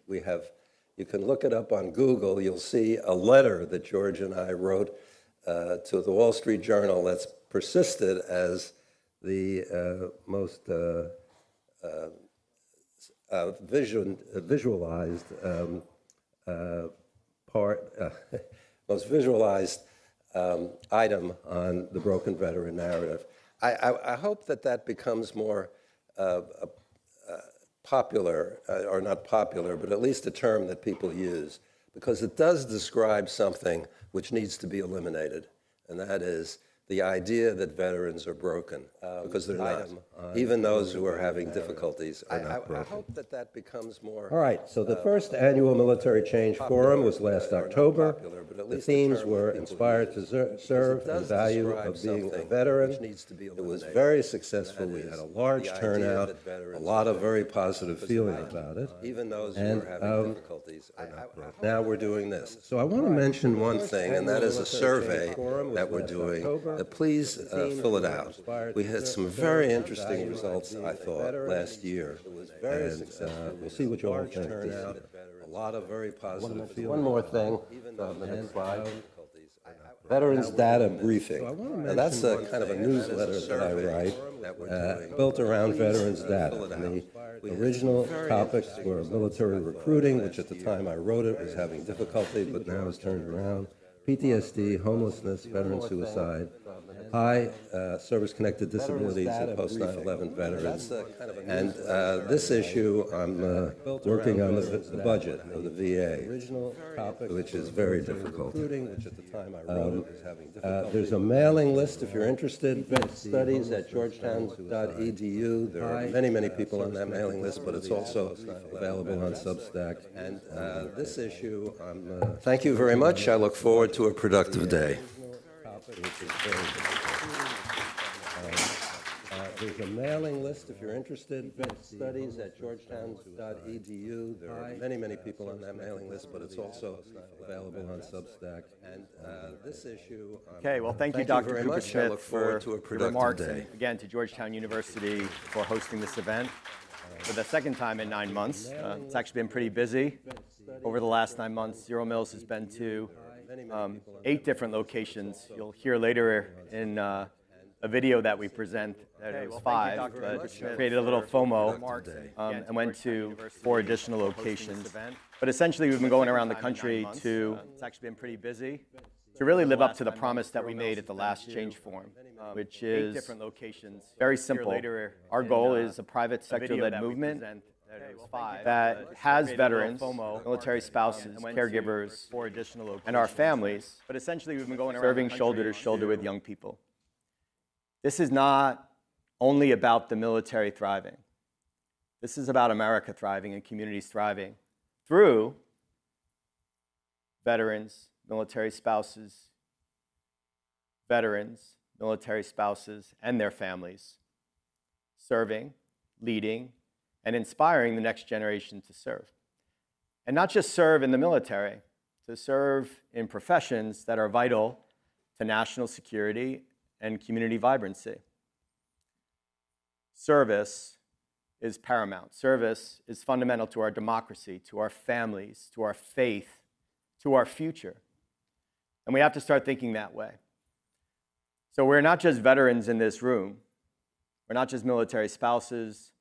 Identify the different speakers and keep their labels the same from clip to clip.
Speaker 1: you can look it up on Google. You'll see a letter that George and I wrote to the Wall Street Journal that's persisted as the most visualized most visualized item on the broken veteran narrative. I hope that becomes more popular, or not popular, but at least a term that people use, because it does describe something which needs to be eliminated, and that is the idea that veterans are broken, because they're not. Even those who are having difficulties are not broken. I hope that becomes more. All right, so the first annual Military Change Forum was last October. The themes were inspired to serve and value of being a veteran. It was very successful. We had a large turnout, a lot of very positive feeling about it. Even those who are having difficulties are not broken. Now we're doing this. So I want to mention one thing, and that is a survey that we're doing. Please fill it out. We had some very interesting results, I thought, last year, and we'll see what you all think. A lot of very positive feelings. One more thing on the next slide. Veterans Data Briefing. Now, that's kind of a newsletter that I write, built around veterans data. And the original topics were military recruiting, which at the time I wrote it was having difficulty, but now is turned around. PTSD, homelessness, veteran suicide, high service-connected disabilities and post-9/11 veterans. And this issue, I'm working on the budget of the VA, which is very difficult. There's a mailing list if you're interested. Studies at georgetown.edu. There are many, many people on that mailing list, but it's also available on Substack. And this issue, thank you very much. I look forward to a productive day. There's a mailing list if you're interested. Studies at georgetown.edu. There are many, many people on that mailing list, but it's also available on Substack. And this issue.
Speaker 2: Okay, well, thank you, Dr.
Speaker 1: very much. I look forward to a productive
Speaker 2: remarks,
Speaker 1: day.
Speaker 2: and again, to Georgetown University for hosting this event for the second time in 9 months. It's actually been pretty busy. Over the last 9 months, Zero Mills has been to 8 different locations. You'll hear later in a video that we present that it was 5, but created a little FOMO and went to 4 additional locations. But essentially, we've been going around the country to, it's actually been pretty busy, to really live up to the promise that we made at the last Change Forum, which is very simple. Our goal is a private sector-led movement that has veterans, military spouses, caregivers, and our families, but essentially we've been going around serving shoulder to shoulder with young people. This is not only about the military thriving. This is about America thriving and communities thriving through veterans, military spouses, and their families, serving, leading, and inspiring the next generation to serve. And not just serve in the military, to serve in professions that are vital to national security and community vibrancy. Service is paramount. Service is fundamental to our democracy, to our families, to our faith, to our future. And we have to start thinking that way. So we're not just veterans in this room. We're not just military spouses.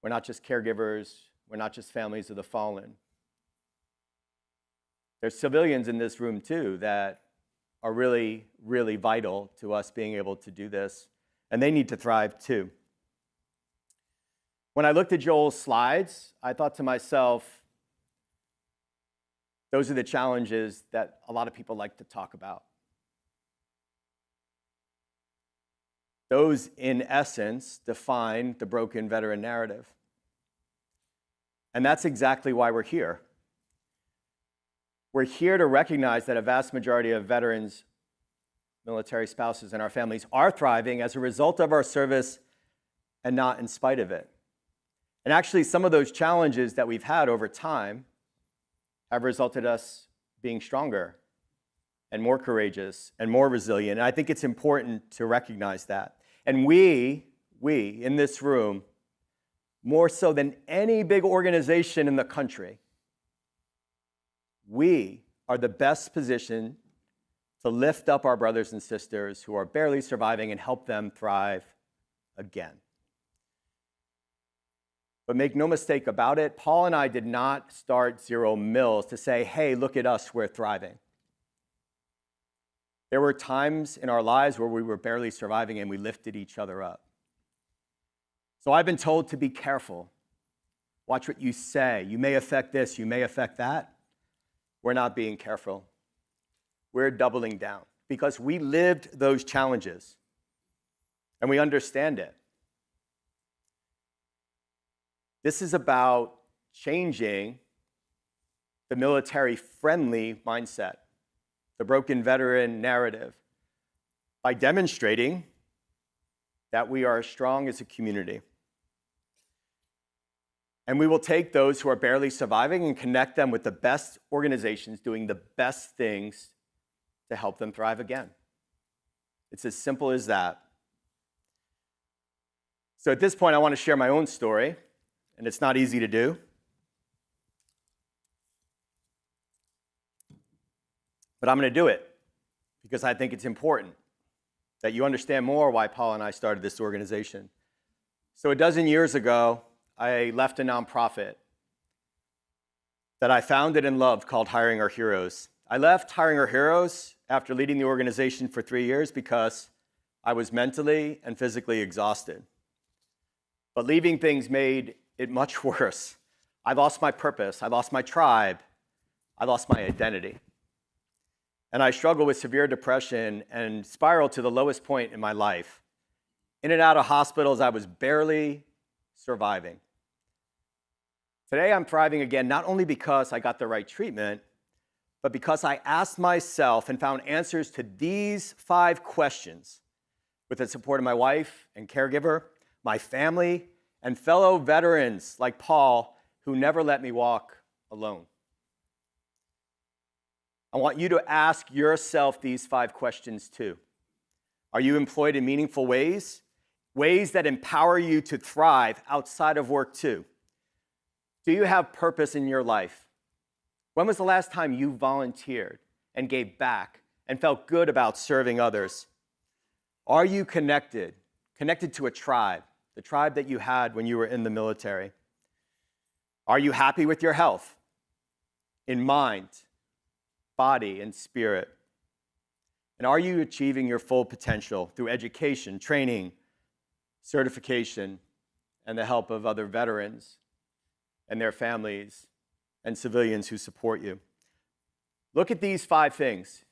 Speaker 2: We're not just caregivers. We're not just families of the fallen. There's civilians in this room, too, that are really, really vital to us being able to do this, and they need to thrive, too. When I looked at Joel's slides, I thought to myself, those are the challenges that a lot of people like to talk about. Those, in essence, define the broken veteran narrative. And that's exactly why we're here. We're here to recognize that a vast majority of veterans, military spouses, and our families are thriving as a result of our service and not in spite of it. And actually, some of those challenges that we've had over time have resulted in us being stronger and more courageous and more resilient. And I think it's important to recognize that. And we in this room more so than any big organization in the country, we are the best positioned to lift up our brothers and sisters who are barely surviving and help them thrive again. But make no mistake about it, Paul and I did not start Zero Mills to say, hey, look at us, we're thriving. There were times in our lives where we were barely surviving and we lifted each other up. So I've been told to be careful. Watch what you say. You may affect this, you may affect that. We're not being careful. We're doubling down because we lived those challenges and we understand it. This is about changing the military-friendly mindset, the broken veteran narrative, by demonstrating that we are strong as a community. And we will take those who are barely surviving and connect them with the best organizations doing the best things to help them thrive again. It's as simple as that. So at this point, I want to share my own story, and it's not easy to do. But I'm going to do it because I think it's important that you understand more why Paul and I started this organization. So a dozen years ago, I left a nonprofit that I founded and loved called Hiring Our Heroes. I left Hiring Our Heroes after leading the organization for 3 years because I was mentally and physically exhausted. But leaving things made it much worse. I lost my purpose, I lost my tribe, I lost my identity. And I struggled with severe depression and spiraled to the lowest point in my life. In and out of hospitals, I was barely surviving. Today, I'm thriving again, not only because I got the right treatment, but because I asked myself and found answers to these 5 questions with the support of my wife and caregiver, my family, and fellow veterans like Paul, who never let me walk alone. I want you to ask yourself these 5 questions too. Are you employed in meaningful ways? Ways that empower you to thrive outside of work too? Do you have purpose in your life? When was the last time you volunteered and gave back and felt good about serving others? Are you connected to a tribe, the tribe that you had when you were in the military? Are you happy with your health in mind, body, and spirit? And are you achieving your full potential through education, training, certification, and the help of other veterans and their families and civilians who support you? Look at these 5 things.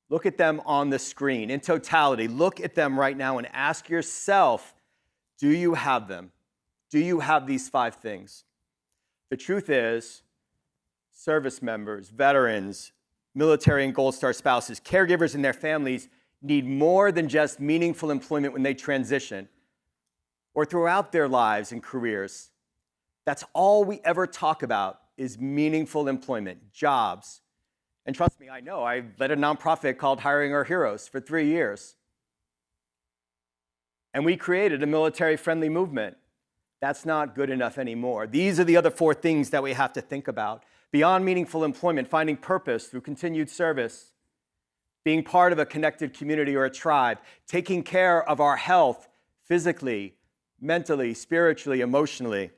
Speaker 2: Look at them on the screen. In totality, look at them right now and ask yourself, do you have them? Do you have these 5 things? The truth is, service members, veterans, military and Gold Star spouses, caregivers and their families need more than just meaningful employment when they transition or throughout their lives and careers. That's all we ever talk about is meaningful employment, jobs. And trust me, I know, I led a nonprofit called Hiring Our Heroes for 3 years. And we created a military-friendly movement. That's not good enough anymore. These are the other 4 things that we have to think about. Beyond meaningful employment, finding purpose through continued service, being part of a connected community or a tribe, taking care of our health physically, mentally, spiritually, emotionally,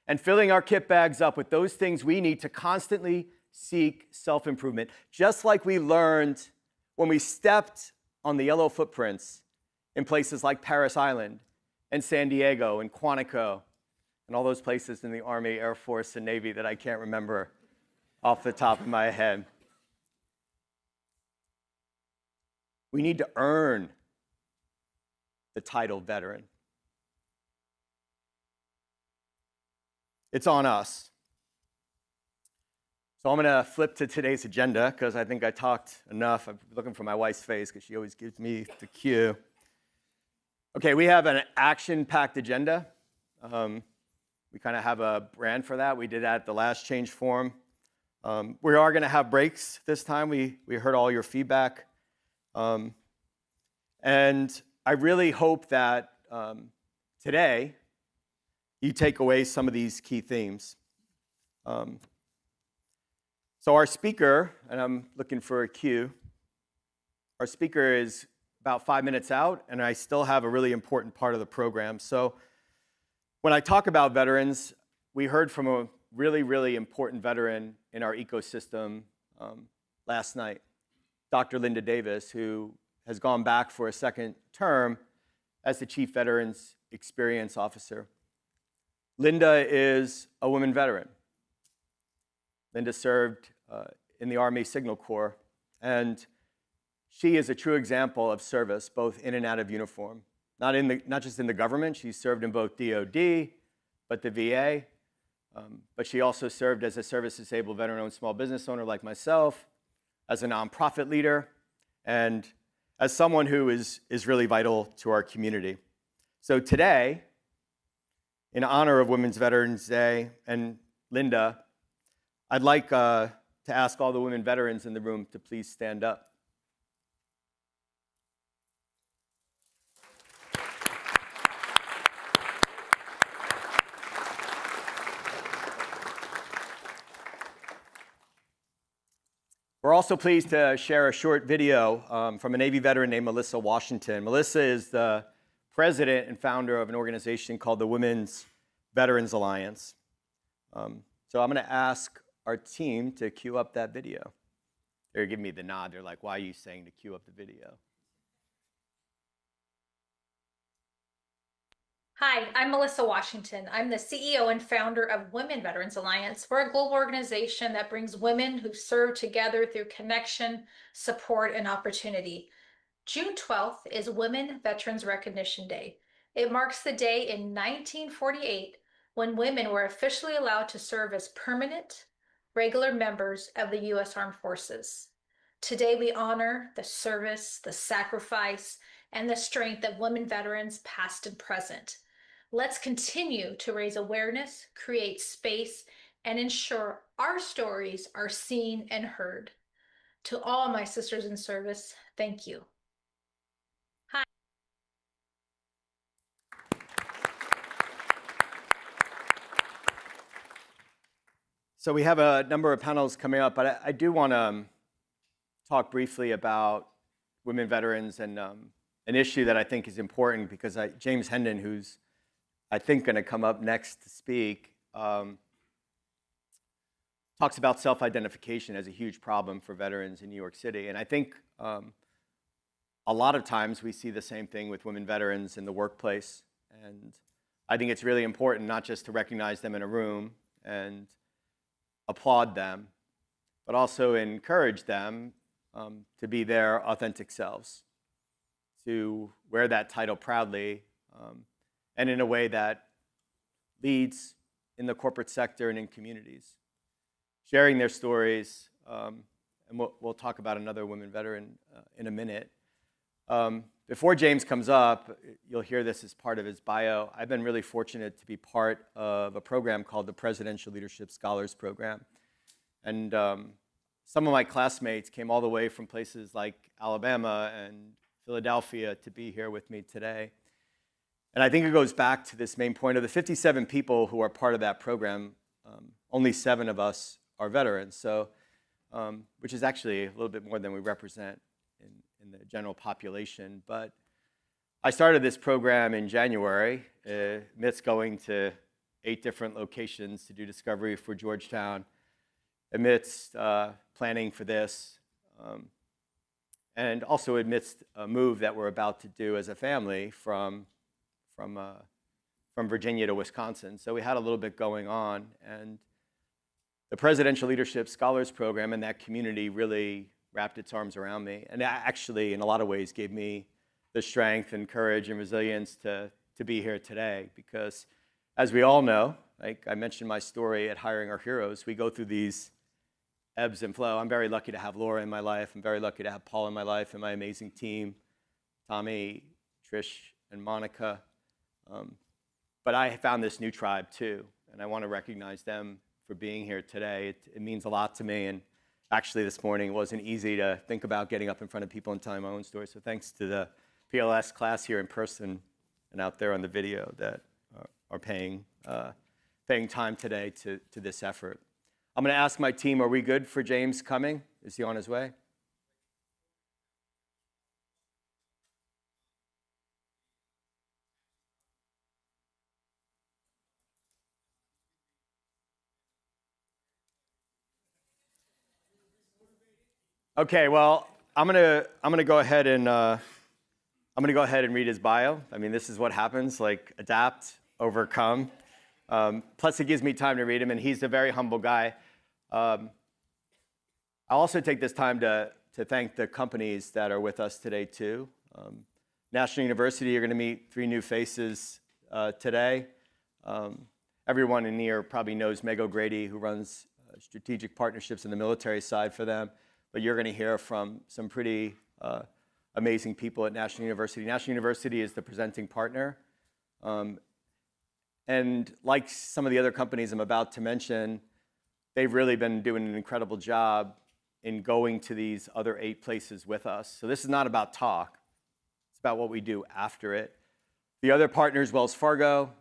Speaker 2: and filling our kit bags up with those things we need to constantly seek self-improvement, just like we learned when we stepped on the yellow footprints in places like Paris Island and San Diego and Quantico and all those places in the Army, Air Force, and Navy that I can't remember off the top of my head. We need to earn the title veteran. It's on us. So I'm going to flip to today's agenda because I think I talked enough. I'm looking for my wife's face because she always gives me the cue. Okay, we have an action-packed agenda. We kind of have a brand for that. We did that at the last change forum. We are going to have breaks this time. We heard all your feedback. And I really hope that today you take away some of these key themes. So our speaker, and I'm looking for a cue, our speaker is about 5 minutes out, and I still have a really important part of the program. So when I talk about veterans, we heard from a really, really important veteran in our ecosystem last night, Dr. Linda Davis, who has gone back for a second term as the Chief Veterans Experience Officer. Linda is a woman veteran. Linda served in the Army Signal Corps, and she is a true example of service, both in and out of uniform. Not just in the government, she served in both DOD, but the VA, but she also served as a service-disabled veteran-owned small business owner like myself, as a nonprofit leader, and as someone who is really vital to our community. So today, in honor of Women's Veterans Day and Linda, I'd like to ask all the women veterans in the room to please stand up. We're also pleased to share a short video from a Navy veteran named Melissa Washington. Melissa is the president and founder of an organization called the Women's Veterans Alliance. So I'm going to ask our team to cue up that video. They're giving me the nod. They're like, why are you saying to cue up the video?
Speaker 3: Hi, I'm Melissa Washington. I'm the CEO and founder of Women Veterans Alliance. We're a global organization that brings women who serve together through connection, support, and opportunity. June 12th is Women Veterans Recognition Day. It marks the day in 1948 when women were officially allowed to serve as permanent, regular members of the U.S. Armed Forces. Today we honor the service, the sacrifice, and the strength of women veterans past and present. Let's continue to raise awareness, create space, and ensure our stories are seen and heard. To all my sisters in service, thank you. Hi.
Speaker 2: So we have a number of panels coming up, but I do want to talk briefly about women veterans and an issue that I think is important because James Hendon, who's I think going to come up next to speak, talks about self-identification as a huge problem for veterans in New York City. And I think a lot of times we see the same thing with women veterans in the workplace. And I think it's really important not just to recognize them in a room and applaud them, but also encourage them to be their authentic selves, to wear that title proudly, and in a way that leads in the corporate sector and in communities, sharing their stories, and we'll talk about another women veteran in a minute. Before James comes up, you'll hear this as part of his bio. I've been really fortunate to be part of a program called the Presidential Leadership Scholars Program. And some of my classmates came all the way from places like Alabama and Philadelphia to be here with me today. And I think it goes back to this main point of the 57 people who are part of that program, only 7 of us are veterans, so which is actually a little bit more than we represent in the general population. But I started this program in January, amidst going to 8 different locations to do discovery for Georgetown, amidst planning for this, and also amidst a move that we're about to do as a family from Virginia to Wisconsin. So we had a little bit going on, and the Presidential Leadership Scholars Program and that community really wrapped its arms around me, and that actually, in a lot of ways, gave me the strength and courage and resilience to be here today. Because, as we all know, like I mentioned my story at Hiring Our Heroes, we go through these ebbs and flow. I'm very lucky to have Laura in my life. I'm very lucky to have Paul in my life and my amazing team, Tommy, Trish, and Monica. But I found this new tribe too, and I want to recognize them for being here today. It means a lot to me, and actually this morning it wasn't easy to think about getting up in front of people and telling my own story. So thanks to the PLS class here in person and out there on the video that are paying paying time today to this effort. I'm going to ask my team, are we good for James coming? Is he on his way? Okay, well, I'm gonna go ahead and read his bio. I mean, this is what happens: like adapt, overcome. Plus, it gives me time to read him, and he's a very humble guy. I'll also take this time to thank the companies that are with us today too. National University, you're going to meet 3 new faces today. Everyone in here probably knows Meg O'Grady, who runs strategic partnerships in the military side for them. But you're going to hear from some pretty amazing people at National University. National University is the presenting partner. And like some of the other companies I'm about to mention, they've really been doing an incredible job in going to these other 8 places with us. So this is not about talk. It's about what we do after it. The other partners, Wells Fargo,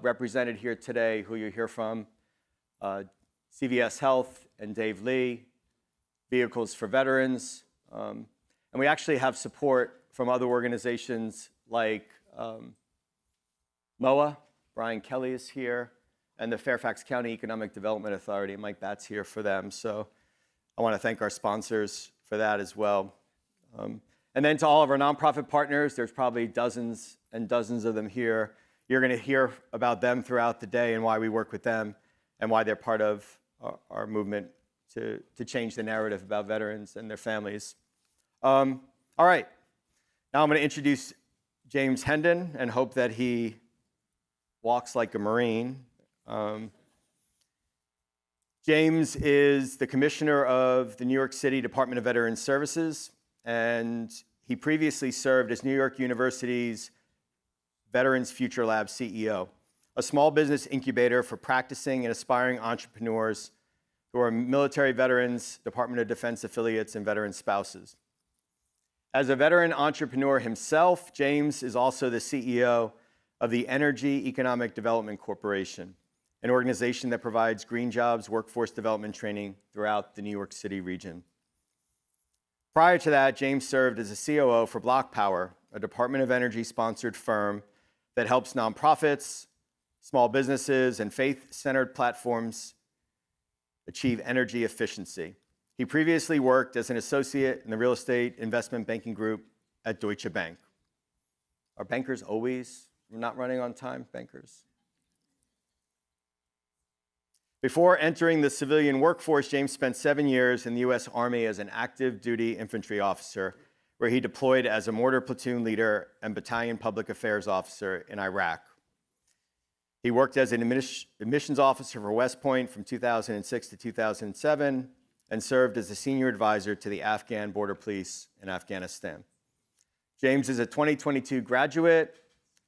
Speaker 2: represented here today, who you hear from, CVS Health and Dave Lee, Vehicles for Veterans, and we actually have support from other organizations like MOA, Brian Kelly is here, and the Fairfax County Economic Development Authority, Mike Batt's here for them. So I want to thank our sponsors for that as well. And then to all of our nonprofit partners, there's probably dozens and dozens of them here. You're going to hear about them throughout the day and why we work with them and why they're part of our movement to change the narrative about veterans and their families. All right, now I'm going to introduce James Hendon and hope that he walks like a Marine. James is the commissioner of the New York City Department of Veterans Services, and he previously served as New York University's Veterans Future Lab CEO, a small business incubator for practicing and aspiring entrepreneurs who are military veterans, Department of Defense affiliates, and veteran spouses. As a veteran entrepreneur himself, James is also the CEO of the Energy Economic Development Corporation, an organization that provides green jobs, workforce development training throughout the New York City region. Prior to that, James served as a COO for Block Power, a Department of Energy-sponsored firm that helps nonprofits, small businesses, and faith-centered platforms achieve energy efficiency. He previously worked as an associate in the real estate investment banking group at Deutsche Bank. Are bankers always not running on time, bankers? Before entering the civilian workforce, James spent 7 years in the U.S. Army as an active duty infantry officer, where he deployed as a mortar platoon leader and battalion public affairs officer in Iraq. He worked as an admissions officer for West Point from 2006 to 2007 and served as a senior advisor to the Afghan border police in Afghanistan. James is a 2022 graduate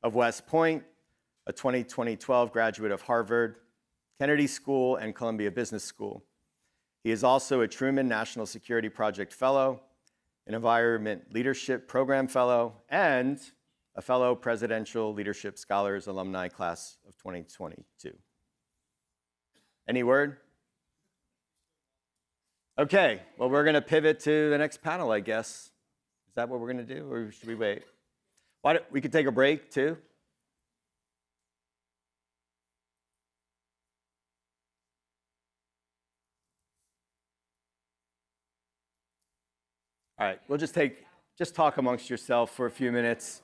Speaker 2: of West Point, a 2012 graduate of Harvard, Kennedy School, and Columbia Business School. He is also a Truman National Security Project Fellow, an Environment Leadership Program Fellow, and a fellow Presidential Leadership Scholars Alumni Class of 2022. Any word? Okay, well, we're going to pivot to the next panel, I guess. Is that what we're going to do, or should we wait? We could take a break, too. All right, we'll just talk amongst yourself for a few minutes.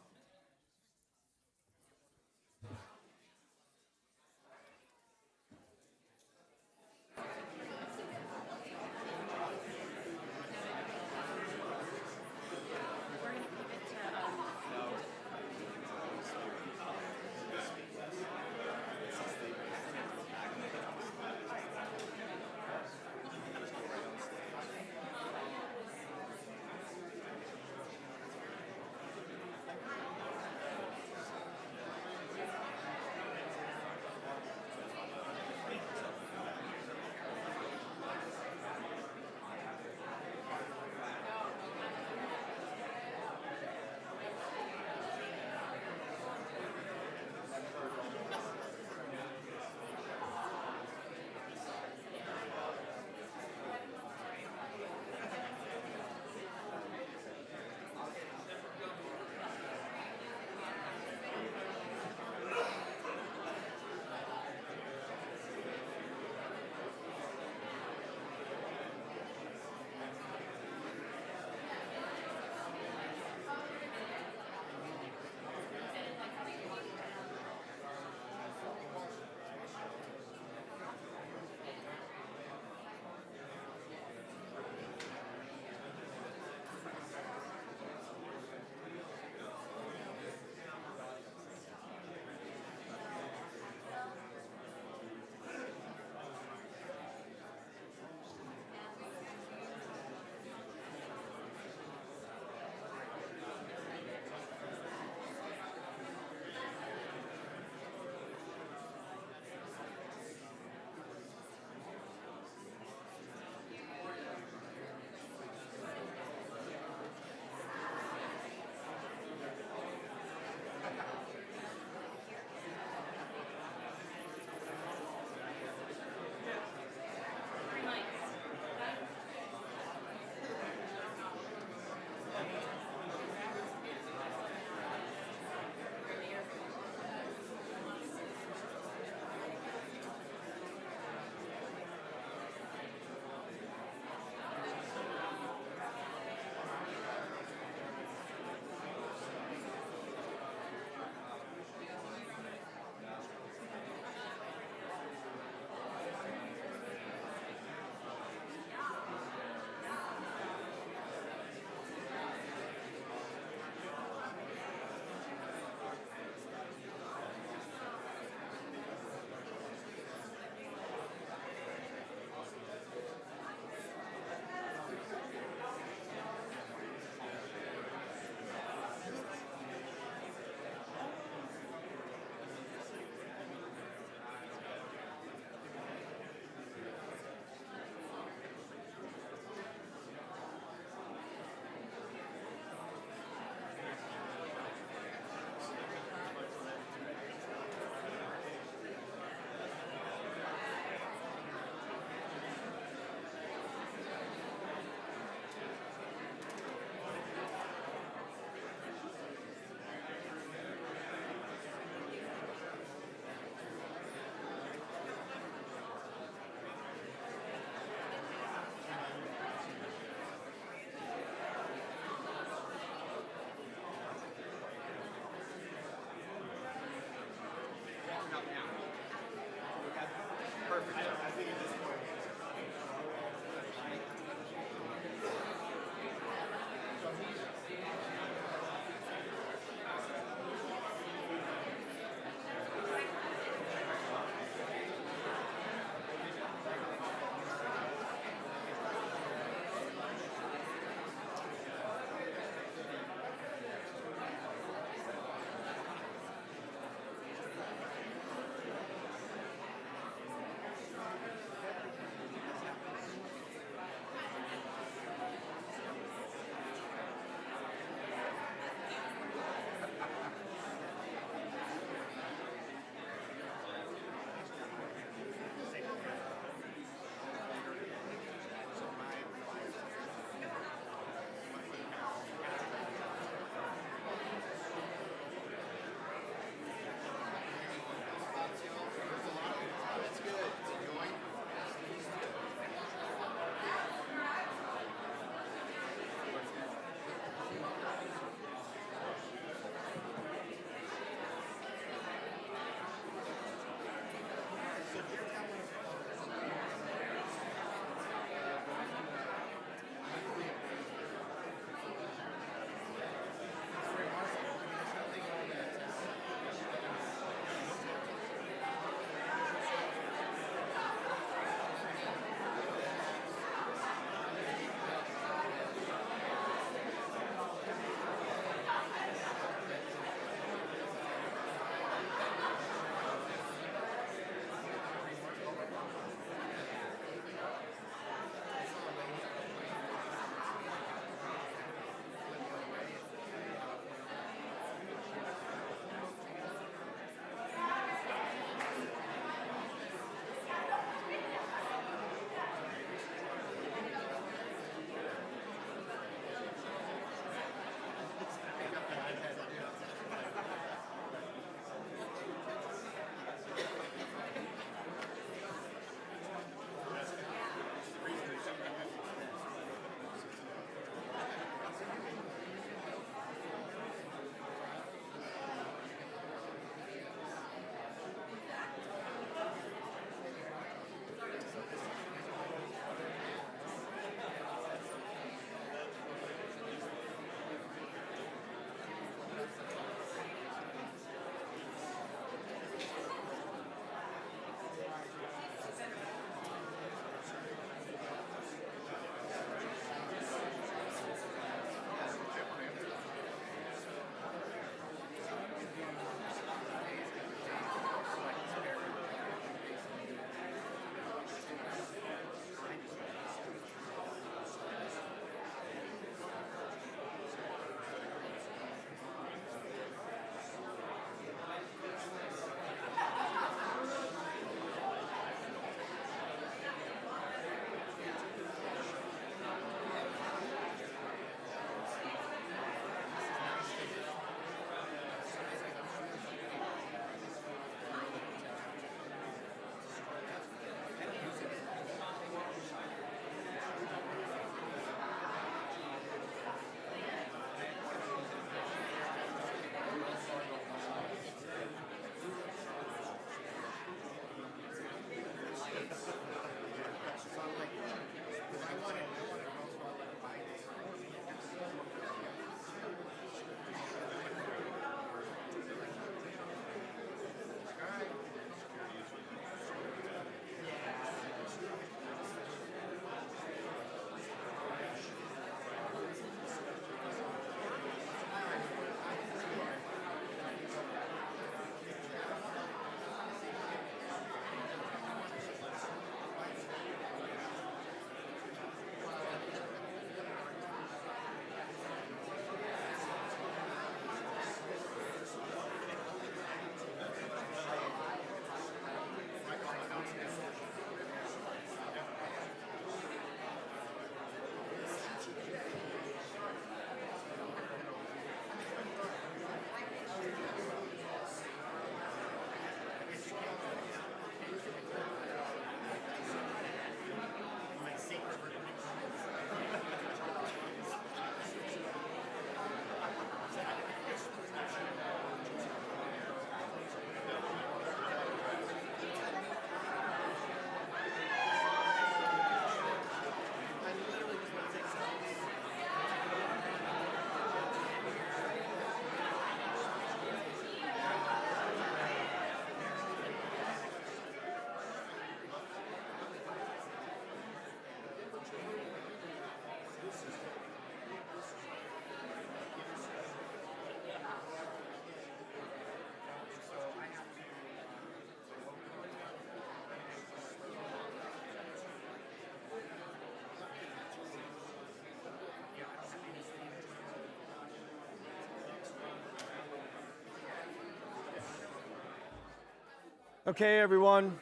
Speaker 2: Okay, everyone.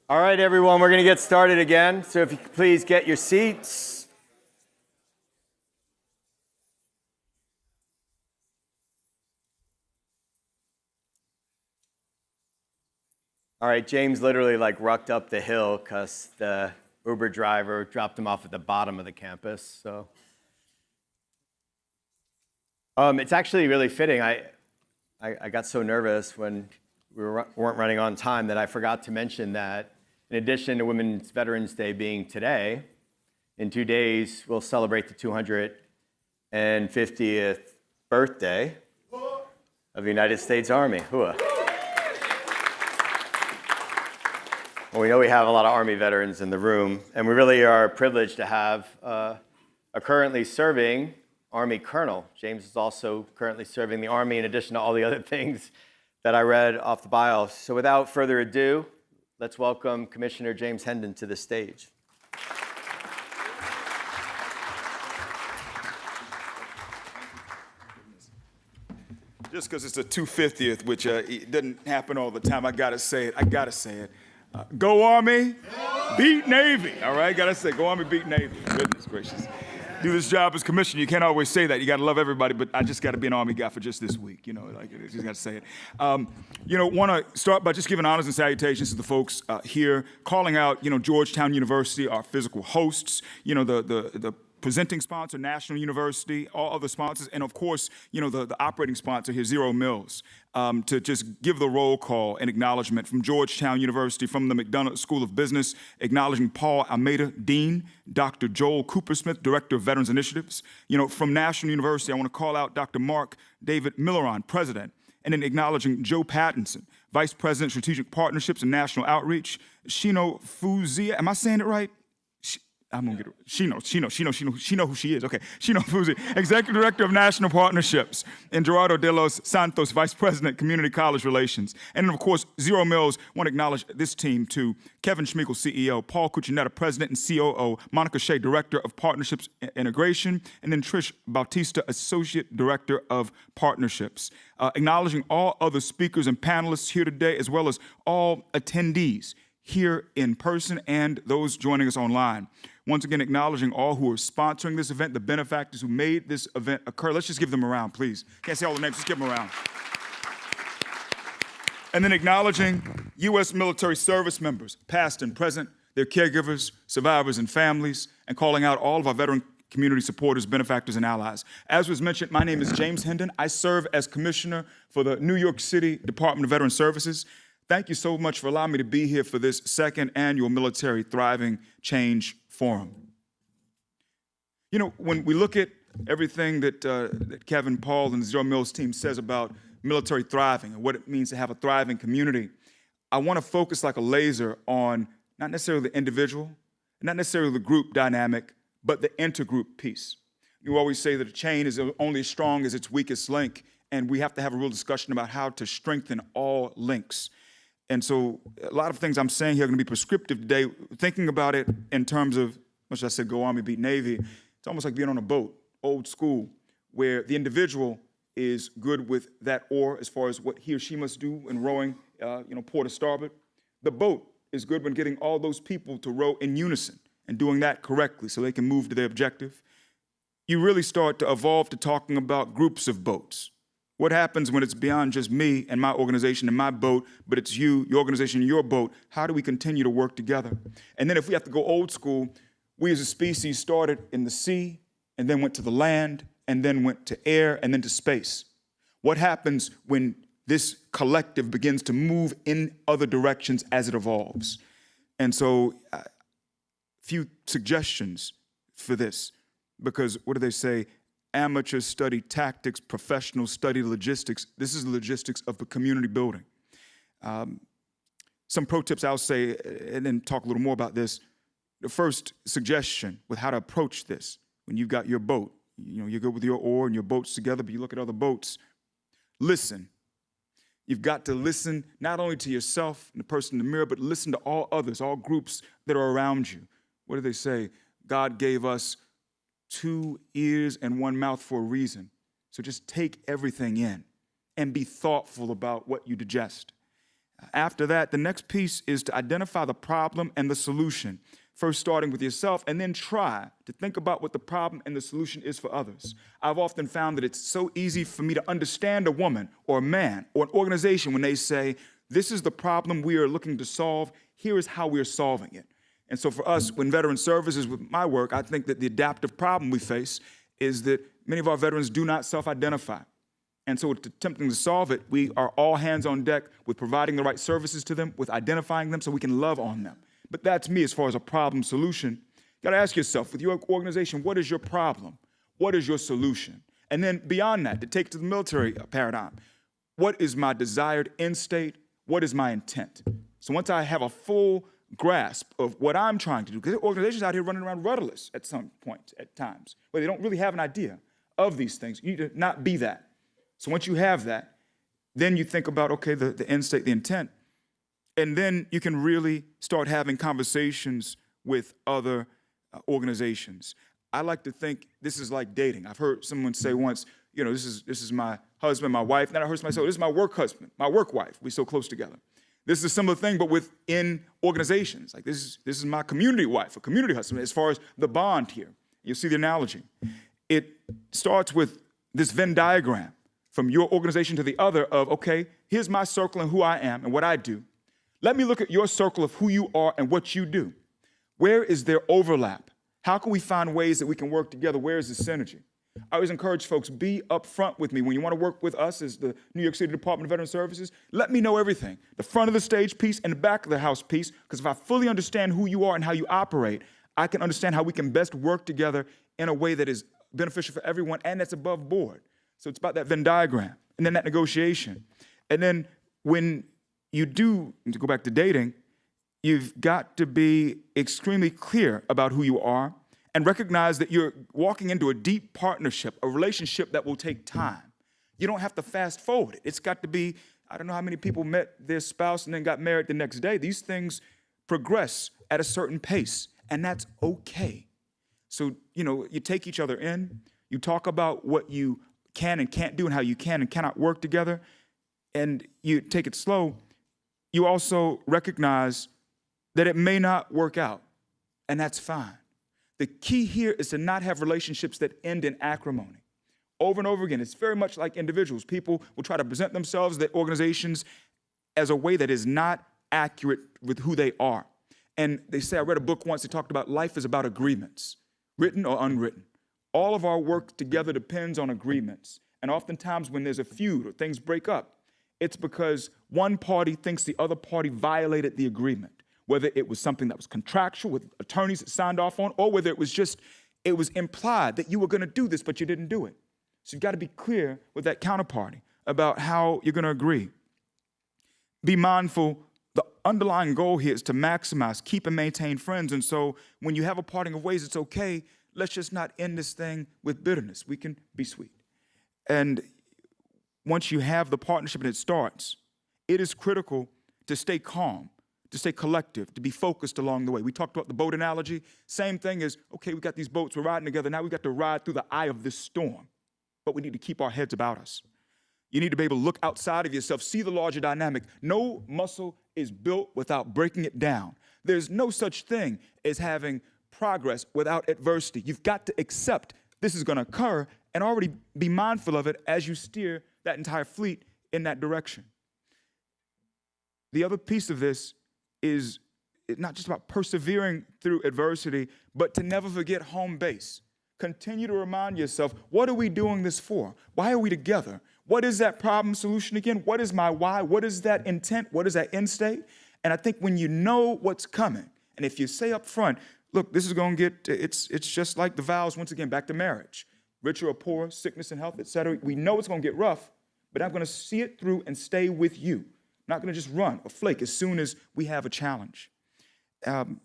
Speaker 2: All right, everyone, we're going to get started again. So if you could please get your seats. All right, James literally rucked up the hill because the Uber driver dropped him off at the bottom of the campus. So it's actually really fitting. I got so nervous when we weren't running on time that I forgot to mention that in addition to Women's Veterans Day being today, in 2 days we'll celebrate the 250th birthday of the United States Army. Hooah. Well, we know we have a lot of Army veterans in the room, and we really are privileged to have a currently serving Army colonel. James is also currently serving the Army in addition to all the other things that I read off the bio. So without further ado, let's welcome Commissioner James Hendon to the stage.
Speaker 4: Just because it's the 250th, which it doesn't happen all the time, I gotta say it. Go Army, beat Navy. All right, gotta say, go Army, beat Navy. Goodness gracious. Do this job as commissioner. You can't always say that. You gotta love everybody, but I just gotta be an Army guy for just this week. Just gotta say it. Want to start by just giving honors and salutations to the folks here, calling out, Georgetown University, our physical hosts, the presenting sponsor, National University, all other sponsors, and of course, the operating sponsor here, Zero Mills, to just give the roll call and acknowledgement from Georgetown University, from the McDonough School of Business, acknowledging Paul Almeida, Dean, Dr. Joel Coopersmith, Director of Veterans Initiatives. From National University, I want to call out Dr. Mark David Milleron, President, and then acknowledging Joe Pattinson, Vice President, Strategic Partnerships and National Outreach, Shino Fuzia, am I saying it right? I'm gonna get it. She knows who she is. Okay, Shino Fuzi, Executive Director of National Partnerships, and Gerardo de los Santos, Vice President, Community College Relations. And then, of course, Zero Mills, want to acknowledge this team too. Kevin Schmeigel, CEO, Paul Cuccinetta, President and COO, Monica Shea, Director of Partnerships Integration, and then Trish Bautista, Associate Director of Partnerships. Acknowledging all other speakers and panelists here today, as well as all attendees here in person and those joining us online. Once again, acknowledging all who are sponsoring this event, the benefactors who made this event occur. Let's just give them a round, please. Can't say all the names, just give them a round. And then acknowledging U.S. military service members, past and present, their caregivers, survivors, and families, and calling out all of our veteran community supporters, benefactors, and allies. As was mentioned, my name is James Hendon. I serve as commissioner for the New York City Department of Veteran Services. Thank you so much for allowing me to be here for this second annual Military Thriving Change Forum. When we look at everything that Kevin, Paul, and the Zero Mills team says about military thriving and what it means to have a thriving community, I want to focus like a laser on not necessarily the individual, not necessarily the group dynamic, but the intergroup piece. You always say that a chain is only as strong as its weakest link, and we have to have a real discussion about how to strengthen all links. And so a lot of things I'm saying here are going to be prescriptive today. Thinking about it in terms of, much as I said, go Army, beat Navy, it's almost like being on a boat, old school, where the individual is good with that oar as far as what he or she must do in rowing, port to starboard. The boat is good when getting all those people to row in unison and doing that correctly so they can move to their objective. You really start to evolve to talking about groups of boats. What happens when it's beyond just me and my organization and my boat, but it's you, your organization, your boat? How do we continue to work together? And then if we have to go old school, we as a species started in the sea and then went to the land and then went to air and then to space. What happens when this collective begins to move in other directions as it evolves? And so a few suggestions for this, because what do they say? Amateurs study tactics, professionals study logistics. This is the logistics of the community building. Some pro tips I'll say, and then talk a little more about this. The first suggestion with how to approach this, when you've got your boat, you're good with your oar and your boat's together, but you look at other boats, listen. You've got to listen not only to yourself and the person in the mirror, but listen to all others, all groups that are around you. What do they say? God gave us 2 ears and 1 mouth for a reason. So just take everything in and be thoughtful about what you digest. After that, the next piece is to identify the problem and the solution, first starting with yourself, and then try to think about what the problem and the solution is for others. I've often found that it's so easy for me to understand a woman or a man or an organization when they say, this is the problem we are looking to solve, here is how we are solving it. And so for us, when veteran services with my work, I think that the adaptive problem we face is that many of our veterans do not self-identify. And so attempting to solve it, we are all hands on deck with providing the right services to them, with identifying them so we can love on them. But that's me as far as a problem solution. You gotta ask yourself, with your organization, what is your problem? What is your solution? And then beyond that, to take it to the military paradigm, what is my desired end state? What is my intent? So once I have a full grasp of what I'm trying to do, because there are organizations out here running around rudderless at some point, at times, where they don't really have an idea of these things. You need to not be that. So once you have that, then you think about, okay, the end state, the intent, and then you can really start having conversations with other organizations. I like to think this is like dating. I've heard someone say once, you know, this is my husband, my wife. Then I heard somebody say, this is my work husband, my work wife. We're so close together. This is a similar thing, but within organizations. Like this is my community wife, a community husband, as far as the bond here. You'll see the analogy. It starts with this Venn diagram from your organization to the other of, okay, here's my circle and who I am and what I do. Let me look at your circle of who you are and what you do. Where is there overlap? How can we find ways that we can work together? Where is the synergy? I always encourage folks, be upfront with me. When you want to work with us as the New York City Department of Veteran Services, let me know everything. The front of the stage piece and the back of the house piece, because if I fully understand who you are and how you operate, I can understand how we can best work together in a way that is beneficial for everyone and that's above board. So it's about that Venn diagram and then that negotiation. And then when you do, to go back to dating, you've got to be extremely clear about who you are and recognize that you're walking into a deep partnership, a relationship that will take time. You don't have to fast forward it. It's got to be, I don't know how many people met their spouse and then got married the next day. These things progress at a certain pace, and that's okay. So, you know, you take each other in, you talk about what you can and can't do and how you can and cannot work together, and you take it slow. You also recognize that it may not work out, and that's fine. The key here is to not have relationships that end in acrimony. Over and over again, it's very much like individuals. People will try to present themselves, their organizations, as a way that is not accurate with who they are. And they say, I read a book once that talked about life is about agreements, written or unwritten. All of our work together depends on agreements. And oftentimes when there's a feud or things break up, it's because one party thinks the other party violated the agreement, whether it was something that was contractual with attorneys that signed off on, or whether it was implied that you were gonna do this, but you didn't do it. So you've got to be clear with that counterparty about how you're gonna agree. Be mindful, the underlying goal here is to maximize, keep and maintain friends. And so when you have a parting of ways, it's okay. Let's just not end this thing with bitterness. We can be sweet. And once you have the partnership and it starts, it is critical to stay calm, to stay collective, to be focused along the way. We talked about the boat analogy. Same thing is, okay, we got these boats, we're riding together. Now we got to ride through the eye of this storm, but we need to keep our heads about us. You need to be able to look outside of yourself, see the larger dynamic. No muscle is built without breaking it down. There's no such thing as having progress without adversity. You've got to accept this is going to occur and already be mindful of it as you steer that entire fleet in that direction. The other piece of this is not just about persevering through adversity, but to never forget home base. Continue to remind yourself, what are we doing this for? Why are we together? What is that problem solution again? What is my why? What is that intent? What is that end state? And I think when you know what's coming, and if you say up front, look, this is going to get, it's just like the vows, once again, back to marriage. Richer or poor, sickness and health, et cetera. We know it's going to get rough, but I'm going to see it through and stay with you. I'm not going to just run or flake as soon as we have a challenge. And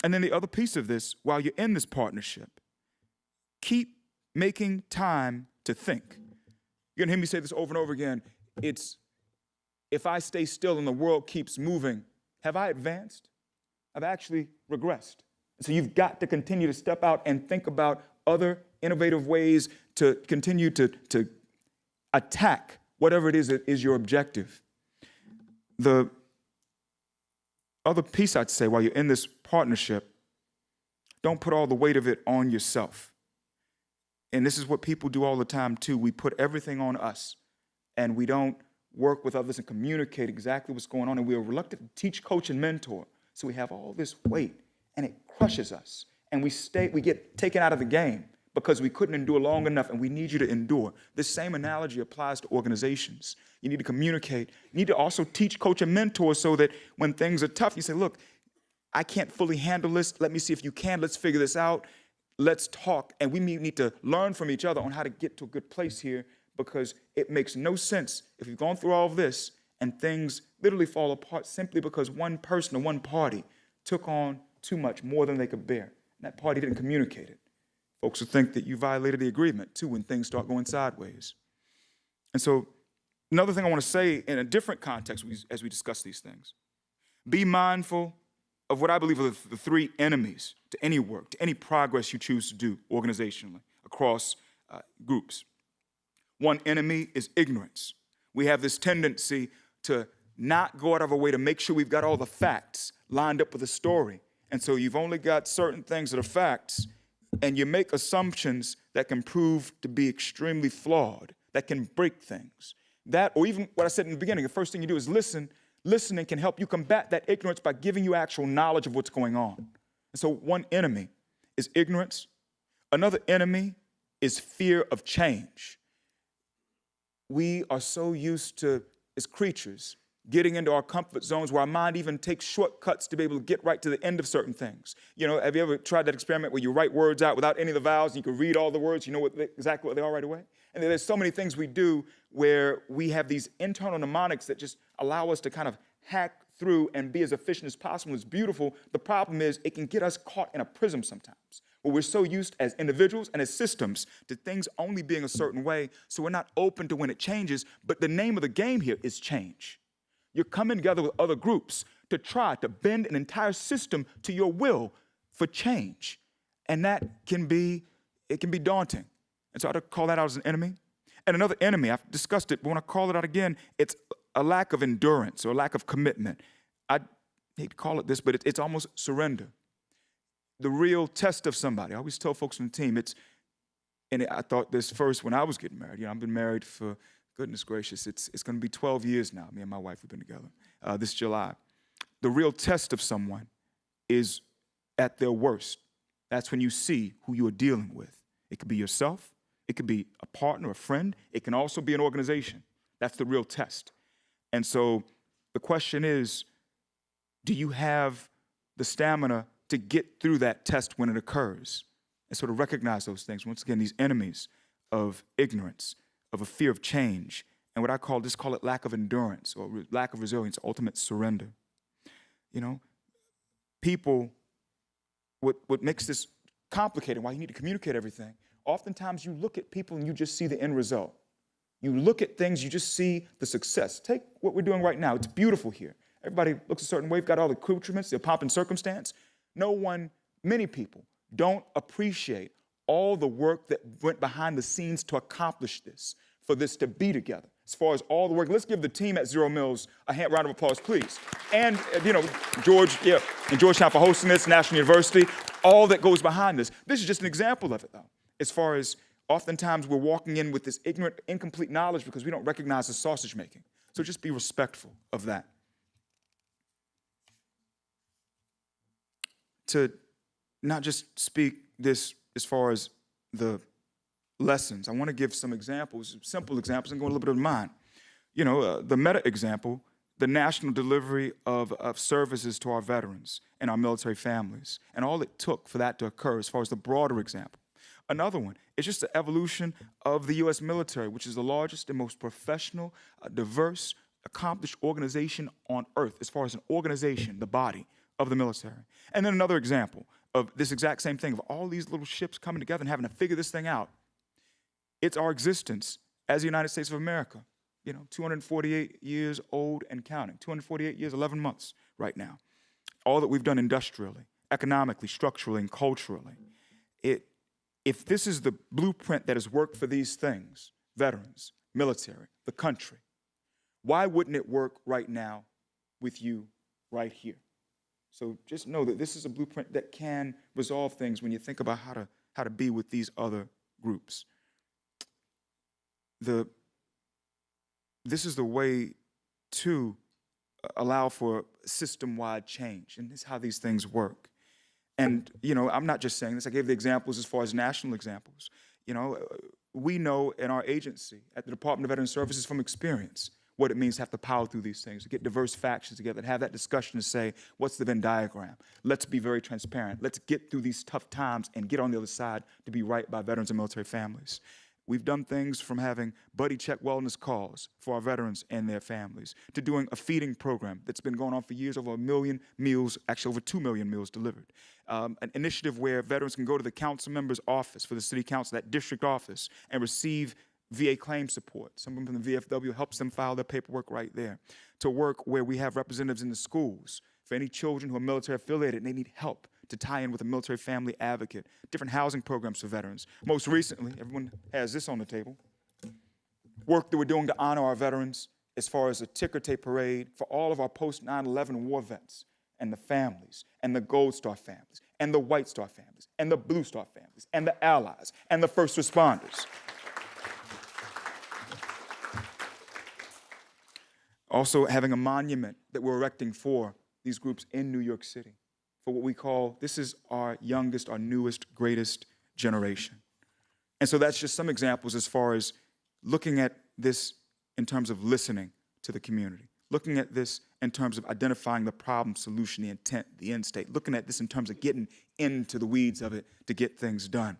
Speaker 4: then the other piece of this, while you're in this partnership, keep making time to think. You're going to hear me say this over and over again. It's, if I stay still and the world keeps moving, have I advanced? I've actually regressed. So you've got to continue to step out and think about other innovative ways to continue to attack whatever it is that is your objective. The Other piece I'd say, while you're in this partnership, don't put all the weight of it on yourself. And this is what people do all the time too. We put everything on us, and we don't work with others and communicate exactly what's going on. And we're reluctant to teach, coach, and mentor. So we have all this weight, and it crushes us. And we get taken out of the game because we couldn't endure long enough, and we need you to endure. This same analogy applies to organizations. You need to communicate. You need to also teach, coach, and mentor so that when things are tough, you say, look, I can't fully handle this. Let me see if you can. Let's figure this out. Let's talk. And we need to learn from each other on how to get to a good place here, because it makes no sense if you've gone through all of this and things literally fall apart simply because one person or one party took on too much, more than they could bear. And that party didn't communicate it. Folks will think that you violated the agreement, too, when things start going sideways. And so another thing I want to say in a different context as we discuss these things, be mindful of what I believe are the three enemies to any work, to any progress you choose to do organizationally across groups. One enemy is ignorance. We have this tendency to not go out of our way to make sure we've got all the facts lined up with the story. And so you've only got certain things that are facts, and you make assumptions that can prove to be extremely flawed, that can break things. That, or even what I said in the beginning, the first thing you do is listen. Listening can help you combat that ignorance by giving you actual knowledge of what's going on. And so one enemy is ignorance. Another enemy is fear of change. We are so used to, as creatures, getting into our comfort zones where our mind even takes shortcuts to be able to get right to the end of certain things. You know, have you ever tried that experiment where you write words out without any of the vowels and you can read all the words, you know exactly what they are right away? And there's so many things we do where we have these internal mnemonics that just allow us to kind of hack through and be as efficient as possible. It's beautiful. The problem is it can get us caught in a prism sometimes, where we're so used as individuals and as systems to things only being a certain way, so we're not open to when it changes. But the name of the game here is change. You're coming together with other groups to try to bend an entire system to your will for change. And that can be daunting. And so I'd call that out as an enemy. And another enemy, I've discussed it, but when I call it out again, it's a lack of endurance or a lack of commitment. I hate to call it this, but it's almost surrender. The real test of somebody, I always tell folks on the team, I thought this first when I was getting married. You know, I've been married for, goodness gracious, it's going to be 12 years now. Me and my wife have been together this July. The real test of someone is at their worst. That's when you see who you are dealing with. It could be yourself. It could be a partner, a friend. It can also be an organization. That's the real test. And so the question is, do you have the stamina to get through that test when it occurs? And sort of recognize those things. Once again, these enemies of ignorance, of a fear of change, and what I call it lack of endurance or lack of resilience, ultimate surrender. You know, people, what makes this complicated, why you need to communicate everything, oftentimes you look at people and you just see the end result. You look at things, you just see the success. Take what we're doing right now. It's beautiful here. Everybody looks a certain way. We've got all the accoutrements, the pomp and circumstance. Many people don't appreciate all the work that went behind the scenes to accomplish this, for this to be together. As far as all the work, let's give the team at Zero Mills a round of applause, please. And, and Georgetown for hosting this, National University, all that goes behind this. This is just an example of it, though, as far as oftentimes we're walking in with this ignorant, incomplete knowledge because we don't recognize the sausage making. So just be respectful of that. To not just speak this as far as the lessons, I want to give some examples, simple examples, and go a little bit of mine. You know, the meta example, the national delivery of services to our veterans and our military families, and all it took for that to occur as far as the broader example. Another one is just the evolution of the U.S. military, which is the largest and most professional, diverse, accomplished organization on earth as far as an organization, the body of the military. And then another example of this exact same thing, of all these little ships coming together and having to figure this thing out. It's our existence as the United States of America, 248 years old and counting, 248 years, 11 months right now. All that we've done industrially, economically, structurally, and culturally. If this is the blueprint that has worked for these things, veterans, military, the country, why wouldn't it work right now with you right here? So just know that this is a blueprint that can resolve things when you think about how to be with these other groups. This is the way to allow for system-wide change, and this is how these things work. And, I'm not just saying this. I gave the examples as far as national examples. We know in our agency, at the Department of Veteran Services from experience, what it means to have to power through these things, to get diverse factions together, and have that discussion to say, what's the Venn diagram? Let's be very transparent. Let's get through these tough times and get on the other side to be right by veterans and military families. We've done things from having buddy check wellness calls for our veterans and their families, to doing a feeding program that's been going on for years, over 1 million meals, actually over 2 million meals delivered. An initiative where veterans can go to the council member's office for the city council, that district office, and receive VA claim support. Someone from the VFW helps them file their paperwork right there. To work where we have representatives in the schools for any children who are military affiliated and they need help, to tie in with a military family advocate, different housing programs for veterans. Most recently, everyone has this on the table, work that we're doing to honor our veterans as far as a ticker tape parade for all of our post-9/11 war vets and the families, and the Gold Star families, and the White Star families, and the Blue Star families, and the allies, and the first responders. Also having a monument that we're erecting for these groups in New York City, for what we call, this is our youngest, our newest, greatest generation. And so that's just some examples as far as looking at this in terms of listening to the community, looking at this in terms of identifying the problem, solution, the intent, the end state, looking at this in terms of getting into the weeds of it to get things done.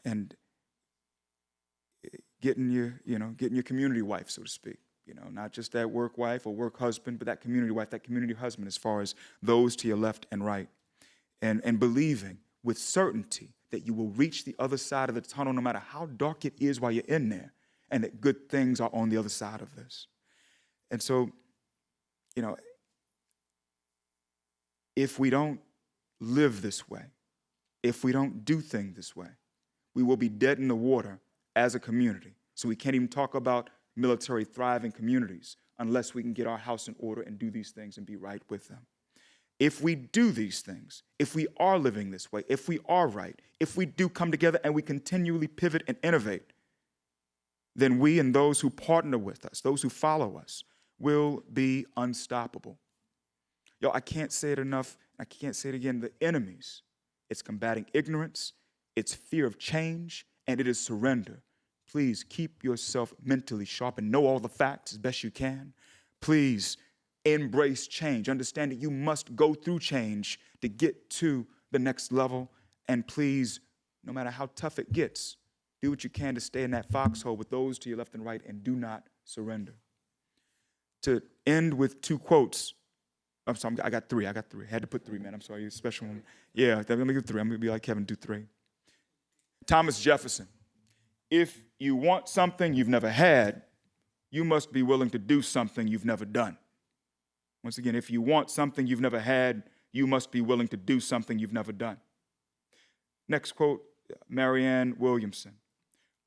Speaker 4: And getting your community wife, so to speak. Not just that work wife or work husband, but that community wife, that community husband, as far as those to your left and right. And believing with certainty that you will reach the other side of the tunnel no matter how dark it is while you're in there, and that good things are on the other side of this. And so, if we don't live this way, if we don't do things this way, we will be dead in the water as a community. So we can't even talk about military thriving communities unless we can get our house in order and do these things and be right with them. If we do these things, if we are living this way, if we are right, if we do come together and we continually pivot and innovate, then we and those who partner with us, those who follow us, will be unstoppable. I can't say it enough. I can't say it again. The enemies, it's combating ignorance, it's fear of change, and it is surrender. Please keep yourself mentally sharp and know all the facts as best you can. Please embrace change. Understand that you must go through change to get to the next level. And please, no matter how tough it gets, do what you can to stay in that foxhole with those to your left and right, and do not surrender. To end with two quotes. I'm sorry, I got three. I had to put three, man. I'm sorry, a special one. Yeah, let me give three. I'm going to be like Kevin, do three. Thomas Jefferson. If you want something you've never had, you must be willing to do something you've never done. Once again, if you want something you've never had, you must be willing to do something you've never done. Next quote, Marianne Williamson.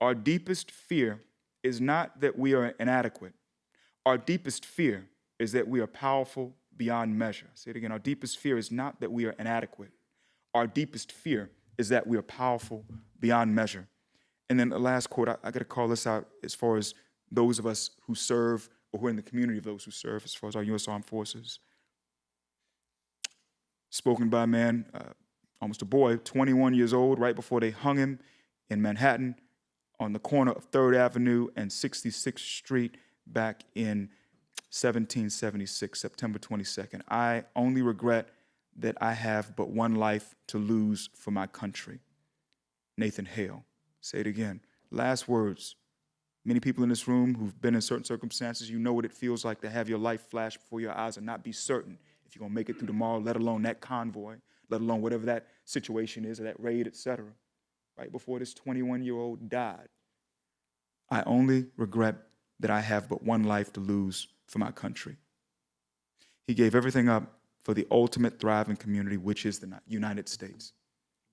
Speaker 4: Our deepest fear is not that we are inadequate. Our deepest fear is that we are powerful beyond measure. Say it again. Our deepest fear is not that we are inadequate. Our deepest fear is that we are powerful beyond measure. And then the last quote, I got to call this out as far as those of us who serve or who are in the community of those who serve, as far as our U.S. Armed Forces. Spoken by a man, almost a boy, 21 years old, right before they hung him in Manhattan on the corner of 3rd Avenue and 66th Street back in 1776, September 22nd. I only regret that I have but one life to lose for my country. Nathan Hale. Say it again. Last words. Many people in this room who've been in certain circumstances, you know what it feels like to have your life flash before your eyes and not be certain if you're going to make it through tomorrow, let alone that convoy, let alone whatever that situation is, or that raid, etc. Right before this 21-year-old died. I only regret that I have but one life to lose for my country. He gave everything up for the ultimate thriving community, which is the United States.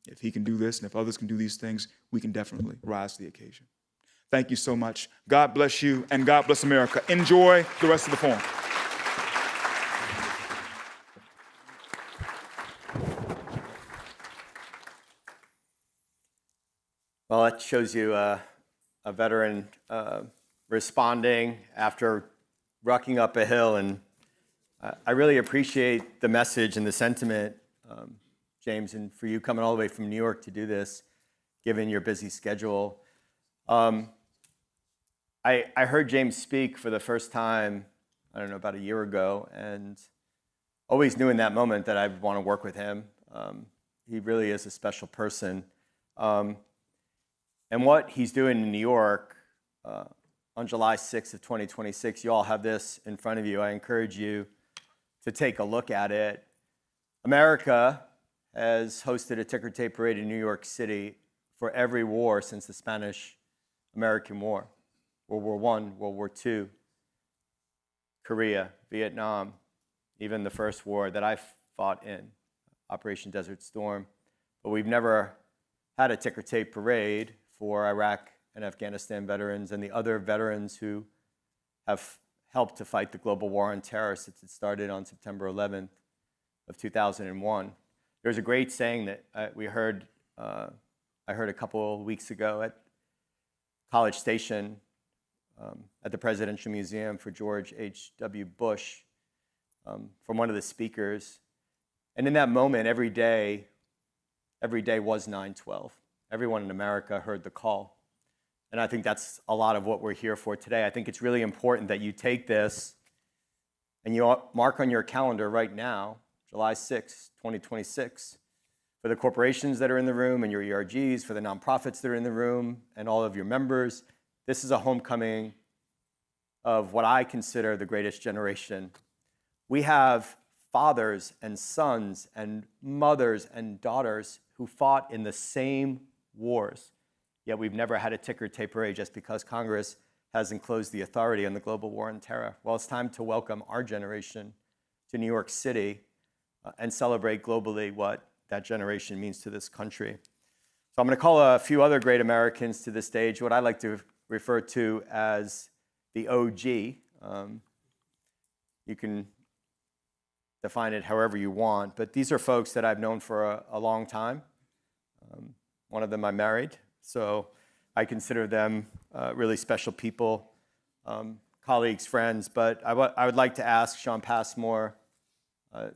Speaker 4: If he can do this, and if others can do these things, we can definitely rise to the occasion. Thank you so much. God bless you, and God bless America. Enjoy the rest of the forum.
Speaker 2: Well, that shows you a veteran responding after rucking up a hill. And I really appreciate the message and the sentiment, James, and for you coming all the way from New York to do this, given your busy schedule. I heard James speak for the first time, I don't know, about a year ago, and always knew in that moment that I'd want to work with him. He really is a special person. And what he's doing in New York on July 6th of 2026, you all have this in front of you. I encourage you to take a look at it. America has hosted a ticker tape parade in New York City for every war since the Spanish-American War, World War I, World War II, Korea, Vietnam, even the first war that I fought in, Operation Desert Storm. But we've never had a ticker tape parade for Iraq and Afghanistan veterans and the other veterans who have helped to fight the global war on terror since it started on September 11th of 2001. There's a great saying that I heard a couple of weeks ago at College Station at the Presidential Museum for George H.W. Bush from one of the speakers. And in that moment, every day was 9/12. Everyone in America heard the call. And I think that's a lot of what we're here for today. I think it's really important that you take this and you mark on your calendar right now, July 6, 2026, for the corporations that are in the room and your ERGs, for the nonprofits that are in the room and all of your members. This is a homecoming of what I consider the greatest generation. We have fathers and sons and mothers and daughters who fought in the same wars, yet we've never had a ticker tape parade just because Congress has enclosed the authority on the global war on terror. Well, it's time to welcome our generation to New York City and celebrate globally what that generation means to this country. So I'm going to call a few other great Americans to the stage, what I like to refer to as the OG. You can define it however you want, but these are folks that I've known for a long time. One of them I married, so I consider them really special people, colleagues, friends. But I would like to ask Sean Passmore,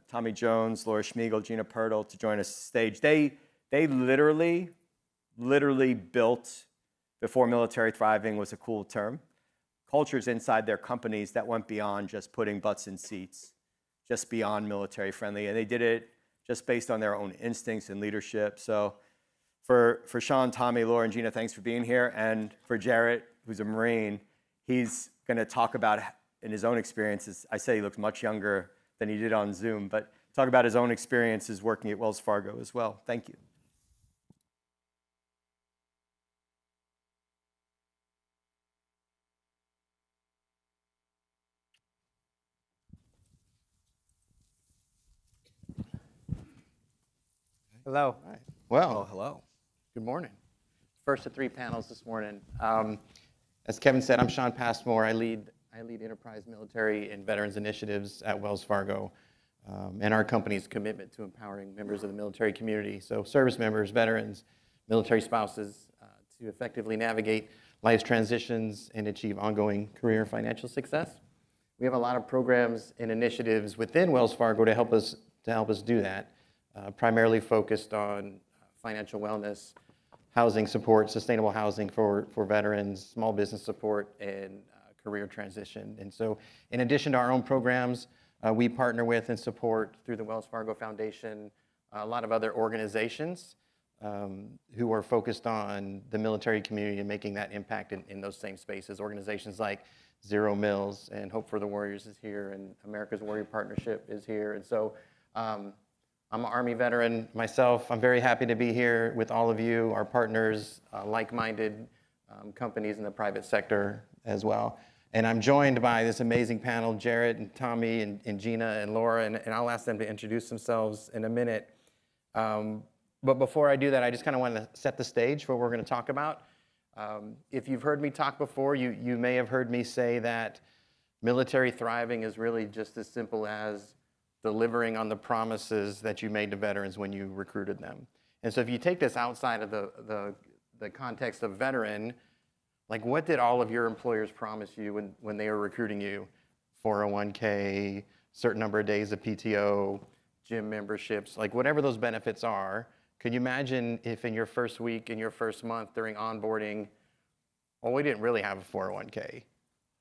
Speaker 2: Tommy Jones, Laura Schmiegel, Gina Pirtle to join us on stage. They literally built, before military thriving was a cool term, cultures inside their companies that went beyond just putting butts in seats, just beyond military friendly. And they did it just based on their own instincts and leadership. So for Sean, Tommy, Laura, and Gina, thanks for being here. And for Jarrett, who's a Marine, he's going to talk about, in his own experiences, I say he looks much younger than he did on Zoom, but talk about his own experiences working at Wells Fargo as well. Thank you.
Speaker 5: Hello. Hi. Well, hello. Good morning. First of three panels this morning. As Kevin said, I'm Sean Passmore. I lead enterprise military and veterans initiatives at Wells Fargo, and our company's commitment to empowering members of the military community, so service members, veterans, military spouses, to effectively navigate life's transitions and achieve ongoing career and financial success. We have a lot of programs and initiatives within Wells Fargo to help us do that. Primarily focused on financial wellness, housing support, sustainable housing for veterans, small business support, and career transition. And so in addition to our own programs, we partner with and support through the Wells Fargo Foundation a lot of other organizations who are focused on the military community and making that impact in those same spaces. Organizations like Zero Mills and Hope for the Warriors is here, and America's Warrior Partnership is here. And so I'm an Army veteran myself. I'm very happy to be here with all of you, our partners, like-minded companies in the private sector as well. And I'm joined by this amazing panel, Jarrett and Tommy and Gina and Laura, and I'll ask them to introduce themselves in a minute. But before I do that, I just kind of want to set the stage for what we're going to talk about. If you've heard me talk before, you may have heard me say that military thriving is really just as simple as delivering on the promises that you made to veterans when you recruited them. And so if you take this outside of the the context of veteran, like what did all of your employers promise you when they were recruiting you? 401k, certain number of days of PTO, gym memberships, like whatever those benefits are. Could you imagine if in your first week, in your first month during onboarding, oh, we didn't really have a 401k.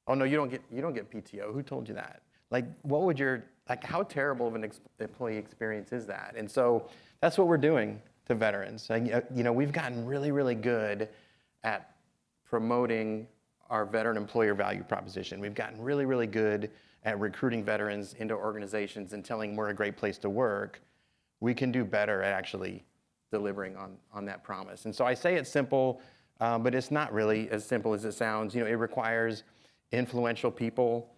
Speaker 5: Oh no, you don't get PTO. Who told you that? Like, what would how terrible of an employee experience is that? And so that's what we're doing to veterans. We've gotten really, really good at promoting our veteran employer value proposition. We've gotten really, really good at recruiting veterans into organizations and telling them we're a great place to work. We can do better at actually delivering on that promise. And so I say it's simple, but it's not really as simple as it sounds. It requires influential people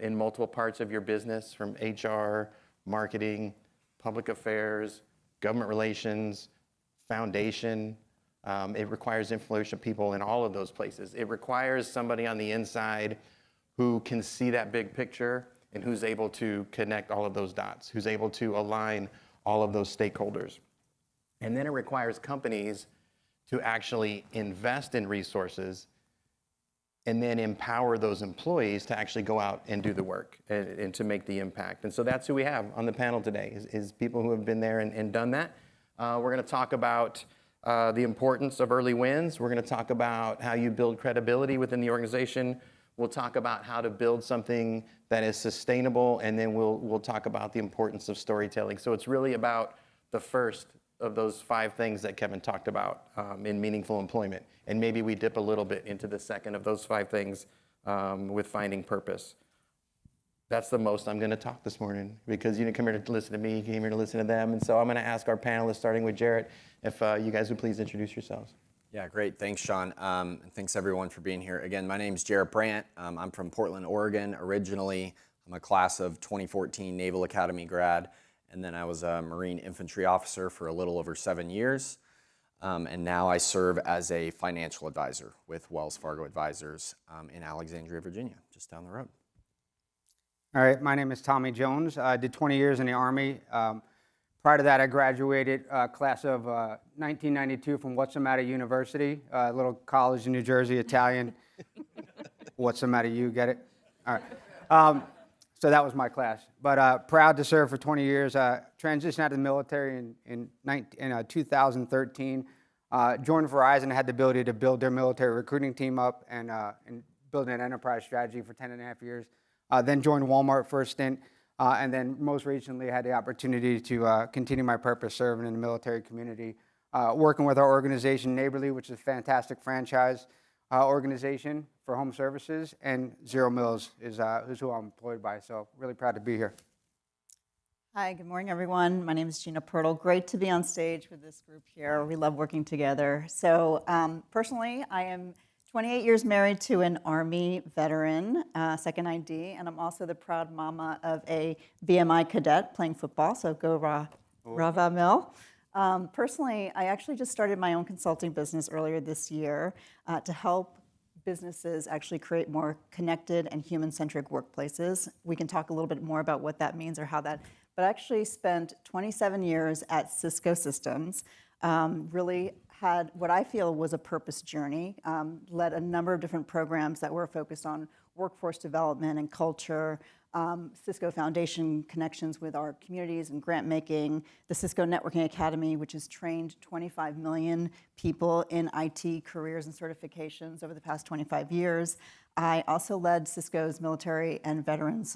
Speaker 5: in multiple parts of your business, from HR, marketing, public affairs, government relations, foundation. It requires influential people in all of those places. It requires somebody on the inside who can see that big picture and who's able to connect all of those dots, who's able to align all of those stakeholders. And then it requires companies to actually invest in resources and then empower those employees to actually go out and do the work and to make the impact. And so that's who we have on the panel today, is people who have been there and done that. We're going to talk about the importance of early wins. We're going to talk about how you build credibility within the organization. We'll talk about how to build something that is sustainable, and then we'll talk about the importance of storytelling. So it's really about the first of those 5 things that Kevin talked about in meaningful employment. And maybe we dip a little bit into the second of those 5 things with finding purpose. That's the most I'm going to talk this morning, because you didn't come here to listen to me, you came here to listen to them. And so I'm going to ask our panelists, starting with Jarrett, if you guys would please introduce yourselves.
Speaker 6: Yeah, great. Thanks, Sean. And thanks, everyone, for being here. Again, my name is Jarrett Brandt. I'm from Portland, Oregon, originally. I'm a class of 2014 Naval Academy grad. And then I was a Marine infantry officer for a little over 7 years. And now I serve as a financial advisor with Wells Fargo Advisors in Alexandria, Virginia, just down the road.
Speaker 7: All right, my name is Tommy Jones. I did 20 years in the Army. Prior to that, I graduated class of 1992 from What's the Matter University, a little college in New Jersey, Italian. What's the matter, you get it? All right. So that was my class. But proud to serve for 20 years. Transitioned out of the military in 2013. Joined Verizon, had the ability to build their military recruiting team up and build an enterprise strategy for 10.5 years. Then joined Walmart for a stint. And then most recently had the opportunity to continue my purpose serving in the military community, working with our organization, Neighborly, which is a fantastic franchise organization for home services, and Zero Mills is who I'm employed by. So really proud to be here.
Speaker 8: Hi, good morning, everyone. My name is Gina Pirtle. Great to be on stage with this group here. We love working together. So personally, I am 28 years married to an Army veteran, second ID, and I'm also the proud mama of a BMI cadet playing football, so go Rava Mill. Personally, I actually just started my own consulting business earlier this year to help businesses actually create more connected and human-centric workplaces. We can talk a little bit more about what that means or how that, but I actually spent 27 years at Cisco Systems, really had what I feel was a purpose journey, led a number of different programs that were focused on workforce development and culture, Cisco Foundation connections with our communities and grant making, the Cisco Networking Academy, which has trained 25 million people in IT careers and certifications over the past 25 years. I also led Cisco's military and veterans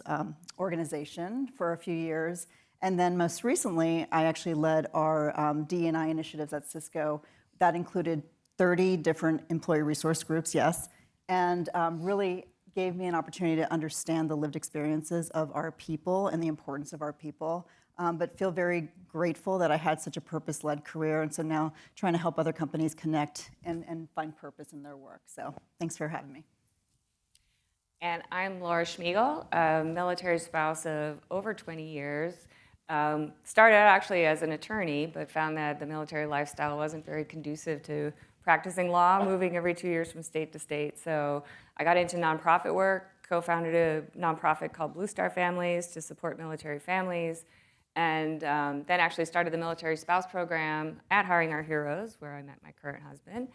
Speaker 8: organization for a few years. And then most recently, I actually led our DE&I initiatives at Cisco. That included 30 different employee resource groups, yes, and really gave me an opportunity to understand the lived experiences of our people and the importance of our people, but feel very grateful that I had such a purpose-led career, and so now trying to help other companies connect and find purpose in their work. So thanks for having me.
Speaker 9: And I'm Laura Schmiegel, a military spouse of over 20 years. Started out actually as an attorney, but found that the military lifestyle wasn't very conducive to practicing law, moving every 2 years from state to state. So I got into nonprofit work, co-founded a nonprofit called Blue Star Families to support military families, and then actually started the military spouse program at Hiring Our Heroes, where I met my current husband.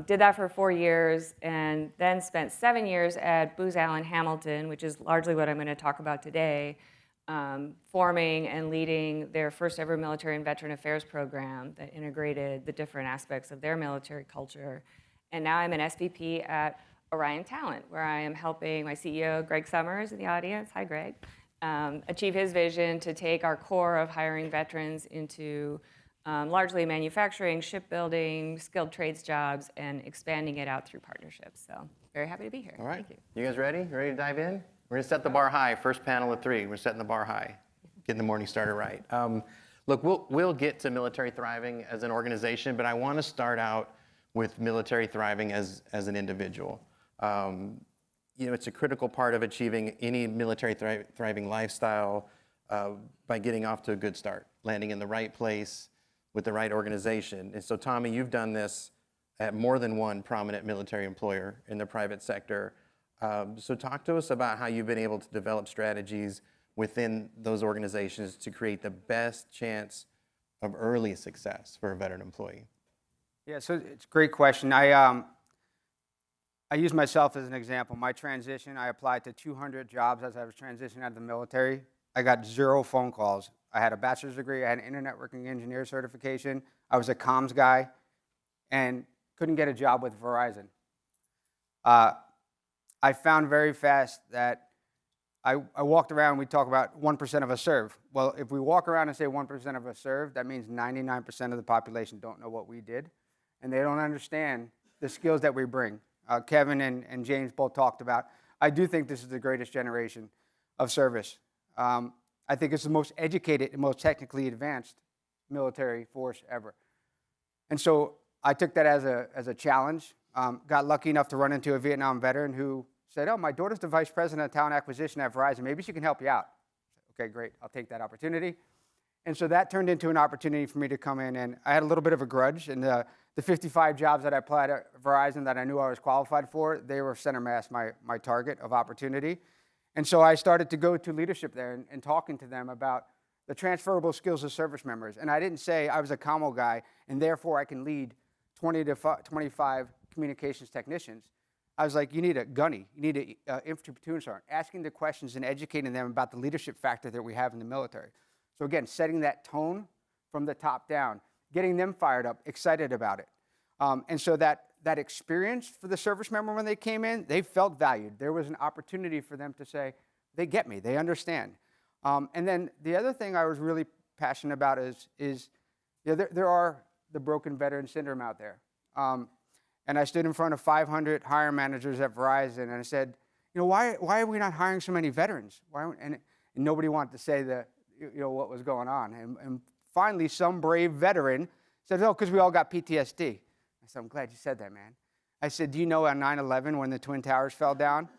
Speaker 9: Did that for 4 years, and then spent 7 years at Booz Allen Hamilton, which is largely what I'm going to talk about today, forming and leading their first ever military and veteran affairs program that integrated the different aspects of their military culture. And now I'm an SVP at Orion Talent, where I am helping my CEO, Greg Summers, in the audience, hi Greg, achieve his vision to take our core of hiring veterans into largely manufacturing, shipbuilding, skilled trades jobs, and expanding it out through partnerships. So very happy to be here.
Speaker 5: All right.
Speaker 9: Thank you.
Speaker 5: You guys ready? Ready to dive in? We're going to set the bar high. First panel of 3. We're setting the bar high. Getting the morning started right. Look, we'll get to military thriving as an organization, but I want to start out with military thriving as an individual. It's a critical part of achieving any military thriving lifestyle by getting off to a good start, landing in the right place with the right organization. And so, Tommy, you've done this at more than one prominent military employer in the private sector. So talk to us about how you've been able to develop strategies within those organizations to create the best chance of early success for a veteran employee.
Speaker 7: Yeah, so it's a great question. I use myself as an example. My transition, I applied to 200 jobs as I was transitioning out of the military. I got 0 phone calls. I had a bachelor's degree, I had an internet networking engineer certification, I was a comms guy, and couldn't get a job with Verizon. I found very fast that I walked around, we talk about 1% of us serve. Well, if we walk around and say 1% of us serve, that means 99% of the population don't know what we did, and they don't understand the skills that we bring. Kevin and James both talked about. I do think this is the greatest generation of service. I think it's the most educated and most technically advanced military force ever. And so I took that as a challenge. Got lucky enough to run into a Vietnam veteran who said, oh, my daughter's the vice president of talent acquisition at Verizon. Maybe she can help you out. Okay, great. I'll take that opportunity. And so that turned into an opportunity for me to come in. And I had a little bit of a grudge. And the 55 jobs that I applied at Verizon that I knew I was qualified for, they were center mass my target of opportunity. And so I started to go to leadership there and talking to them about the transferable skills of service members. And I didn't say I was a commo guy and therefore I can lead 20 to 25 communications technicians. I was like, you need a gunny, you need an infantry platoon sergeant, asking the questions and educating them about the leadership factor that we have in the military. So again, setting that tone from the top down, getting them fired up, excited about it. And so that experience for the service member when they came in, they felt valued. There was an opportunity for them to say, they get me, they understand. And then the other thing I was really passionate about is there are the broken veteran syndrome out there. And I stood in front of 500 hiring managers at Verizon and I said, why are we not hiring so many veterans? And nobody wanted to say what was going on. And finally, some brave veteran said, oh, because we all got PTSD. I said, I'm glad you said that, man. I said, do you know on 9/11 when the Twin Towers fell down,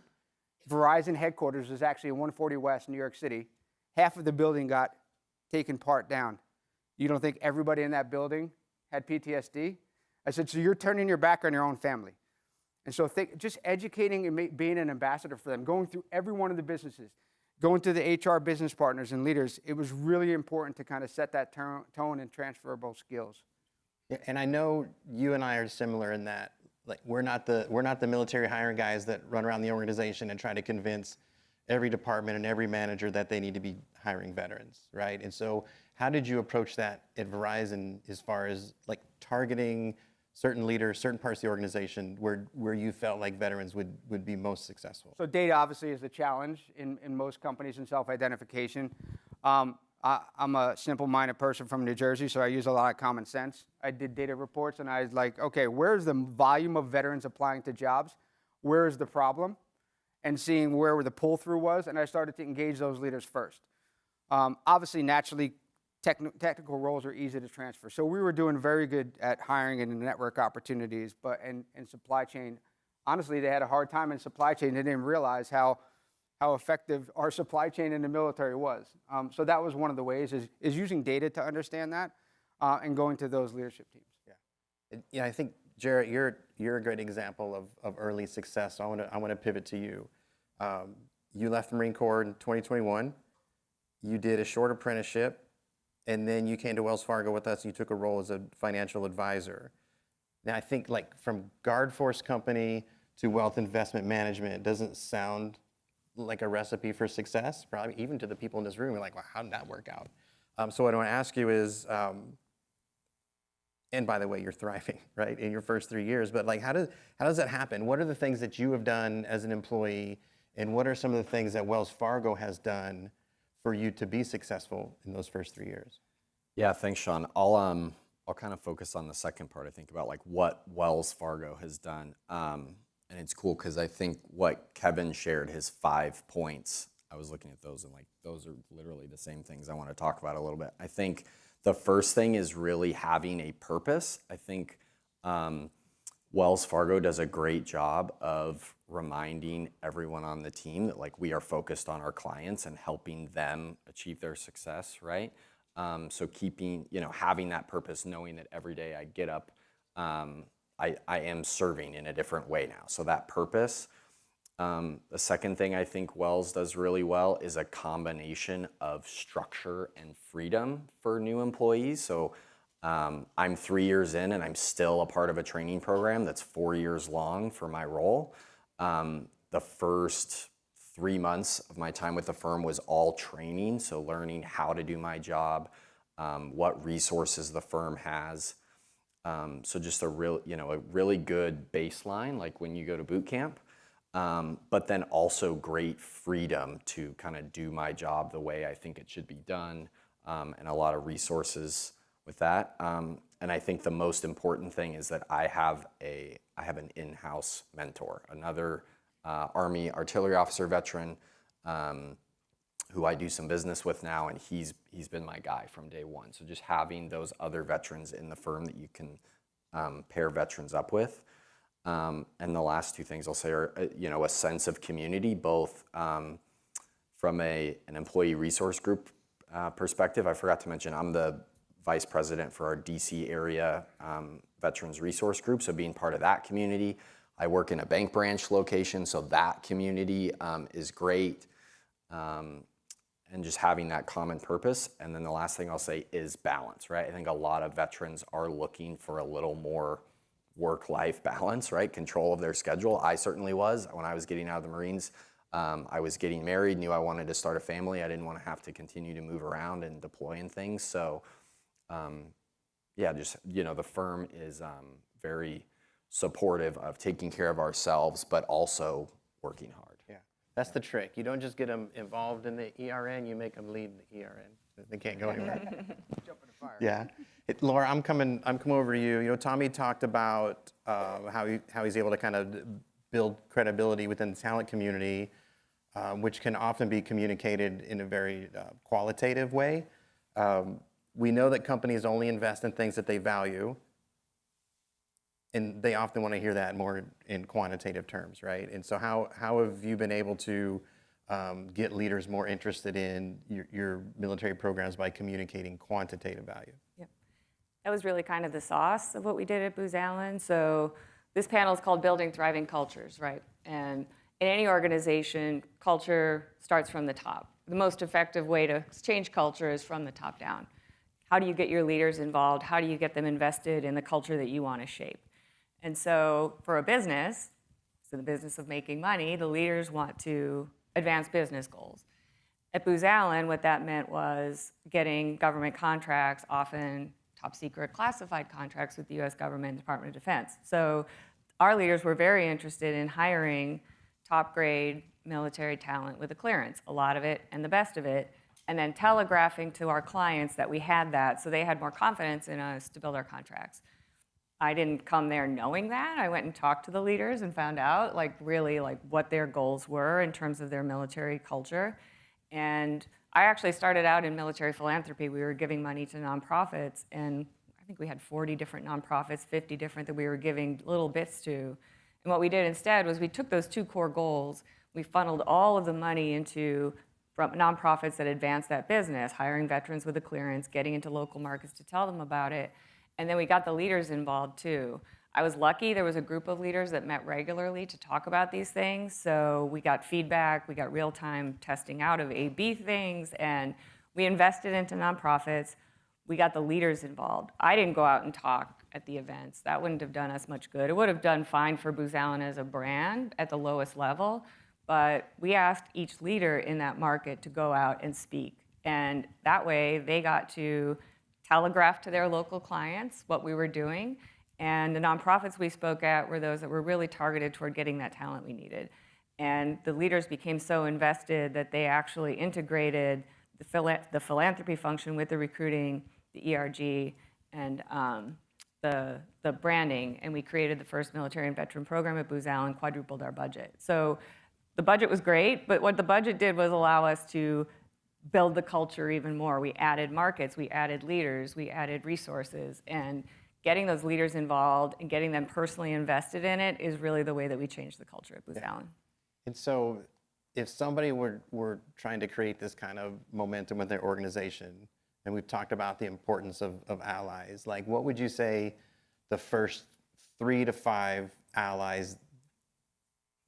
Speaker 7: Verizon headquarters was actually in 140 West, New York City. Half of the building got taken part down. You don't think everybody in that building had PTSD? I said, so you're turning your back on your own family. And so just educating and being an ambassador for them, going through every one of the businesses, going to the HR business partners and leaders, it was really important to kind of set that tone and transferable skills.
Speaker 5: Yeah, and I know you and I are similar in that, like, we're not the military hiring guys that run around the organization and try to convince every department and every manager that they need to be hiring veterans, right? And so how did you approach that at Verizon as far as like targeting certain leaders, certain parts of the organization where you felt like veterans would be most successful?
Speaker 7: So data obviously is a challenge in most companies in self-identification. I'm a simple-minded person from New Jersey, so I use a lot of common sense. I did data reports, and I was like, okay, where's the volume of veterans applying to jobs? Where is the problem? And seeing where the pull-through was, and I started to engage those leaders first. Obviously, naturally, technical roles are easy to transfer. So we were doing very good at hiring and network opportunities, but in supply chain, honestly, they had a hard time in supply chain. They didn't realize how effective our supply chain in the military was. So that was one of the ways is using data to understand that and going to those leadership teams.
Speaker 5: Yeah, I think, Jarrett, you're a great example of early success. So I want to pivot to you. You left the Marine Corps in 2021. you did a short apprenticeship, and then you came to Wells Fargo with us and you took a role as a financial advisor. Now, I think like from guard force company to wealth investment management doesn't sound like a recipe for success, probably even to the people in this room. You're like, well, how did that work out? So what I want to ask you is, and by the way, you're thriving, right, in your first 3 years, but like, how does that happen? What are the things that you have done as an employee, and what are some of the things that Wells Fargo has done for you to be successful in those first 3 years?
Speaker 6: Yeah, thanks, Sean. I'll kind of focus on the second part. I think about like what Wells Fargo has done, and it's cool because I think what Kevin shared, his 5 points, I was looking at those and like those are literally the same things I want to talk about a little bit. I think the first thing is really having a purpose. I think Wells Fargo does a great job of reminding everyone on the team that like we are focused on our clients and helping them achieve their success, right? So keeping, having that purpose, knowing that every day I get up, I am serving in a different way now. So that purpose. The second thing I think Wells does really well is a combination of structure and freedom for new employees. So I'm 3 years in and I'm still a part of a training program that's 4 years long for my role. The first 3 months of my time with the firm was all training, so learning how to do my job, what resources the firm has. So just a really good baseline, like when you go to boot camp. But then also great freedom to kind of do my job the way I think it should be done, and a lot of resources with that. And I think the most important thing is that I have an in-house mentor, another Army artillery officer veteran who I do some business with now, and he's been my guy from day one. So just having those other veterans in the firm that you can pair veterans up with. And the last two things I'll say are, a sense of community, both from an employee resource group perspective. I forgot to mention I'm the vice president for our DC area veterans resource group, so being part of that community. I work in a bank branch location, so that community is great. And just having that common purpose. And then the last thing I'll say is balance, right? I think a lot of veterans are looking for a little more work-life balance, right? Control of their schedule. I certainly was. When I was getting out of the Marines, I was getting married, knew I wanted to start a family. I didn't want to have to continue to move around and deploy and things. So, the firm is very supportive of taking care of ourselves, but also working hard.
Speaker 5: Yeah, that's the trick. You don't just get them involved in the ERN, you make them lead the ERN. They can't go anywhere.
Speaker 7: Jump in the fire.
Speaker 5: Yeah. Laura, I'm coming over to you. Tommy talked about how he's able to kind of build credibility within the talent community, which can often be communicated in a very qualitative way. We know that companies only invest in things that they value, and they often want to hear that more in quantitative terms, right? And so how have you been able to get leaders more interested in your military programs by communicating quantitative value?
Speaker 9: Yep. That was really kind of the sauce of what we did at Booz Allen. So this panel is called Building Thriving Cultures, right? And in any organization, culture starts from the top. The most effective way to change culture is from the top down. How do you get your leaders involved? How do you get them invested in the culture that you want to shape? And so for a business, so the business of making money, the leaders want to advance business goals. At Booz Allen, what that meant was getting government contracts, often top secret classified contracts with the US government and Department of Defense. So our leaders were very interested in hiring top grade military talent with a clearance, a lot of it and the best of it, and then telegraphing to our clients that we had that so they had more confidence in us to build our contracts. I didn't come there knowing that. I went and talked to the leaders and found out really what their goals were in terms of their military culture. And I actually started out in military philanthropy. We were giving money to nonprofits, and I think we had 40 different nonprofits, 50 different that we were giving little bits to. And what we did instead was we took those two core goals, we funneled all of the money into from nonprofits that advanced that business, hiring veterans with a clearance, getting into local markets to tell them about it. And then we got the leaders involved too. I was lucky there was a group of leaders that met regularly to talk about these things. So we got feedback, we got real-time testing out of A/B things, and we invested into nonprofits. We got the leaders involved. I didn't go out and talk at the events. That wouldn't have done us much good. It would have done fine for Booz Allen as a brand at the lowest level, but we asked each leader in that market to go out and speak. And that way, they got to telegraph to their local clients what we were doing. And the nonprofits we spoke at were those that were really targeted toward getting that talent we needed. And the leaders became so invested that they actually integrated the philanthropy function with the recruiting, the ERG, and the branding. And we created the first military and veteran program at Booz Allen, quadrupled our budget. So the budget was great, but what the budget did was allow us to build the culture even more. We added markets, we added leaders, we added resources, and getting those leaders involved and getting them personally invested in it is really the way that we changed the culture at Booz Allen.
Speaker 5: And so if somebody were trying to create this kind of momentum with their organization, and we've talked about the importance of allies, like what would you say the first 3 to 5 allies,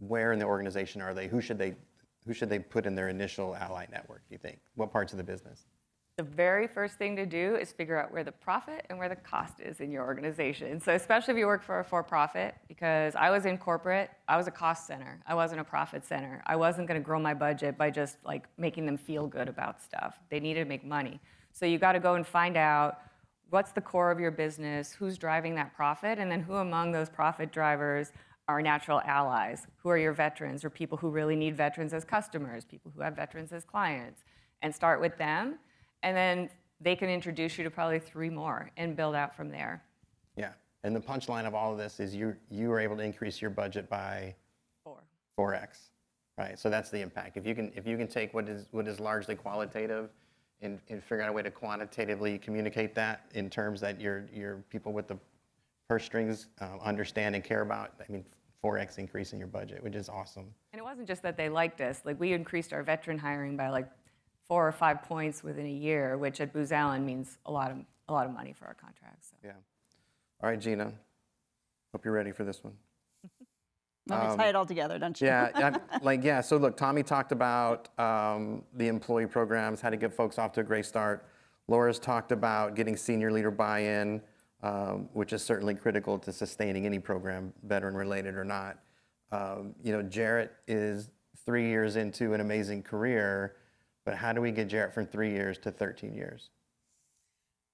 Speaker 5: where in the organization are they? Who should they put in their initial ally network, do you think? What parts of the business?
Speaker 9: The very first thing to do is figure out where the profit and where the cost is in your organization. So especially if you work for a for-profit, because I was in corporate, I was a cost center. I wasn't a profit center. I wasn't going to grow my budget by just like making them feel good about stuff. They needed to make money. So you got to go and find out what's the core of your business, who's driving that profit, and then who among those profit drivers are natural allies. Who are your veterans or people who really need veterans as customers, people who have veterans as clients, and start with them. And then they can introduce you to probably 3 more and build out from there.
Speaker 5: Yeah, and the punchline of all of this is you were able to increase your budget by 4x, right? So that's the impact. If you can take what is largely qualitative and figure out a way to quantitatively communicate that in terms that your people with the purse strings understand and care about, I mean, 4x increase in your budget, which is awesome.
Speaker 9: And it wasn't just that they liked us. Like we increased our veteran hiring by like 4 or 5 points within a year, which at Booz Allen means a lot of money for our contracts. So.
Speaker 5: Yeah. All right, Gina. Hope you're ready for this one.
Speaker 8: Let me tie it all together, don't you?
Speaker 5: Yeah, so look, Tommy talked about the employee programs, how to get folks off to a great start. Laura's talked about getting senior leader buy-in, which is certainly critical to sustaining any program, veteran related or not. Jarrett is 3 years into an amazing career, but how do we get Jarrett from 3 years to 13 years?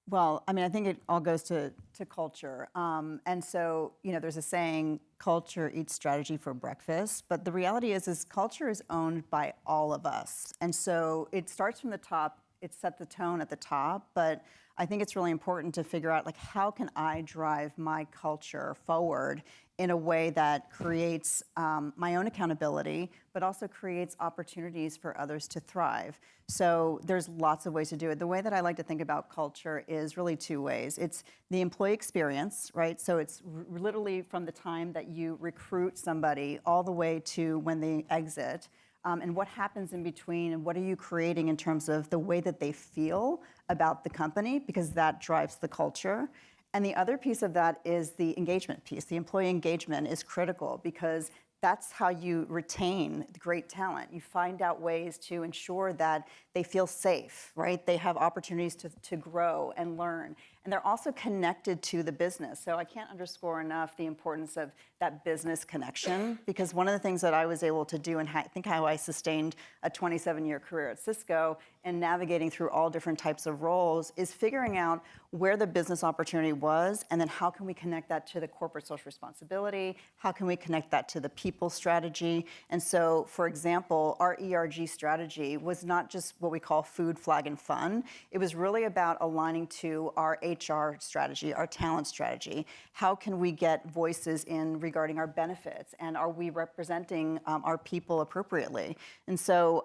Speaker 8: Well, I mean, I think it all goes to culture. And so, there's a saying, culture eats strategy for breakfast. But the reality is culture is owned by all of us. And so it starts from the top. It set the tone at the top. But I think it's really important to figure out, like, how can I drive my culture forward in a way that creates my own accountability, but also creates opportunities for others to thrive. So there's lots of ways to do it. The way that I like to think about culture is really 2 ways. It's the employee experience, right? So it's literally from the time that you recruit somebody all the way to when they exit. And what happens in between, and what are you creating in terms of the way that they feel about the company, because that drives the culture. And the other piece of that is the engagement piece. The employee engagement is critical because that's how you retain great talent. You find out ways to ensure that they feel safe, right? They have opportunities to grow and learn. And they're also connected to the business. So I can't underscore enough the importance of that business connection, because one of the things that I was able to do, and I think how I sustained a 27-year career at Cisco and navigating through all different types of roles, is figuring out where the business opportunity was, and then how can we connect that to the corporate social responsibility? How can we connect that to the people strategy? And so, for example, our ERG strategy was not just what we call food, flag, and fun. It was really about aligning to our HR strategy, our talent strategy. How can we get voices in regarding our benefits, and are we representing our people appropriately? And so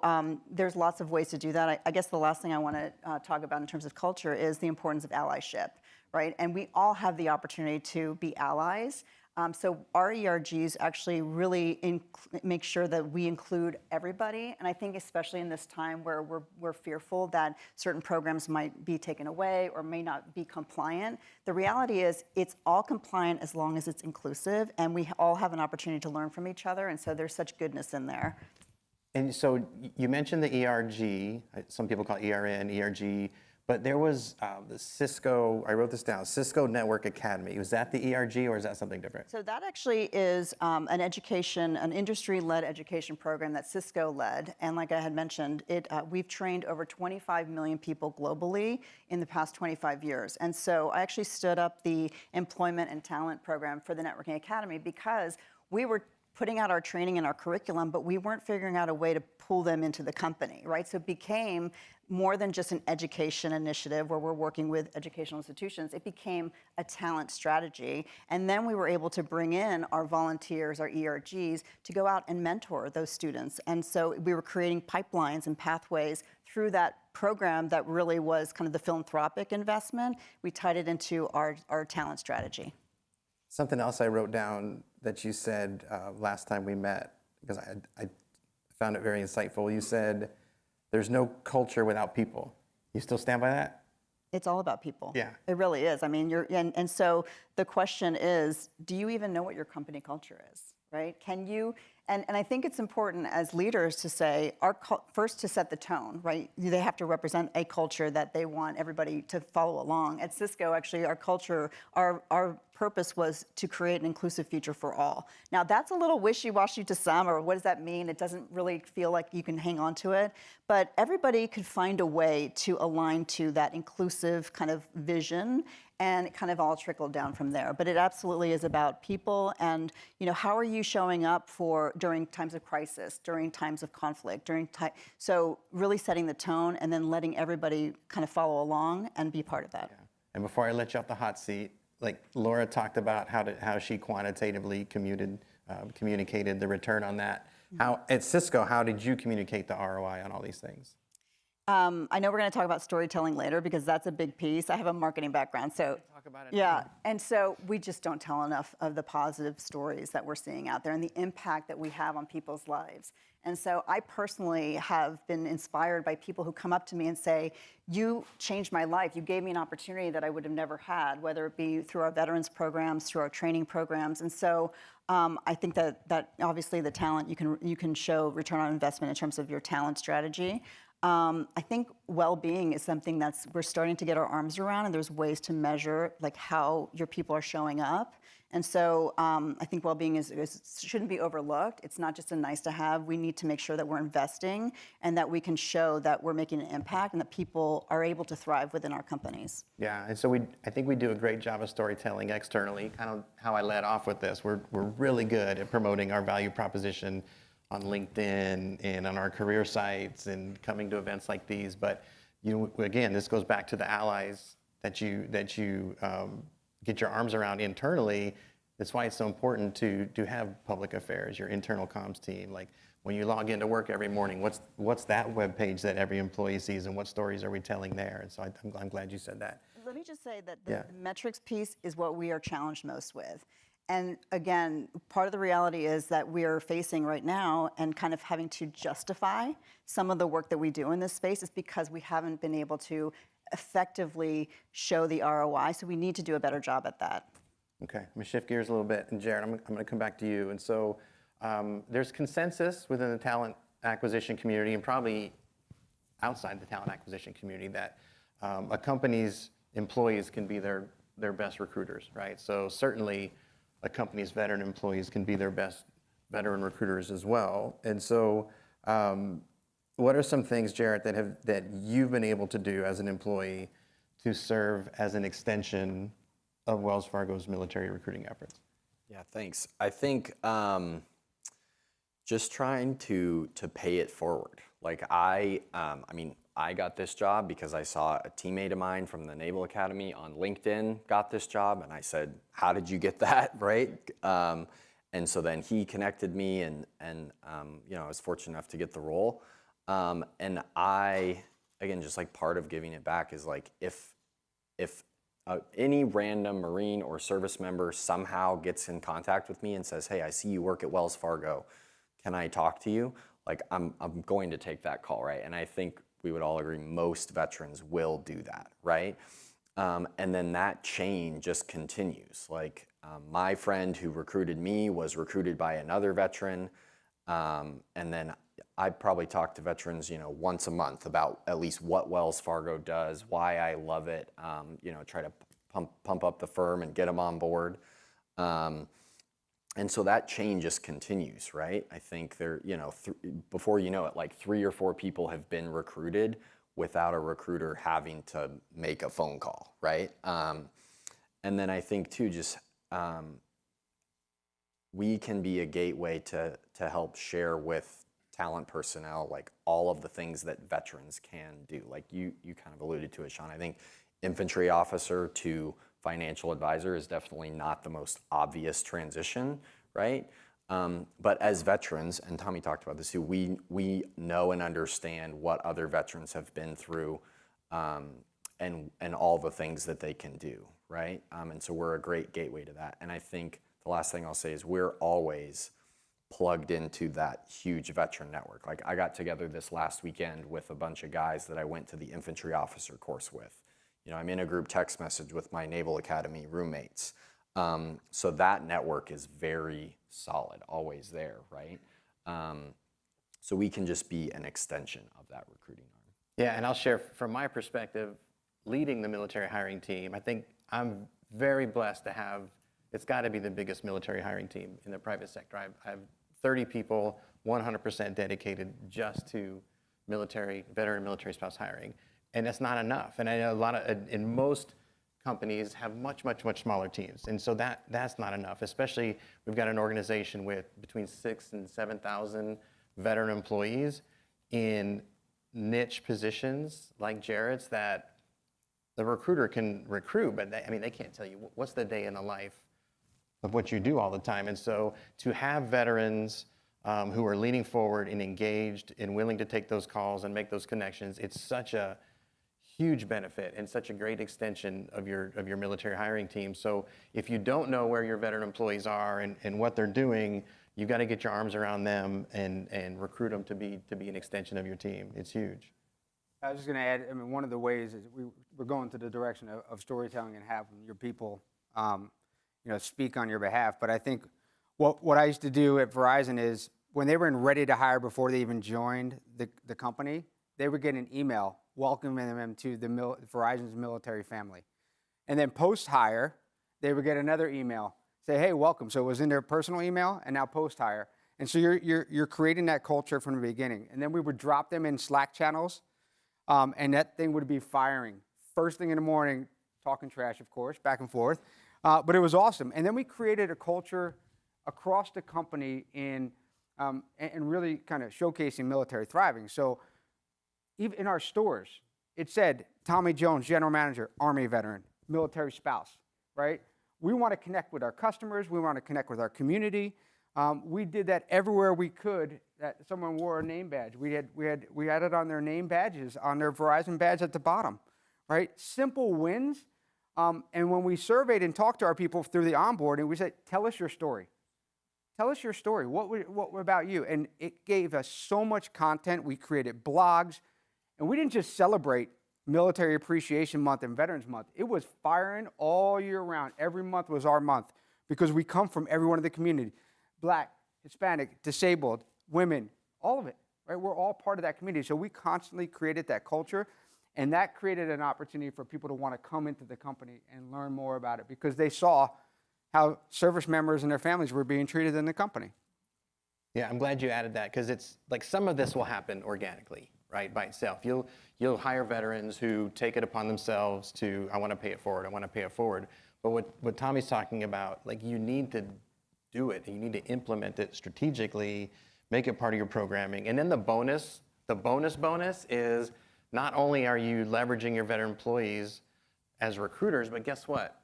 Speaker 8: there's lots of ways to do that. I guess the last thing I want to talk about in terms of culture is the importance of allyship, right? And we all have the opportunity to be allies. So our ERGs actually really make sure that we include everybody. And I think especially in this time where we're fearful that certain programs might be taken away or may not be compliant, the reality is it's all compliant as long as it's inclusive, and we all have an opportunity to learn from each other. And so there's such goodness in there.
Speaker 5: And so you mentioned the ERG, some people call it ERN, ERG, but there was the Cisco, I wrote this down, Cisco Network Academy. Was that the ERG or is that something different?
Speaker 8: So that actually is an industry-led education program that Cisco led. And like I had mentioned, we've trained over 25 million people globally in the past 25 years. And so I actually stood up the Employment and Talent Program for the Networking Academy because we were putting out our training and our curriculum, but we weren't figuring out a way to pull them into the company, right? So it became more than just an education initiative where we're working with educational institutions. It became a talent strategy. And then we were able to bring in our volunteers, our ERGs, to go out and mentor those students. And so we were creating pipelines and pathways through that program that really was kind of the philanthropic investment. We tied it into our talent strategy.
Speaker 5: Something else I wrote down that you said last time we met, because I found it very insightful. You said, there's no culture without people. You still stand by that?
Speaker 8: It's all about people.
Speaker 5: Yeah.
Speaker 8: It really is. I mean, and so the question is, do you even know what your company culture is, right? Can you, and I think it's important as leaders to say, first to set the tone, right? They have to represent a culture that they want everybody to follow along. At Cisco, actually, our culture, our purpose was to create an inclusive future for all. Now, that's a little wishy-washy to some, or what does that mean? It doesn't really feel like you can hang on to it, but everybody could find a way to align to that inclusive kind of vision, and it kind of all trickled down from there. But it absolutely is about people, and how are you showing up during times of crisis, during times of conflict, so really setting the tone and then letting everybody kind of follow along and be part of that.
Speaker 5: Yeah. And before I let you off the hot seat, like Laura talked about how she quantitatively communicated the return on that. At Cisco, how did you communicate the ROI on all these things?
Speaker 8: I know we're going to talk about storytelling later because that's a big piece. I have a marketing background, so
Speaker 5: Talk about it.
Speaker 8: yeah. And so we just don't tell enough of the positive stories that we're seeing out there and the impact that we have on people's lives. And so I personally have been inspired by people who come up to me and say, you changed my life. You gave me an opportunity that I would have never had, whether it be through our veterans programs, through our training programs. And so I think that obviously the talent, you can show return on investment in terms of your talent strategy. I think well-being is something we're starting to get our arms around, and there's ways to measure like how your people are showing up. And so I think well-being shouldn't be overlooked. It's not just a nice to have. We need to make sure that we're investing and that we can show that we're making an impact and that people are able to thrive within our companies.
Speaker 5: Yeah, and so I think we do a great job of storytelling externally, kind of how I led off with this. We're really good at promoting our value proposition on LinkedIn and on our career sites and coming to events like these. But again, this goes back to the allies that you get your arms around internally. That's why it's so important to have public affairs, your internal comms team. Like when you log into work every morning, what's that web page that every employee sees, and what stories are we telling there? And so I'm glad you said that.
Speaker 8: Let me just say that the metrics piece is what we are challenged most with. And again, part of the reality is that we're facing right now and kind of having to justify some of the work that we do in this space is because we haven't been able to effectively show the ROI. So we need to do a better job at that.
Speaker 5: Okay, I'm gonna shift gears a little bit. And Jared, I'm gonna come back to you. And so there's consensus within the talent acquisition community and probably outside the talent acquisition community that a company's employees can be their best recruiters, right? So certainly a company's veteran employees can be their best veteran recruiters as well. And so what are some things, Jarrett, that you've been able to do as an employee to serve as an extension of Wells Fargo's military recruiting efforts?
Speaker 6: Yeah, thanks. I think just trying to pay it forward. Like I got this job because I saw a teammate of mine from the Naval Academy on LinkedIn got this job, and I said, "How did you get that?" Right? And so then he connected me, and I was fortunate enough to get the role. And I, again, just like part of giving it back is like if any random Marine or service member somehow gets in contact with me and says, hey, I see you work at Wells Fargo, can I talk to you? Like, I'm going to take that call, right? And I think we would all agree most veterans will do that, right? And then that chain just continues. Like, my friend who recruited me was recruited by another veteran, and then I probably talk to veterans, once a month about at least what Wells Fargo does, why I love it, try to pump up the firm and get them on board. And so that chain just continues, right? I think before you know it, like 3 or 4 people have been recruited without a recruiter having to make a phone call, right? And then I think too, just we can be a gateway to help share with talent personnel, like all of the things that veterans can do. Like you kind of alluded to it, Sean. I think infantry officer to financial advisor is definitely not the most obvious transition, right? But as veterans, and Tommy talked about this too, we know and understand what other veterans have been through, and all the things that they can do, right? And so we're a great gateway to that. And I think the last thing I'll say is we're always plugged into that huge veteran network. Like, I got together this last weekend with a bunch of guys that I went to the infantry officer course with. I'm in a group text message with my Naval Academy roommates. So that network is very solid, always there, right? So we can just be an extension of that recruiting arm.
Speaker 5: Yeah, and I'll share from my perspective, leading the military hiring team, I think I'm very blessed to have, it's got to be the biggest military hiring team in the private sector. I have 30 people, 100% dedicated just to veteran military spouse hiring. And that's not enough. And I know in most companies have much, much, much smaller teams. And so that's not enough, especially we've got an organization with between 6,000 and 7,000 veteran employees in niche positions like Jared's that the recruiter can recruit, but they can't tell you what's the day in the life of what you do all the time. And so to have veterans who are leaning forward and engaged and willing to take those calls and make those connections, it's such a huge benefit and such a great extension of your military hiring team. So if you don't know where your veteran employees are and what they're doing, you've got to get your arms around them and recruit them to be an extension of your team. It's huge.
Speaker 7: I was just going to add, one of the ways is we're going to the direction of storytelling and having your people, speak on your behalf. But I think what I used to do at Verizon is when they were ready to hire before they even joined the company, they would get an email welcoming them to Verizon's military family. And then post-hire, they would get another email, say, hey, welcome. So it was in their personal email and now post-hire. And so you're creating that culture from the beginning. And then we would drop them in Slack channels, and that thing would be firing. First thing in the morning, talking trash, of course, back and forth. But it was awesome. And then we created a culture across the company and really kind of showcasing military thriving. So even in our stores, it said, Tommy Jones, General Manager, Army veteran, military spouse, right? We want to connect with our customers. We want to connect with our community. We did that everywhere we could that someone wore a name badge. We had it on their name badges, on their Verizon badge at the bottom, right? Simple wins. And when we surveyed and talked to our people through the onboarding, we said, tell us your story. Tell us your story. What about you? And it gave us so much content. We created blogs. And we didn't just celebrate Military Appreciation Month and Veterans Month. It was firing all year round. Every month was our month because we come from everyone in the community. Black, Hispanic, disabled, women, all of it, right? We're all part of that community. So we constantly created that culture, and that created an opportunity for people to want to come into the company and learn more about it because they saw how service members and their families were being treated in the company.
Speaker 5: Yeah, I'm glad you added that because it's like some of this will happen organically, right, by itself. You'll hire veterans who take it upon themselves to, I want to pay it forward, I want to pay it forward. But what Tommy's talking about, like you need to do it, and you need to implement it strategically, make it part of your programming. And then the bonus is not only are you leveraging your veteran employees as recruiters, but guess what?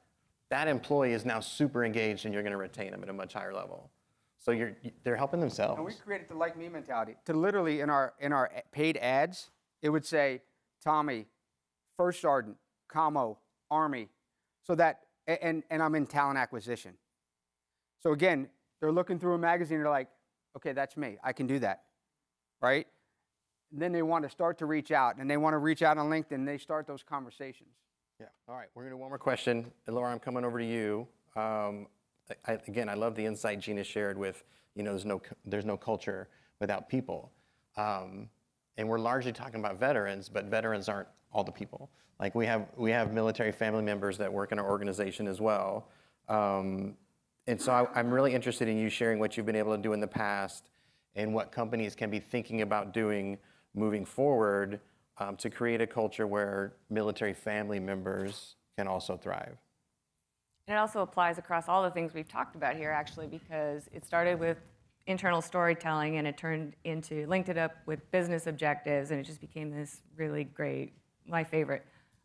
Speaker 5: That employee is now super engaged and you're going to retain them at a much higher level. So they're helping themselves.
Speaker 7: And we created the like me mentality. To literally in our paid ads, it would say, Tommy, First Sergeant, Commo, Army, So that, and I'm in talent acquisition. So again, they're looking through a magazine, they're like, okay, that's me, I can do that, right? And then they want to start to reach out, and they want to reach out on LinkedIn, and they start those conversations.
Speaker 5: Yeah, all right, we're gonna do one more question. And Laura, I'm coming over to you. Again, I love the insight Gina shared with, there's no culture without people. And we're largely talking about veterans, but veterans aren't all the people. Like we have military family members that work in our organization as well. And so I'm really interested in you sharing what you've been able to do in the past and what companies can be thinking about doing moving forward to create a culture where military family members can also thrive.
Speaker 9: And it also applies across all the things we've talked about here, actually, because it started with internal storytelling and it linked it up with business objectives, and it just became this really great,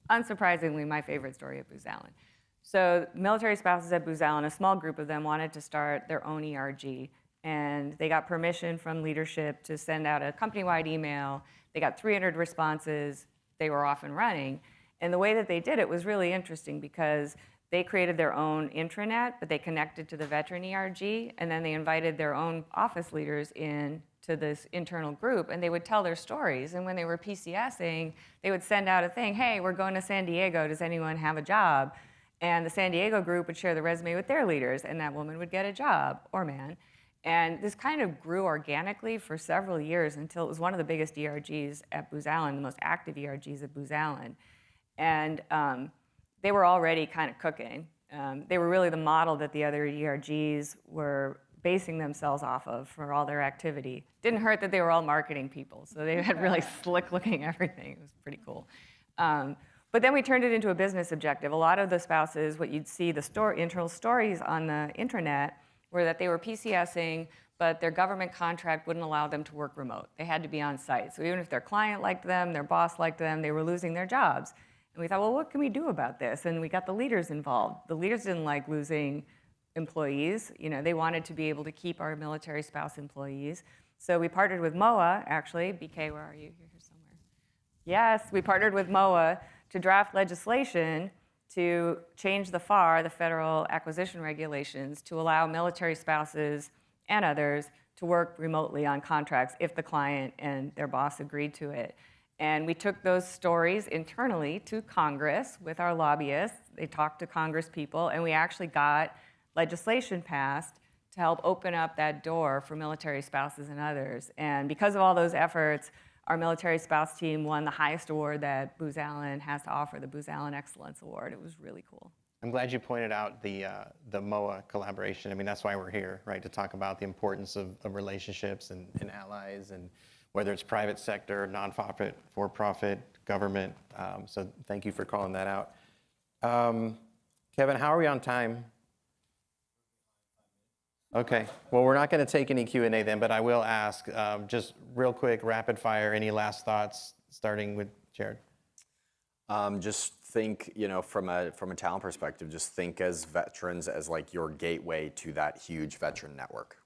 Speaker 9: unsurprisingly, my favorite story at Booz Allen. So military spouses at Booz Allen, a small group of them, wanted to start their own ERG, and they got permission from leadership to send out a company-wide email. They got 300 responses. They were off and running. And the way that they did it was really interesting because they created their own intranet, but they connected to the veteran ERG, and then they invited their own office leaders in to this internal group, and they would tell their stories. And when they were PCSing, they would send out a thing, hey, we're going to San Diego, does anyone have a job? And the San Diego group would share the resume with their leaders, and that woman would get a job, or man. And this kind of grew organically for several years until it was one of the biggest ERGs at Booz Allen, the most active ERGs at Booz Allen. And they were already kind of cooking. They were really the model that the other ERGs were basing themselves off of for all their activity. Didn't hurt that they were all marketing people, so they had really slick-looking everything. It was pretty cool. But then we turned it into a business objective. A lot of the spouses, what you'd see, the internal stories on the intranet were that they were PCSing, but their government contract wouldn't allow them to work remote. They had to be on site. So even if their client liked them, their boss liked them, they were losing their jobs. And we thought, well, what can we do about this? And we got the leaders involved. The leaders didn't like losing employees. They wanted to be able to keep our military spouse employees. So we partnered with MOA, actually. BK, where are you? You're here somewhere. Yes, we partnered with MOA to draft legislation to change the FAR, the Federal Acquisition Regulations, to allow military spouses and others to work remotely on contracts if the client and their boss agreed to it. And we took those stories internally to Congress with our lobbyists. They talked to Congress people, and we actually got legislation passed to help open up that door for military spouses and others. And because of all those efforts, our military spouse team won the highest award that Booz Allen has to offer, the Booz Allen Excellence Award. It was really cool.
Speaker 5: I'm glad you pointed out the MOA collaboration. I mean, that's why we're here, right, to talk about the importance of relationships and allies, and whether it's private sector, nonprofit, for-profit, government. So thank you for calling that out. Kevin, how are we on time? Okay, well, we're not going to take any Q&A then, but I will ask, just real quick, rapid fire, any last thoughts, starting with Jared?
Speaker 6: Just think, from a talent perspective, just think as veterans as like your gateway to that huge veteran network.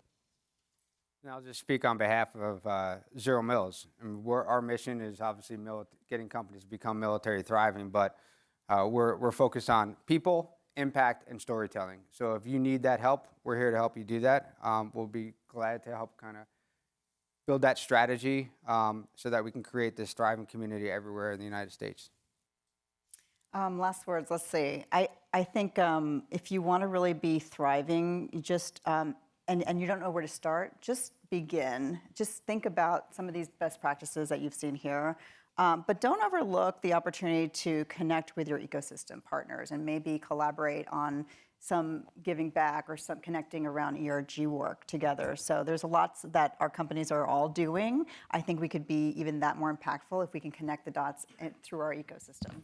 Speaker 7: And I'll just speak on behalf of Zero Mills. And our mission is obviously getting companies to become military thriving, but we're focused on people, impact, and storytelling. So if you need that help, we're here to help you do that. We'll be glad to help kind of build that strategy so that we can create this thriving community everywhere in the United States.
Speaker 8: Last words, let's see. I think if you want to really be thriving, you just, and you don't know where to start, just begin. Just think about some of these best practices that you've seen here. But don't overlook the opportunity to connect with your ecosystem partners and maybe collaborate on some giving back or some connecting around ERG work together. So there's lots that our companies are all doing. I think we could be even that more impactful if we can connect the dots through our ecosystem.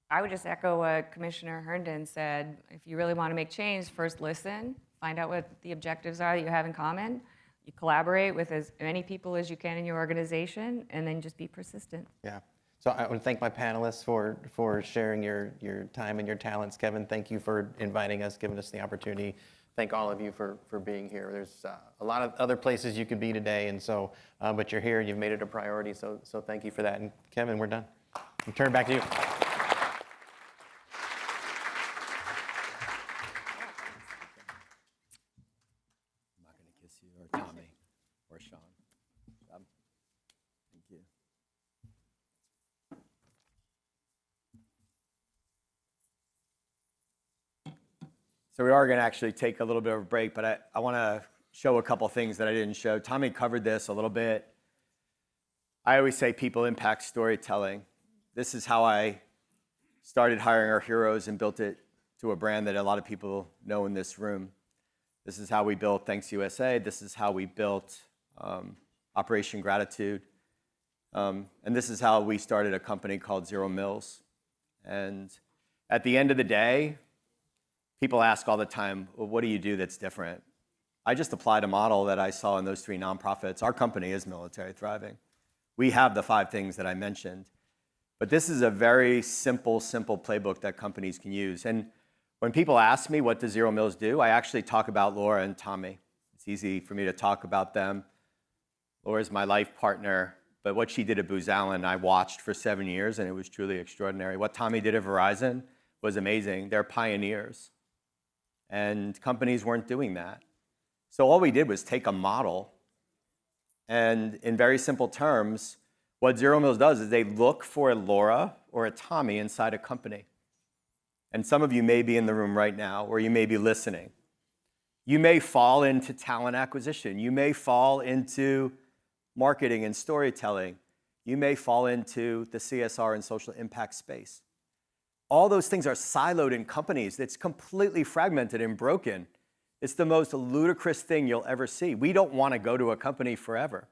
Speaker 9: I would just echo what Commissioner Herndon said. If you really want to make change, first listen, find out what the objectives are that you have in common. You collaborate with as many people as you can in your organization, and then just be persistent.
Speaker 5: Yeah. So I want to thank my panelists for sharing your time and your talents. Kevin, thank you for inviting us, giving us the opportunity. Thank all of you for being here. There's a lot of other places you could be today, and so, but you're here, you've made it a priority, so thank you for that. And Kevin, we're done. I'll turn it back to you.
Speaker 2: So we are going to actually take a little bit of a break, but I want to show a couple things that I didn't show. Tommy covered this a little bit. I always say people impact storytelling. This is how I started hiring our heroes and built it to a brand that a lot of people know in this room. This is how we built Thanks USA. This is how we built Operation Gratitude. And this is how we started a company called Zero Mills. And at the end of the day, people ask all the time, well, what do you do that's different? I just applied a model that I saw in those 3 nonprofits. Our company is Military Thriving. We have the 5 things that I mentioned. But this is a very simple playbook that companies can use. And when people ask me, what does Zero Mills do? I actually talk about Laura and Tommy. It's easy for me to talk about them. Laura's my life partner, but what she did at Booz Allen, I watched for 7 years, and it was truly extraordinary. What Tommy did at Verizon was amazing. They're pioneers, and companies weren't doing that. So all we did was take a model, and in very simple terms, what Zero Mills does is they look for a Laura or a Tommy inside a company. And some of you may be in the room right now, or you may be listening. You may fall into talent acquisition. You may fall into marketing and storytelling. You may fall into the CSR and social impact space. All those things are siloed in companies. It's completely fragmented and broken. It's the most ludicrous thing you'll ever see. We don't want to go to a company forever.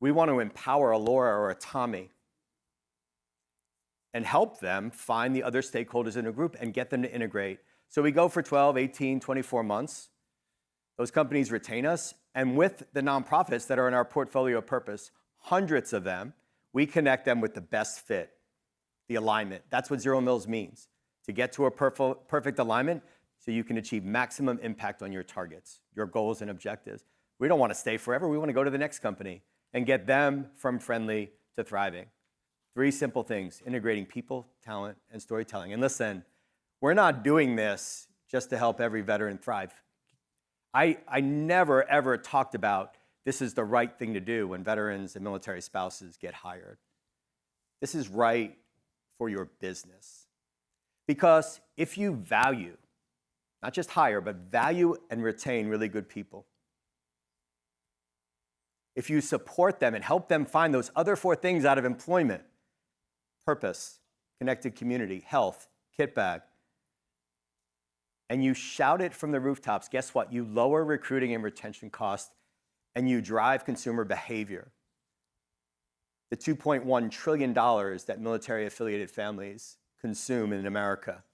Speaker 2: We want to empower a Laura or a Tommy and help them find the other stakeholders in a group and get them to integrate. So we go for 12, 18, 24 months. Those companies retain us. And with the nonprofits that are in our portfolio of purpose, hundreds of them, we connect them with the best fit, the alignment. That's what Zero Mills means, to get to a perfect alignment so you can achieve maximum impact on your targets, your goals and objectives. We don't want to stay forever. We want to go to the next company and get them from friendly to thriving. 3 simple things: integrating people, talent, and storytelling. And listen, we're not doing this just to help every veteran thrive. I never, ever talked about this is the right thing to do when veterans and military spouses get hired. This is right for your business. Because if you value, not just hire, but value and retain really good people, if you support them and help them find those other 4 things out of employment: purpose, connected community, health, kit bag, and you shout it from the rooftops, guess what? You lower recruiting and retention costs, and you drive consumer behavior. The $2.1 trillion that military-affiliated families consume in America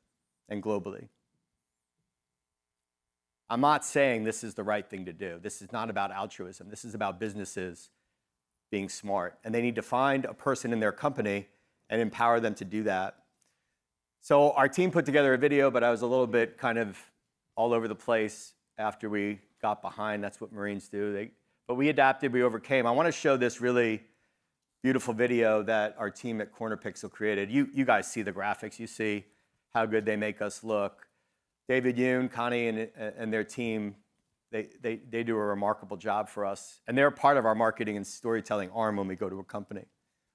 Speaker 2: and globally. I'm not saying this is the right thing to do. This is not about altruism. This is about businesses being smart. And they need to find a person in their company and empower them to do that. So our team put together a video, but I was a little bit kind of all over the place after we got behind. That's what Marines do. But we adapted, we overcame. I want to show this really beautiful video that our team at Corner Pixel created. You guys see the graphics. You see how good they make us look. David Yoon, Connie, and their team, they do a remarkable job for us. And they're part of our marketing and storytelling arm when we go to a company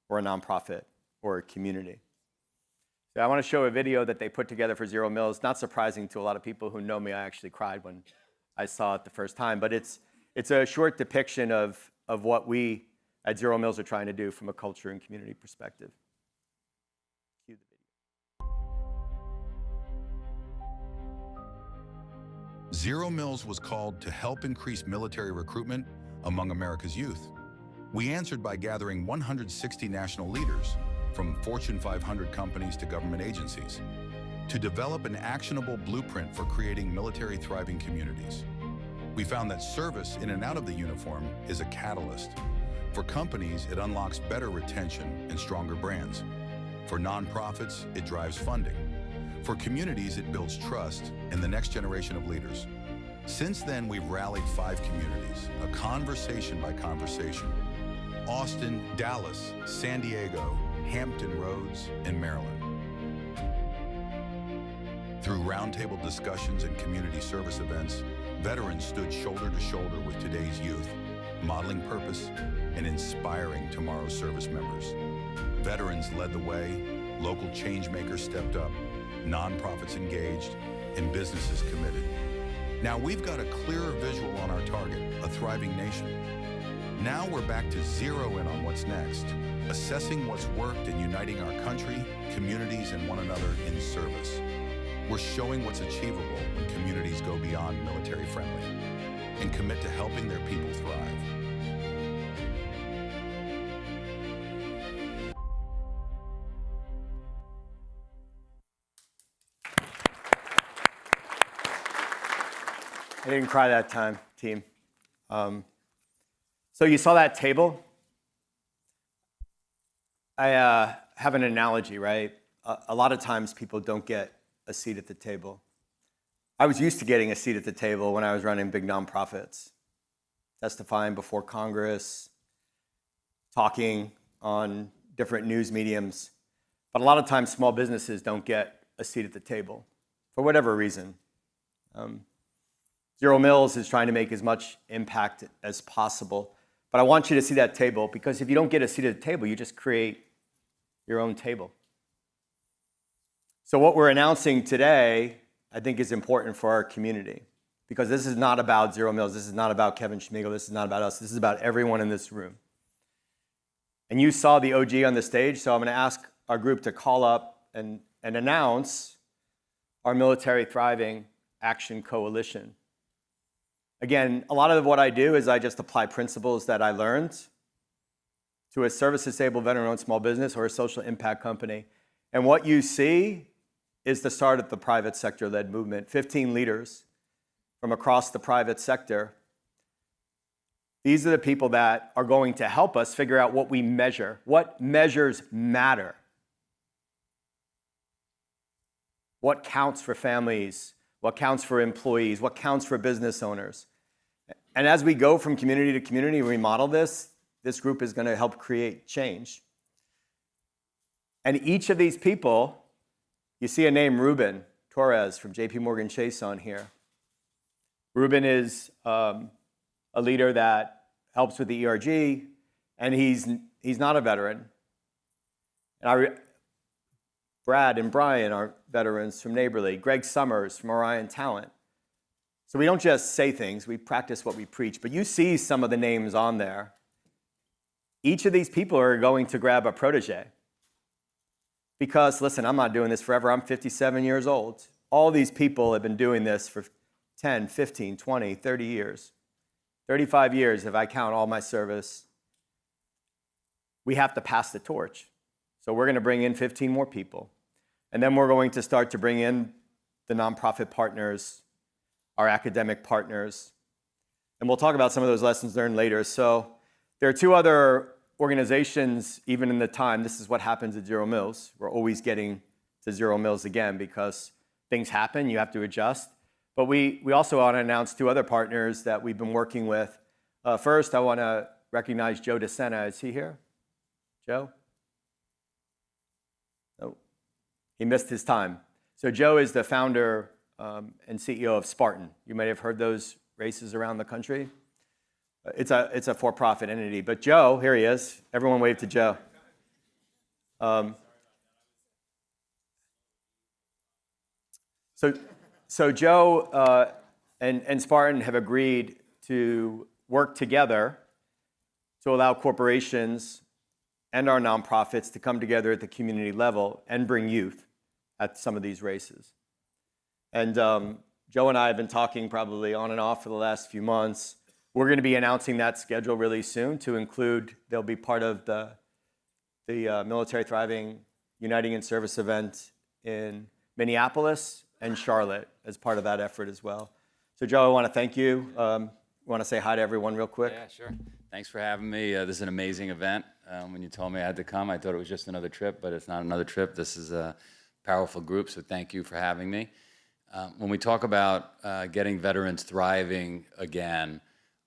Speaker 2: or a nonprofit or a community. So I want to show a video that they put together for Zero Mills. Not surprising to a lot of people who know me. I actually cried when I saw it the first time. But it's a short depiction of what we at Zero Mills are trying to do from a culture and community perspective. Cue the video.
Speaker 10: Zero Mills was called to help increase military recruitment among America's youth. We answered by gathering 160 national leaders from Fortune 500 companies to government agencies to develop an actionable blueprint for creating military thriving communities. We found that service in and out of the uniform is a catalyst. For companies, it unlocks better retention and stronger brands. For nonprofits, it drives funding. For communities, it builds trust in the next generation of leaders. Since then, we've rallied 5 communities, a conversation by conversation: Austin, Dallas, San Diego, Hampton Roads, and Maryland. Through roundtable discussions and community service events, veterans stood shoulder to shoulder with today's youth, modeling purpose and inspiring tomorrow's service members. Veterans led the way, local change makers stepped up, nonprofits engaged, and businesses committed. Now we've got a clearer visual on our target, a thriving nation. Now we're back to zero in on what's next, assessing what's worked and uniting our country, communities, and one another in service. We're showing what's achievable when communities go beyond military friendly and commit to helping their people thrive.
Speaker 2: I didn't cry that time, team. So you saw that table? I have an analogy, right? A lot of times people don't get a seat at the table. I was used to getting a seat at the table when I was running big nonprofits, testifying before Congress, talking on different news mediums. But a lot of times small businesses don't get a seat at the table for whatever reason. Zero Mills is trying to make as much impact as possible. But I want you to see that table, because if you don't get a seat at the table, you just create your own table. So what we're announcing today, I think, is important for our community, because this is not about Zero Mills. This is not about Kevin Schmiegel. This is not about us. This is about everyone in this room. And you saw the OG on the stage, so I'm going to ask our group to call up and announce our Military Thriving Action Coalition. Again, a lot of what I do is I just apply principles that I learned to a service-disabled veteran-owned small business or a social impact company. And what you see is the start of the private sector-led movement. 15 leaders from across the private sector. These are the people that are going to help us figure out what we measure, what measures matter, what counts for families, what counts for employees, what counts for business owners. And as we go from community to community and remodel this group is going to help create change. And each of these people, you see a name, Ruben Torres from JP Morgan Chase on here. Ruben is a leader that helps with the ERG, and he's not a veteran. And Brad and Brian are veterans from Neighborly. Greg Summers from Orion Talent. So we don't just say things, we practice what we preach. But you see some of the names on there. Each of these people are going to grab a protege. Because, listen, I'm not doing this forever. I'm 57 years old. All these people have been doing this for 10, 15, 20, 30 years. 35 years if I count all my service. We have to pass the torch. So we're going to bring in 15 more people. And then we're going to start to bring in the nonprofit partners, our academic partners. And we'll talk about some of those lessons learned later. So there are two other organizations, even in the time, this is what happens at Zero Mills. We're always getting to Zero Mills again because things happen, you have to adjust. But we also want to announce two other partners that we've been working with. First, I want to recognize Joe DeSena. Is he here? Joe? Oh, he missed his time. So Joe is the founder and CEO of Spartan. You may have heard those races around the country. It's a for-profit entity. But Joe, here he is. Everyone wave to Joe. So Joe and Spartan have agreed to work together to allow corporations and our nonprofits to come together at the community level and bring youth at some of these races. And Joe and I have been talking probably on and off for the last few months. We're going to be announcing that schedule really soon to include, they'll be part of the Military Thriving Uniting in Service event in Minneapolis and Charlotte as part of that effort as well. So Joe, I want to thank you. You want to say hi to everyone real quick?
Speaker 11: Yeah, sure. Thanks for having me. This is an amazing event. When you told me I had to come, I thought it was just another trip, but it's not another trip. This is a powerful group, so thank you for having me. When we talk about getting veterans thriving again,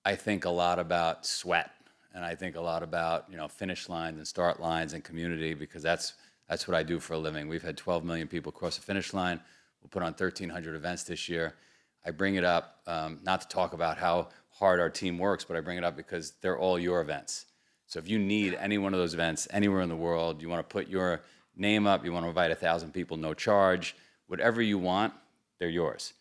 Speaker 11: I think a lot about sweat, and I think a lot about finish lines and start lines and community, because that's what I do for a living. We've had 12 million people cross the finish line. We'll put on 1,300 events this year. I bring it up not to talk about how hard our team works, but I bring it up because they're all your events. So if you need any one of those events anywhere in the world, you want to put your name up, you want to invite 1,000 people, no charge, whatever you want, they're yours.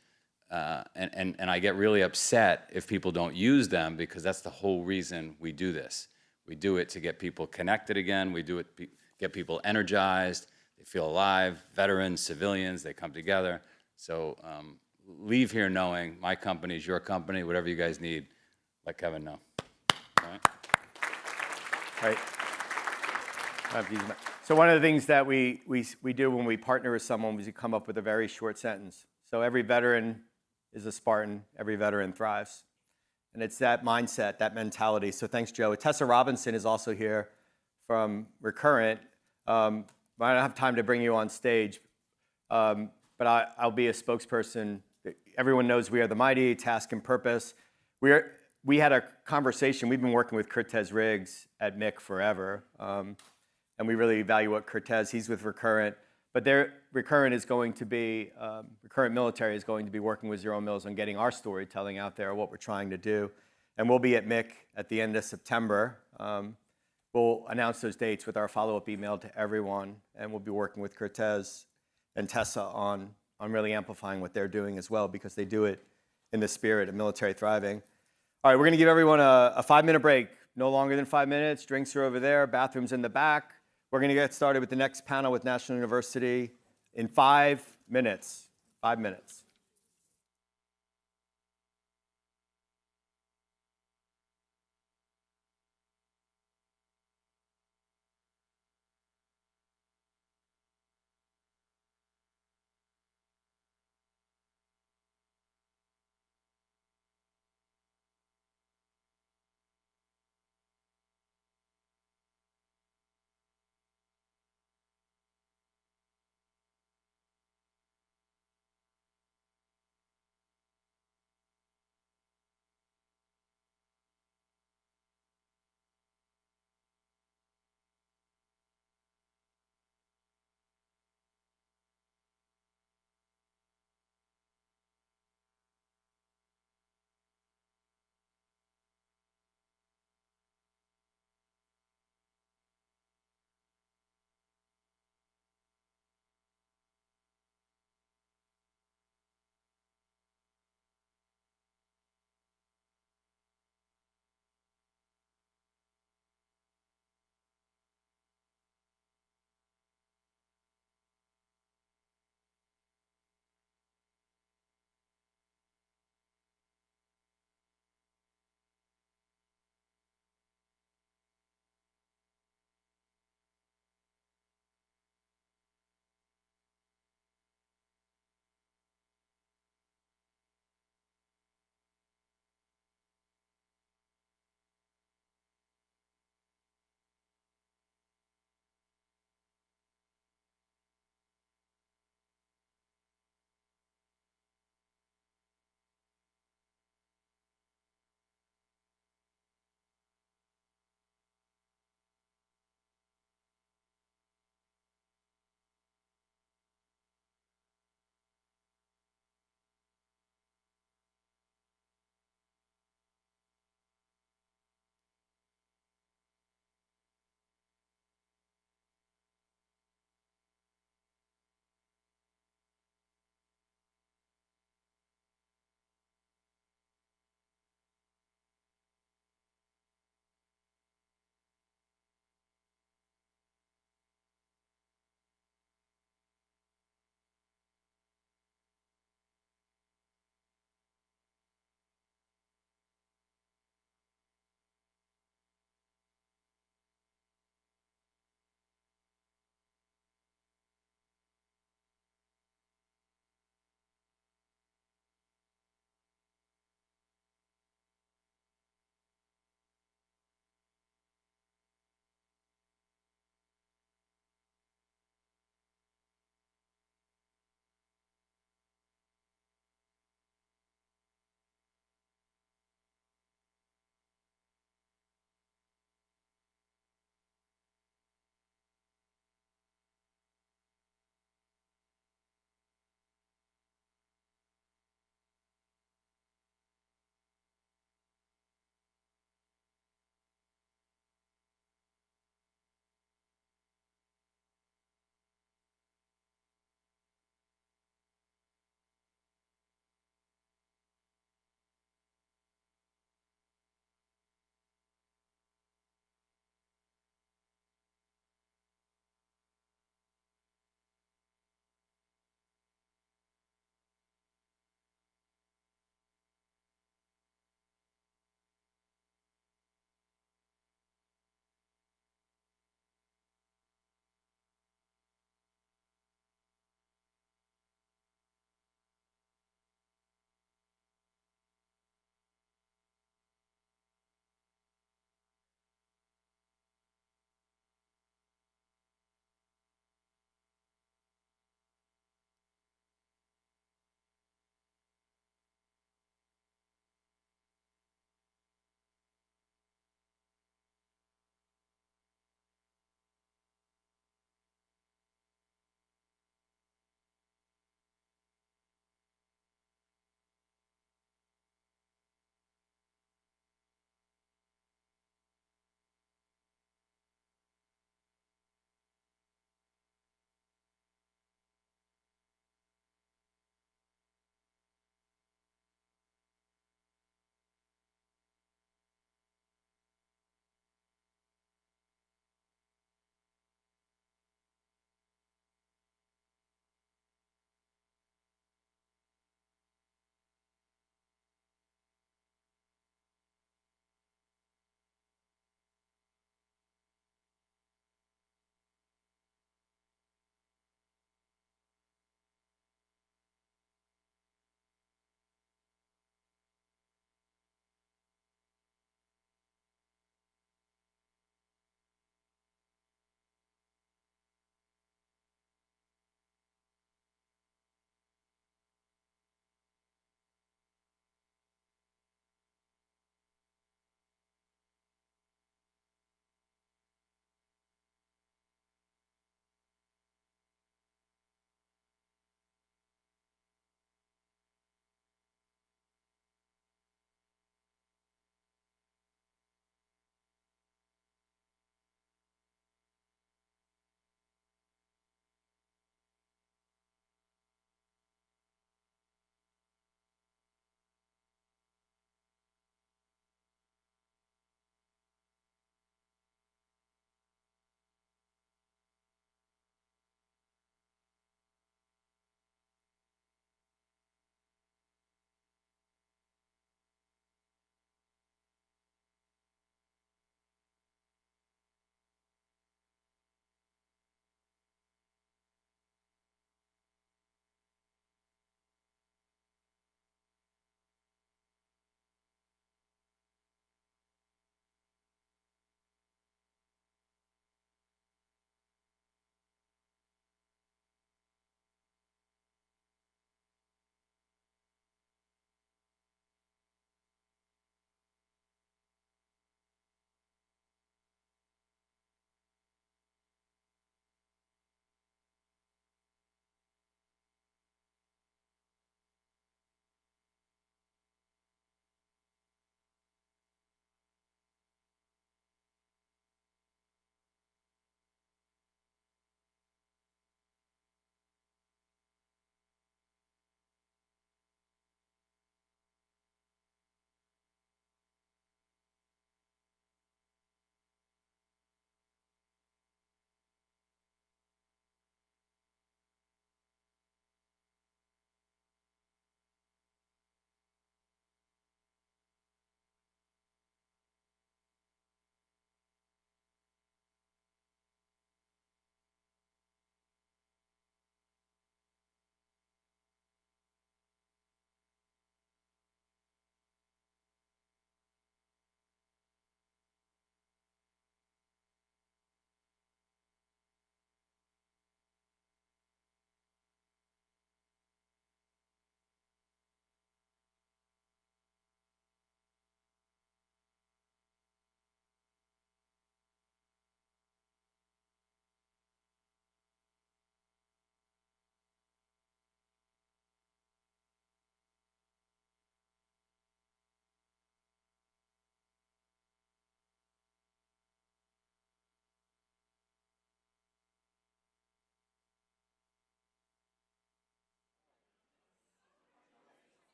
Speaker 11: And I get really upset if people don't use them, because that's the whole reason we do this. We do it to get people connected again. We do it to get people energized. They feel alive. Veterans, civilians, they come together. So leave here knowing my company is your company. Whatever you guys need, let Kevin know. All right.
Speaker 2: So one of the things that we do when we partner with someone is we come up with a very short sentence. So every veteran is a Spartan. Every veteran thrives. And it's that mindset, that mentality. So thanks, Joe. Tessa Robinson is also here from Recurrent. I don't have time to bring you on stage, but I'll be a spokesperson. Everyone knows we are the mighty, task and purpose. We had a conversation. We've been working with Cortez Riggs at MIC forever, and we really value what Cortez, he's with Recurrent. But Recurrent is going to be, Recurrent Military is going to be working with Zero Mills on getting our storytelling out there, what we're trying to do. And we'll be at MIC at the end of September. We'll announce those dates with our follow-up email to everyone, and we'll be working with Cortez and Tessa on really amplifying what they're doing as well, because they do it in the spirit of military thriving. All right, we're going to give everyone a 5-minute break, no longer than 5 minutes. Drinks are over there, bathrooms in the back. We're going to get started with the next panel with National University in 5 minutes. 5 minutes.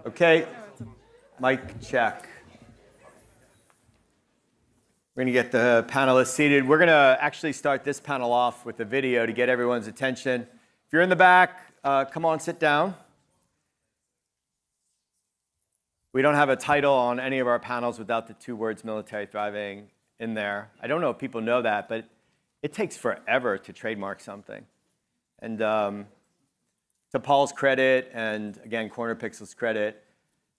Speaker 2: Okay, mic check. We're going to get the panelists seated. We're going to actually start this panel off with a video to get everyone's attention. If you're in the back, come on, sit down. We don't have a title on any of our panels without the two words military thriving in there. I don't know if people know that, but it takes forever to trademark something. And to Paul's credit, and again, Corner Pixel's credit,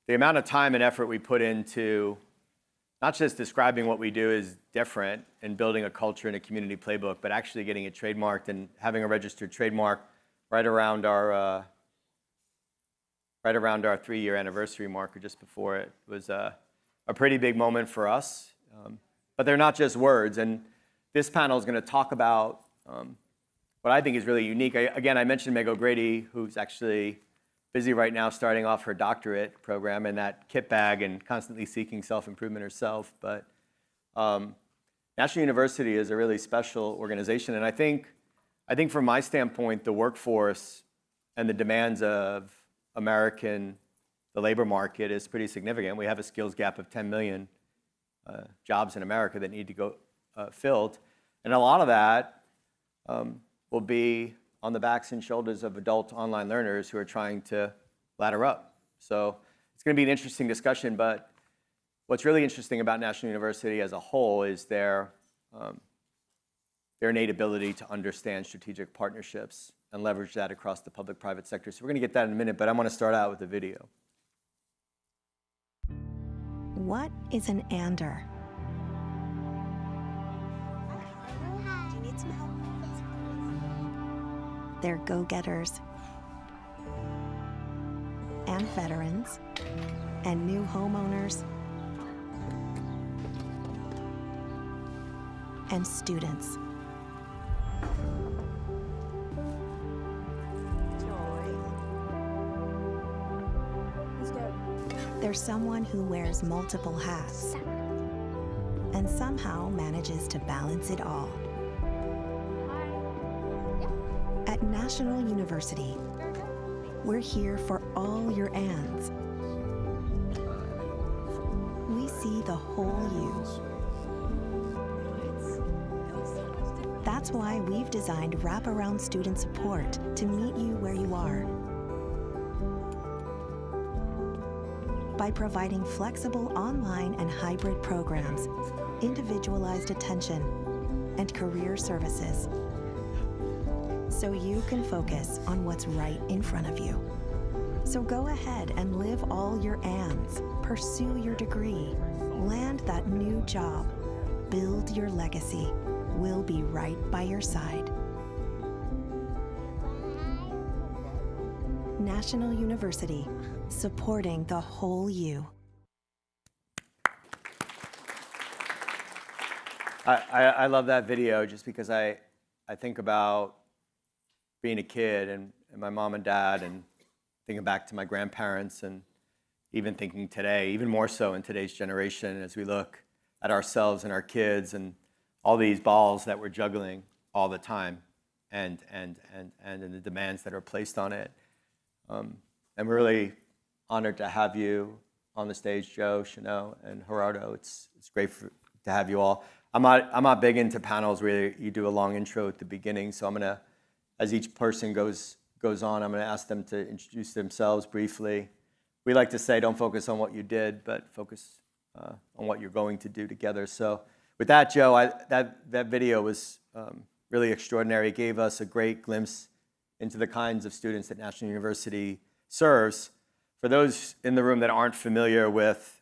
Speaker 2: the amount of time and effort we put into not just describing what we do is different and building a culture and a community playbook, but actually getting it trademarked and having a registered trademark right around our 3-year anniversary mark, or just before it, was a pretty big moment for us. But they're not just words, and this panel is going to talk about what I think is really unique. I mentioned Meg O'Grady, who's actually busy right now starting off her doctorate program in that kit bag and constantly seeking self-improvement herself. But National University is a really special organization, and I think from my standpoint, the workforce and the demands of the labor market is pretty significant. We have a skills gap of 10 million jobs in America that need to go filled, and a lot of that will be on the backs and shoulders of adult online learners who are trying to ladder up. So it's going to be an interesting discussion, but what's really interesting about National University as a whole is their innate ability to understand strategic partnerships and leverage that across the public-private sector. So we're going to get that in a minute, but I want to start out with a video.
Speaker 12: What is an ander? They're go-getters and veterans and new homeowners and students. They're someone who wears multiple hats and somehow manages to balance it all. At National University, we're here for all your ands. We see the whole you. That's why we've designed wraparound student support to meet you where you are. By providing flexible online and hybrid programs, individualized attention, and career services, so you can focus on what's right in front of you. So go ahead and live all your ands, pursue your degree, land that new job, build your legacy. We'll be right by your side. National University, supporting the whole you.
Speaker 2: I love that video just because I think about being a kid and my mom and dad, and thinking back to my grandparents, and even thinking today, even more so in today's generation, as we look at ourselves and our kids and all these balls that we're juggling all the time, and the demands that are placed on it. I'm really honored to have you on the stage, Joe, Chanel, and Gerardo. It's great to have you all. I'm not big into panels where you do a long intro at the beginning, so I'm gonna, as each person goes on, I'm gonna ask them to introduce themselves briefly. We like to say, don't focus on what you did, but focus on what you're going to do together. So with that, Joe, that video was really extraordinary. It gave us a great glimpse into the kinds of students that National University serves. For those in the room that aren't familiar with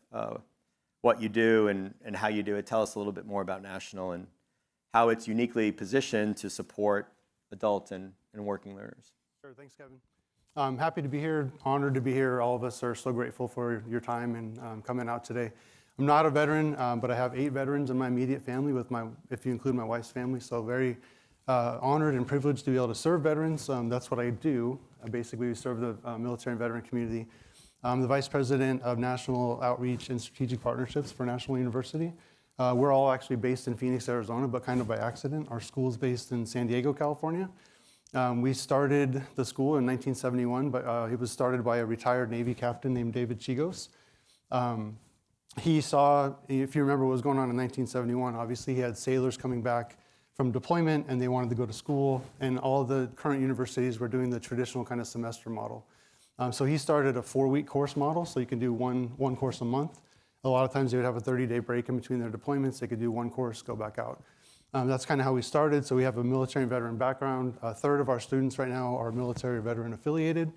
Speaker 2: what you do and how you do it, tell us a little bit more about National and how it's uniquely positioned to support adult and working learners.
Speaker 13: Sure, thanks, Kevin. I'm happy to be here, honored to be here. All of us are so grateful for your time and coming out today. I'm not a veteran, but I have 8 veterans in my immediate family, if you include my wife's family, so very honored and privileged to be able to serve veterans. That's what I do. I basically serve the military and veteran community. I'm the Vice President of National Outreach and Strategic Partnerships for National University. We're all actually based in Phoenix, Arizona, but kind of by accident. Our school's based in San Diego, California. We started the school in 1971, but it was started by a retired Navy captain named David Chigos. He saw, if you remember what was going on in 1971, obviously he had sailors coming back from deployment and they wanted to go to school, and all the current universities were doing the traditional kind of semester model. So he started a 4-week course model, so you can do one course a month. A lot of times they would have a 30-day break in between their deployments. They could do one course, go back out. That's kind of how we started. So we have a military and veteran background. A third of our students right now are military veteran affiliated.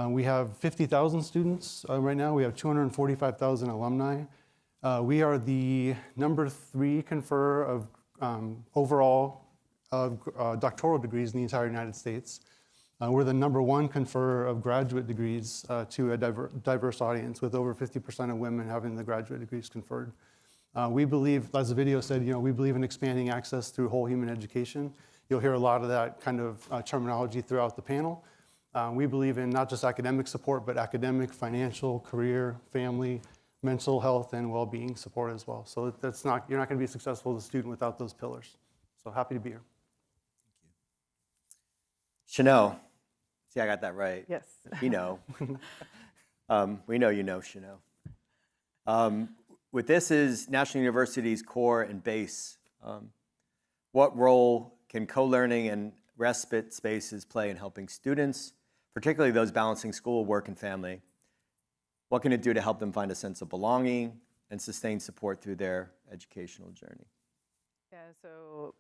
Speaker 13: We have 50,000 students right now. We have 245,000 alumni. We are the #3 conferrer of overall doctoral degrees in the entire United States. We're the #1 conferrer of graduate degrees to a diverse audience, with over 50% of women having the graduate degrees conferred. We believe, as the video said, we believe in expanding access through whole human education. You'll hear a lot of that kind of terminology throughout the panel. We believe in not just academic support, but academic, financial, career, family, mental health, and well-being support as well. So you're not going to be successful as a student without those pillars. So happy to be here.
Speaker 2: Chanel. See, I got that right.
Speaker 14: Yes.
Speaker 2: We know. We know you know, Chanel. With this as National University's core and base, what role can co-learning and respite spaces play in helping students, particularly those balancing school, work, and family? What can it do to help them find a sense of belonging and sustain support through their educational journey?
Speaker 14: Yeah, so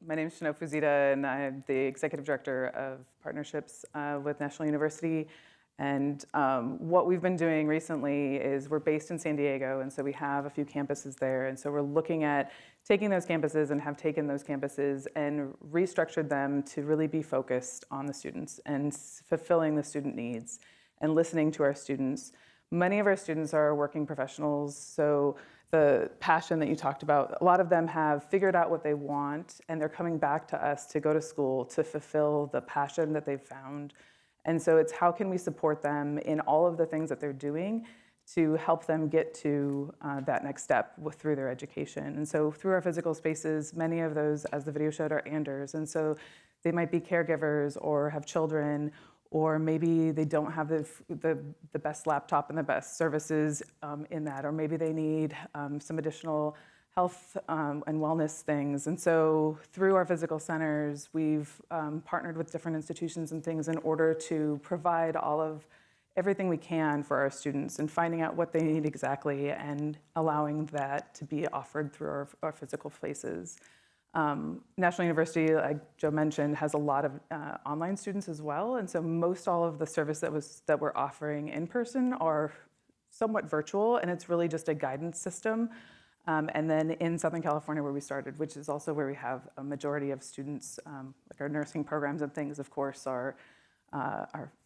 Speaker 14: my name is Chanel Fuzita, and I'm the Executive Director of Partnerships with National University. And what we've been doing recently is we're based in San Diego, and so we have a few campuses there. And so we're looking at taking those campuses and have taken those campuses and restructured them to really be focused on the students and fulfilling the student needs and listening to our students. Many of our students are working professionals, so the passion that you talked about, a lot of them have figured out what they want, and they're coming back to us to go to school to fulfill the passion that they've found. And so it's how can we support them in all of the things that they're doing to help them get to that next step through their education. And so through our physical spaces, many of those, as the video showed, are Anders. And so they might be caregivers or have children, or maybe they don't have the best laptop and the best services in that, or maybe they need some additional health and wellness things. And so through our physical centers, we've partnered with different institutions and things in order to provide everything we can for our students and finding out what they need exactly and allowing that to be offered through our physical places. National University, like Joe mentioned, has a lot of online students as well, and so most all of the service that we're offering in person are somewhat virtual, and it's really just a guidance system. And then in Southern California, where we started, which is also where we have a majority of students, like our nursing programs and things, of course, our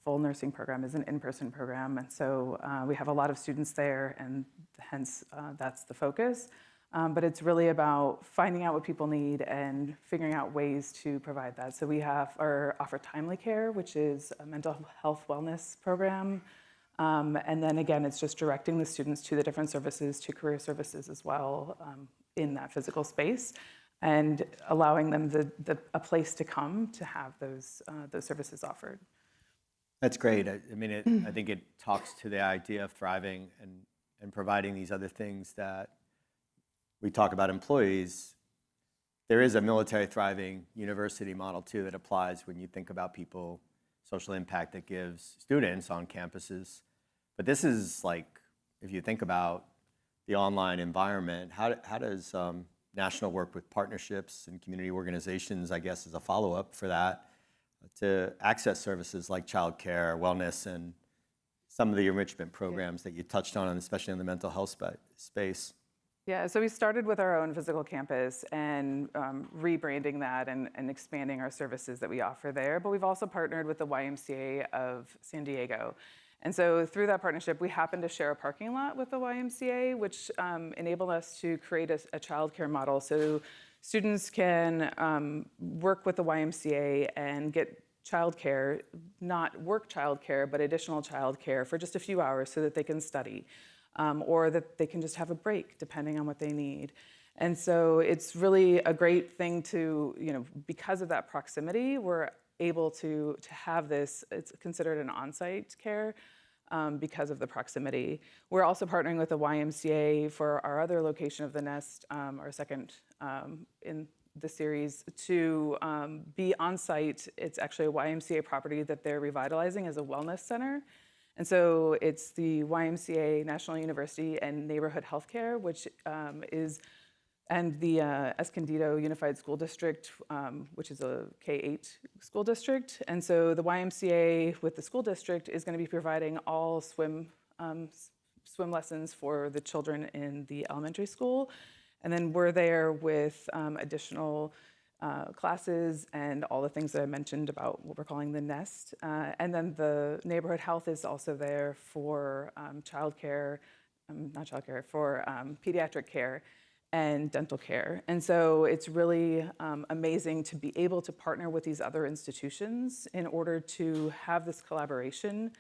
Speaker 14: full nursing program is an in-person program, and so we have a lot of students there, and hence that's the focus. But it's really about finding out what people need and figuring out ways to provide that. So we offer Timely Care, which is a mental health wellness program. And then again, it's just directing the students to the different services, to career services as well in that physical space, and allowing them a place to come to have those services offered.
Speaker 2: That's great. I think it talks to the idea of thriving and providing these other things that we talk about employees. There is a military thriving university model too that applies when you think about people, social impact that gives students on campuses. But this is like, if you think about the online environment, how does National work with partnerships and community organizations, I guess, as a follow-up for that, to access services like childcare, wellness, and some of the enrichment programs that you touched on, especially in the mental health space?
Speaker 14: Yeah, so we started with our own physical campus and rebranding that and expanding our services that we offer there. But we've also partnered with the YMCA of San Diego. And so through that partnership, we happen to share a parking lot with the YMCA, which enabled us to create a childcare model. So students can work with the YMCA and get childcare, not work childcare, but additional childcare for just a few hours so that they can study. Or that they can just have a break depending on what they need. And so it's really a great thing to, because of that proximity, we're able to have this. It's considered an on-site care because of the proximity. We're also partnering with the YMCA for our other location of the Nest, our second in the series, to be on-site. It's actually a YMCA property that they're revitalizing as a wellness center. And so it's the YMCA, National University, and Neighborhood Healthcare, which and the Escondido Unified School District, which is a K-8 school district. And so the YMCA with the school district is going to be providing all swim lessons for the children in the elementary school. And then we're there with additional classes and all the things that I mentioned about what we're calling the Nest. And then the neighborhood health is also there for for pediatric care and dental care. And so it's really amazing to be able to partner with these other institutions in order to have this collaboration.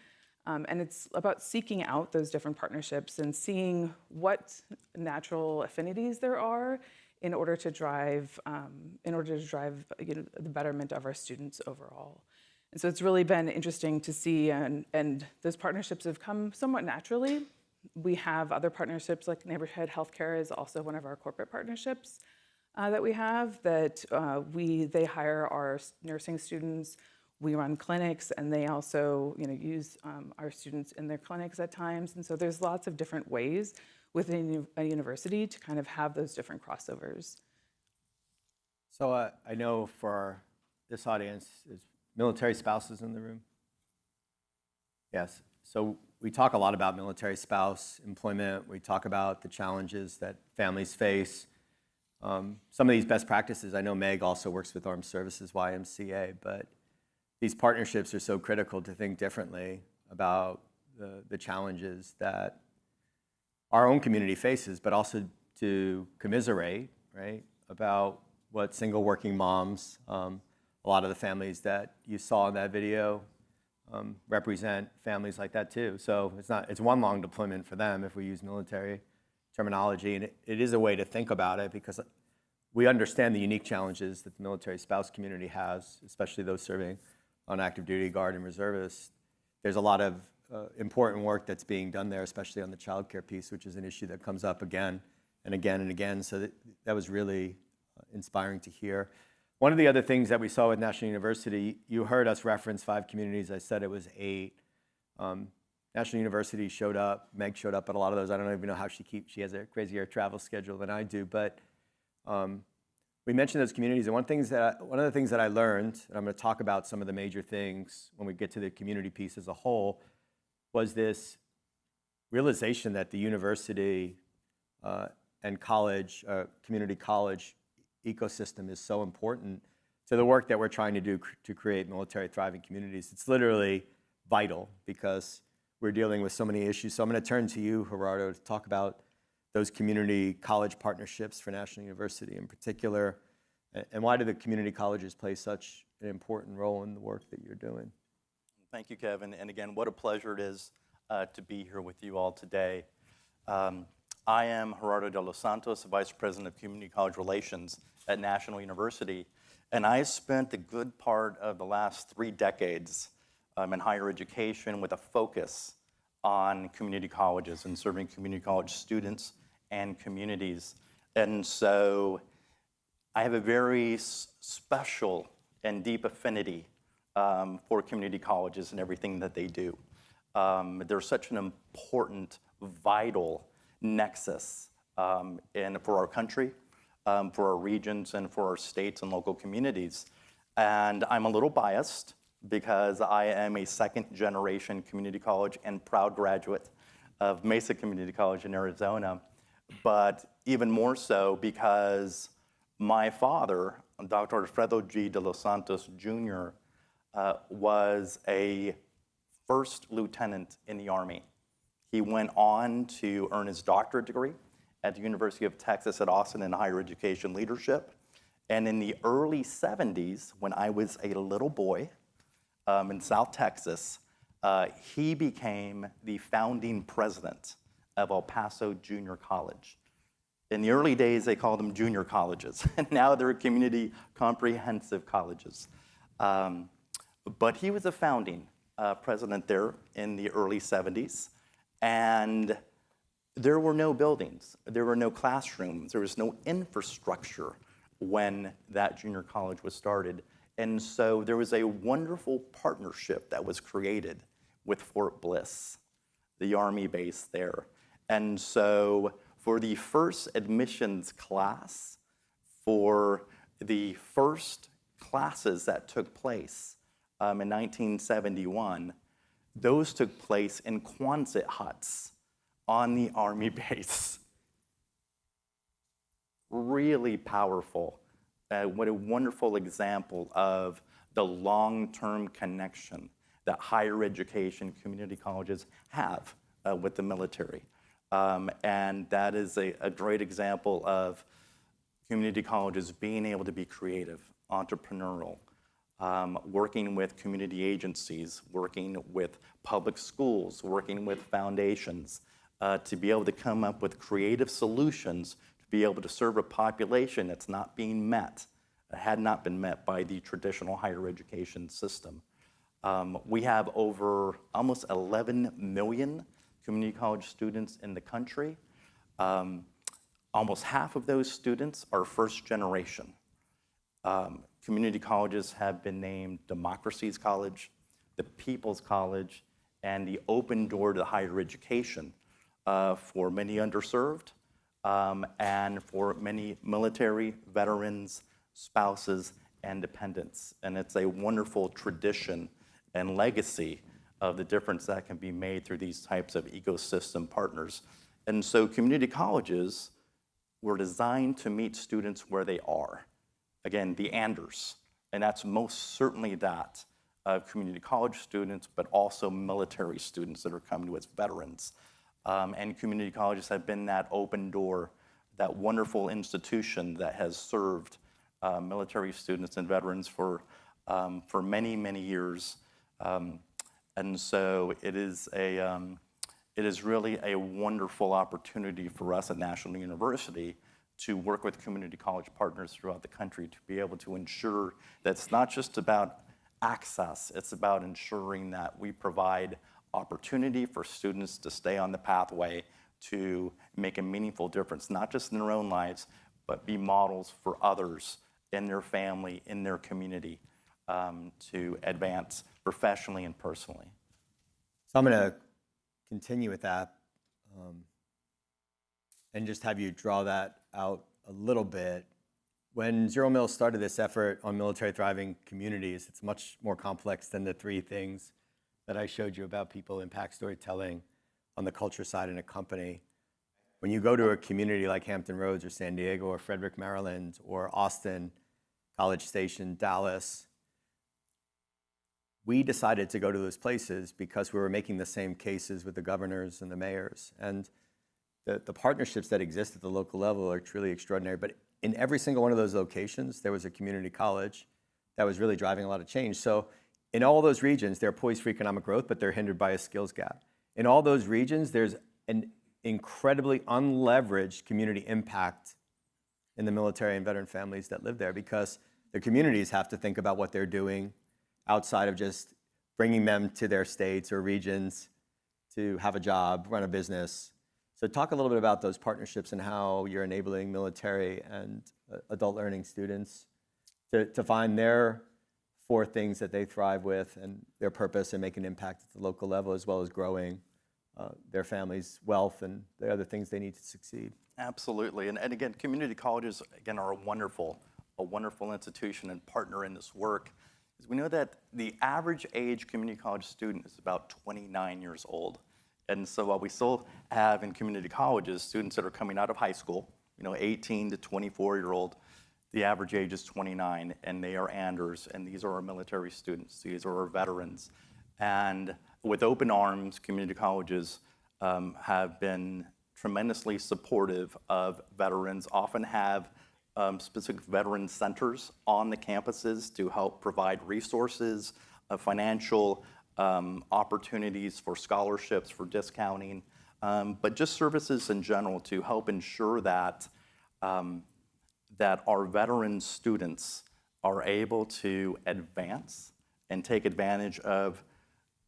Speaker 14: And it's about seeking out those different partnerships and seeing what natural affinities there are in order to drive the betterment of our students overall. And so it's really been interesting to see, and those partnerships have come somewhat naturally. We have other partnerships, like Neighborhood Healthcare is also one of our corporate partnerships that we have, that they hire our nursing students. We run clinics, and they also use our students in their clinics at times. And so there's lots of different ways within a university to kind of have those different crossovers.
Speaker 2: So I know for this audience, is military spouses in the room? Yes. So we talk a lot about military spouse employment. We talk about the challenges that families face. Some of these best practices, I know Meg also works with Armed Services YMCA, but these partnerships are so critical to think differently about the challenges that our own community faces, but also to commiserate, right, about what single working moms, a lot of the families that you saw in that video, represent families like that too. So it's one long deployment for them if we use military terminology, and it is a way to think about it because we understand the unique challenges that the military spouse community has, especially those serving on active duty, guard, and reservists. There's a lot of important work that's being done there, especially on the child care piece, which is an issue that comes up again and again and again. So that was really inspiring to hear. One of the other things that we saw with National University, you heard us reference 5 communities. I said it was 8. National University showed up. Meg showed up at a lot of those. I don't even know how she has a crazier travel schedule than I do. But we mentioned those communities. And one of the things that I learned, and I'm going to talk about some of the major things when we get to the community piece as a whole, was this realization that the university and college, community college ecosystem is so important to the work that we're trying to do to create military thriving communities. It's literally vital because we're dealing with so many issues. So I'm going to turn to you, Gerardo, to talk about those community college partnerships for National University in particular, and why do the community colleges play such an important role in the work that you're doing?
Speaker 15: Thank you, Kevin. And again, what a pleasure it is to be here with you all today. I am Gerardo de los Santos, Vice President of Community College Relations at National University, and I spent a good part of the last 3 decades in higher education with a focus on community colleges and serving community college students and communities. And so I have a very special and deep affinity for community colleges and everything that they do. They're such an important, vital nexus for our country, for our regions, and for our states and local communities. And I'm a little biased because I am a 2nd-generation community college and proud graduate of Mesa Community College in Arizona, but even more so because my father, Dr. Alfredo G. de los Santos, Jr., was a 1st lieutenant in the Army. He went on to earn his doctorate degree at the University of Texas at Austin in higher education leadership. And in the early 70s, when I was a little boy in South Texas, he became the founding president of El Paso Junior College. In the early days, they called them junior colleges, and now they're community comprehensive colleges. But he was a founding president there in the early 70s, and there were no buildings, there were no classrooms, there was no infrastructure when that junior college was started. And so there was a wonderful partnership that was created with Fort Bliss, the Army base there. And so for the first admissions class, for the first classes that took place in 1971, those took place in Quonset huts on the Army base. Really powerful. What a wonderful example of the long-term connection that higher education community colleges have with the military. And that is a great example of community colleges being able to be creative, entrepreneurial, working with community agencies, working with public schools, working with foundations, to be able to come up with creative solutions to be able to serve a population that's not being met, had not been met by the traditional higher education system. We have over almost 11 million community college students in the country. Almost half of those students are first generation. Community colleges have been named Democracy's College, the People's College, and the open door to higher education for many underserved and for many military veterans, spouses, and dependents. And it's a wonderful tradition and legacy of the difference that can be made through these types of ecosystem partners. And so community colleges were designed to meet students where they are. Again, the Anders, and that's most certainly that of community college students, but also military students that are coming to us, veterans. And community colleges have been that open door, that wonderful institution that has served military students and veterans for many, many years. And so it is really a wonderful opportunity for us at National University to work with community college partners throughout the country to be able to ensure that it's not just about access, it's about ensuring that we provide opportunity for students to stay on the pathway to make a meaningful difference, not just in their own lives, but be models for others in their family, in their community, to advance professionally and personally.
Speaker 2: So I'm going to continue with that and just have you draw that out a little bit. When Zero Mills started this effort on military thriving communities, it's much more complex than the three things that I showed you about people, impact storytelling, on the culture side in a company. When you go to a community like Hampton Roads or San Diego or Frederick, Maryland, or Austin, College Station, Dallas, we decided to go to those places because we were making the same cases with the governors and the mayors. And the partnerships that exist at the local level are truly extraordinary. But in every single one of those locations, there was a community college that was really driving a lot of change. So in all those regions, they're poised for economic growth, but they're hindered by a skills gap. In all those regions, there's an incredibly unleveraged community impact in the military and veteran families that live there, because the communities have to think about what they're doing outside of just bringing them to their states or regions to have a job, run a business. So talk a little bit about those partnerships and how you're enabling military and adult learning students to find their four things that they thrive with and their purpose and make an impact at the local level, as well as growing their family's wealth and the other things they need to succeed.
Speaker 15: Absolutely. And again, community colleges, again, are a wonderful institution and partner in this work. We know that the average age community college student is about 29 years old. And so while we still have in community colleges students that are coming out of high school, 18 to 24-year-old, the average age is 29, and they are Anders, and these are our military students, these are our veterans. And with open arms, community colleges have been tremendously supportive of veterans, often have specific veteran centers on the campuses to help provide resources, financial opportunities for scholarships, for discounting, but just services in general to help ensure that that our veteran students are able to advance and take advantage of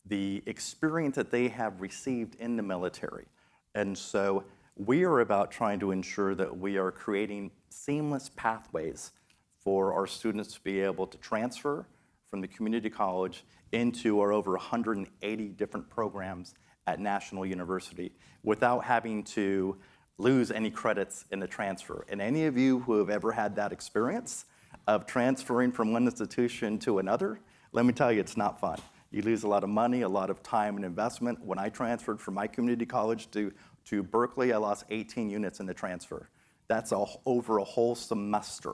Speaker 15: the experience that they have received in the military. And so we are about trying to ensure that we are creating seamless pathways for our students to be able to transfer from the community college into our over 180 different programs at National University without having to lose any credits in the transfer. And any of you who have ever had that experience of transferring from one institution to another, let me tell you, it's not fun. You lose a lot of money, a lot of time and investment. When I transferred from my community college to Berkeley, I lost 18 units in the transfer. That's over a whole semester.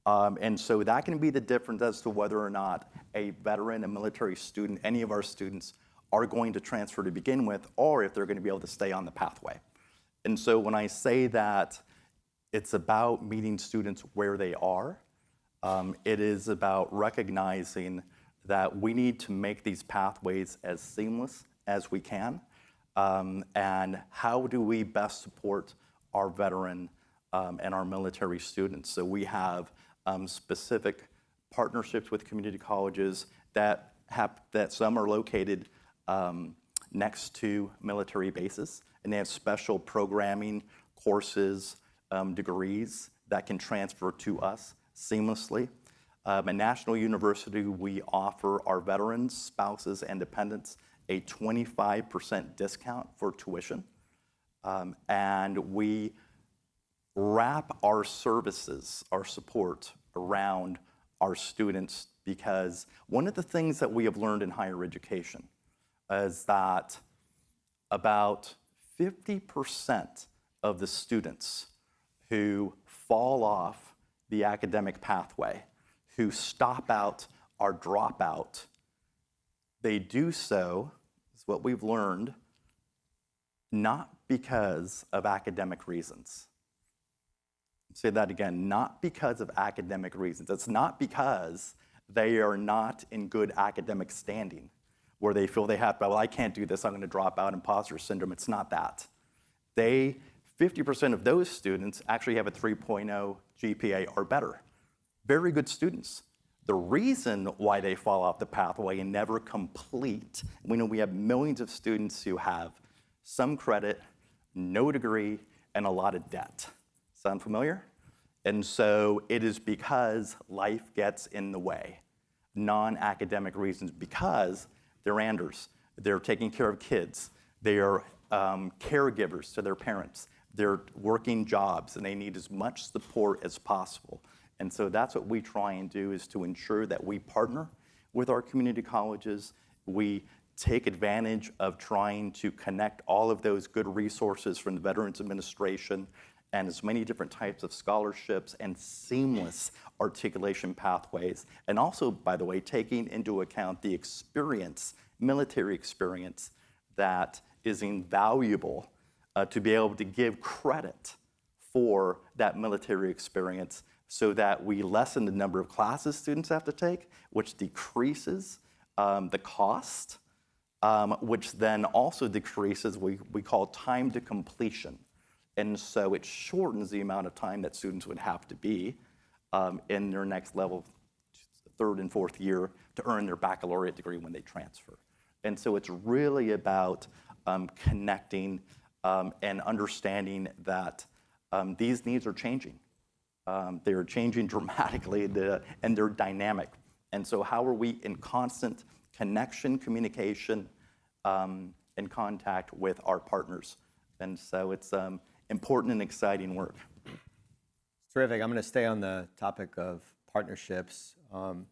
Speaker 15: And so that can be the difference as to whether or not a veteran, a military student, any of our students are going to transfer to begin with, or if they're going to be able to stay on the pathway. And so when I say that it's about meeting students where they are, it is about recognizing that we need to make these pathways as seamless as we can. And how do we best support our veteran and our military students? So we have specific partnerships with community colleges that some are located next to military bases, and they have special programming, courses, degrees that can transfer to us seamlessly. At National University, we offer our veterans, spouses, and dependents a 25% discount for tuition. And we wrap our services, our support around our students, because one of the things that we have learned in higher education is that about 50% of the students who fall off the academic pathway, who stop out or drop out, they do so, is what we've learned, not because of academic reasons. Say that again, not because of academic reasons. It's not because they are not in good academic standing, where they feel they have, well, I can't do this, I'm gonna drop out, imposter syndrome. It's not that. 50% of those students actually have a 3.0 GPA or better. Very good students. The reason why they fall off the pathway and never complete, we know we have millions of students who have some credit, no degree, and a lot of debt. Sound familiar? And so it is because life gets in the way, non-academic reasons, because they're Anders, they're taking care of kids, they are caregivers to their parents, they're working jobs, and they need as much support as possible. And so that's what we try and do, is to ensure that we partner with our community colleges. We take advantage of trying to connect all of those good resources from the Veterans Administration and as many different types of scholarships and seamless articulation pathways. And also, by the way, taking into account the experience, military experience, that is invaluable to be able to give credit for that military experience, so that we lessen the number of classes students have to take, which decreases the cost, which then also decreases we call time to completion. And so it shortens the amount of time that students would have to be in their next level, third and fourth year, to earn their baccalaureate degree when they transfer. And so it's really about connecting and understanding that these needs are changing. They are changing dramatically, and they're dynamic. And so how are we in constant connection, communication, and contact with our partners? And so it's important and exciting work.
Speaker 2: Terrific. I'm going to stay on the topic of partnerships. You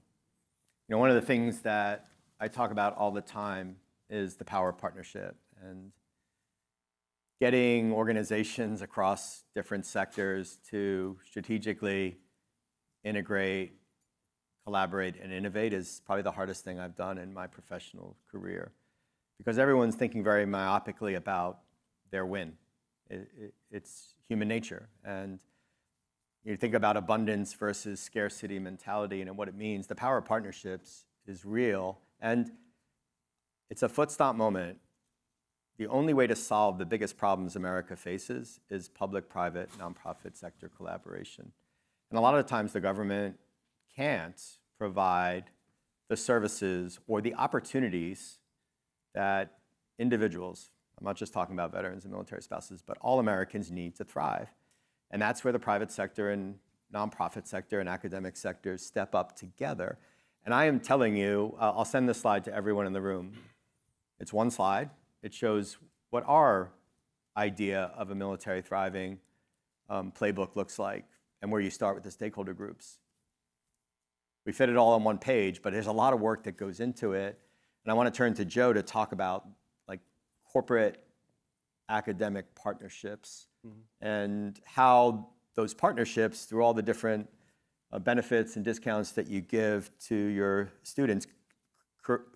Speaker 2: know, one of the things that I talk about all the time is the power of partnership, and getting organizations across different sectors to strategically integrate, collaborate, and innovate is probably the hardest thing I've done in my professional career, because everyone's thinking very myopically about their win. It's human nature. And you think about abundance versus scarcity mentality and what it means. The power of partnerships is real, and it's a foot-stomp moment. The only way to solve the biggest problems America faces is public-private, nonprofit sector collaboration. And a lot of times the government can't provide the services or the opportunities that individuals, I'm not just talking about veterans and military spouses, but all Americans need to thrive. And that's where the private sector and nonprofit sector and academic sectors step up together. And I am telling you, I'll send this slide to everyone in the room. It's one slide. It shows what our idea of a military thriving playbook looks like and where you start with the stakeholder groups. We fit it all on one page, but there's a lot of work that goes into it. And I want to turn to Joe to talk about like corporate academic partnerships and how those partnerships, through all the different benefits and discounts that you give to your students,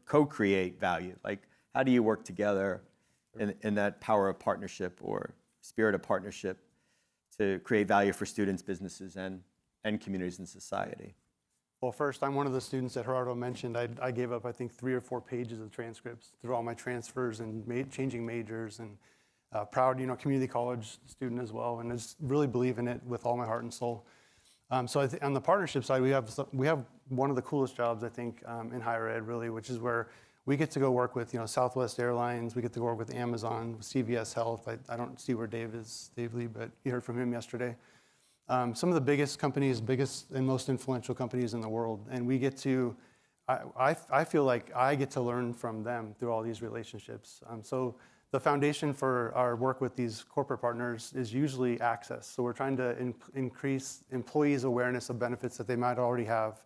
Speaker 2: co-create value. Like, how do you work together in that power of partnership or spirit of partnership to create value for students, businesses, and communities and society?
Speaker 13: Well, first, I'm one of the students that Gerardo mentioned. I gave up, I think, 3 or 4 pages of transcripts through all my transfers and changing majors, and proud, community college student as well, and I just really believe in it with all my heart and soul. So on the partnership side, we have one of the coolest jobs, I think, in higher ed, really, which is where we get to go work with, Southwest Airlines. We get to go work with Amazon, CVS Health. I don't see where Dave is, Dave Lee, but you heard from him yesterday. Some of the biggest companies, biggest and most influential companies in the world, and we get to, I feel like I get to learn from them through all these relationships. So the foundation for our work with these corporate partners is usually access. So we're trying to increase employees' awareness of benefits that they might already have,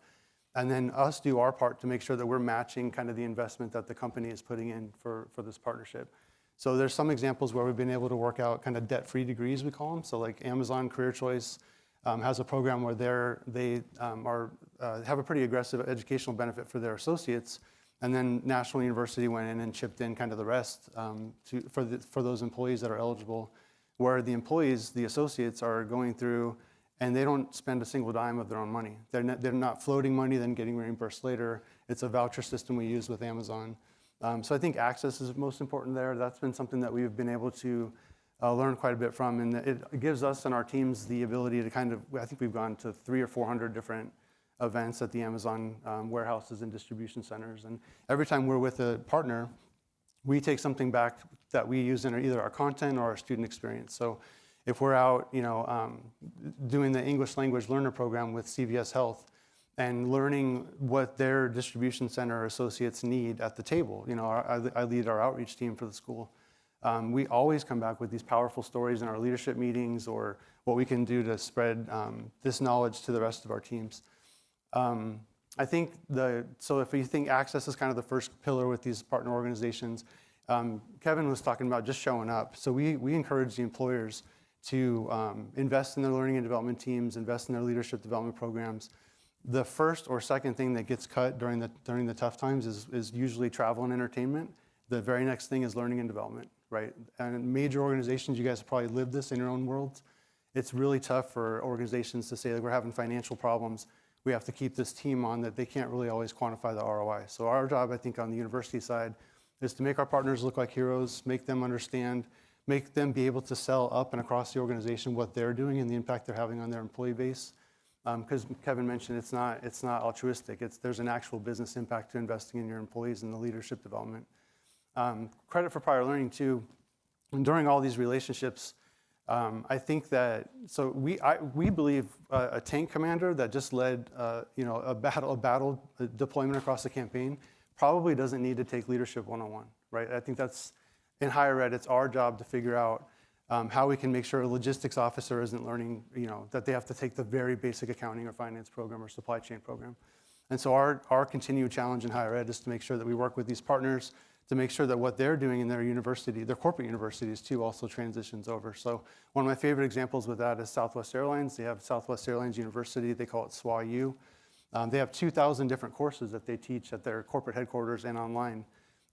Speaker 13: and then us do our part to make sure that we're matching kind of the investment that the company is putting in for this partnership. So there's some examples where we've been able to work out kind of debt-free degrees, we call them. So like Amazon Career Choice has a program where they have a pretty aggressive educational benefit for their associates, and then National University went in and chipped in kind of the rest for those employees that are eligible, where the employees, the associates, are going through and they don't spend a single dime of their own money. They're not floating money, then getting reimbursed later. It's a voucher system we use with Amazon. So I think access is most important there. That's been something that we've been able to learn quite a bit from, and it gives us and our teams the ability to kind of, I think we've gone to 300 or 400 different events at the Amazon warehouses and distribution centers. And every time we're with a partner, we take something back that we use in either our content or our student experience. So if we're out, doing the English language learner program with CVS Health and learning what their distribution center associates need at the table, I lead our outreach team for the school. We always come back with these powerful stories in our leadership meetings or what we can do to spread this knowledge to the rest of our teams. I think so if you think access is kind of the first pillar with these partner organizations, Kevin was talking about just showing up. So we encourage the employers to invest in their learning and development teams, invest in their leadership development programs. The first or second thing that gets cut during the tough times is usually travel and entertainment. The very next thing is learning and development, right? And major organizations, you guys have probably lived this in your own worlds. It's really tough for organizations to say, like, we're having financial problems. We have to keep this team on that they can't really always quantify the ROI. So our job, I think, on the university side is to make our partners look like heroes, make them understand, make them be able to sell up and across the organization what they're doing and the impact they're having on their employee base. Because Kevin mentioned it's not altruistic. There's an actual business impact to investing in your employees and the leadership development. Credit for prior learning too. And during all these relationships, I think that we believe a tank commander that just led a battle deployment across the campaign probably doesn't need to take leadership 101, right? I think that's in higher ed. It's our job to figure out how we can make sure a logistics officer isn't learning, that they have to take the very basic accounting or finance program or supply chain program. And so our continued challenge in higher ed is to make sure that we work with these partners to make sure that what they're doing in their university, their corporate universities too, also transitions over. So one of my favorite examples with that is Southwest Airlines. They have Southwest Airlines University. They call it SWAU. They have 2,000 different courses that they teach at their corporate headquarters and online.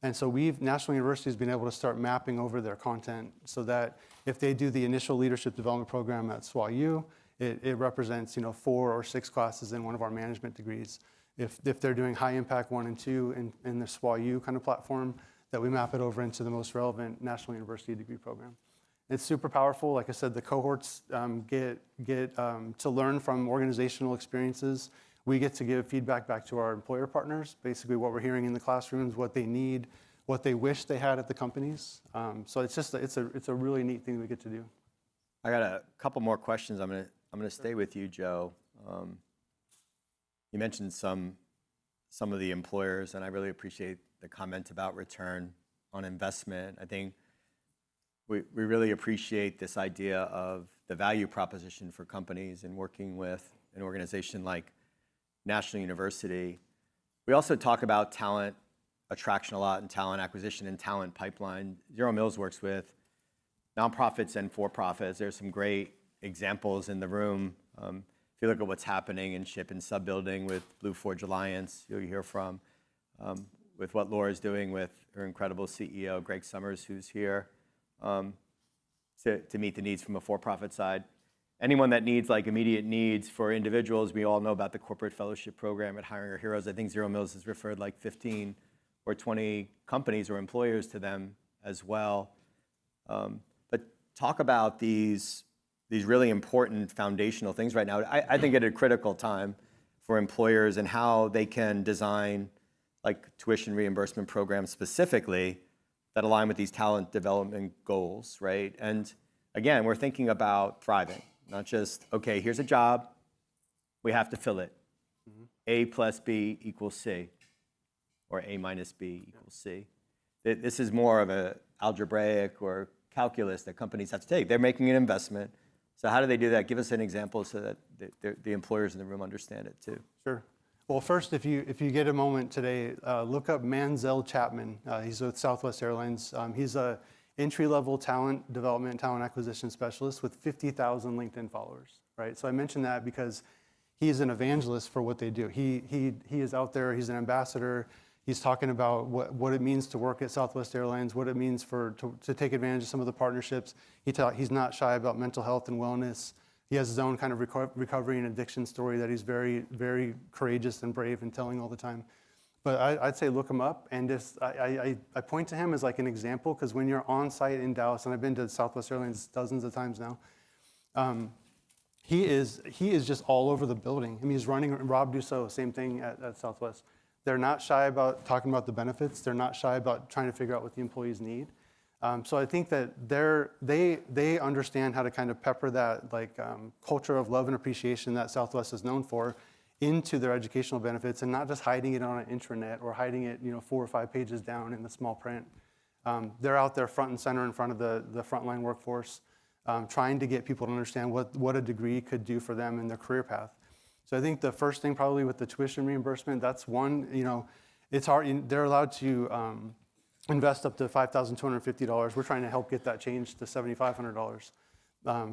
Speaker 13: And so National University has been able to start mapping over their content so that if they do the initial leadership development program at SWAU, it represents 4 or 6 classes in one of our management degrees. If they're doing high impact 1 and 2 in the SWAU kind of platform, that we map it over into the most relevant National University degree program. It's super powerful. Like I said, the cohorts get to learn from organizational experiences. We get to give feedback back to our employer partners, basically what we're hearing in the classrooms, what they need, what they wish they had at the companies. So it's a really neat thing we get to do.
Speaker 2: I got a couple more questions. I'm gonna stay with you, Joe. You mentioned some of the employers, and I really appreciate the comment about return on investment. I think we really appreciate this idea of the value proposition for companies and working with an organization like National University. We also talk about talent attraction a lot and talent acquisition and talent pipeline. Zero Mills works with nonprofits and for-profits. There's some great examples in the room. If you look at what's happening in ship and sub-building with Blue Forge Alliance, you'll hear from, with what Laura's doing with her incredible CEO, Greg Summers, who's here, to meet the needs from a for-profit side. Anyone that needs like immediate needs for individuals, we all know about the corporate fellowship program at Hiring Our Heroes. I think Zero Mills has referred like 15 or 20 companies or employers to them as well. But talk about these really important foundational things right now. I think at a critical time for employers and how they can design like tuition reimbursement programs specifically that align with these talent development goals, right? And again, we're thinking about thriving, not just, okay, here's a job, we have to fill it. A plus B equals C, or A minus B equals C. This is more of a algebraic or calculus that companies have to take. They're making an investment. So how do they do that? Give us an example so that the employers in the room understand it too.
Speaker 13: Sure. Well, first, if you get a moment today, look up Manzel Chapman. He's with Southwest Airlines. He's a entry-level talent development, talent acquisition specialist with 50,000 LinkedIn followers, right? So I mention that because he's an evangelist for what they do. He is out there. He's an ambassador. He's talking about what it means to work at Southwest Airlines, what it means to take advantage of some of the partnerships. He's not shy about mental health and wellness. He has his own kind of recovery and addiction story that he's very, very courageous and brave in telling all the time. But I'd say look him up, and just I point to him as like an example, because when you're on site in Dallas, and I've been to Southwest Airlines dozens of times now, he is just all over the building. I mean, he's running. Rob Dussault, same thing at Southwest. They're not shy about talking about the benefits. They're not shy about trying to figure out what the employees need. So I think that they understand how to kind of pepper that like culture of love and appreciation that Southwest is known for into their educational benefits, and not just hiding it on an intranet or hiding it 4 or 5 pages down in the small print. They're out there front and center in front of the frontline workforce, trying to get people to understand what a degree could do for them in their career path. So I think the first thing probably with the tuition reimbursement, that's one, it's hard, they're allowed to invest up to $5,250. We're trying to help get that changed to $7,500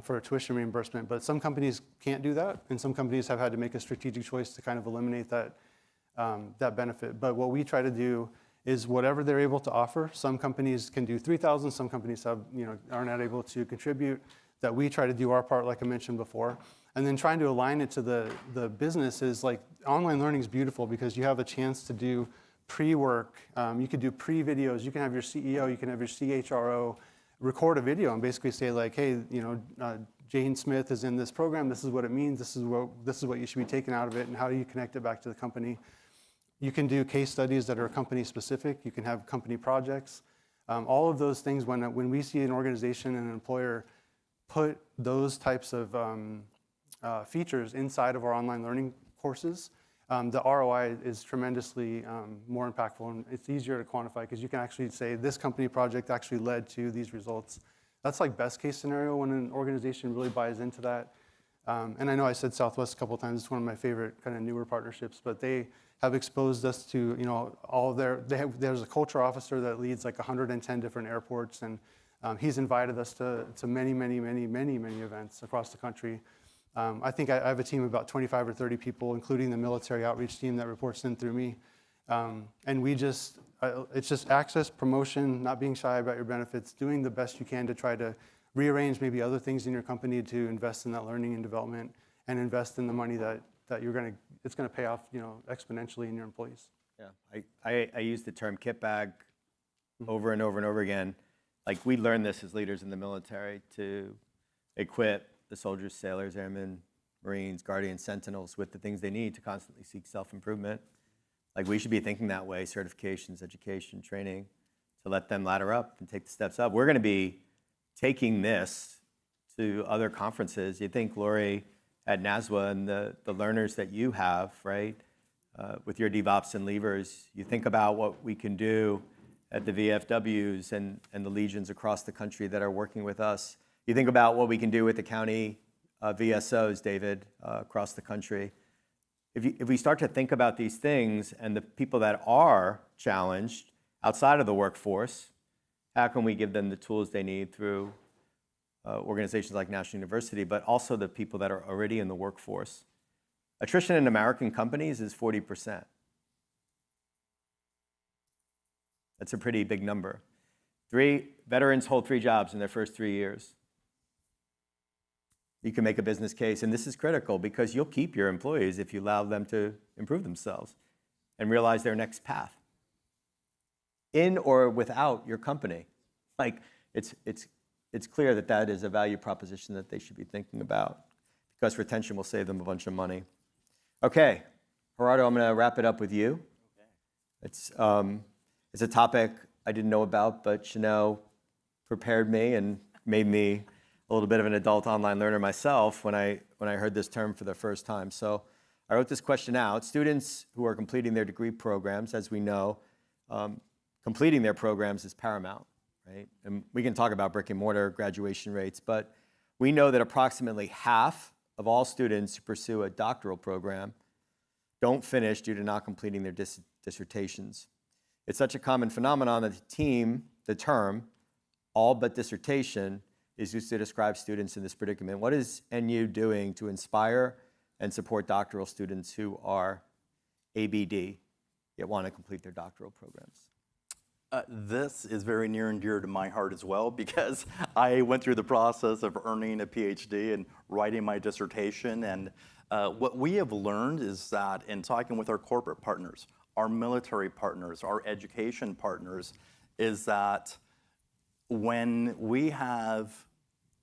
Speaker 13: for a tuition reimbursement. But some companies can't do that, and some companies have had to make a strategic choice to kind of eliminate that benefit. But what we try to do is whatever they're able to offer. Some companies can do $3,000, some companies are not able to contribute, that we try to do our part, like I mentioned before. And then trying to align it to the business is like, online learning is beautiful because you have a chance to do pre-work. You could do pre-videos. You can have your CEO, you can have your CHRO record a video and basically say like, hey, Jane Smith is in this program. This is what it means. This is what you should be taking out of it, and how do you connect it back to the company. You can do case studies that are company specific. You can have company projects. All of those things, when we see an organization and an employer put those types of features inside of our online learning courses, the ROI is tremendously more impactful, and it's easier to quantify because you can actually say this company project actually led to these results. That's like best case scenario when an organization really buys into that. And I know I said Southwest a couple of times. It's one of my favorite kind of newer partnerships, but they have exposed us to there's a culture officer that leads like 110 different airports, and he's invited us to many events across the country. I think I have a team of about 25 or 30 people, including the military outreach team that reports in through me. And it's just access, promotion, not being shy about your benefits, doing the best you can to try to rearrange maybe other things in your company to invest in that learning and development, and invest in the money that it's gonna pay off exponentially in your employees.
Speaker 2: Yeah, I use the term kit bag over and over and over again. Like, we learned this as leaders in the military to equip the soldiers, sailors, airmen, Marines, Guardians, Sentinels with the things they need to constantly seek self-improvement. Like we should be thinking that way, certifications, education, training, to let them ladder up and take the steps up. We're going to be taking this to other conferences. You think, Lori, at NASWA and the learners that you have, right, with your DevOps and levers, you think about what we can do at the VFWs and the legions across the country that are working with us. You think about what we can do with the county VSOs, David, across the country. If we start to think about these things and the people that are challenged outside of the workforce, how can we give them the tools they need through organizations like National University, but also the people that are already in the workforce? Attrition in American companies is 40%. That's a pretty big number. Veterans hold 3 jobs in their first 3 years. You can make a business case, and this is critical because you'll keep your employees if you allow them to improve themselves and realize their next path, in or without your company. Like, it's clear that that is a value proposition that they should be thinking about because retention will save them a bunch of money. Okay, Gerardo, I'm going to wrap it up with you. It's a topic I didn't know about, but Chanel prepared me and made me a little bit of an adult online learner myself when I heard this term for the first time. So I wrote this question out. Students who are completing their degree programs, as we know, completing their programs is paramount, right? And we can talk about brick and mortar graduation rates, but we know that approximately half of all students who pursue a doctoral program don't finish due to not completing their dissertations. It's such a common phenomenon that the term, all but dissertation, is used to describe students in this predicament. What is NU doing to inspire and support doctoral students who are ABD, yet want to complete their doctoral programs?
Speaker 15: This is very near and dear to my heart as well because I went through the process of earning a PhD and writing my dissertation. And what we have learned is that in talking with our corporate partners, our military partners, our education partners, is that when we have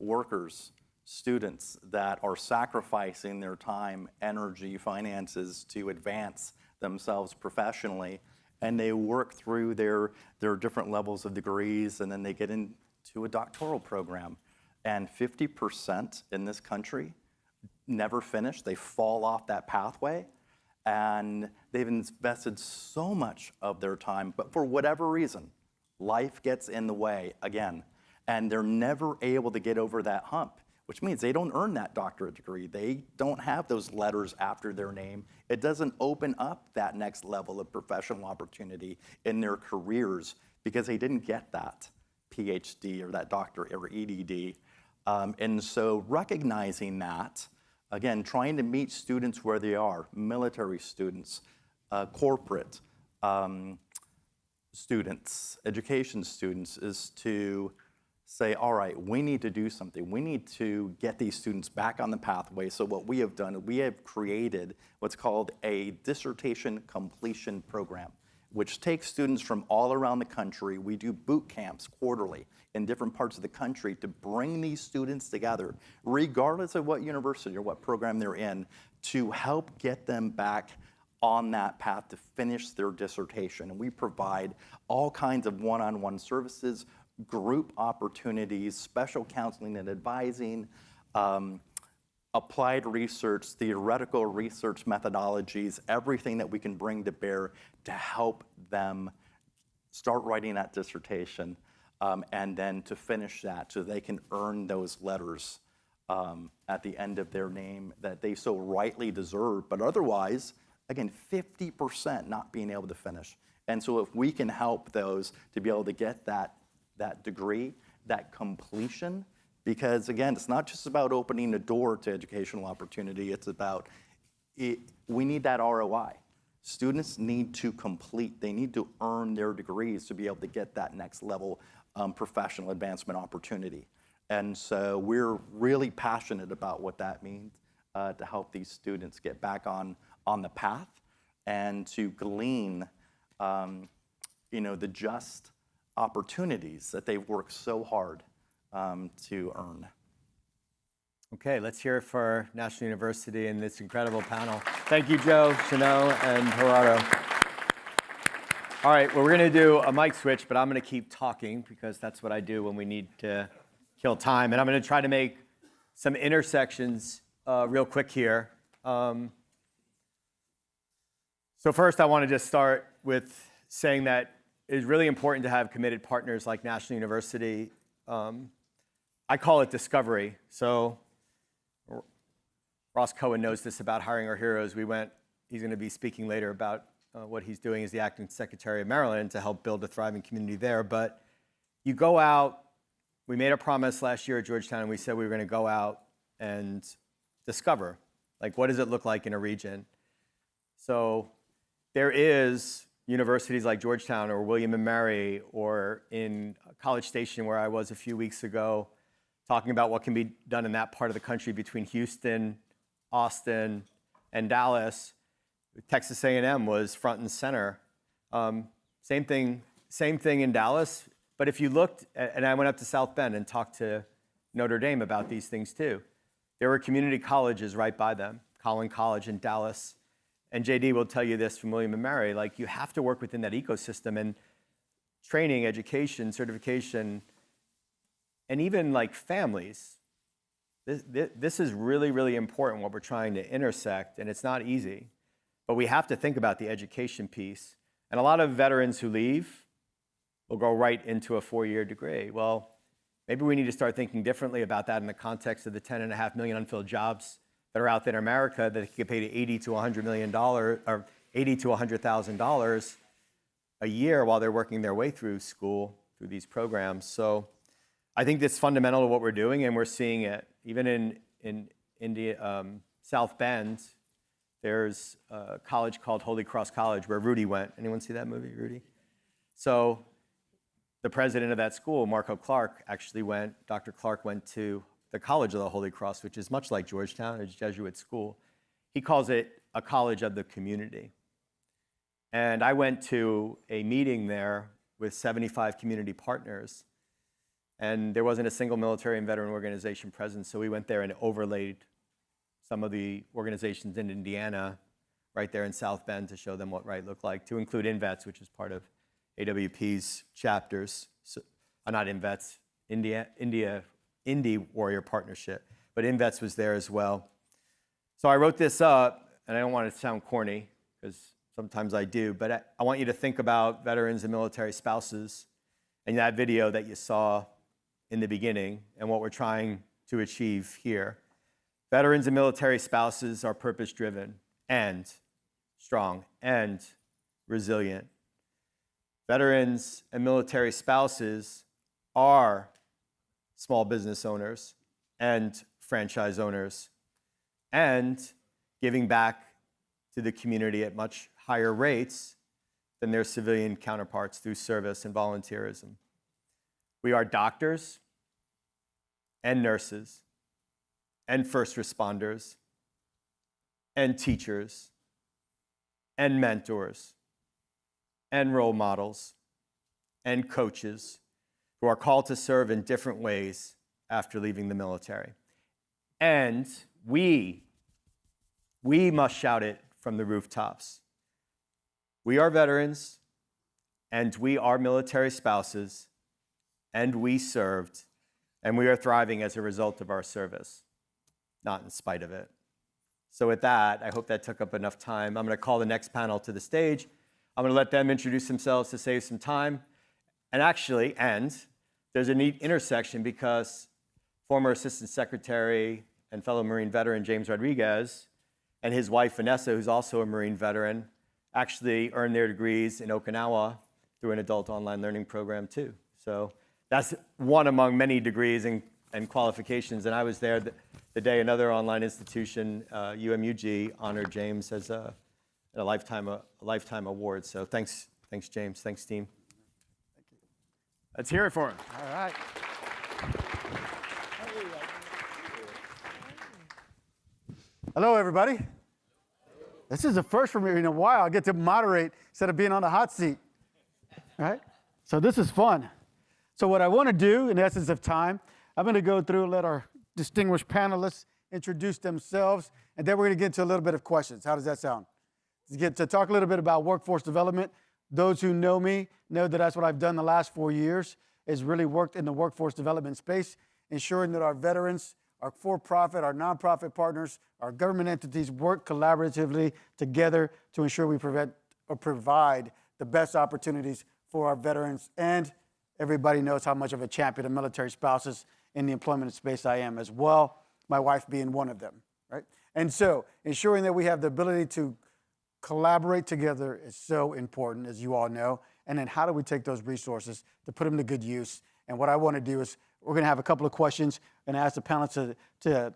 Speaker 15: workers, students that are sacrificing their time, energy, finances to advance themselves professionally, and they work through their different levels of degrees, and then they get into a doctoral program, and 50% in this country never finish. They fall off that pathway, and they've invested so much of their time, but for whatever reason, life gets in the way again, and they're never able to get over that hump, which means they don't earn that doctorate degree. They don't have those letters after their name. It doesn't open up that next level of professional opportunity in their careers because they didn't get that PhD or that doctorate or EDD. And so recognizing that, again, trying to meet students where they are, military students, corporate students, education students, is to say, all right, we need to do something. We need to get these students back on the pathway. So what we have done, we have created what's called a dissertation completion program, which takes students from all around the country. We do boot camps quarterly in different parts of the country to bring these students together, regardless of what university or what program they're in, to help get them back on that path to finish their dissertation. And we provide all kinds of one-on-one services, group opportunities, special counseling and advising, applied research, theoretical research methodologies, everything that we can bring to bear to help them start writing that dissertation and then to finish that so they can earn those letters at the end of their name that they so rightly deserve. But otherwise, again, 50% not being able to finish. And so if we can help those to be able to get that degree, that completion, because again, it's not just about opening the door to educational opportunity, it's about, we need that ROI. Students need to complete, they need to earn their degrees to be able to get that next level professional advancement opportunity. And so we're really passionate about what that means to help these students get back on the path and to glean the just opportunities that they've worked so hard to earn.
Speaker 2: Okay, let's hear it for National University and this incredible panel. Thank you, Joe, Chano, and Gerardo. All right, well, we're going to do a mic switch, but I'm going to keep talking because that's what I do when we need to kill time. And I'm going to try to make some intersections real quick here. So first, I want to just start with saying that it is really important to have committed partners like National University. I call it discovery. So Ross Cohen knows this about hiring our heroes. He's going to be speaking later about what he's doing as the acting secretary of Maryland to help build a thriving community there. But you go out, we made a promise last year at Georgetown, and we said we were going to go out and discover, like, what does it look like in a region? So there is universities like Georgetown or William & Mary or in College Station, where I was a few weeks ago, talking about what can be done in that part of the country between Houston, Austin, and Dallas. Texas A&M was front and center. Same thing in Dallas. But if you looked, and I went up to South Bend and talked to Notre Dame about these things too. There were community colleges right by them, Collin College in Dallas. And JD will tell you this from William & Mary, like, you have to work within that ecosystem, and training, education, certification, and even like families. This is really, really important, what we're trying to intersect, and it's not easy. But we have to think about the education piece. And a lot of veterans who leave will go right into a 4-year degree. Well, maybe we need to start thinking differently about that in the context of the 10.5 million unfilled jobs that are out there in America that get paid $80 to $100 million or $80 to $100,000 a year while they're working their way through school, through these programs. So I think that's fundamental to what we're doing, and we're seeing it. Even in India, South Bend, there's a college called Holy Cross College where Rudy went. Anyone see that movie, Rudy? So the president of that school, Marco Clark, Dr. Clark went to the College of the Holy Cross, which is much like Georgetown, a Jesuit school. He calls it a college of the community. And I went to a meeting there with 75 community partners, and there wasn't a single military and veteran organization present, so we went there and overlaid some of the organizations in Indiana right there in South Bend to show them what right looked like, to include INVETS, which is part of AWP's chapters. So, not INVETS, Indie Warrior Partnership, but INVETS was there as well. So I wrote this up, and I don't want it to sound corny, because sometimes I do, but I want you to think about veterans and military spouses and that video that you saw in the beginning and what we're trying to achieve here. Veterans and military spouses are purpose-driven and strong and resilient. Veterans and military spouses are small business owners and franchise owners and giving back to the community at much higher rates than their civilian counterparts through service and volunteerism. We are doctors and nurses and first responders and teachers and mentors and role models and coaches who are called to serve in different ways after leaving the military. And we must shout it from the rooftops. We are veterans, and we are military spouses, and we served, and we are thriving as a result of our service, not in spite of it. So with that, I hope that took up enough time. I'm going to call the next panel to the stage. I'm going to let them introduce themselves to save some time. And actually, there's a neat intersection because former Assistant Secretary and fellow Marine veteran James Rodriguez and his wife Vanessa, who's also a Marine veteran, actually earned their degrees in Okinawa through an adult online learning program too. So that's one among many degrees and qualifications. And I was there the day another online institution, UMUG, honored James as a lifetime award. So thanks James, thanks team.
Speaker 16: Thank you.
Speaker 2: Let's hear it for him.
Speaker 16: All right. Hello, everybody. This is a first for me in a while. I get to moderate instead of being on the hot seat. All right? So this is fun. So what I want to do, in essence of time, I'm going to go through and let our distinguished panelists introduce themselves, and then we're going to get into a little bit of questions. How does that sound? To get to talk a little bit about workforce development. Those who know me know that that's what I've done the last 4 years, is really worked in the workforce development space, ensuring that our veterans, our for-profit, our nonprofit partners, our government entities work collaboratively together to ensure we provide the best opportunities for our veterans. And everybody knows how much of a champion of military spouses in the employment space I am as well, my wife being one of them, right? And so ensuring that we have the ability to collaborate together is so important, as you all know. And then how do we take those resources to put them to good use? And what I want to do is we're going to have a couple of questions and ask the panelists to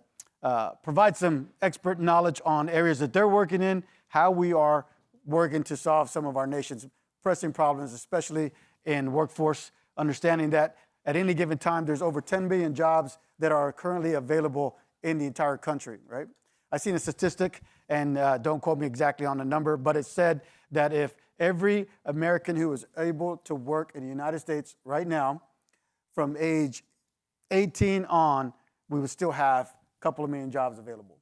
Speaker 16: provide some expert knowledge on areas that they're working in, how we are working to solve some of our nation's pressing problems, especially in workforce, understanding that at any given time, there's over 10 million jobs that are currently available in the entire country, right? I've seen a statistic, and don't quote me exactly on the number, but it said that if every American who is able to work in the United States right now, from age 18 on, we would still have a couple of million jobs available,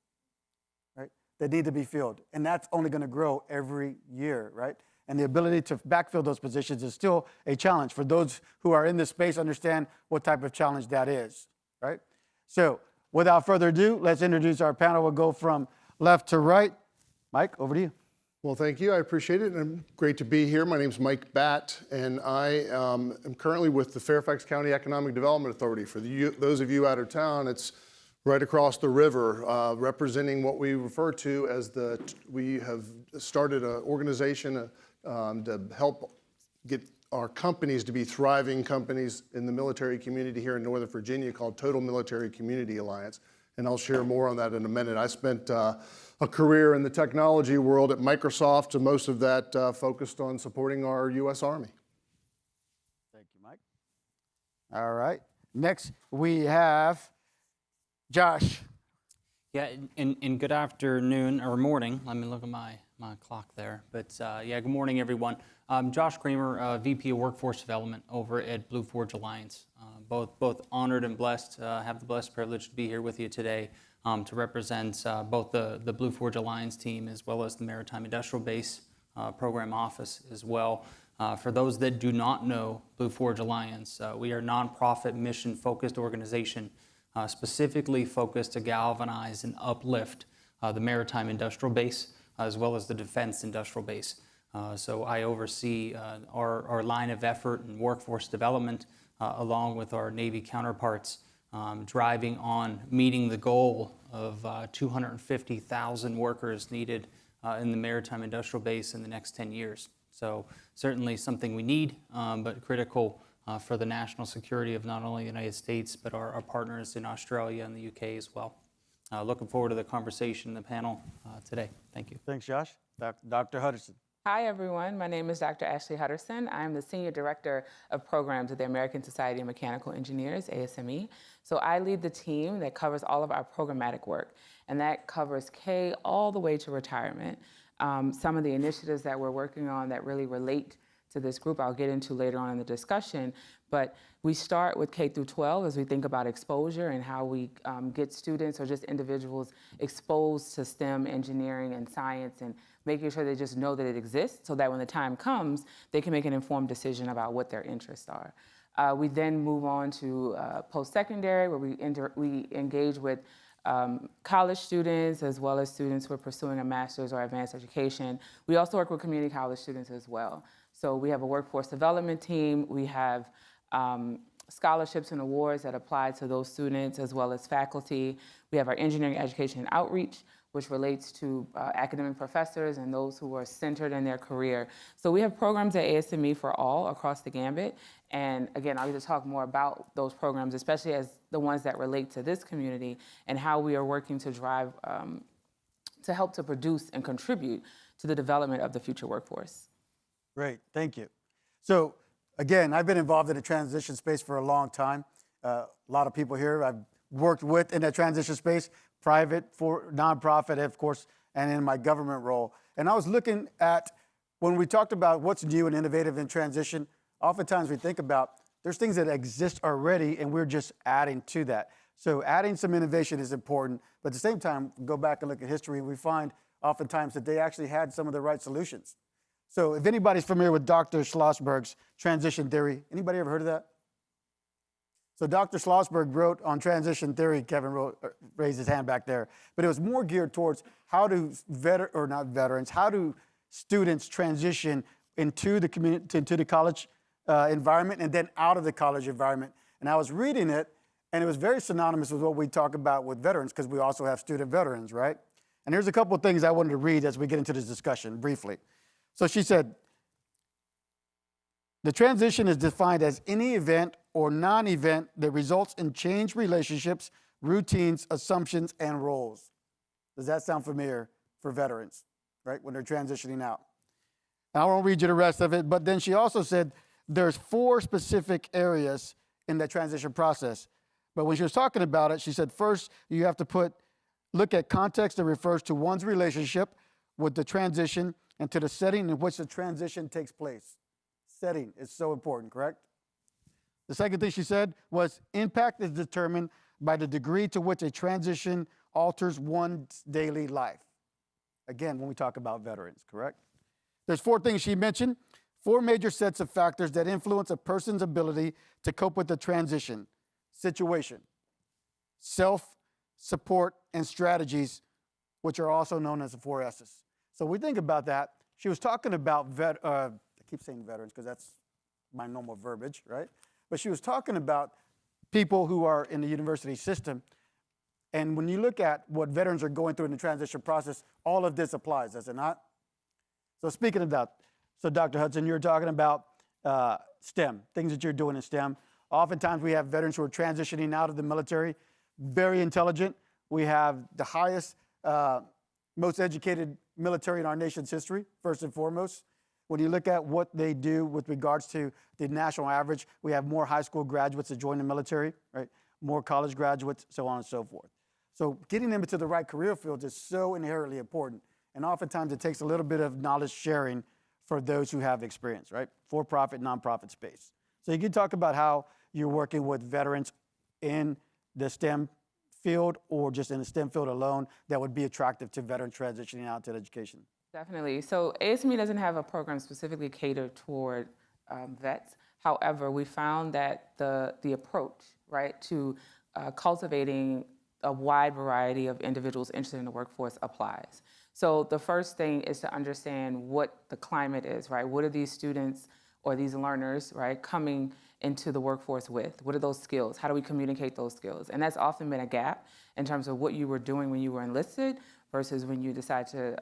Speaker 16: right? That need to be filled. And that's only going to grow every year, right? And the ability to backfill those positions is still a challenge. For those who are in this space, understand what type of challenge that is, right? So without further ado, let's introduce our panel. We'll go from left to right. Mike, over to you.
Speaker 17: Well, thank you. I appreciate it. And great to be here. My name is Mike Batt, and I am currently with the Fairfax County Economic Development Authority. For those of you out of town, it's right across the river, representing what we refer to as we have started an organization to help get our companies to be thriving companies in the military community here in Northern Virginia, called Total Military Community Alliance. And I'll share more on that in a minute. I spent a career in the technology world at Microsoft, and most of that focused on supporting our U.S. Army.
Speaker 16: Thank you, Mike. All right. Next, we have Josh.
Speaker 18: Yeah, and good afternoon or morning. Let me look at my clock there. But yeah, good morning, everyone. Josh Kramer, VP of Workforce Development over at Blue Forge Alliance. Both honored and blessed, have the blessed privilege to be here with you today to represent both the Blue Forge Alliance team as well as the Maritime Industrial Base Program Office as well. For those that do not know Blue Forge Alliance, we are a nonprofit mission-focused organization specifically focused to galvanize and uplift the Maritime Industrial Base as well as the Defense Industrial Base. So I oversee our line of effort in workforce development along with our Navy counterparts, driving on meeting the goal of 250,000 workers needed in the Maritime Industrial Base in the next 10 years. So certainly something we need, but critical for the national security of not only the United States, but our partners in Australia and the UK as well. Looking forward to the conversation in the panel today. Thank you.
Speaker 16: Thanks, Josh. Dr. Hutterson.
Speaker 19: Hi, everyone. My name is Dr. Ashley Hutterson. I'm the Senior Director of Programs at the American Society of Mechanical Engineers, ASME. So I lead the team that covers all of our programmatic work, and that covers K all the way to retirement. Some of the initiatives that we're working on that really relate to this group I'll get into later on in the discussion, but we start with K through 12 as we think about exposure and how we get students or just individuals exposed to STEM, engineering, and science, and making sure they just know that it exists so that when the time comes, they can make an informed decision about what their interests are. We then move on to post-secondary, where we engage with college students as well as students who are pursuing a master's or advanced education. We also work with community college students as well. So we have a workforce development team. We have scholarships and awards that apply to those students as well as faculty. We have our engineering education and outreach, which relates to academic professors and those who are centered in their career. So we have programs at ASME for all across the gambit. And again, I'll get to talk more about those programs, especially as the ones that relate to this community and how we are working to drive, to help to produce and contribute to the development of the future workforce.
Speaker 16: Great, thank you. So again, I've been involved in the transition space for a long time. A lot of people here I've worked with in that transition space, private, for nonprofit, of course, and in my government role. And I was looking at, when we talked about what's new and innovative in transition, oftentimes we think about there's things that exist already and we're just adding to that. So adding some innovation is important, but at the same time, go back and look at history, we find oftentimes that they actually had some of the right solutions. So if anybody's familiar with Dr. Schlossberg's transition theory, anybody ever heard of that? So Dr. Schlossberg wrote on transition theory, Kevin raised his hand back there, but it was more geared towards how do how do students transition into the community, into the college environment and then out of the college environment. And I was reading it, and it was very synonymous with what we talk about with veterans, because we also have student veterans, right? And here's a couple of things I wanted to read as we get into this discussion briefly. So she said, the transition is defined as any event or non-event that results in changed relationships, routines, assumptions, and roles. Does that sound familiar for veterans, right, when they're transitioning out? I won't read you the rest of it, but then she also said there's 4 specific areas in that transition process. But when she was talking about it, she said, first, you have to look at context that refers to one's relationship with the transition and to the setting in which the transition takes place. Setting is so important, correct? The second thing she said was impact is determined by the degree to which a transition alters one's daily life. Again, when we talk about veterans, correct? There's 4 things she mentioned, 4 major sets of factors that influence a person's ability to cope with the transition: situation, self, support, and strategies, which are also known as the 4 S's. So we think about that. She was talking about, I keep saying veterans because that's my normal verbiage, right? But she was talking about people who are in the university system. And when you look at what veterans are going through in the transition process, all of this applies, does it not? So speaking of that, so Dr. Hudson, you're talking about STEM, things that you're doing in STEM. Oftentimes we have veterans who are transitioning out of the military, very intelligent. We have the highest, most educated military in our nation's history, first and foremost. When you look at what they do with regards to the national average, we have more high school graduates that join the military, right? More college graduates, so on and so forth. So getting them into the right career fields is so inherently important. And oftentimes it takes a little bit of knowledge sharing for those who have experience, right? For-profit, nonprofit space. So you can talk about how you're working with veterans in the STEM field or just in the STEM field alone that would be attractive to veterans transitioning out to education.
Speaker 19: Definitely. So ASME doesn't have a program specifically catered toward vets. However, we found that the approach, right, to cultivating a wide variety of individuals interested in the workforce applies. So the first thing is to understand what the climate is, right? What are these students or these learners, right, coming into the workforce with? What are those skills? How do we communicate those skills? And that's often been a gap in terms of what you were doing when you were enlisted versus when you decide to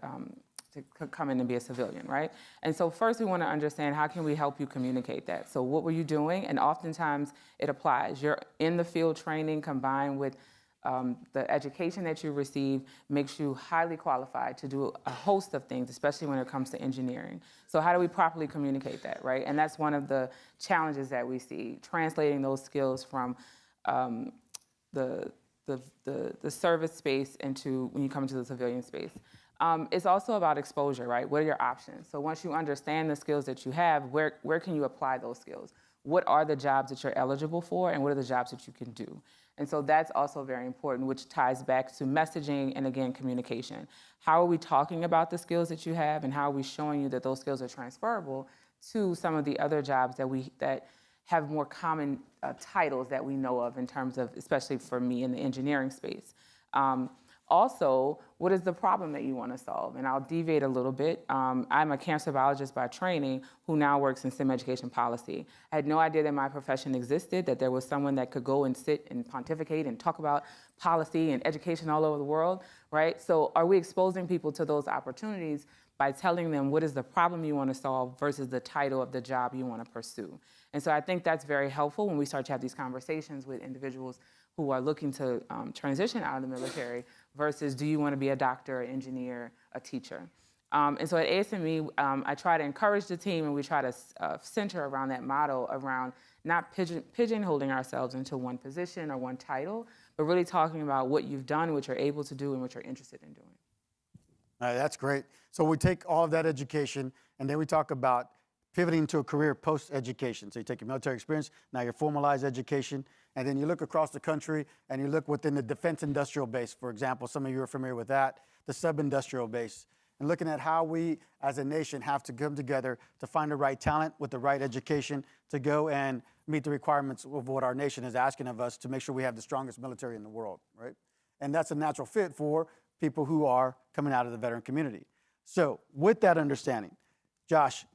Speaker 19: come in and be a civilian, right? And so first we want to understand how can we help you communicate that? So what were you doing? And oftentimes it applies. You're in the field training combined with the education that you receive makes you highly qualified to do a host of things, especially when it comes to engineering. So how do we properly communicate that, right? And that's one of the challenges that we see, translating those skills from the service space into when you come into the civilian space. It's also about exposure, right? What are your options? So once you understand the skills that you have, where can you apply those skills? What are the jobs that you're eligible for, and what are the jobs that you can do? And so that's also very important, which ties back to messaging and, again, communication. How are we talking about the skills that you have, and how are we showing you that those skills are transferable to some of the other jobs that have more common titles that we know of in terms of, especially for me in the engineering space. Also, what is the problem that you want to solve? And I'll deviate a little bit. I'm a cancer biologist by training who now works in STEM education policy. I had no idea that my profession existed, that there was someone that could go and sit and pontificate and talk about policy and education all over the world, right? So are we exposing people to those opportunities by telling them what is the problem you want to solve versus the title of the job you want to pursue? And so I think that's very helpful when we start to have these conversations with individuals who are looking to transition out of the military versus do you want to be a doctor, an engineer, a teacher? And so at ASME, I try to encourage the team, and we try to center around that model around not pigeonholing ourselves into one position or one title, but really talking about what you've done, what you're able to do, and what you're interested in doing.
Speaker 16: That's great. So we take all of that education, and then we talk about pivoting to a career post-education. So you take your military experience, now your formalized education, and then you look across the country and you look within the defense industrial base, for example, some of you are familiar with that, the sub-industrial base, and looking at how we as a nation have to come together to find the right talent with the right education to go and meet the requirements of what our nation is asking of us to make sure we have the strongest military in the world, right? And that's a natural fit for people who are coming out of the veteran community. So with that understanding, Josh,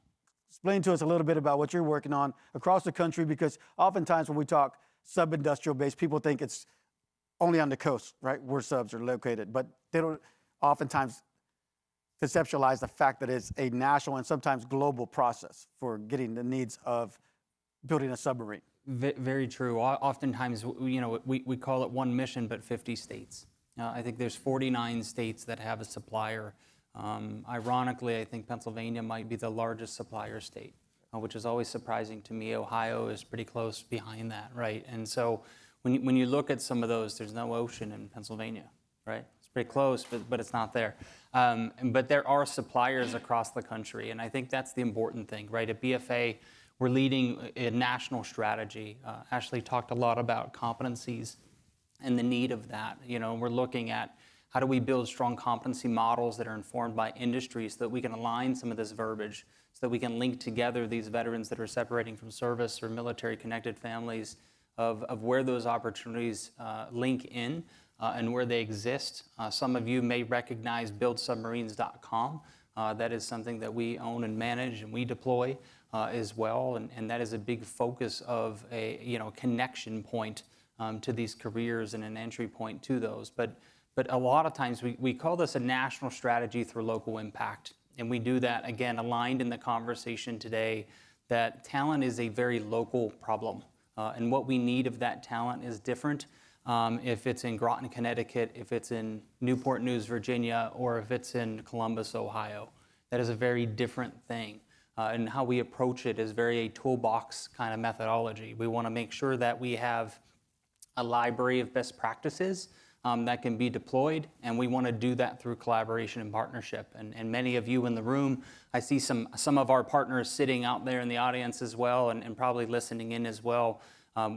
Speaker 16: explain to us a little bit about what you're working on across the country, because oftentimes when we talk sub-industrial base, people think it's only on the coast, right, where subs are located, but they don't oftentimes conceptualize the fact that it's a national and sometimes global process for getting the needs of building a submarine.
Speaker 18: Very true. Oftentimes, we call it one mission, but 50 states. I think there's 49 states that have a supplier. Ironically, I think Pennsylvania might be the largest supplier state, which is always surprising to me. Ohio is pretty close behind that, right? And so when you look at some of those, there's no ocean in Pennsylvania, right? It's pretty close, but it's not there. But there are suppliers across the country, and I think that's the important thing, right? At BFA, we're leading a national strategy. Ashley talked a lot about competencies and the need of that. We're looking at how do we build strong competency models that are informed by industry so that we can align some of this verbiage, so that we can link together these veterans that are separating from service or military-connected families of where those opportunities link in and where they exist. Some of you may recognize buildsubmarines.com. That is something that we own and manage and we deploy as well, and that is a big focus of a connection point to these careers and an entry point to those. But a lot of times we call this a national strategy through local impact, and we do that, again, aligned in the conversation today that talent is a very local problem, and what we need of that talent is different. If it's in Groton, Connecticut, if it's in Newport News, Virginia, or if it's in Columbus, Ohio. That is a very different thing. And how we approach it is very a toolbox kind of methodology. We want to make sure that we have a library of best practices that can be deployed, and we want to do that through collaboration and partnership. And many of you in the room, I see some of our partners sitting out there in the audience as well, and probably listening in as well.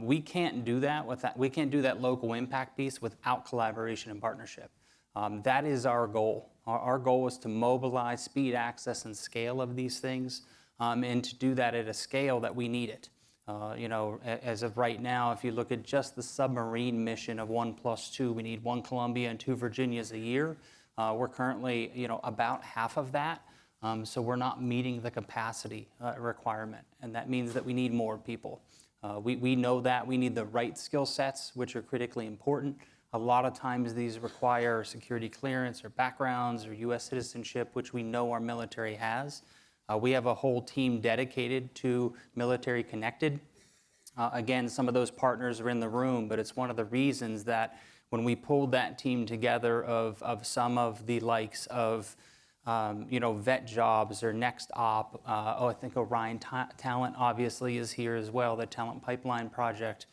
Speaker 18: We can't do that we can't do that local impact piece without collaboration and partnership. That is our goal. Our goal is to mobilize speed, access, and scale of these things, and to do that at a scale that we need it. As of right now, if you look at just the submarine mission of 1+2, we need 1 Columbia and 2 Virginias a year. We're currently, about half of that. So we're not meeting the capacity requirement, and that means that we need more people. We know that we need the right skill sets, which are critically important. A lot of times these require security clearance or backgrounds or U.S. citizenship, which we know our military has. We have a whole team dedicated to military connected. Again, some of those partners are in the room, but it's one of the reasons that when we pulled that team together of some of the likes of vet jobs or next op, I think Orion Talent obviously is here as well, the Talent Pipeline Project.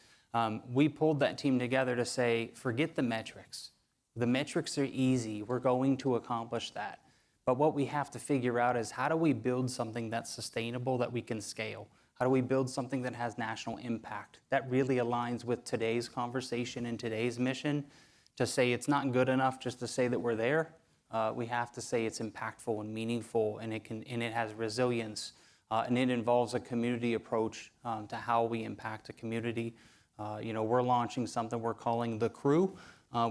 Speaker 18: We pulled that team together to say, forget the metrics. The metrics are easy. We're going to accomplish that. But what we have to figure out is how do we build something that's sustainable, that we can scale? How do we build something that has national impact? That really aligns with today's conversation and today's mission, to say it's not good enough just to say that we're there. We have to say it's impactful and meaningful, and it has resilience, and it involves a community approach to how we impact a community. We're launching something we're calling The Crew,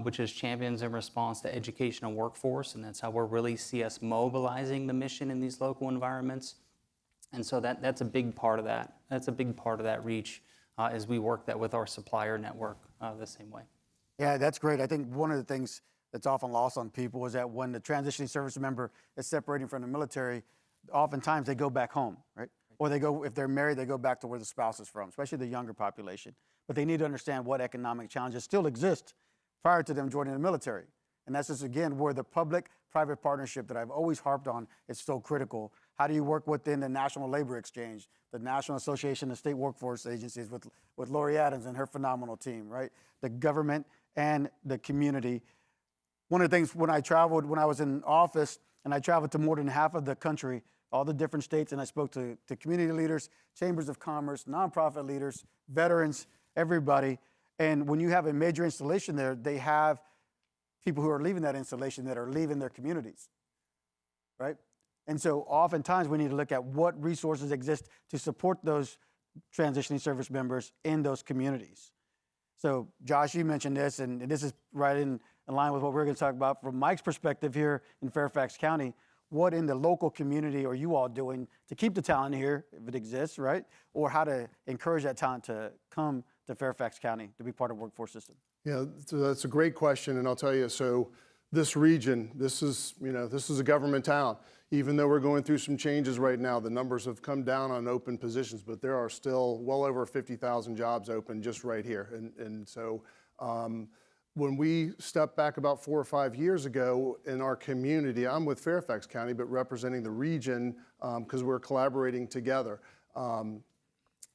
Speaker 18: which is Champions in Response to Education and Workforce, and that's how we'll really see us mobilizing the mission in these local environments. And so that's a big part of that. That's a big part of that reach as we work that with our supplier network the same way.
Speaker 16: Yeah, that's great. I think one of the things that's often lost on people is that when the transitioning service member is separating from the military, oftentimes they go back home, right? Or they go, if they're married, they go back to where the spouse is from, especially the younger population. But they need to understand what economic challenges still exist prior to them joining the military. And that's just, again, where the public-private partnership that I've always harped on is so critical. How do you work within the National Labor Exchange, the National Association of State Workforce Agencies with Lori Adams and her phenomenal team, right? The government and the community. One of the things when I was in office and I traveled to more than half of the country all the different states, and I spoke to community leaders, chambers of commerce, nonprofit leaders, veterans, everybody. And when you have a major installation there, they have people who are leaving that installation that are leaving their communities, right? And so oftentimes we need to look at what resources exist to support those transitioning service members in those communities. So Josh, you mentioned this, and this is right in line with what we're going to talk about from Mike's perspective here in Fairfax County. What in the local community are you all doing to keep the talent here, if it exists, right? Or how to encourage that talent to come to Fairfax County to be part of the workforce system?
Speaker 17: Yeah, so that's a great question, and I'll tell you, so this region, this is a government town. Even though we're going through some changes right now, the numbers have come down on open positions, but there are still well over 50,000 jobs open just right here. And so when we stepped back about 4 or 5 years ago in our community, I'm with Fairfax County, but representing the region because we're collaborating together.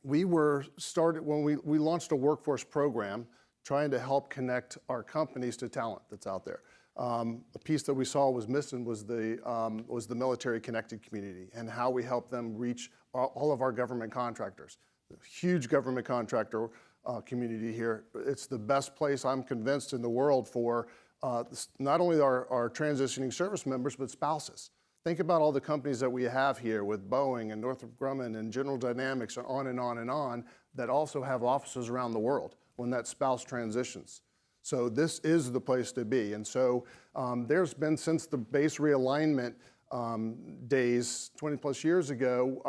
Speaker 17: We were started when we launched a workforce program trying to help connect our companies to talent that's out there. A piece that we saw was missing was the military connected community and how we help them reach all of our government contractors. Huge government contractor community here. It's the best place, I'm convinced, in the world for not only our transitioning service members, but spouses. Think about all the companies that we have here with Boeing and Northrop Grumman and General Dynamics and on and on and on that also have offices around the world when that spouse transitions. So this is the place to be. And so there's been, since the base realignment days 20 plus years ago,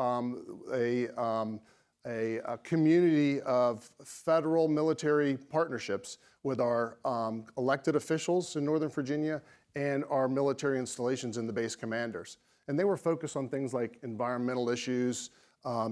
Speaker 17: a community of federal military partnerships with our elected officials in Northern Virginia and our military installations in the base commanders. And they were focused on things like environmental issues,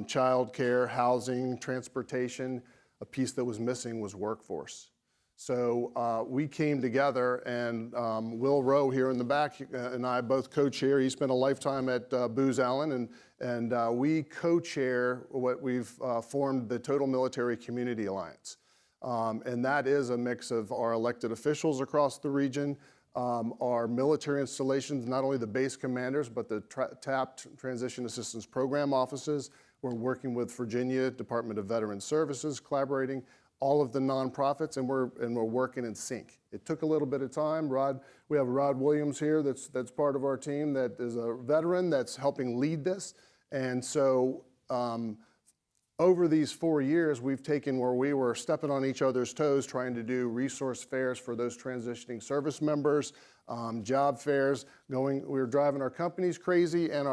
Speaker 17: child care, housing, transportation. A piece that was missing was workforce. So we came together, and Will Rowe here in the back and I both co-chair. He spent a lifetime at Booz Allen, and we co-chair what we've formed the Total Military Community Alliance. And that is a mix of our elected officials across the region, our military installations, not only the base commanders, but the TAP, Transition Assistance Program offices. We're working with Virginia Department of Veterans Services, collaborating, all of the nonprofits, and we're working in sync. It took a little bit of time. We have Rod Williams here that's part of our team that is a veteran that's helping lead this. And so over these 4 years, we've taken where we were stepping on each other's toes, trying to do resource fairs for those transitioning service members, job fairs. We were driving our companies crazy, and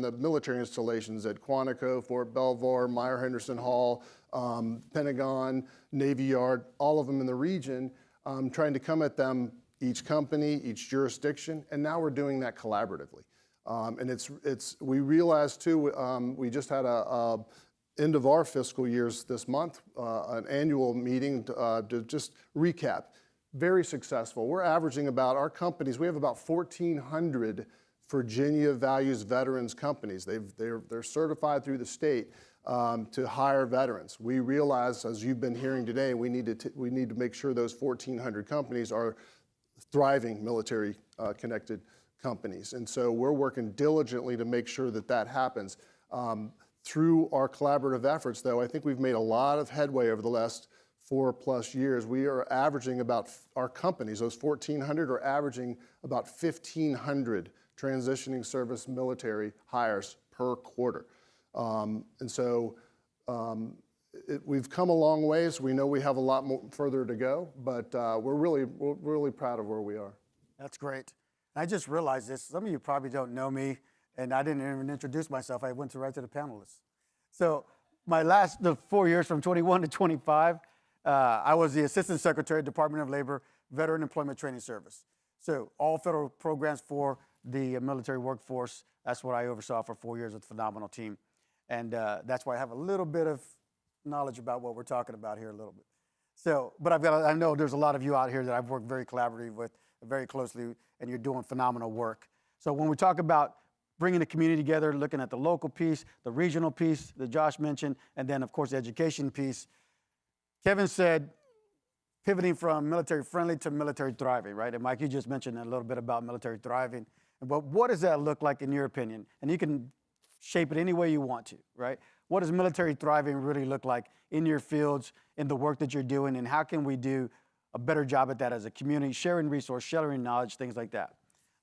Speaker 17: the military installations at Quantico, Fort Belvoir, Meyer Henderson Hall, Pentagon, Navy Yard, all of them in the region, trying to come at them, each company, each jurisdiction, and now we're doing that collaboratively. And we realized too, we just had a end of our fiscal years this month, an annual meeting to just recap. Very successful. We're averaging about, our companies, we have about 1,400 Virginia Values Veterans companies. They're certified through the state to hire veterans. We realize, as you've been hearing today, we need to make sure those 1,400 companies are thriving military connected companies. And so we're working diligently to make sure that that happens. Through our collaborative efforts, though, I think we've made a lot of headway over the last 4+ years. We are averaging about, our companies, those 1,400 are averaging about 1,500 transitioning service military hires per quarter. And so we've come a long ways. We know we have a lot more further to go, but we're really proud of where we are.
Speaker 16: That's great. I just realized this. Some of you probably don't know me, and I didn't even introduce myself. I went right to the panelists. So the 4 years from 21 to 25, I was the Assistant Secretary, Department of Labor, Veteran Employment Training Service. So all federal programs for the military workforce, that's what I oversaw for 4 years with a phenomenal team. And that's why I have a little bit of knowledge about what we're talking about here a little bit. So, but I know there's a lot of you out here that I've worked very collaboratively with, very closely, and you're doing phenomenal work. So when we talk about bringing the community together, looking at the local piece, the regional piece that Josh mentioned, and then of course the education piece, Kevin said pivoting from military friendly to military thriving, right? And Mike, you just mentioned a little bit about military thriving. But what does that look like in your opinion? And you can shape it any way you want to, right? What does military thriving really look like in your fields, in the work that you're doing, and how can we do a better job at that as a community, sharing resource, sharing knowledge, things like that.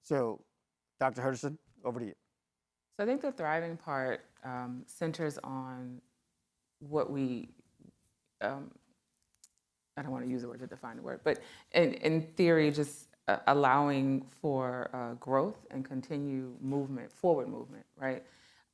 Speaker 16: So, Dr. Hutterson, over to you.
Speaker 19: So I think the thriving part centers on what we, I don't want to use the word to define the word, but in theory, just allowing for growth and continue movement, forward movement, right?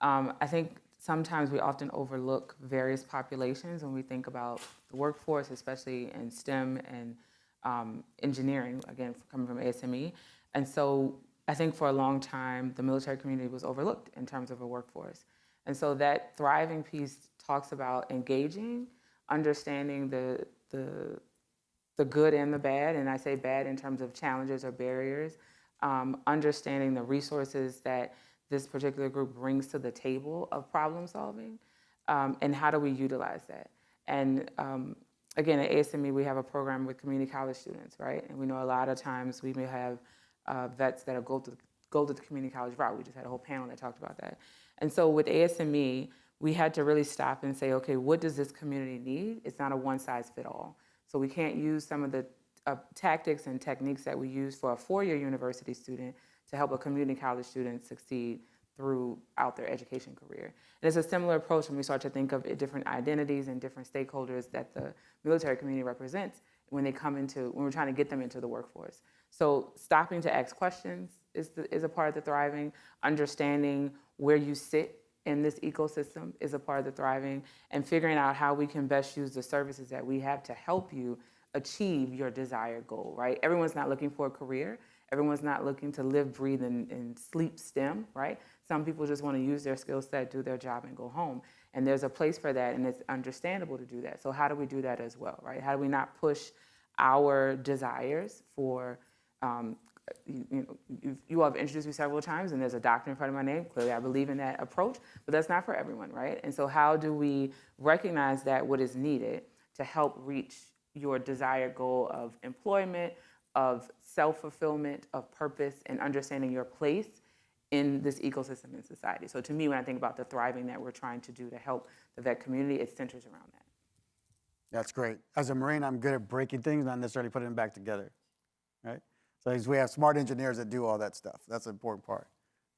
Speaker 19: I think sometimes we often overlook various populations when we think about the workforce, especially in STEM and engineering, again, coming from ASME. And so I think for a long time, the military community was overlooked in terms of a workforce. And so that thriving piece talks about engaging, understanding the good and the bad, and I say bad in terms of challenges or barriers, understanding the resources that this particular group brings to the table of problem solving, and how do we utilize that? And again, at ASME, we have a program with community college students, right? And we know a lot of times we may have vets that go to the community college route. We just had a whole panel that talked about that. And so with ASME, we had to really stop and say, okay, what does this community need? It's not a one-size-fits-all. So we can't use some of the tactics and techniques that we use for a four-year university student to help a community college student succeed throughout their education career. And it's a similar approach when we start to think of different identities and different stakeholders that the military community represents when we're trying to get them into the workforce. So stopping to ask questions is a part of the thriving, understanding where you sit in this ecosystem is a part of the thriving, and figuring out how we can best use the services that we have to help you achieve your desired goal, right? Everyone's not looking for a career. Everyone's not looking to live, breathe, and sleep STEM, right? Some people just want to use their skill set, do their job, and go home. And there's a place for that, and it's understandable to do that. So how do we do that as well, right? How do we not push our desires for, you all have introduced me several times, and there's a doctor in front of my name. Clearly, I believe in that approach, but that's not for everyone, right? And so how do we recognize that what is needed to help reach your desired goal of employment, of self-fulfillment, of purpose, and understanding your place in this ecosystem in society? So to me, when I think about the thriving that we're trying to do to help the vet community, it centers around that.
Speaker 16: That's great. As a Marine, I'm good at breaking things, not necessarily putting them back together, right? So we have smart engineers that do all that stuff. That's an important part,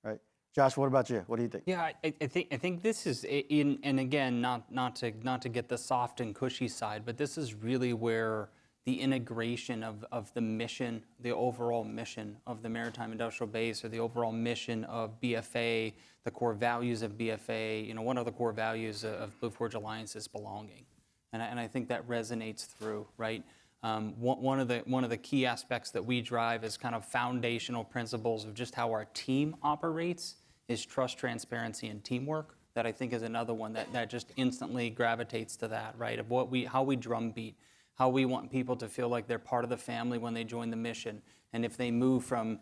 Speaker 16: right? Josh, what about you? What do you think?
Speaker 18: Yeah, I think this is and again, not to get the soft and cushy side, but this is really where the integration of the mission, the overall mission of the Maritime Industrial Base, or the overall mission of BFA, the core values of BFA. One of the core values of Blue Forge Alliance is belonging, and I think that resonates through, right? One of the key aspects that we drive is kind of foundational principles of just how our team operates is trust, transparency, and teamwork. That I think is another one that just instantly gravitates to that, right? Of how we drumbeat, how we want people to feel like they're part of the family when they join the mission. And if they move from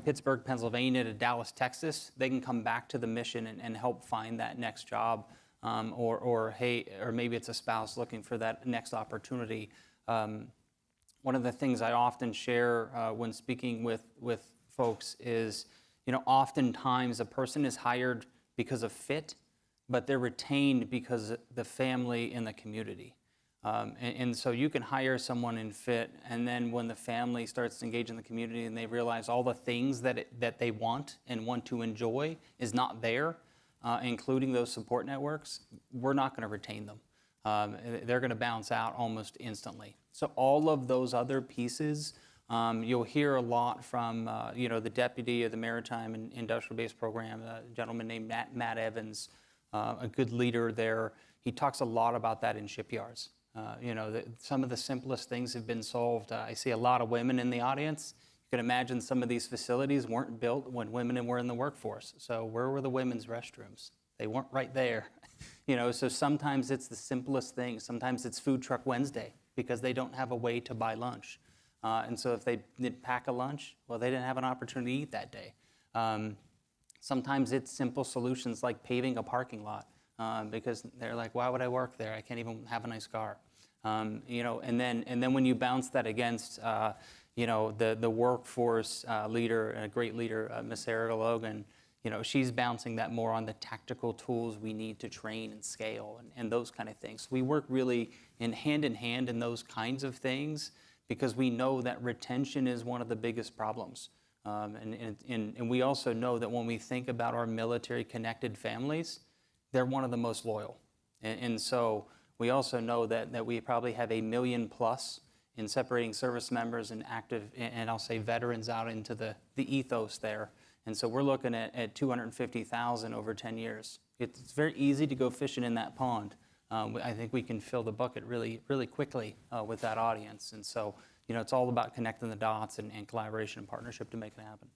Speaker 18: Pittsburgh, Pennsylvania to Dallas, Texas, they can come back to the mission and help find that next job, or maybe it's a spouse looking for that next opportunity. One of the things I often share when speaking with folks is, oftentimes a person is hired because of fit, but they're retained because of the family and the community. And so you can hire someone in fit, and then when the family starts to engage in the community and they realize all the things that they want and want to enjoy is not there, including those support networks, we're not going to retain them. They're going to bounce out almost instantly. So all of those other pieces, you'll hear a lot from the deputy of the Maritime and Industrial Base Program, a gentleman named Matt Evans, a good leader there. He talks a lot about that in shipyards. Some of the simplest things have been solved. I see a lot of women in the audience. You can imagine some of these facilities weren't built when women were in the workforce. So where were the women's restrooms? They weren't right there. So sometimes it's the simplest thing. Sometimes it's Food Truck Wednesday because they don't have a way to buy lunch. And so if they didn't pack a lunch, well, they didn't have an opportunity to eat that day. Sometimes it's simple solutions like paving a parking lot because they're like, why would I work there? I can't even have a nice car. And then when you bounce that against, the workforce leader, a great leader, Miss Erica Logan, she's bouncing that more on the tactical tools we need to train and scale and those kind of things. We work really in hand in those kinds of things because we know that retention is one of the biggest problems. And we also know that when we think about our military-connected families, they're one of the most loyal. And so we also know that we probably have 1 million plus in separating service members and active, and I'll say veterans out into the ethos there. And so we're looking at 250,000 over 10 years. It's very easy to go fishing in that pond. I think we can fill the bucket really, really quickly with that audience. And so, it's all about connecting the dots and collaboration and partnership to make it happen.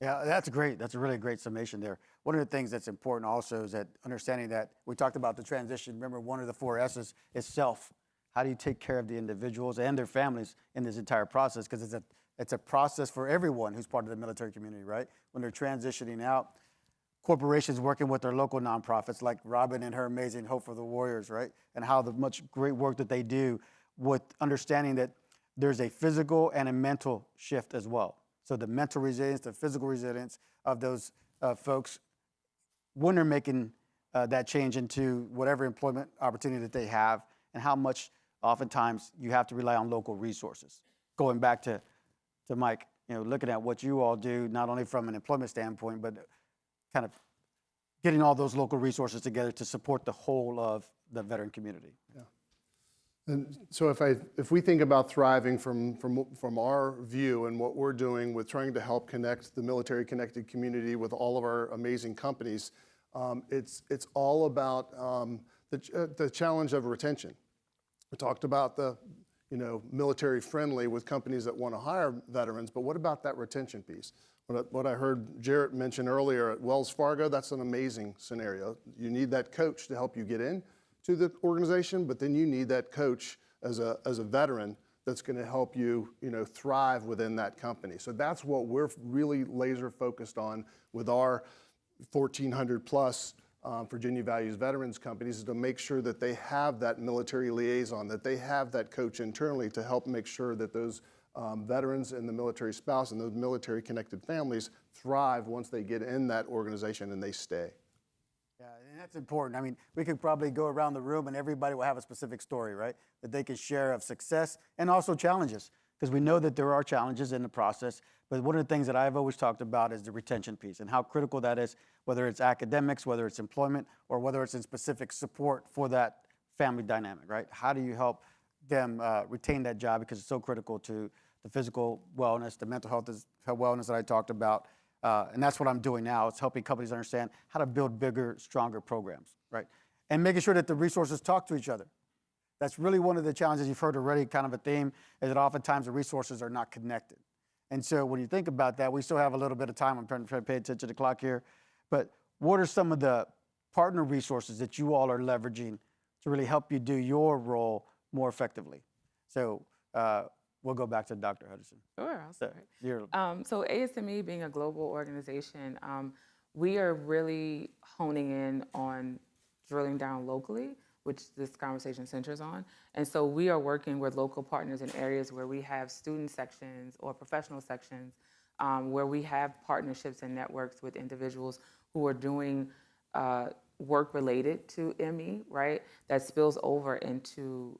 Speaker 16: Yeah, that's great. That's a really great summation there. One of the things that's important also is that understanding that we talked about the transition. Remember, one of the 4 S's is self. How do you take care of the individuals and their families in this entire process? Because it's a process for everyone who's part of the military community, right? When they're transitioning out, corporations working with their local nonprofits like Robin and her amazing Hope for the Warriors, right? And how the much great work that they do with understanding that there's a physical and a mental shift as well. So the mental resilience, the physical resilience of those folks when they're making that change into whatever employment opportunity that they have, and how much oftentimes you have to rely on local resources. Going back to Mike, looking at what you all do, not only from an employment standpoint, but kind of getting all those local resources together to support the whole of the veteran community.
Speaker 17: Yeah. And so if we think about thriving from our view and what we're doing with trying to help connect the military connected community with all of our amazing companies, it's all about the challenge of retention. We talked about the military friendly with companies that want to hire veterans, but what about that retention piece? What I heard Jarrett mention earlier at Wells Fargo, that's an amazing scenario. You need that coach to help you get in to the organization, but then you need that coach as a veteran that's going to help you, thrive within that company. So that's what we're really laser focused on with our 1,400 plus Virginia Values Veterans companies, is to make sure that they have that military liaison, that they have that coach internally to help make sure that those veterans and the military spouse and those military connected families thrive once they get in that organization and they stay.
Speaker 16: Yeah, and that's important. I mean, we could probably go around the room and everybody will have a specific story, right? That they can share of success and also challenges, because we know that there are challenges in the process. But one of the things that I've always talked about is the retention piece and how critical that is, whether it's academics, whether it's employment, or whether it's in specific support for that family dynamic, right? How do you help them retain that job, because it's so critical to the physical wellness, the mental health wellness that I talked about. And that's what I'm doing now. It's helping companies understand how to build bigger, stronger programs, right? And making sure that the resources talk to each other. That's really one of the challenges you've heard already, kind of a theme, is that oftentimes the resources are not connected. And so when you think about that, we still have a little bit of time. I'm trying to pay attention to the clock here. But what are some of the partner resources that you all are leveraging to really help you do your role more effectively? So we'll go back to Dr. Hudson.
Speaker 19: Sure, I'll start. So ASME being a global organization, we are really honing in on drilling down locally, which this conversation centers on. And so we are working with local partners in areas where we have student sections or professional sections, where we have partnerships and networks with individuals who are doing work related to ME, right? That spills over into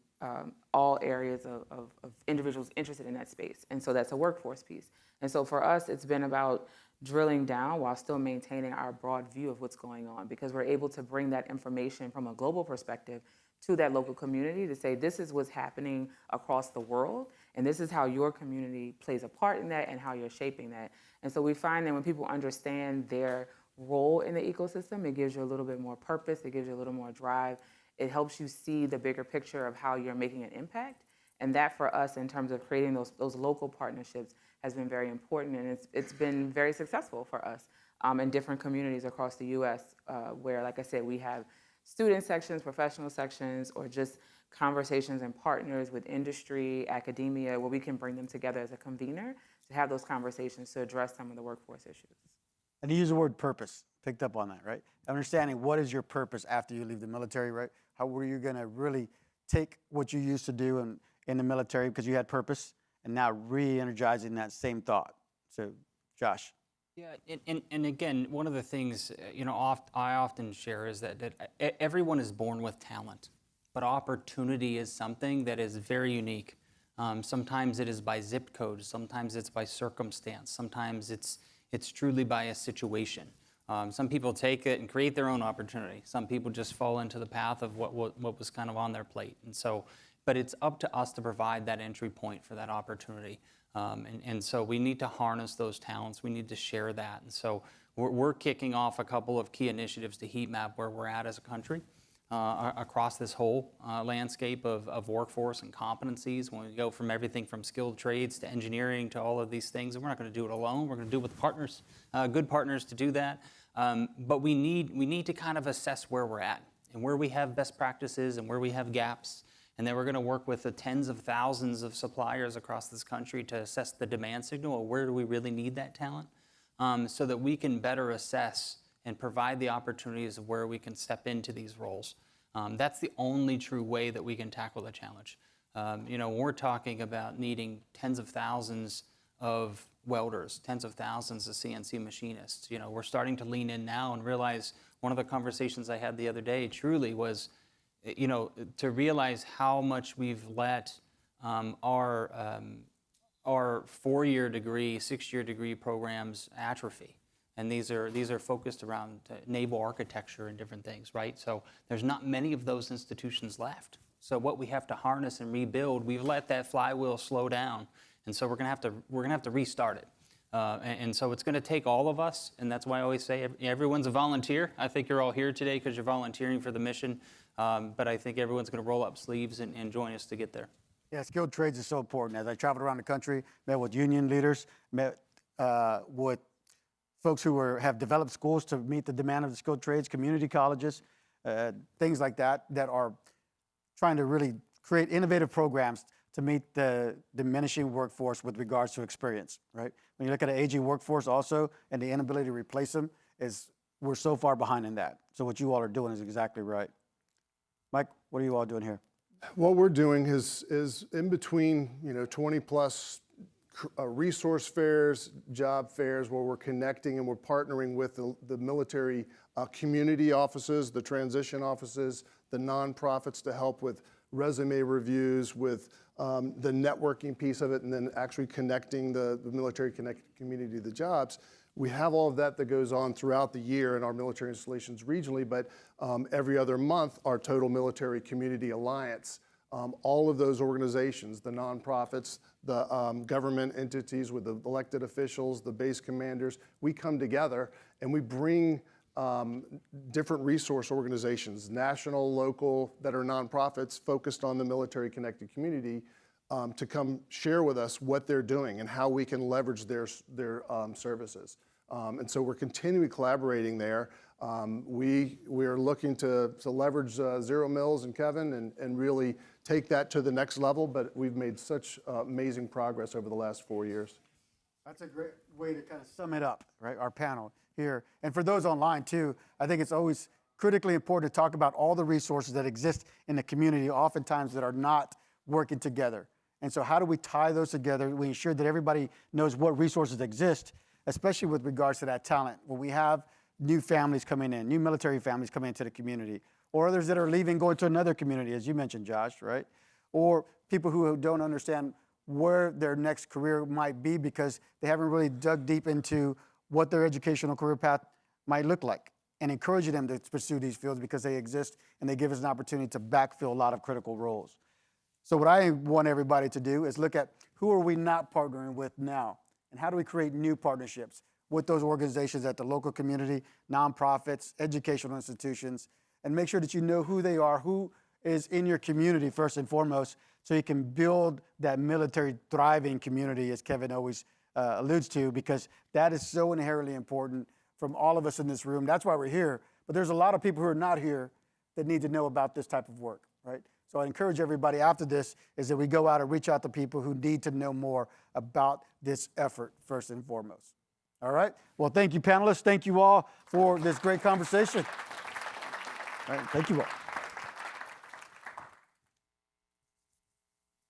Speaker 19: all areas of individuals interested in that space. And so that's a workforce piece. And so for us, it's been about drilling down while still maintaining our broad view of what's going on, because we're able to bring that information from a global perspective to that local community to say, this is what's happening across the world, and this is how your community plays a part in that and how you're shaping that. And so we find that when people understand their role in the ecosystem, it gives you a little bit more purpose, it gives you a little more drive. It helps you see the bigger picture of how you're making an impact. And that for us, in terms of creating those local partnerships, has been very important, and it's been very successful for us in different communities across the U.S. Where, like I said, we have student sections, professional sections, or just conversations and partners with industry, academia, where we can bring them together as a convener to have those conversations to address some of the workforce issues.
Speaker 16: And you use the word purpose, picked up on that, right? Understanding what is your purpose after you leave the military, right? How were you gonna really take what you used to do in the military because you had purpose, and now re-energizing that same thought. So, Josh.
Speaker 18: Yeah, and again, one of the things I often share is that everyone is born with talent, but opportunity is something that is very unique. Sometimes it is by zip code, sometimes it's by circumstance, sometimes it's truly by a situation. Some people take it and create their own opportunity. Some people just fall into the path of what was kind of on their plate. And so, but it's up to us to provide that entry point for that opportunity. And so we need to harness those talents. We need to share that. And so we're kicking off a couple of key initiatives to heat map where we're at as a country across this whole landscape of workforce and competencies. When we go from everything from skilled trades to engineering to all of these things, and we're not going to do it alone. We're going to do it with partners, good partners to do that. But we need to kind of assess where we're at and where we have best practices and where we have gaps. And then we're going to work with the tens of thousands of suppliers across this country to assess the demand signal of where do we really need that talent, so that we can better assess and provide the opportunities of where we can step into these roles. That's the only true way that we can tackle the challenge. We're talking about needing tens of thousands of welders, tens of thousands of CNC machinists. We're starting to lean in now and realize one of the conversations I had the other day truly was, to realize how much we've let our 4-year degree, 6-year degree programs atrophy. And these are focused around naval architecture and different things, right? So there's not many of those institutions left. So what we have to harness and rebuild, we've let that flywheel slow down. And so we're gonna have to restart it. And so it's gonna take all of us, and that's why I always say everyone's a volunteer. I think you're all here today because you're volunteering for the mission. But I think everyone's going to roll up sleeves and join us to get there.
Speaker 16: Yeah, skilled trades is so important. As I traveled around the country, met with union leaders, met with folks who have developed schools to meet the demand of the skilled trades, community colleges, things like that are trying to really create innovative programs to meet the diminishing workforce with regards to experience, right? When you look at an aging workforce also and the inability to replace them, we're so far behind in that. So what you all are doing is exactly right. Mike, what are you all doing here?
Speaker 17: What we're doing is in between, 20 plus resource fairs, job fairs, where we're connecting and we're partnering with the military community offices, the transition offices, the nonprofits to help with resume reviews, with the networking piece of it, and then actually connecting the military connected community to the jobs. We have all of that goes on throughout the year in our military installations regionally, but every other month, our Total Military Community Alliance, all of those organizations, the nonprofits, the government entities with the elected officials, the base commanders, we come together and we bring different resource organizations, national, local, that are nonprofits focused on the military connected community, to come share with us what they're doing and how we can leverage their services. And so we're continually collaborating there. We are looking to leverage Zero Mills and Kevin and really take that to the next level, but we've made such amazing progress over the last 4 years.
Speaker 16: That's a great way to kind of sum it up, right? Our panel here. And for those online too, I think it's always critically important to talk about all the resources that exist in the community, oftentimes that are not working together. And so how do we tie those together? We ensure that everybody knows what resources exist, especially with regards to that talent. When we have new families coming in, new military families coming into the community, or others that are leaving, going to another community, as you mentioned, Josh, right? Or people who don't understand where their next career might be because they haven't really dug deep into what their educational career path might look like, and encouraging them to pursue these fields because they exist and they give us an opportunity to backfill a lot of critical roles. So what I want everybody to do is look at who are we not partnering with now, and how do we create new partnerships with those organizations at the local community, nonprofits, educational institutions, and make sure that you know who they are, who is in your community first and foremost, so you can build that military thriving community, as Kevin always alludes to, because that is so inherently important from all of us in this room. That's why we're here. But there's a lot of people who are not here that need to know about this type of work, right? So I encourage everybody after this is that we go out and reach out to people who need to know more about this effort first and foremost. All right? Well, thank you, panelists. Thank you all for this great conversation. All right, thank you all.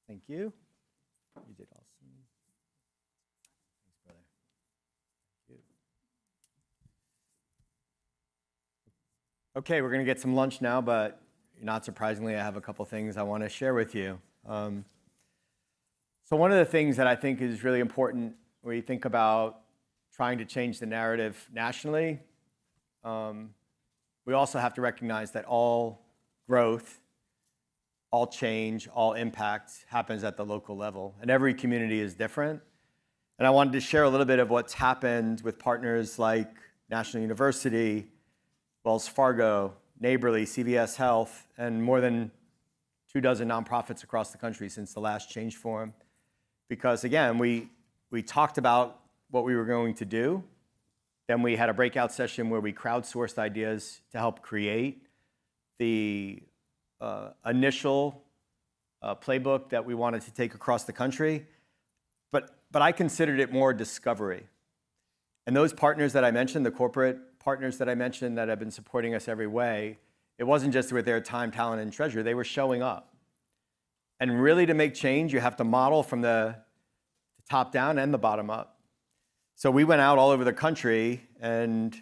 Speaker 2: Thank you. You did awesome. Thanks, brother. Thank you. Okay, we're going to get some lunch now, but not surprisingly, I have a couple things I want to share with you. So one of the things that I think is really important when you think about trying to change the narrative nationally, we also have to recognize that all growth, all change, all impact happens at the local level, and every community is different. And I wanted to share a little bit of what's happened with partners like National University, Wells Fargo, Neighborly, CVS Health, and more than 24 nonprofits across the country since the last Change Forum. Because again, we talked about what we were going to do. Then we had a breakout session where we crowdsourced ideas to help create the initial playbook that we wanted to take across the country. But I considered it more discovery. And those partners that I mentioned, the corporate partners that I mentioned that have been supporting us every way, it wasn't just with their time, talent, and treasure. They were showing up. And really, to make change, you have to model from the top down and the bottom up. So we went out all over the country, and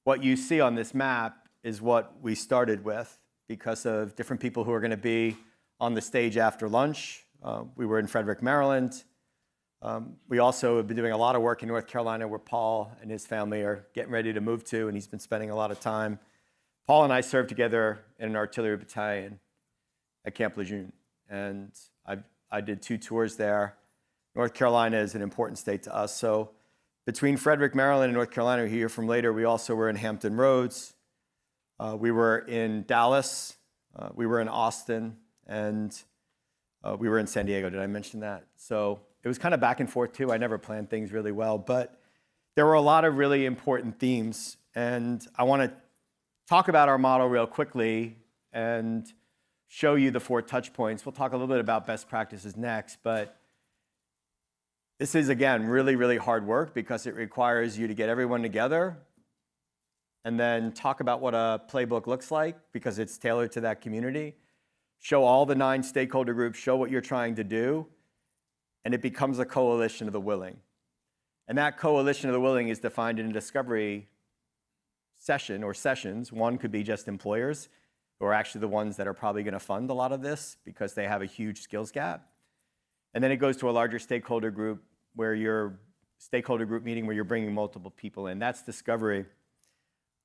Speaker 2: what you see on this map is what we started with because of different people who are going to be on the stage after lunch. We were in Frederick, Maryland. We also have been doing a lot of work in North Carolina where Paul and his family are getting ready to move to, and he's been spending a lot of time. Paul and I served together in an artillery battalion at Camp Lejeune, and I did 2 tours there. North Carolina is an important state to us. So between Frederick, Maryland, and North Carolina, who you hear from later, we also were in Hampton Roads. We were in Dallas. We were in Austin, and we were in San Diego. Did I mention that? So it was kind of back and forth too. I never planned things really well, but there were a lot of really important themes. And I want to talk about our model real quickly and show you the 4 touch points. We'll talk a little bit about best practices next, but this is, again, really, really hard work because it requires you to get everyone together and then talk about what a playbook looks like because it's tailored to that community. Show all the 9 stakeholder groups, show what you're trying to do, and it becomes a coalition of the willing. And that coalition of the willing is defined in a discovery session or sessions. One could be just employers, who are actually the ones that are probably going to fund a lot of this because they have a huge skills gap. And then it goes to a larger stakeholder group where you're meeting where you're bringing multiple people in. That's discovery.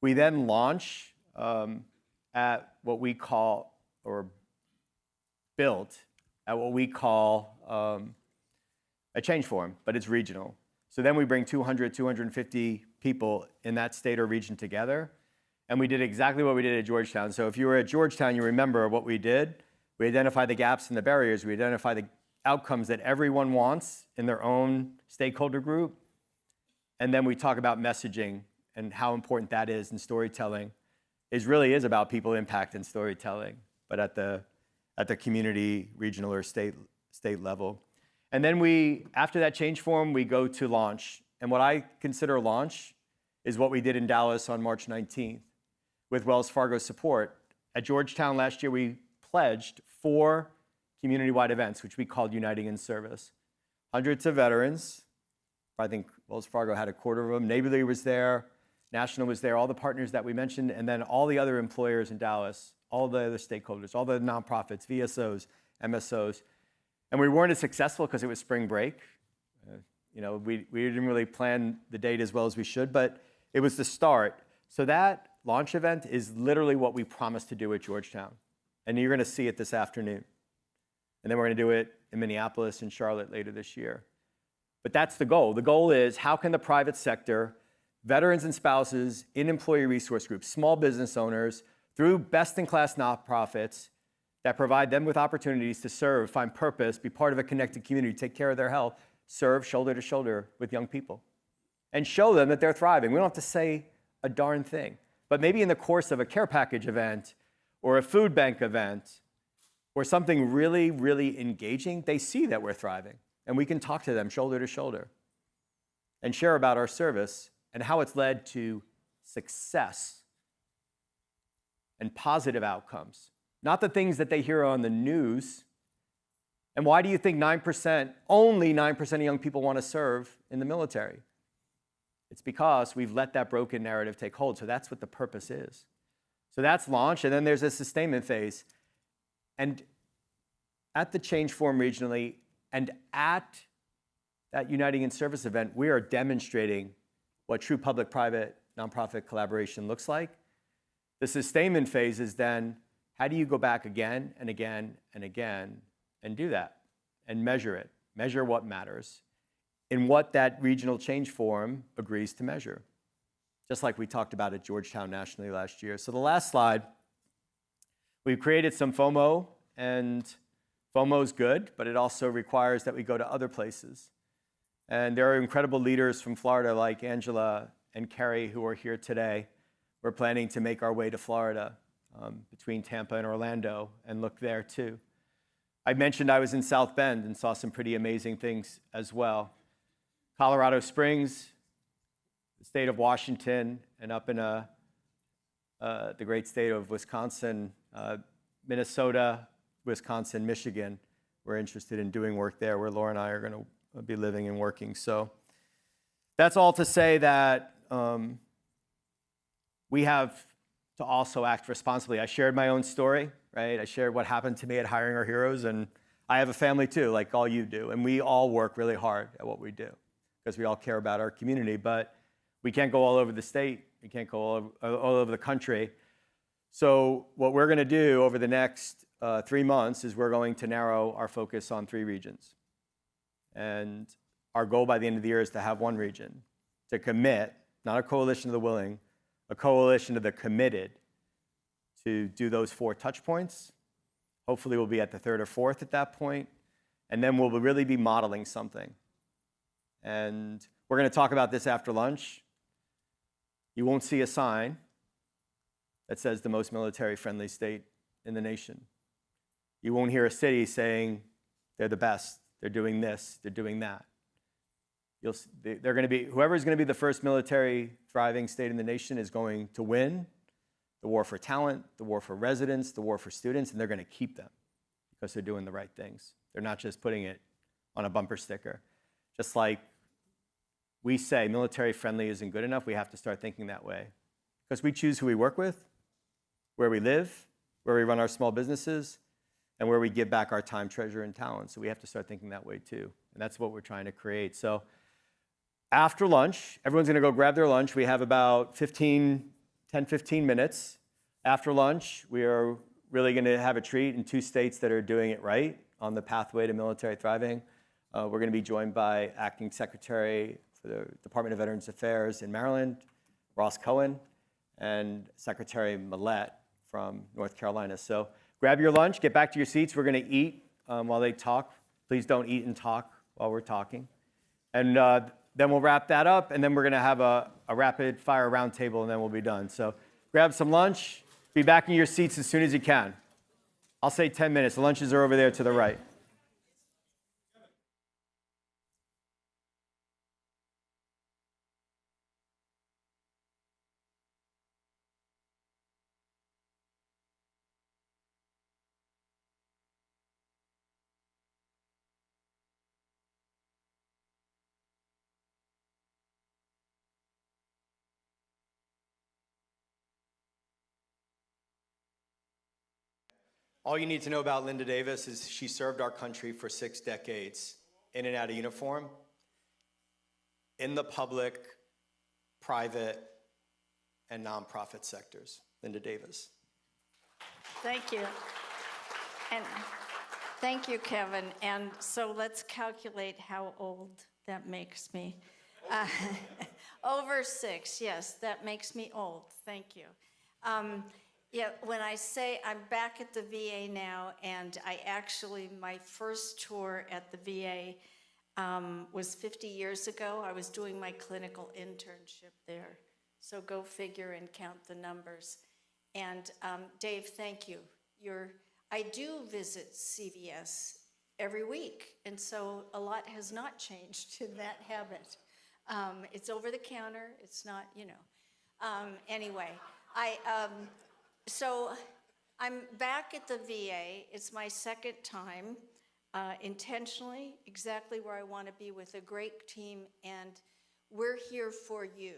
Speaker 2: We then launch at what we call, or built at what we call a change forum, but it's regional. So then we bring 200, 250 people in that state or region together. And we did exactly what we did at Georgetown. So if you were at Georgetown, you remember what we did. We identified the gaps and the barriers. We identified the outcomes that everyone wants in their own stakeholder group. And then we talk about messaging and how important that is in storytelling. It really is about people impact and storytelling, but at the community, regional, or state level. And then after that change forum, we go to launch. And what I consider launch is what we did in Dallas on March 19th with Wells Fargo support. At Georgetown last year, we pledged 4 community-wide events, which we called Uniting in Service. Hundreds of veterans. I think Wells Fargo had a quarter of them. Neighborly was there. National was there. All the partners that we mentioned. And then all the other employers in Dallas, all the other stakeholders, all the nonprofits, VSOs, MSOs. And we weren't as successful because it was spring break. We didn't really plan the date as well as we should, but it was the start. So that launch event is literally what we promised to do at Georgetown. And you're going to see it this afternoon. And then we're going to do it in Minneapolis and Charlotte later this year. But that's the goal. The goal is how can the private sector, veterans and spouses in employee resource groups, small business owners, through best-in-class nonprofits that provide them with opportunities to serve, find purpose, be part of a connected community, take care of their health, serve shoulder to shoulder with young people, and show them that they're thriving. We don't have to say a darn thing. But maybe in the course of a care package event or a food bank event or something really, really engaging, they see that we're thriving. And we can talk to them shoulder to shoulder and share about our service and how it's led to success and positive outcomes. Not the things that they hear on the news. And why do you think only 9% of young people want to serve in the military? It's because we've let that broken narrative take hold. So that's what the purpose is. So that's launch, and then there's a sustainment phase. And at the Change Forum regionally and at that Uniting in Service event, we are demonstrating what true public-private nonprofit collaboration looks like. The sustainment phase is then, how do you go back again and again and again and do that and measure it, measure what matters in what that regional change forum agrees to measure, just like we talked about at Georgetown nationally last year. So the last slide, we've created some FOMO, and FOMO is good, but it also requires that we go to other places. And there are incredible leaders from Florida like Angela and Carrie who are here today. We're planning to make our way to Florida between Tampa and Orlando and look there too. I mentioned I was in South Bend and saw some pretty amazing things as well. Colorado Springs, the state of Washington, and up in the great state of Wisconsin, Minnesota, Wisconsin, Michigan. We're interested in doing work there where Laura and I are going to be living and working. So that's all to say that we have to also act responsibly. I shared my own story, right? I shared what happened to me at Hiring Our Heroes, and I have a family too, like all you do, and we all work really hard at what we do because we all care about our community, but we can't go all over the state. We can't go all over the country. So what we're going to do over the next 3 months is we're going to narrow our focus on 3 regions. And our goal by the end of the year is to have 1 region, to commit, not a coalition of the willing, a coalition of the committed to do those 4 touch points. Hopefully we'll be at the 3rd or 4th at that point, and then we'll really be modeling something. And we're going to talk about this after lunch. You won't see a sign that says the most military-friendly state in the nation. You won't hear a city saying they're the best, they're doing this, they're doing that. They're going to be, whoever's going to be the first military thriving state in the nation is going to win the war for talent, the war for residents, the war for students, and they're going to keep them because they're doing the right things. They're not just putting it on a bumper sticker. Just like we say military friendly isn't good enough, we have to start thinking that way. Because we choose who we work with, where we live, where we run our small businesses, and where we give back our time, treasure, and talent. So we have to start thinking that way too. And that's what we're trying to create. So after lunch, everyone's going to go grab their lunch. We have about 10, 15 minutes. After lunch, we are really going to have a treat in 2 states that are doing it right on the pathway to military thriving. We're going to be joined by Acting Secretary for the Department of Veterans Affairs in Maryland, Ross Cohen, and Secretary Millett from North Carolina. So grab your lunch, get back to your seats. We're going to eat while they talk. Please don't eat and talk while we're talking. And then we'll wrap that up, and then we're going to have a rapid fire roundtable, and then we'll be done. So grab some lunch, be back in your seats as soon as you can. I'll say 10 minutes. The lunches are over there to the right. All you need to know about Linda Davis is she served our country for 6 decades in and out of uniform, in the public, private, and nonprofit sectors. Linda Davis.
Speaker 20: Thank you. And thank you, Kevin. And so let's calculate how old that makes me. Over 6, yes, that makes me old. Thank you. Yeah, when I say I'm back at the VA now, and my first tour at the VA was 50 years ago. I was doing my clinical internship there. So go figure and count the numbers. And Dave, thank you. I do visit CVS every week, and so a lot has not changed in that habit. It's over the counter. It's not, anyway, so I'm back at the VA. It's my 2nd time, intentionally, exactly where I want to be with a great team, and we're here for you.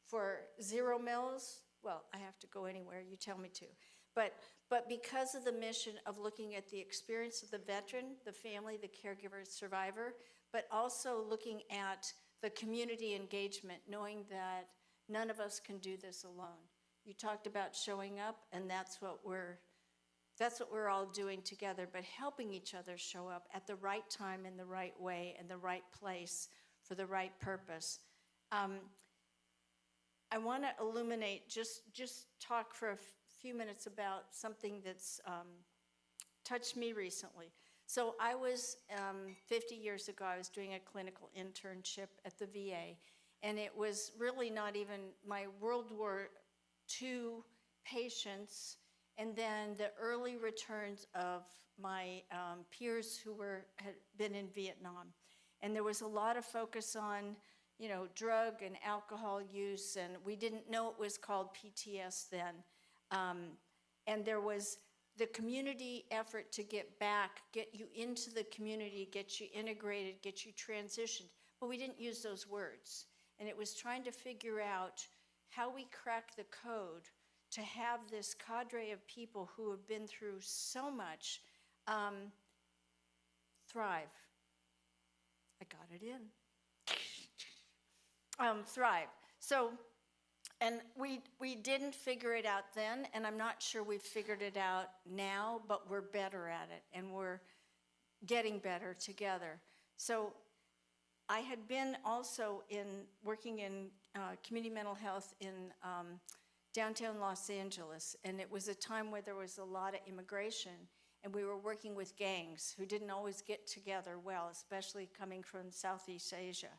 Speaker 20: For 0 mills, well, I have to go anywhere you tell me to. But because of the mission of looking at the experience of the veteran, the family, the caregiver, survivor, but also looking at the community engagement, knowing that none of us can do this alone. You talked about showing up, and that's what we're all doing together, but helping each other show up at the right time, in the right way, in the right place, for the right purpose. I want to illuminate, just talk for a few minutes about something that's touched me recently. So I was, 50 years ago, I was doing a clinical internship at the VA, and it was really not even my World War II patients, and then the early returns of my peers who had been in Vietnam. And there was a lot of focus on, you know, drug and alcohol use, and we didn't know it was called PTS then. And there was the community effort to get back, get you into the community, get you integrated, get you transitioned, but we didn't use those words. And it was trying to figure out how we crack the code to have this cadre of people who have been through so much thrive. I got it in. Thrive. So, and we didn't figure it out then, and I'm not sure we've figured it out now, but we're better at it, and we're getting better together. So I had been also working in community mental health in downtown Los Angeles, and it was a time where there was a lot of immigration, and we were working with gangs who didn't always get together well, especially coming from Southeast Asia,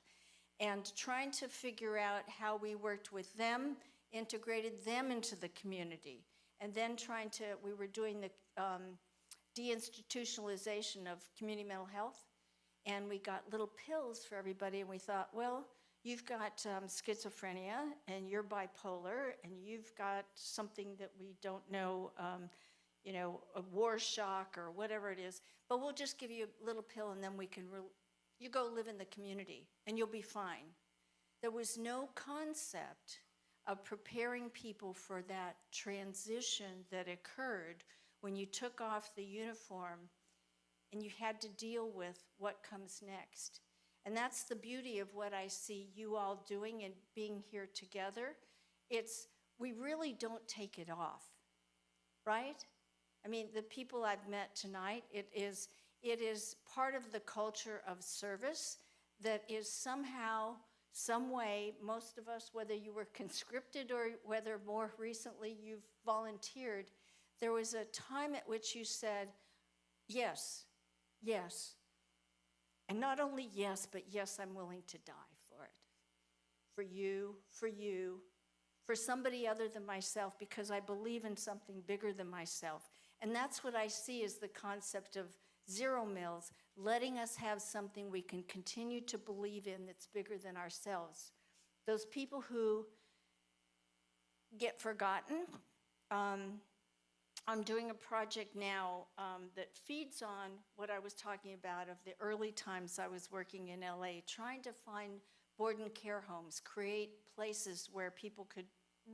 Speaker 20: and trying to figure out how we worked with them, integrated them into the community, and then we were doing the deinstitutionalization of community mental health, and we got little pills for everybody, and we thought, well, you've got schizophrenia, and you're bipolar, and you've got something that we don't know, you know, a war shock or whatever it is, but we'll just give you a little pill, and then you go live in the community, and you'll be fine. There was no concept of preparing people for that transition that occurred when you took off the uniform and you had to deal with what comes next. And that's the beauty of what I see you all doing and being here together. We really don't take it off, right? I mean, the people I've met tonight, it is part of the culture of service that is somehow, some way, most of us, whether you were conscripted or whether more recently you've volunteered, there was a time at which you said, yes, yes. And not only yes, but yes, I'm willing to die for it. For you, for somebody other than myself, because I believe in something bigger than myself. And that's what I see as the concept of zero mills, letting us have something we can continue to believe in that's bigger than ourselves. Those people who get forgotten, I'm doing a project now that feeds on what I was talking about of the early times I was working in LA, trying to find board and care homes, create places where people could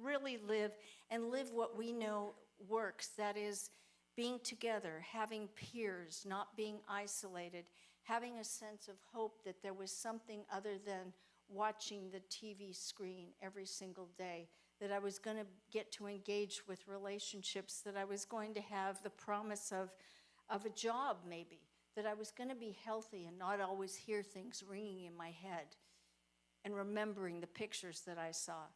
Speaker 20: really live and live what we know works. That is being together, having peers, not being isolated, having a sense of hope that there was something other than watching the TV screen every single day, that I was going to get to engage with relationships, that I was going to have the promise of a job maybe, that I was going to be healthy and not always hear things ringing in my head and remembering the pictures that I saw.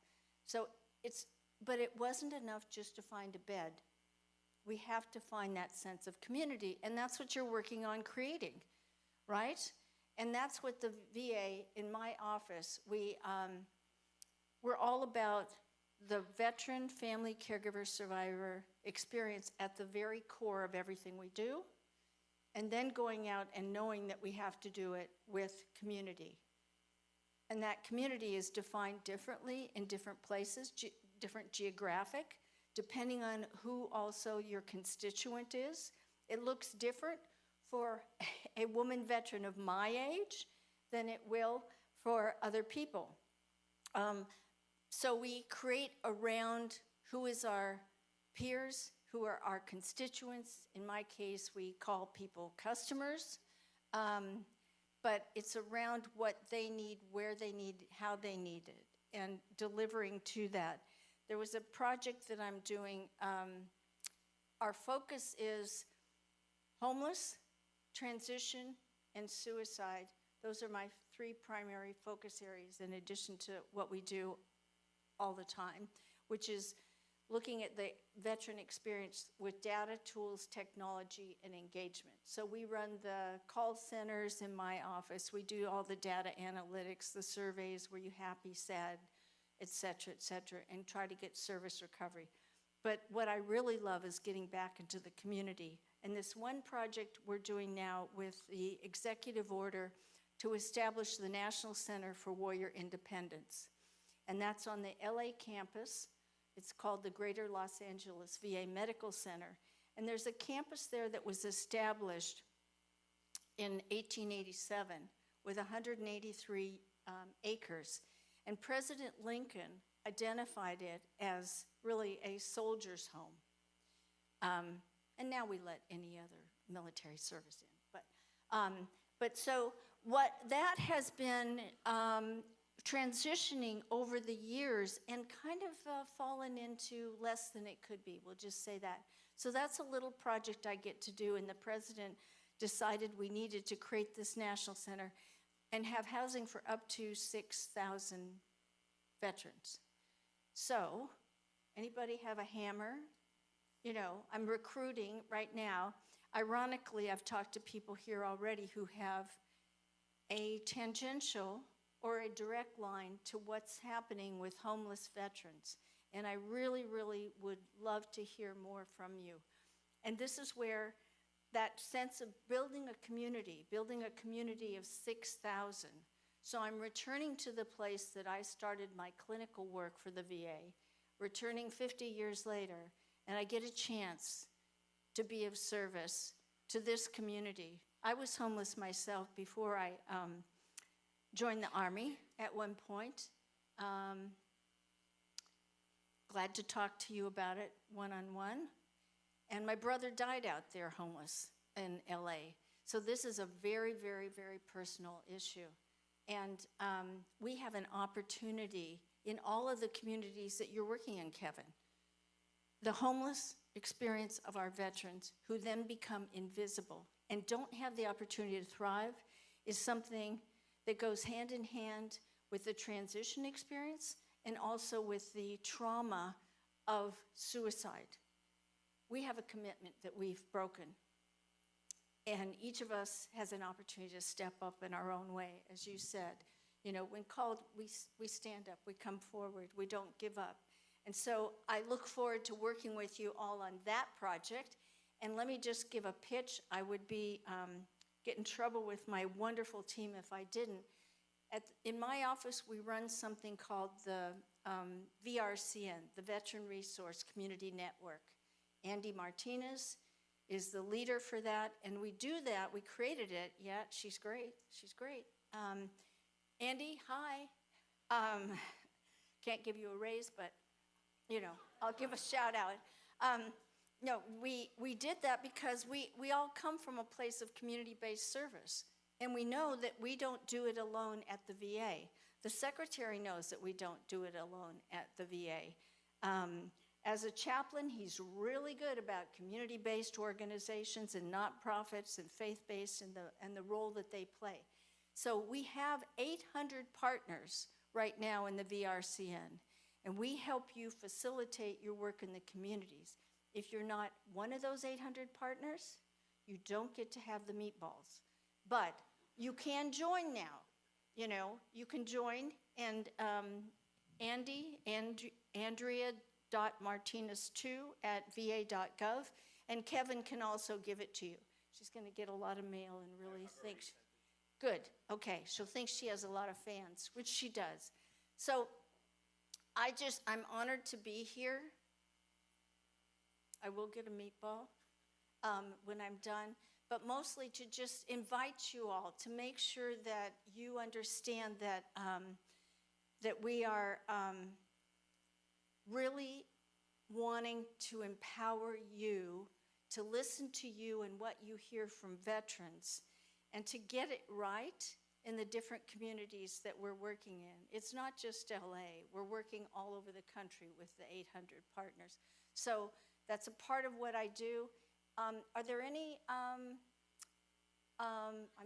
Speaker 20: But it wasn't enough just to find a bed. We have to find that sense of community, and that's what you're working on creating, right? And that's what the VA, in my office, we're all about the veteran, family, caregiver, survivor experience at the very core of everything we do, and then going out and knowing that we have to do it with community. And that community is defined differently in different places, different geographic, depending on who also your constituent is. It looks different for a woman veteran of my age than it will for other people. So we create around who is our peers, who are our constituents. In my case, we call people customers. But it's around what they need, where they need, how they need it, and delivering to that. There was a project that I'm doing. Our focus is homeless, transition, and suicide. Those are my 3 primary focus areas in addition to what we do all the time, which is looking at the veteran experience with data, tools, technology, and engagement. So we run the call centers in my office. We do all the data analytics, the surveys, were you happy, sad, et cetera, and try to get service recovery. But what I really love is getting back into the community. And this one project we're doing now with the executive order to establish the National Center for Warrior Independence. And that's on the LA campus. It's called the Greater Los Angeles VA Medical Center. And there's a campus there that was established in 1887 with 183 acres. And President Lincoln identified it as really a soldier's home. And now we let any other military service in. But so what that has been transitioning over the years and kind of fallen into less than it could be. We'll just say that. So that's a little project I get to do, and the president decided we needed to create this national center and have housing for up to 6,000 veterans. So, anybody have a hammer? You know, I'm recruiting right now. Ironically, I've talked to people here already who have a tangential or a direct line to what's happening with homeless veterans. And I really, really would love to hear more from you. And this is where that sense of building a community of 6,000. So I'm returning to the place that I started my clinical work for the VA, returning 50 years later, and I get a chance to be of service to this community. I was homeless myself before I joined the Army at one point. Glad to talk to you about it one-on-one. And my brother died out there homeless in LA. So this is a very, very, very personal issue. And we have an opportunity in all of the communities that you're working in, Kevin. The homeless experience of our veterans who then become invisible and don't have the opportunity to thrive is something that goes hand in hand with the transition experience and also with the trauma of suicide. We have a commitment that we've broken. And each of us has an opportunity to step up in our own way, as you said. You know, when called, we stand up, we come forward, we don't give up. And so I look forward to working with you all on that project. And let me just give a pitch. I would be get in trouble with my wonderful team if I didn't. In my office, we run something called the VRCN, the Veteran Resource Community Network. Andy Martinez is the leader for that, and we do that. We created it. Yeah, she's great. She's great. Andy, hi. Can't give you a raise, but you know, I'll give a shout out. No, we did that because we all come from a place of community-based service, and we know that we don't do it alone at the VA. The secretary knows that we don't do it alone at the VA. As a chaplain, he's really good about community-based organizations and nonprofits and faith-based and the role that they play. So we have 800 partners right now in the VRCN, and we help you facilitate your work in the communities. If you're not one of those 800 partners, you don't get to have the meatballs. But you can join now. You know, you can join, and Andrea.martinez2@va.gov, and Kevin can also give it to you. She's going to get a lot of mail and really thinks, good, okay, she'll think she has a lot of fans, which she does. So I'm honored to be here. I will get a meatball when I'm done, but mostly to just invite you all to make sure that you understand that that we are really wanting to empower you, to listen to you and what you hear from veterans, and to get it right in the different communities that we're working in. It's not just LA, we're working all over the country with the 800 partners. So that's a part of what I do. Are there any, I'm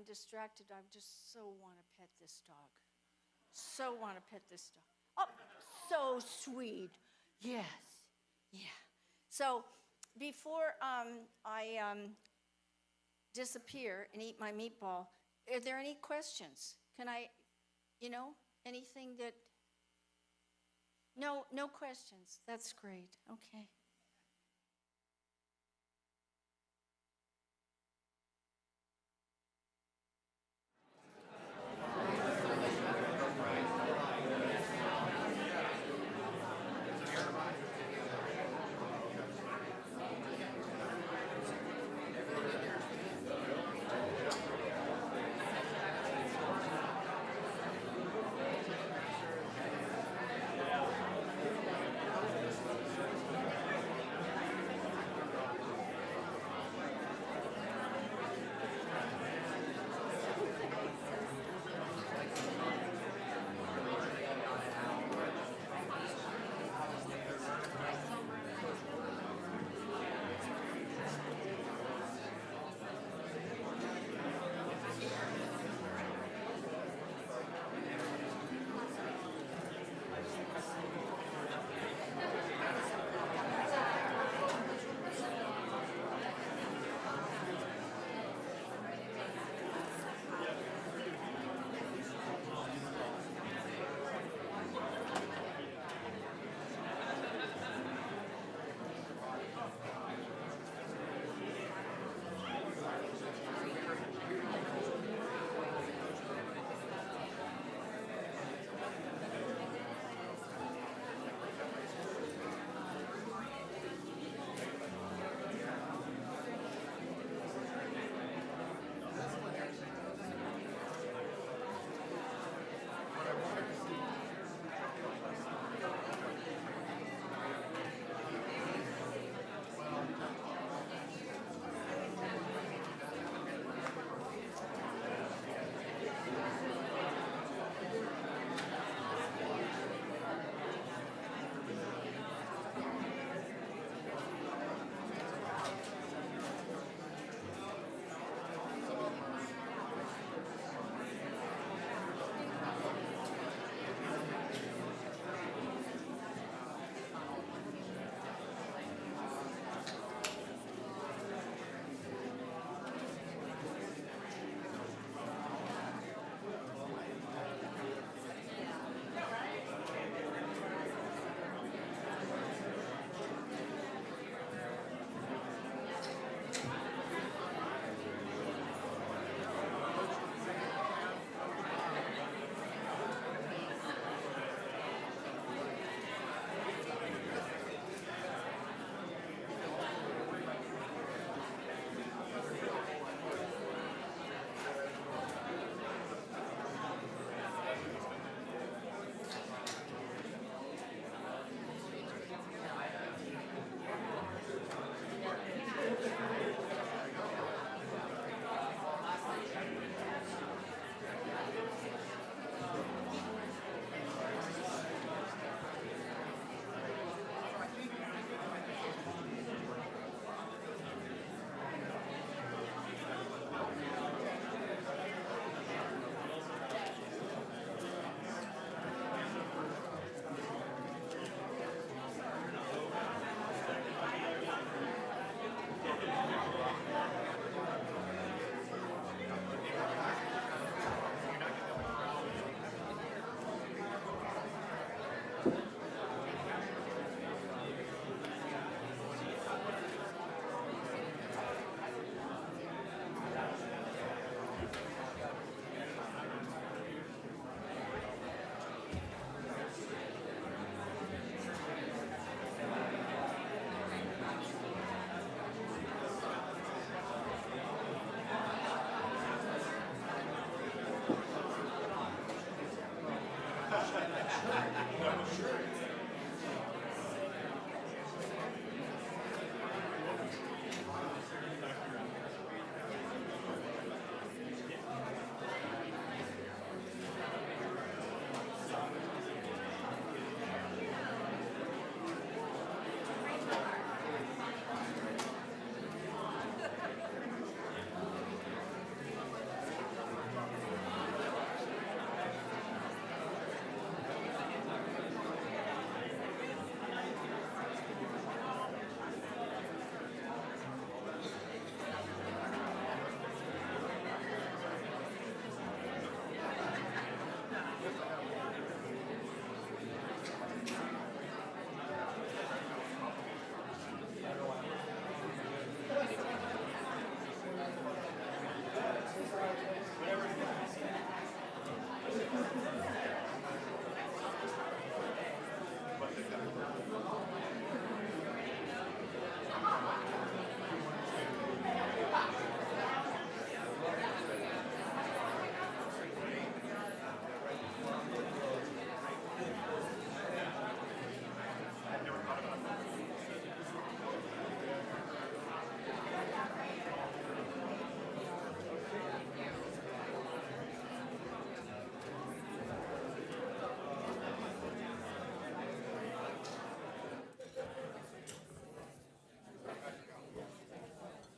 Speaker 20: distracted, I just so want to pet this dog. So want to pet this dog. Oh, so sweet. Yes, yeah. So before I disappear and eat my meatball, are there any questions? Can I, anything that, no questions. That's great, okay.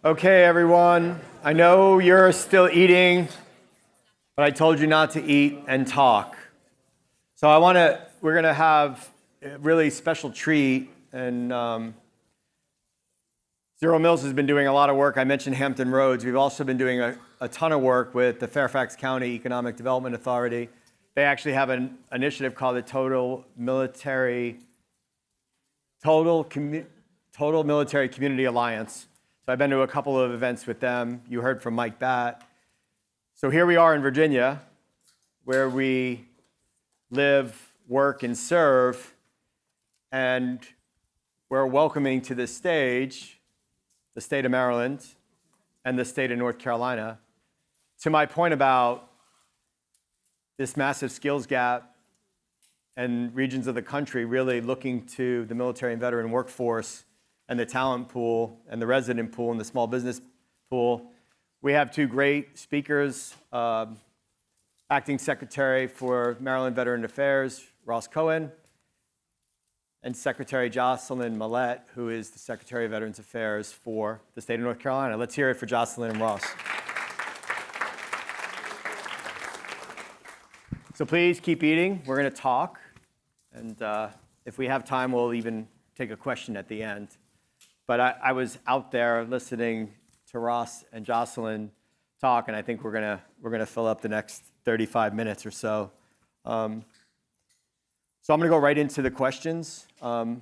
Speaker 2: Okay, everyone. I know you're still eating, but I told you not to eat and talk. So we're going to have a really special treat, and Zero Mills has been doing a lot of work. I mentioned Hampton Roads. We've also been doing a ton of work with the Fairfax County Economic Development Authority. They actually have an initiative called the Total Military Community Alliance. So I've been to a couple of events with them. You heard from Mike Batt. So here we are in Virginia, where we live, work, and serve, and we're welcoming to this stage the state of Maryland and the state of North Carolina. To my point about this massive skills gap and regions of the country really looking to the military and veteran workforce and the talent pool and the resident pool and the small business pool, we have two great speakers. Acting Secretary for Maryland Veteran Affairs, Ross Cohen, and Secretary Jocelyn Millett, who is the Secretary of Veterans Affairs for the state of North Carolina. Let's hear it for Jocelyn and Ross. So please keep eating. We're going to talk. And if we have time, we'll even take a question at the end. But I was out there listening to Ross and Jocelyn talk, and I think we're gonna fill up the next 35 minutes or so. So I'm going to go right into the questions. I'm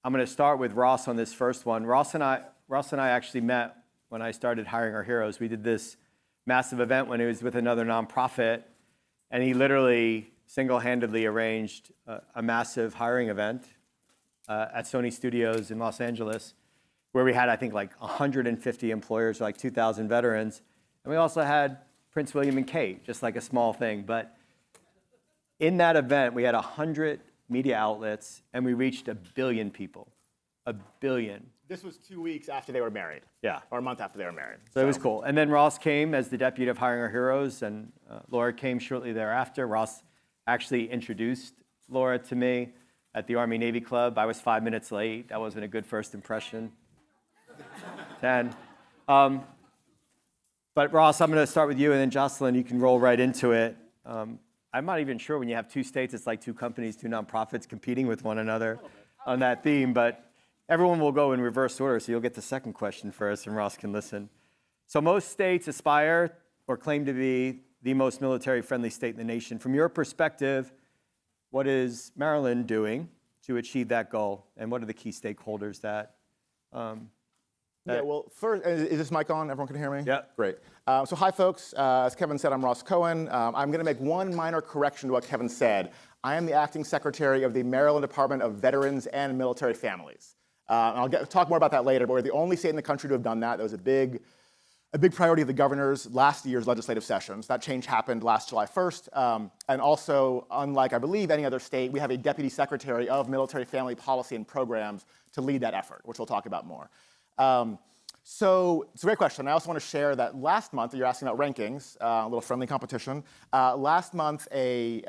Speaker 2: going to start with Ross on this first one. Ross and I actually met when I started hiring our heroes. We did this massive event when he was with another nonprofit, and he literally single-handedly arranged a massive hiring event at Sony Studios in Los Angeles, where we had, I think, like 150 employers, like 2,000 veterans. And we also had Prince William and Kate, just like a small thing. But in that event, we had 100 media outlets, and we reached 1 billion people. 1 billion.
Speaker 21: This was 2 weeks after they were married.
Speaker 2: Yeah.
Speaker 21: Or a month after they were married.
Speaker 2: So it was cool. And then Ross came as the deputy of hiring our heroes, and Laura came shortly thereafter. Ross actually introduced Laura to me at the Army-Navy Club. I was 5 minutes late. That wasn't a good first impression. 10. But Ross, I'm going to start with you, and then Jocelyn, you can roll right into it. I'm not even sure when you have two states, it's like two companies, two nonprofits competing with one another on that theme, but everyone will go in reverse order, so you'll get the second question first, and Ross can listen. So most states aspire or claim to be the most military-friendly state in the nation. From your perspective, what is Maryland doing to achieve that goal, and what are the key stakeholders that
Speaker 21: yeah, well, first, is this mic on? Everyone can hear me?
Speaker 2: Yeah.
Speaker 21: Great. So hi, folks. As Kevin said, I'm Ross Cohen. I'm going to make one minor correction to what Kevin said. I am the acting secretary of the Maryland Department of Veterans and Military Families. I'll talk more about that later, but we're the only state in the country to have done that. That was a big priority of the governor's last year's legislative sessions. That change happened last July 1st. And also, unlike, I believe, any other state, we have a deputy secretary of military family policy and programs to lead that effort, which we'll talk about more. So it's a great question. I also want to share that last month, you're asking about rankings, a little friendly competition. Last month, a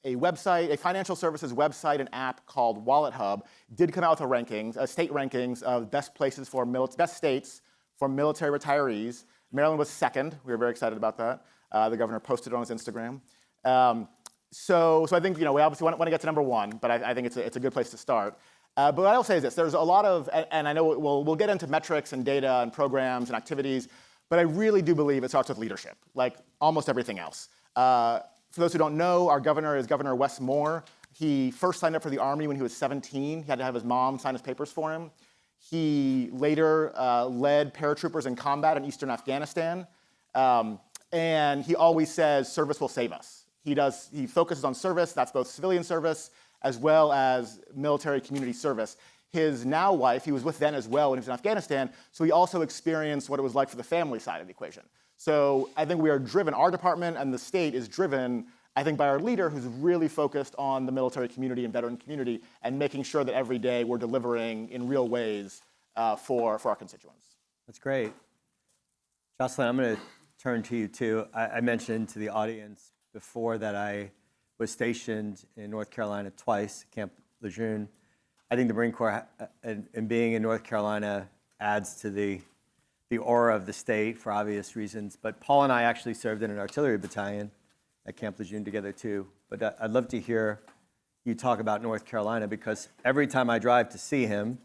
Speaker 21: website, a financial services website and app called Wallet Hub did come out with state rankings of best places for best states for military retirees. Maryland was second. We were very excited about that. The governor posted it on his Instagram. So I think we obviously want to get to number one, but I think it's a good place to start. But what I'll say is this, there's a lot of, and I know we'll get into metrics and data and programs and activities, but I really do believe it starts with leadership, like almost everything else. For those who don't know, our governor is Governor Wes Moore. He first signed up for the Army when he was 17. He had to have his mom sign his papers for him. He later led paratroopers in combat in eastern Afghanistan. And he always says, service will save us. He focuses on service, that's both civilian service as well as military community service. His now wife, he was with then as well when he was in Afghanistan, so he also experienced what it was like for the family side of the equation. So I think we are driven, our department and the state is driven, I think, by our leader who's really focused on the military community and veteran community and making sure that every day we're delivering in real ways for our constituents.
Speaker 2: That's great. Jocelyn, I'm going to turn to you too. I mentioned to the audience before that I was stationed in North Carolina twice, Camp Lejeune. I think the Marine Corps and being in North Carolina adds to the aura of the state for obvious reasons. But Paul and I actually served in an artillery battalion at Camp Lejeune together too. But I'd love to hear you talk about North Carolina, because every time I drive to see him,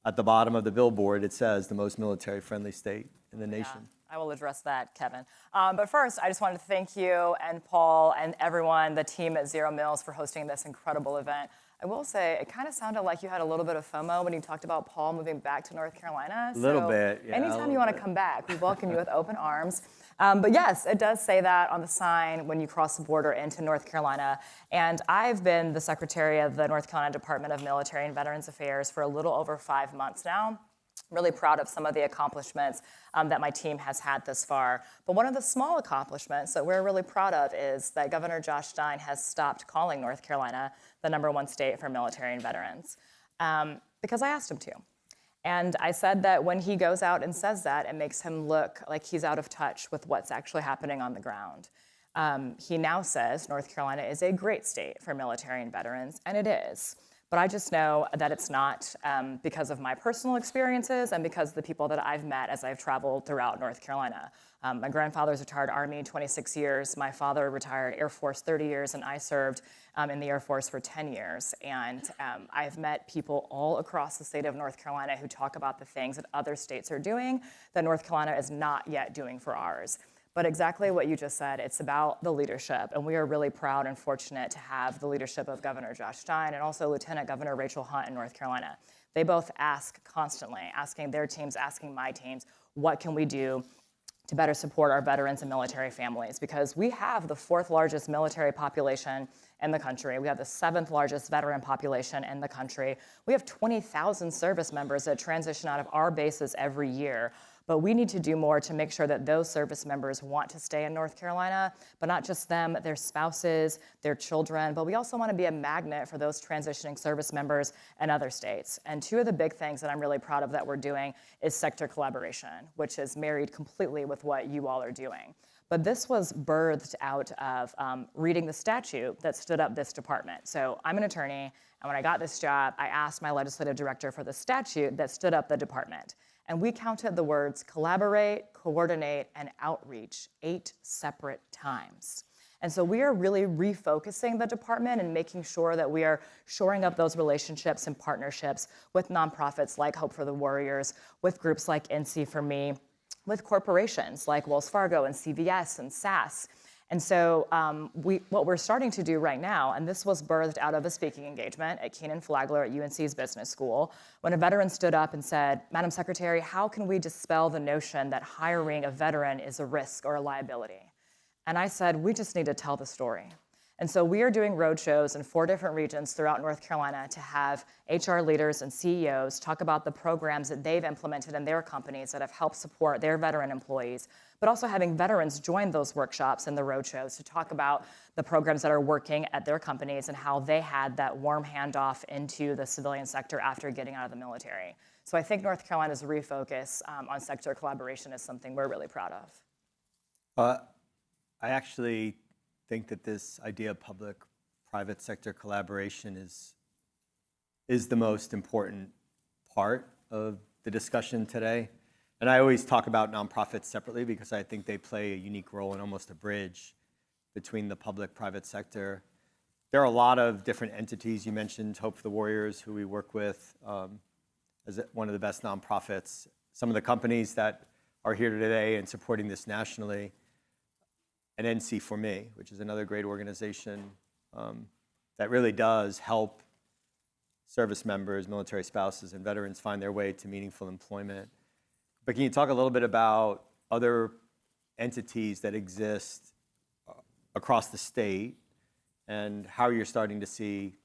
Speaker 2: at the bottom of the billboard, it says the most military-friendly state in the nation.
Speaker 1: I will address that, Kevin. But first, I just wanted to thank you and Paul and everyone, the team at Zero Mills, for hosting this incredible event. I will say, it kind of sounded like you had a little bit of FOMO when you talked about Paul moving back to North Carolina.
Speaker 2: A little bit, yeah.
Speaker 1: Anytime you want to come back, we welcome you with open arms. But yes, it does say that on the sign when you cross the border into North Carolina. And I've been the secretary of the North Carolina Department of Military and Veterans Affairs for a little over 5 months now. Really proud of some of the accomplishments that my team has had thus far. But one of the small accomplishments that we're really proud of is that Governor Josh Stein has stopped calling North Carolina the #1 state for military and veterans, because I asked him to. And I said that when he goes out and says that, it makes him look like he's out of touch with what's actually happening on the ground. He now says North Carolina is a great state for military and veterans, and it is. But I just know that it's not, because of my personal experiences and because of the people that I've met as I've traveled throughout North Carolina. My grandfather's retired Army, 26 years. My father retired Air Force, 30 years, and I served in the Air Force for 10 years. And I've met people all across the state of North Carolina who talk about the things that other states are doing that North Carolina is not yet doing for ours. But exactly what you just said, it's about the leadership, and we are really proud and fortunate to have the leadership of Governor Josh Stein and also Lieutenant Governor Rachel Hunt in North Carolina. They both ask constantly, asking their teams, asking my teams, what can we do to better support our veterans and military families? Because we have the 4th largest military population in the country. We have the 7th largest veteran population in the country. We have 20,000 service members that transition out of our bases every year. But we need to do more to make sure that those service members want to stay in North Carolina, but not just them, their spouses, their children, but we also want to be a magnet for those transitioning service members in other states. And 2 of the big things that I'm really proud of that we're doing is sector collaboration, which is married completely with what you all are doing. But this was birthed out of reading the statute that stood up this department. So I'm an attorney, and when I got this job, I asked my legislative director for the statute that stood up the department. And we counted the words collaborate, coordinate, and outreach 8 separate times. And so we are really refocusing the department and making sure that we are shoring up those relationships and partnerships with nonprofits like Hope for the Warriors, with groups like NC for Me, with corporations like Wells Fargo and CVS and SAS. And so what we're starting to do right now, and this was birthed out of a speaking engagement at Keenan Flagler at UNC's Business School, when a veteran stood up and said, Madam Secretary, how can we dispel the notion that hiring a veteran is a risk or a liability? And I said, we just need to tell the story. And so we are doing roadshows in 4 different regions throughout North Carolina to have HR leaders and CEOs talk about the programs that they've implemented in their companies that have helped support their veteran employees, but also having veterans join those workshops and the roadshows to talk about the programs that are working at their companies and how they had that warm handoff into the civilian sector after getting out of the military. So I think North Carolina's refocus on sector collaboration is something we're really proud of.
Speaker 2: I actually think that this idea of public-private sector collaboration is the most important part of the discussion today. And I always talk about nonprofits separately because I think they play a unique role and almost a bridge between the public-private sector. There are a lot of different entities. You mentioned Hope for the Warriors, who we work with as one of the best nonprofits. Some of the companies that are here today and supporting this nationally. And NC for Me, which is another great organization that really does help service members, military spouses, and veterans find their way to meaningful employment. But can you talk a little bit about other entities that exist across the state and how you're starting to see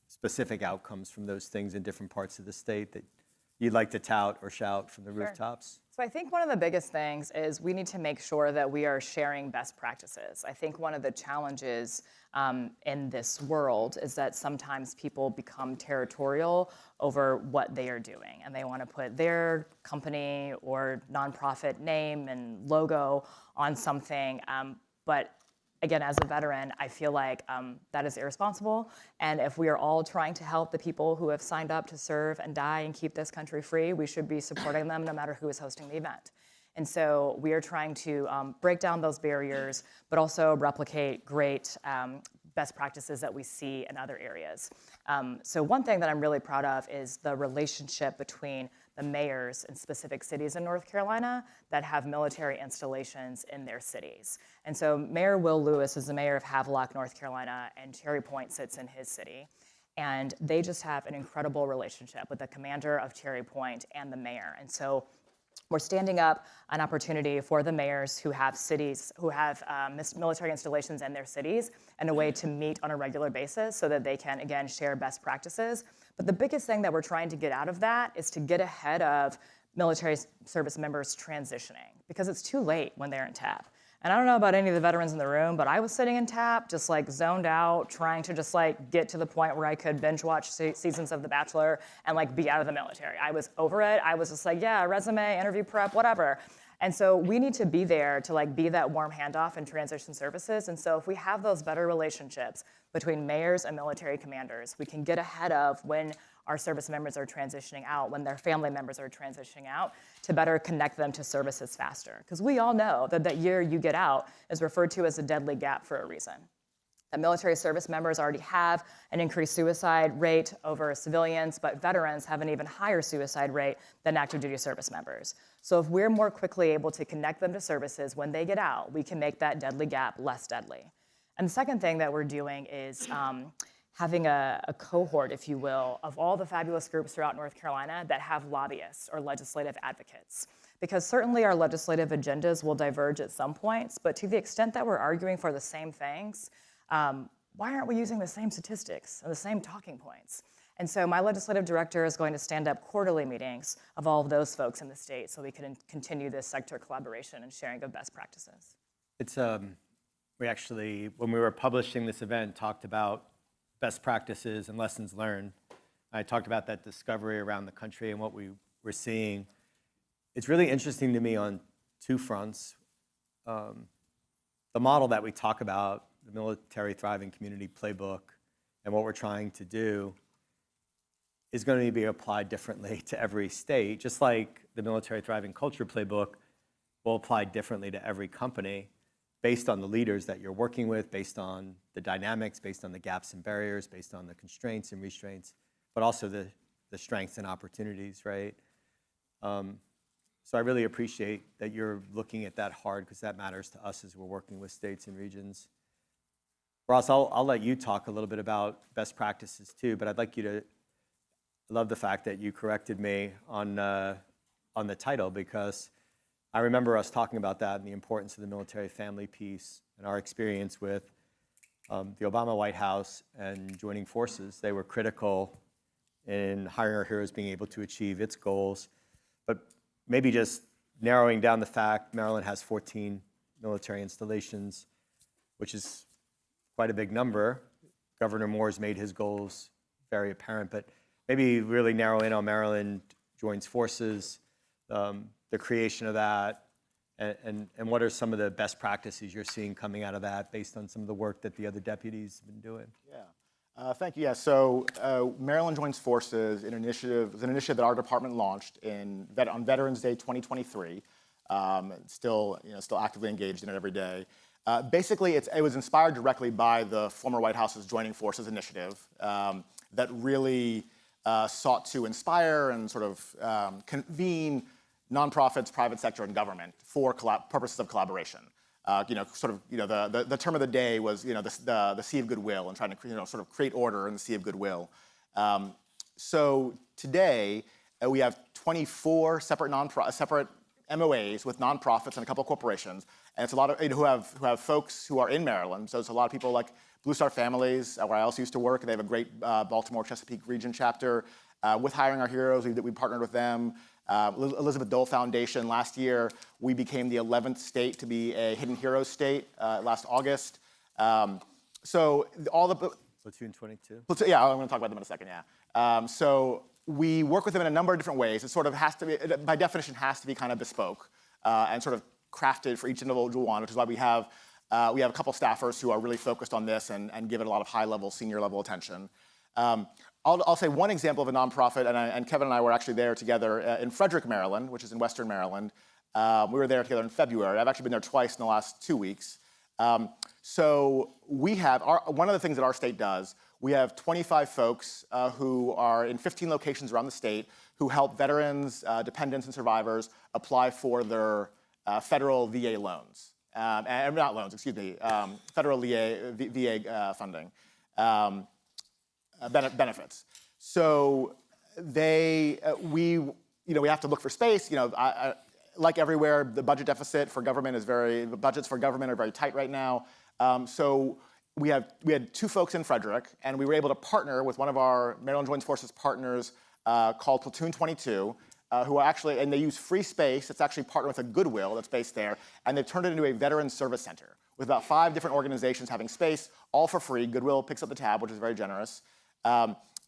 Speaker 2: specific outcomes from those things in different parts of the state that you'd like to tout or shout from the rooftops?
Speaker 1: So I think one of the biggest things is we need to make sure that we are sharing best practices. I think one of the challenges in this world is that sometimes people become territorial over what they are doing, and they want to put their company or nonprofit name and logo on something. But again, as a veteran, I feel like that is irresponsible. And if we are all trying to help the people who have signed up to serve and die and keep this country free, we should be supporting them no matter who is hosting the event. And so we are trying to break down those barriers, but also replicate great best practices that we see in other areas. So one thing that I'm really proud of is the relationship between the mayors in specific cities in North Carolina that have military installations in their cities. And so Mayor Will Lewis is the mayor of Havelock, North Carolina, and Cherry Point sits in his city. And they just have an incredible relationship with the commander of Cherry Point and the mayor. And so we're standing up an opportunity for the mayors who have cities, who have military installations in their cities, and a way to meet on a regular basis so that they can, again, share best practices. But the biggest thing that we're trying to get out of that is to get ahead of military service members transitioning, because it's too late when they're in TAP. And I don't know about any of the veterans in the room, but I was sitting in TAP, just like zoned out, trying to just like get to the point where I could binge watch seasons of The Bachelor and like be out of the military. I was over it. I was just like, yeah, resume, interview prep, whatever. And so we need to be there to like be that warm handoff in transition services. And so if we have those better relationships between mayors and military commanders, we can get ahead of when our service members are transitioning out, when their family members are transitioning out, to better connect them to services faster. Because we all know that that year you get out is referred to as a deadly gap for a reason. That military service members already have an increased suicide rate over civilians, but veterans have an even higher suicide rate than active duty service members. So if we're more quickly able to connect them to services when they get out, we can make that deadly gap less deadly. And the second thing that we're doing is having a cohort, if you will, of all the fabulous groups throughout North Carolina that have lobbyists or legislative advocates. Because certainly our legislative agendas will diverge at some points, but to the extent that we're arguing for the same things, why aren't we using the same statistics and the same talking points? And so my legislative director is going to stand up quarterly meetings of all of those folks in the state so we can continue this sector collaboration and sharing of best practices.
Speaker 2: It's, we actually, when we were publishing this event, talked about best practices and lessons learned. I talked about that discovery around the country and what we were seeing. It's really interesting to me on two fronts. The model that we talk about, the Military Thriving Community Playbook, and what we're trying to do is going to be applied differently to every state, just like the Military Thriving Culture Playbook will apply differently to every company based on the leaders that you're working with, based on the dynamics, based on the gaps and barriers, based on the constraints and restraints, but also the strengths and opportunities, right? So I really appreciate that you're looking at that hard, because that matters to us as we're working with states and regions. Ross, I'll let you talk a little bit about best practices too, but I'd like you to, I love the fact that you corrected me on the title, because I remember us talking about that and the importance of the military family piece and our experience with the Obama White House and joining forces. They were critical in hiring our heroes being able to achieve its goals. But maybe just narrowing down the fact, Maryland has 14 military installations, which is quite a big number. Governor Moore's made his goals very apparent, but maybe really narrow in on Maryland joins forces, the creation of that, and what are some of the best practices you're seeing coming out of that based on some of the work that the other deputies have been doing?
Speaker 21: Yeah, thank you. Yeah, so Maryland Joins Forces, an initiative that our department launched on Veterans Day 2023. Still actively engaged in it every day. Basically, it was inspired directly by the former White House's Joining Forces initiative that really sought to inspire and sort of convene nonprofits, private sector, and government for purposes of collaboration. The term of the day was, the sea of goodwill, and trying to, sort of create order in the sea of goodwill. So today we have 24 separate MOAs with nonprofits and a couple of corporations, and it's a lot of who have folks who are in Maryland. So it's a lot of people like Blue Star Families, where I also used to work. They have a great Baltimore Chesapeake region chapter. With Hiring Our Heroes, we partnered with them. Elizabeth Dole Foundation. Last year, we became the 11th state to be a Hidden Heroes state last August. So all the
Speaker 2: Platoon 22.
Speaker 21: Yeah, I'm going to talk about them in a second. Yeah. So we work with them in a number of different ways. It sort of has to be, by definition, has to be kind of bespoke and sort of crafted for each individual one, which is why we have We have a couple staffers who are really focused on this and give it a lot of high-level, senior-level attention. I'll say one example of a nonprofit, and Kevin and I were actually there together in Frederick, Maryland, which is in Western Maryland. We were there together in February. I've actually been there twice in the last 2 weeks. So we have, one of the things that our state does, we have 25 folks who are in 15 locations around the state who help veterans, dependents, and survivors apply for their federal VA loans. And not loans, excuse me, federal VA funding. Benefits. So we have to look for space. Like everywhere, the budget deficit for government the budgets for government are very tight right now. So we had 2 folks in Frederick, and we were able to partner with one of our Maryland Joint Forces partners called Platoon 22, who are actually, and they use free space. It's actually partnered with a Goodwill that's based there, and they've turned it into a veterans service center with about 5 different organizations having space, all for free. Goodwill picks up the tab, which is very generous.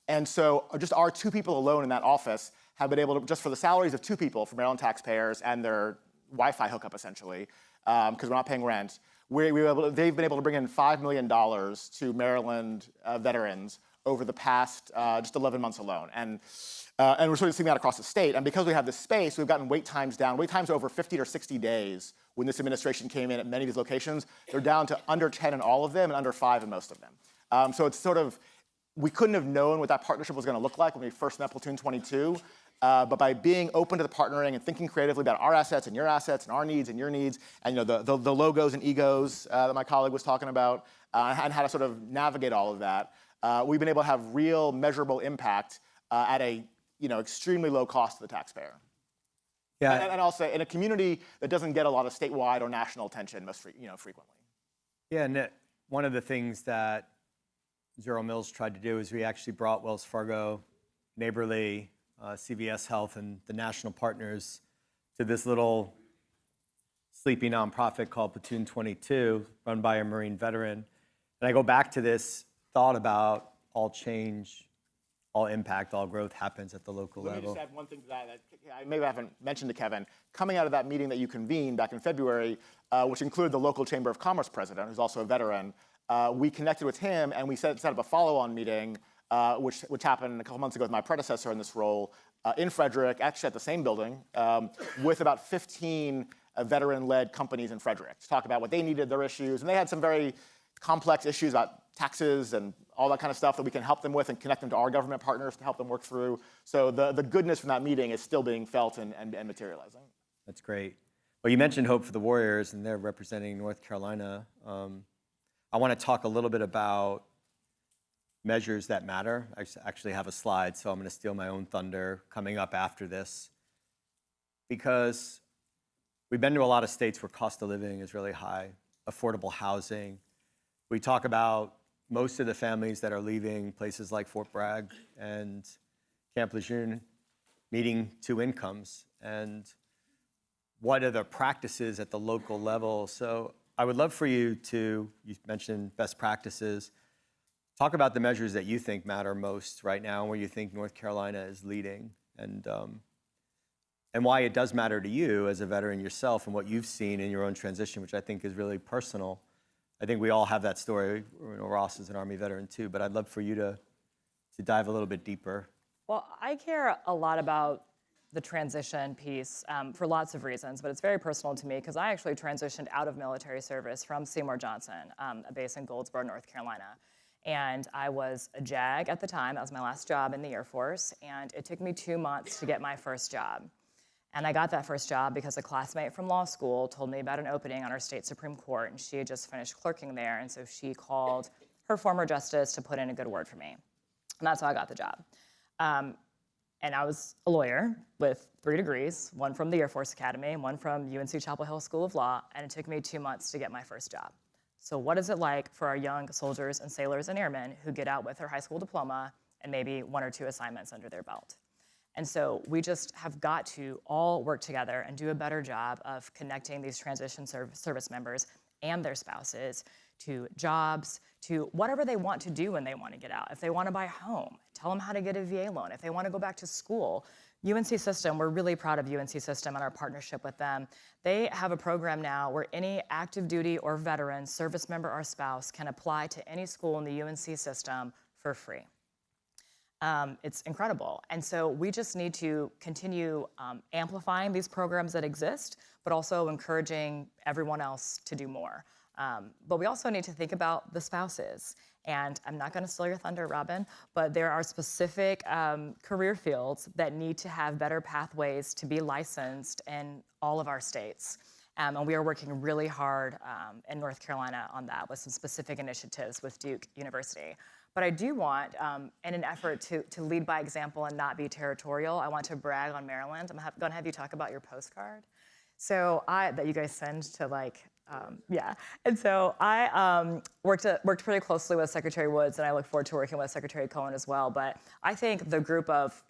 Speaker 21: And so just our 2 people alone in that office have been able to, just for the salaries of 2 people for Maryland taxpayers and their Wi-Fi hookup essentially, because we're not paying rent, they've been able to bring in $5 million to Maryland veterans over the past just 11 months alone. And we're sort of seeing that across the state. And because we have this space, we've gotten wait times down. Wait times over 50 or 60 days when this administration came in at many of these locations. They're down to under 10 in all of them and under 5 in most of them. So it's sort of, we couldn't have known what that partnership was going to look like when we first met Platoon 22. But by being open to the partnering and thinking creatively about our assets and your assets and our needs and your needs, and the logos and egos that my colleague was talking about, and how to sort of navigate all of that, we've been able to have real measurable impact at a extremely low cost to the taxpayer. Yeah. And also in a community that doesn't get a lot of statewide or national attention most frequently.
Speaker 2: Yeah, and one of the things that Zero Mills tried to do is we actually brought Wells Fargo, Neighborly, CVS Health, and the national partners to this little sleepy nonprofit called Platoon 22, run by a Marine veteran. And I go back to this thought about all change, all impact, all growth happens at the local level.
Speaker 21: Let me just add one thing to that I maybe haven't mentioned to Kevin. Coming out of that meeting that you convened back in February, which included the local Chamber of Commerce president, who's also a veteran, we connected with him and we set up a follow-on meeting, which happened a couple months ago with my predecessor in this role in Frederick, actually at the same building, with about 15 veteran-led companies in Frederick to talk about what they needed, their issues. And they had some very complex issues about taxes and all that kind of stuff that we can help them with and connect them to our government partners to help them work through. So the goodness from that meeting is still being felt and materializing.
Speaker 2: That's great. Well, you mentioned Hope for the Warriors, and they're representing North Carolina. I want to talk a little bit about measures that matter. I actually have a slide, so I'm going to steal my own thunder coming up after this. Because we've been to a lot of states where cost of living is really high, affordable housing. We talk about most of the families that are leaving places like Fort Bragg and Camp Lejeune meeting 2 incomes. And what are the practices at the local level? So I would love for you mentioned best practices. Talk about the measures that you think matter most right now and where you think North Carolina is leading, and why it does matter to you as a veteran yourself and what you've seen in your own transition, which I think is really personal. I think we all have that story. Ross is an Army veteran too, but I'd love for you to dive a little bit deeper.
Speaker 1: Well, I care a lot about the transition piece for lots of reasons, but it's very personal to me because I actually transitioned out of military service from Seymour Johnson, a base in Goldsboro, North Carolina. And I was a JAG at the time. That was my last job in the Air Force. And it took me 2 months to get my first job. And I got that first job because a classmate from law school told me about an opening on our state Supreme Court, and she had just finished clerking there. And so she called her former justice to put in a good word for me. And that's how I got the job. And I was a lawyer with 3 degrees, one from the Air Force Academy and one from UNC Chapel Hill School of Law. And it took me 2 months to get my first job. So what is it like for our young soldiers and sailors and airmen who get out with their high school diploma and maybe 1 or 2 assignments under their belt? And so we just have got to all work together and do a better job of connecting these transition service members and their spouses to jobs, to whatever they want to do when they want to get out. If they want to buy a home, tell them how to get a VA loan. If they want to go back to school, UNC System, we're really proud of UNC System and our partnership with them. They have a program now where any active duty or veteran, service member or spouse can apply to any school in the UNC System for free. It's incredible. And so we just need to continue amplifying these programs that exist, but also encouraging everyone else to do more. But we also need to think about the spouses. And I'm not going to steal your thunder, Robin, but there are specific career fields that need to have better pathways to be licensed in all of our states. And we are working really hard in North Carolina on that with some specific initiatives with Duke University. But I do want, in an effort to lead by example and not be territorial, I want to brag on Maryland. I'm going to have you talk about your postcard. So that you guys send to yeah. And so I worked pretty closely with Secretary Woods, and I look forward to working with Secretary Cohen as well. But I think the group of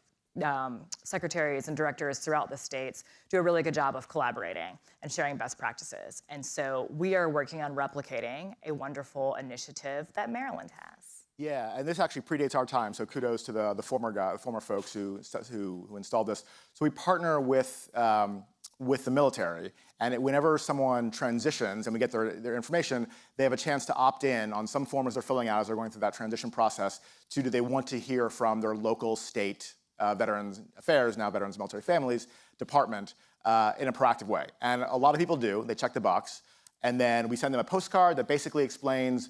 Speaker 1: secretaries and directors throughout the states do a really good job of collaborating and sharing best practices. And so we are working on replicating a wonderful initiative that Maryland has.
Speaker 21: Yeah, and this actually predates our time, so kudos to the former folks who installed this. So we partner with the military, and whenever someone transitions and we get their information, they have a chance to opt in on some form as they're filling out as they're going through that transition process to do they want to hear from their local state Veterans Affairs, now Veterans Military Families Department in a proactive way. And a lot of people do, they check the box, and then we send them a postcard that basically explains,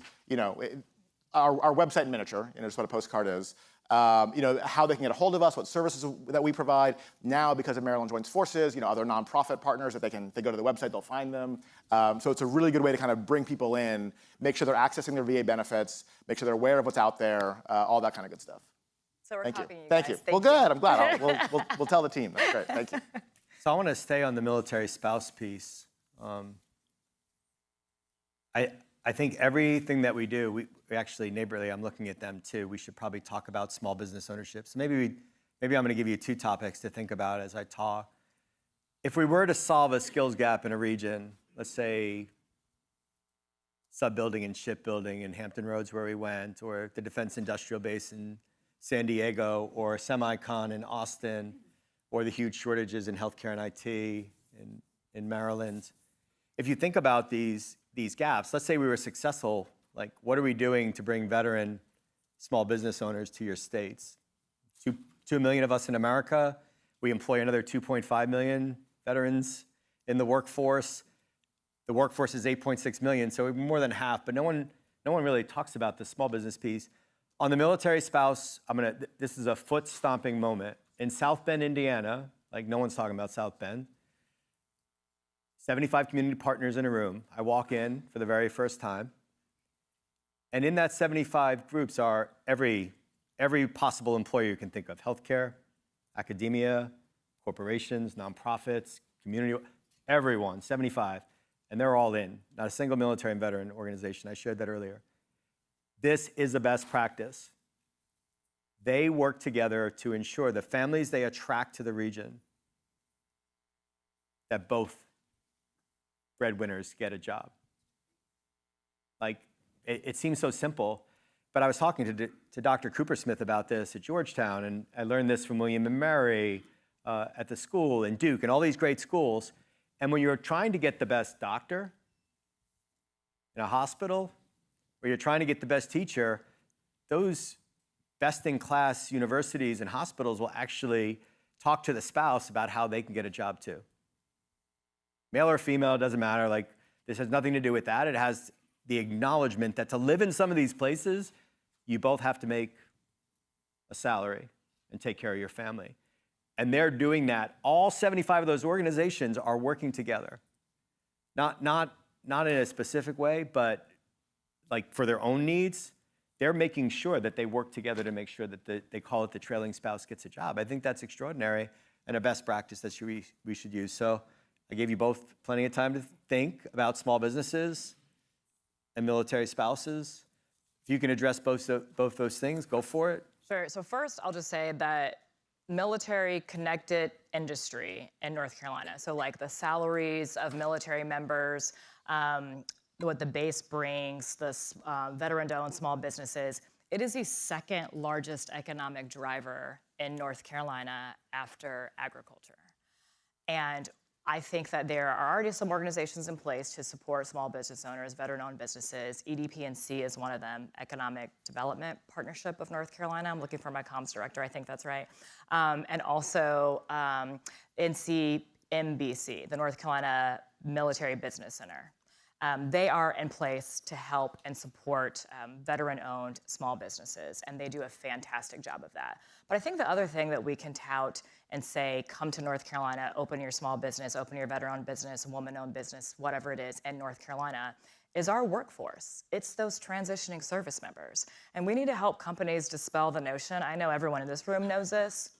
Speaker 21: our website in miniature, just what a postcard is, how they can get a hold of us, what services that we provide. Now, because of Maryland Joint Forces, other nonprofit partners, if they go to the website, they'll find them. So it's a really good way to kind of bring people in, make sure they're accessing their VA benefits, make sure they're aware of what's out there, all that kind of good stuff.
Speaker 1: So we're copying you
Speaker 21: Thank
Speaker 1: guys.
Speaker 21: you. Well, good. I'm glad. We'll tell the team. That's great. Thank you.
Speaker 2: So I want to stay on the military spouse piece. I think everything that we do, we actually, neighborly, I'm looking at them too, we should probably talk about small business ownership. So maybe I'm going to give you 2 topics to think about as I talk. If we were to solve a skills gap in a region, let's say sub-building and shipbuilding in Hampton Roads where we went, or the Defense Industrial Base in San Diego, or Semicon in Austin, or the huge shortages in healthcare and IT in Maryland. If you think about these gaps, let's say we were successful, like what are we doing to bring veteran small business owners to your states? 2 million of us in America, we employ another 2.5 million veterans in the workforce. The workforce is 8.6 million, so more than half, but no one really talks about the small business piece. On the military spouse, this is a foot stomping moment. In South Bend, Indiana, like no one's talking about South Bend, 75 community partners in a room. I walk in for the very first time. And in that 75 groups are every possible employer you can think of: healthcare, academia, corporations, nonprofits, community, everyone, 75. And they're all in, not a single military and veteran organization. I shared that earlier. This is the best practice. They work together to ensure the families they attract to the region, that both breadwinners get a job. Like, it seems so simple, but I was talking to Dr. Cooper Smith about this at Georgetown, and I learned this from William and Mary at the school, and Duke, and all these great schools. And when you're trying to get the best doctor in a hospital, or you're trying to get the best teacher, those best-in-class universities and hospitals will actually talk to the spouse about how they can get a job too. Male or female, it doesn't matter. Like, this has nothing to do with that. It has the acknowledgement that to live in some of these places, you both have to make a salary and take care of your family. And they're doing that. All 75 of those organizations are working together. Not in a specific way, but like for their own needs. They're making sure that they work together to make sure that they call it the trailing spouse gets a job. I think that's extraordinary and a best practice that we should use. So I gave you both plenty of time to think about small businesses and military spouses. If you can address both those things, go for it.
Speaker 1: Sure. So first, I'll just say that military-connected industry in North Carolina, so like the salaries of military members, what the base brings, the veteran-owned small businesses, It is the second largest economic driver in North Carolina after agriculture. And I think that there are already some organizations in place to support small business owners, veteran-owned businesses. EDP&C is one of them, Economic Development Partnership of North Carolina. I'm looking for my comms director, I think that's right. And also NCMBC, the North Carolina Military Business Center. They are in place to help and support veteran-owned small businesses, and they do a fantastic job of that. But I think the other thing that we can tout and say, come to North Carolina, open your small business, open your veteran-owned business, woman-owned business, whatever it is in North Carolina, is our workforce. It's those transitioning service members. And we need to help companies dispel the notion, I know everyone in this room knows this,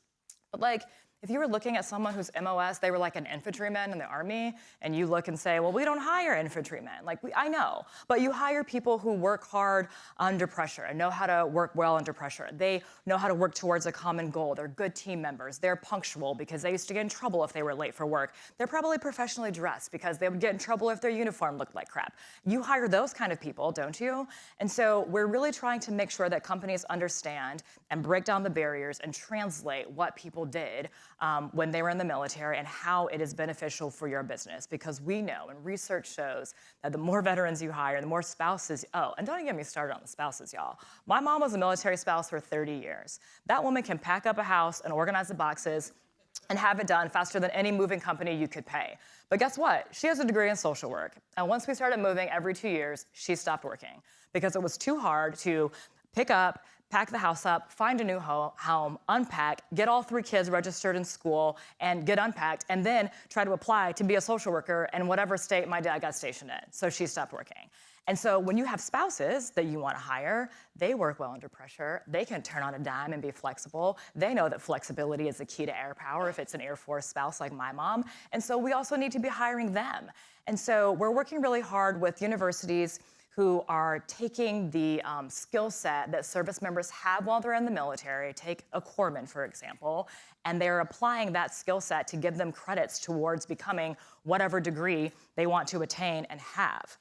Speaker 1: but like, if you were looking at someone whose MOS, they were like an infantryman in the Army, and you look and say, well, we don't hire infantrymen. Like, I know, but you hire people who work hard under pressure and know how to work well under pressure. They know how to work towards a common goal. They're good team members. They're punctual because they used to get in trouble if they were late for work. They're probably professionally dressed because they would get in trouble if their uniform looked like crap. You hire those kind of people, don't you? And so we're really trying to make sure that companies understand and break down the barriers and translate what people did when they were in the military and how it is beneficial for your business. Because we know, and research shows, that the more veterans you hire, the more spouses, and don't get me started on the spouses, y'all. My mom was a military spouse for 30 years. That woman can pack up a house and organize the boxes and have it done faster than any moving company you could pay. But guess what? She has a degree in social work. And once we started moving every 2 years, she stopped working because it was too hard to pick up, pack the house up, find a new home, unpack, get all 3 kids registered in school, and get unpacked, and then try to apply to be a social worker in whatever state my dad got stationed in. So she stopped working. And so when you have spouses that you want to hire, they work well under pressure. They can turn on a dime and be flexible. They know that flexibility is the key to air power if it's an Air Force spouse like my mom. And so we also need to be hiring them. And so we're working really hard with universities who are taking the skill set that service members have while they're in the military, take a corpsman, for example, and they're applying that skill set to give them credits towards becoming whatever degree they want to attain and have.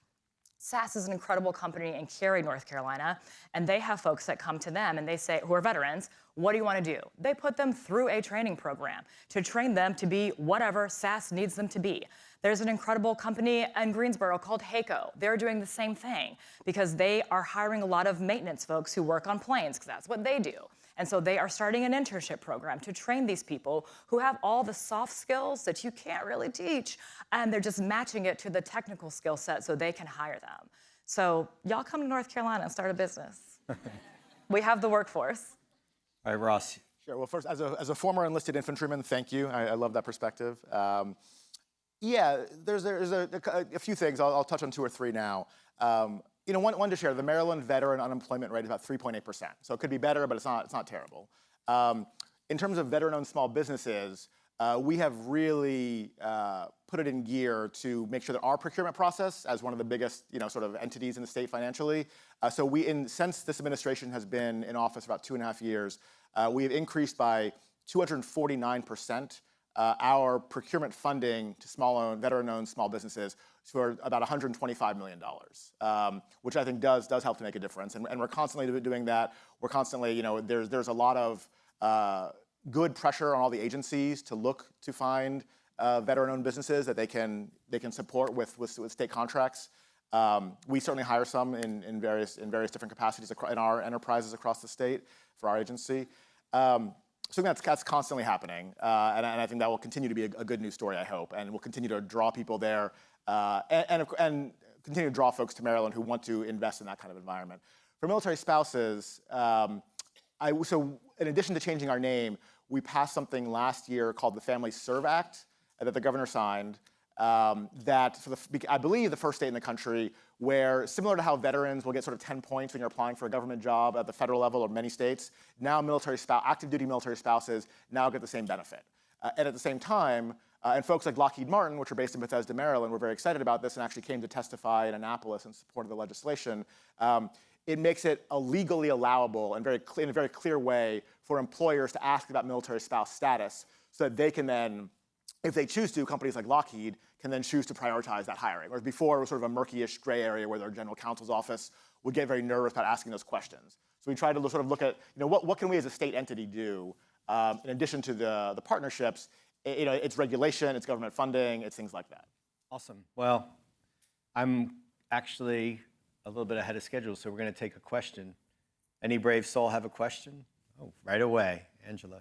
Speaker 1: SAS is an incredible company in Cary, North Carolina, and they have folks that come to them and they say, who are veterans, what do you want to do? They put them through a training program to train them to be whatever SAS needs them to be. There's an incredible company in Greensboro called HAECO. They're doing the same thing because they are hiring a lot of maintenance folks who work on planes because that's what they do. And so they are starting an internship program to train these people who have all the soft skills that you can't really teach, and they're just matching it to the technical skill set so they can hire them. So y'all come to North Carolina and start a business. We have the workforce.
Speaker 21: All right, Ross. Sure. Well, first, as a former enlisted infantryman, thank you. I love that perspective. Yeah, there's a few things. I'll touch on 2 or 3 now. One to share, the Maryland veteran unemployment rate is about 3.8%. So it could be better, but it's not terrible. In terms of veteran-owned small businesses, we have really put it in gear to make sure that our procurement process, as one of the biggest sort of entities in the state financially, since this administration has been in office about 2.5 years, we have increased by 249% our procurement funding to veteran-owned small businesses for about $125 million, which I think does help to make a difference. And we're constantly doing that. We're constantly, there's a lot of good pressure on all the agencies to look to find veteran-owned businesses that they can support with state contracts. We certainly hire some in various different capacities in our enterprises across the state for our agency. So that's constantly happening, and I think that will continue to be a good news story, I hope, and we'll continue to draw people there and continue to draw folks to Maryland who want to invest in that kind of environment. For military spouses, so in addition to changing our name, we passed something last year called the Family Serve Act that the governor signed. That I believe the first state in the country where, similar to how veterans will get sort of 10 points when you're applying for a government job at the federal level or many states, now active duty military spouses now get the same benefit. And at the same time, and folks like Lockheed Martin, which are based in Bethesda, Maryland, were very excited about this and actually came to testify in Annapolis in support of the legislation. It makes it a legally allowable and in a very clear way for employers to ask about military spouse status so that they can then, if they choose to, companies like Lockheed can then choose to prioritize that hiring. Whereas before, it was sort of a murky-ish gray area where their general counsel's office would get very nervous about asking those questions. So we try to sort of look at, what can we as a state entity do in addition to the partnerships? It's regulation, it's government funding, it's things like that.
Speaker 2: Awesome. Well, I'm actually a little bit ahead of schedule, so we're going to take a question. Any brave soul have a question? Oh, right away, Angela.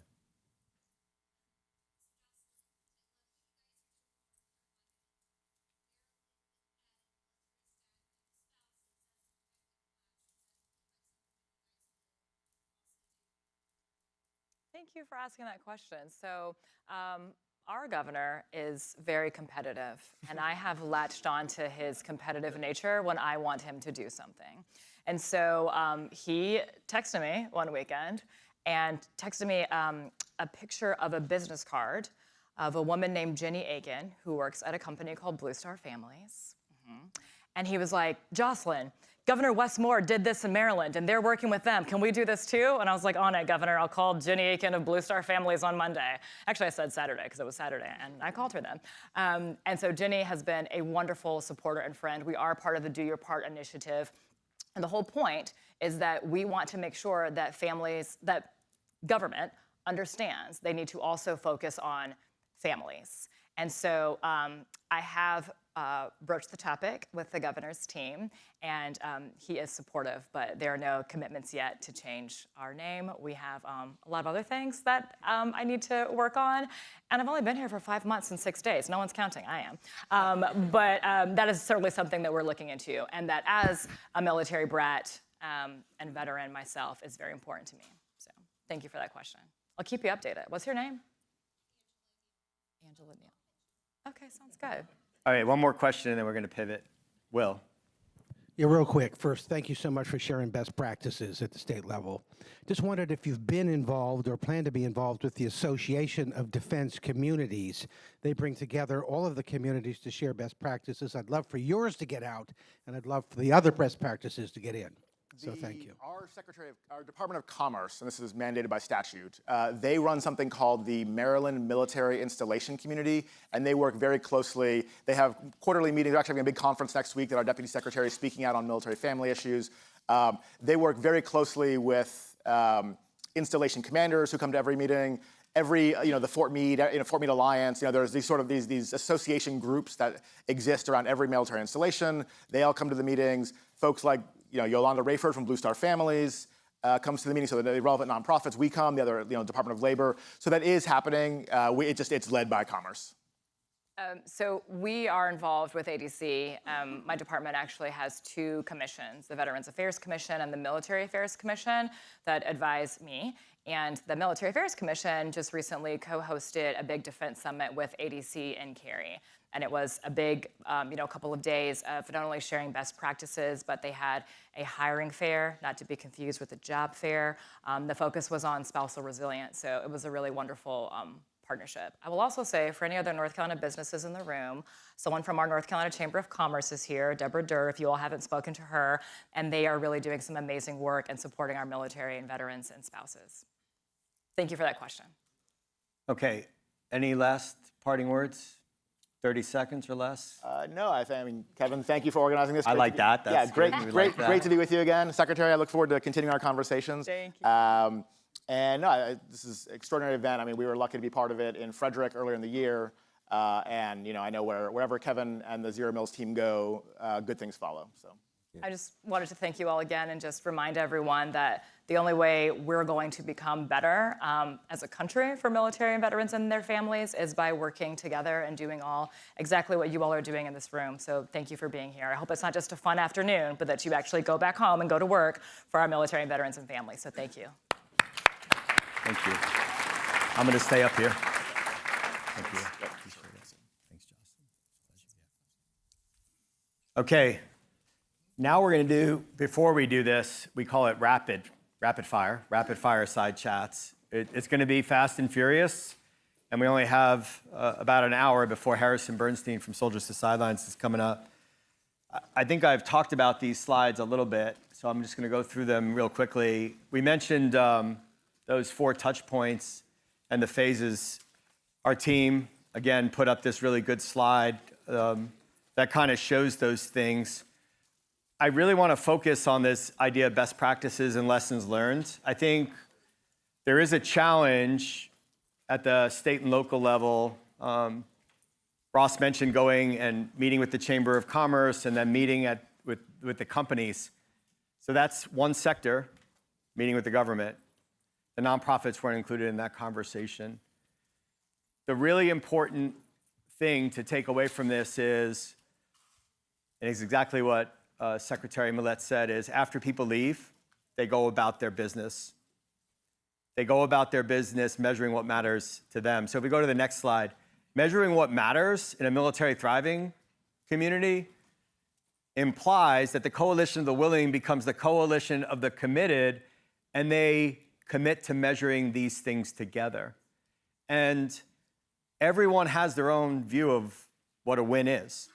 Speaker 1: Thank you for asking that question. So our governor is very competitive, and I have latched on to his competitive nature when I want him to do something. And so he texted me one weekend and texted me a picture of a business card of a woman named Jenny Aiken, who works at a company called Blue Star Families. And he was like, Jocelyn, Governor Wes Moore did this in Maryland, and they're working with them. Can we do this too? And I was like, on it, Governor. I'll call Jenny Aiken of Blue Star Families on Monday. Actually, I said Saturday because it was Saturday, and I called her then. And so Jenny has been a wonderful supporter and friend. We are part of the Do Your Part initiative. And the whole point is that we want to make sure that that government understands they need to also focus on families. And so I have broached the topic with the governor's team, and he is supportive, but there are no commitments yet to change our name. We have a lot of other things that I need to work on, and I've only been here for 5 months and 6 days. No one's counting, I am. But that is certainly something that we're looking into, and that as a military brat and veteran myself is very important to me. So thank you for that question. I'll keep you updated. What's your name? Angela Neal. Okay, sounds good.
Speaker 2: All right, one more question, and then we're going to pivot. Will.
Speaker 3: Yeah, real quick. First, thank you so much for sharing best practices at the state level. Just wondered if you've been involved or plan to be involved with the Association of Defense Communities. They bring together all of the communities to share best practices. I'd love for yours to get out, and I'd love for the other best practices to get in. So thank you.
Speaker 21: Our Department of Commerce, and this is mandated by statute, they run something called the Maryland Military Installation Community, and they work very closely. They have quarterly meetings. They're actually having a big conference next week that our Deputy Secretary is speaking out on military family issues. They work very closely with installation commanders who come to every meeting. The Fort Meade Alliance, there's these association groups that exist around every military installation. They all come to the meetings. Folks like Yolanda Rayford from Blue Star Families comes to the meeting, so the relevant nonprofits, we come, the other Department of Labor. So that is happening. It's led by Commerce.
Speaker 1: So we are involved with ADC. My department actually has 2 commissions, the Veterans Affairs Commission and the Military Affairs Commission, that advise me. And the Military Affairs Commission just recently co-hosted a big defense summit with ADC in Cary. And it was a big, couple of days of not only sharing best practices, but they had a hiring fair, not to be confused with a job fair. The focus was on spousal resilience, so it was a really wonderful partnership. I will also say, for any other North Carolina businesses in the room, someone from our North Carolina Chamber of Commerce is here, Deborah Durr, if you all haven't spoken to her, and they are really doing some amazing work and supporting our military and veterans and spouses. Thank you for that question.
Speaker 2: Okay, any last parting words? 30 seconds or less?
Speaker 21: No, Kevin, thank you for organizing this.
Speaker 2: I like that.
Speaker 21: That's great to be with you again. Secretary, I look forward to continuing our conversations.
Speaker 1: Thank you.
Speaker 21: And no, this is an extraordinary event. We were lucky to be part of it in Frederick earlier in the year. And I know wherever Kevin and the Zero Mills team go, good things follow. So.
Speaker 1: I just wanted to thank you all again and just remind everyone that the only way we're going to become better as a country for military and veterans and their families is by working together and doing exactly what you all are doing in this room. So thank you for being here. I hope it's not just a fun afternoon, but that you actually go back home and go to work for our military and veterans and families. So thank you.
Speaker 2: Thank you. I'm going to stay up here. Thank you. Thanks, Jocelyn. Okay. Now we're going to do, before we do this, we call it rapid fire side chats. It's going to be fast and furious, and we only have about an hour before Harrison Bernstein from Soldiers to Sidelines is coming up. I think I've talked about these slides a little bit, so I'm just going to go through them real quickly. We mentioned those 4 touch points and the phases. Our team, again, put up this really good slide that kind of shows those things. I really want to focus on this idea of best practices and lessons learned. I think there is a challenge at the state and local level. Ross mentioned going and meeting with the Chamber of Commerce and then meeting with the companies. So that's one sector, meeting with the government. The nonprofits weren't included in that conversation. The really important thing to take away from this is, and it's exactly what Secretary Millett said, is after people leave, they go about their business. They go about their business measuring what matters to them. So if we go to the next slide, measuring what matters in a military thriving community implies that the coalition of the willing becomes the coalition of the committed, and they commit to measuring these things together. And everyone has their own view of what a win is.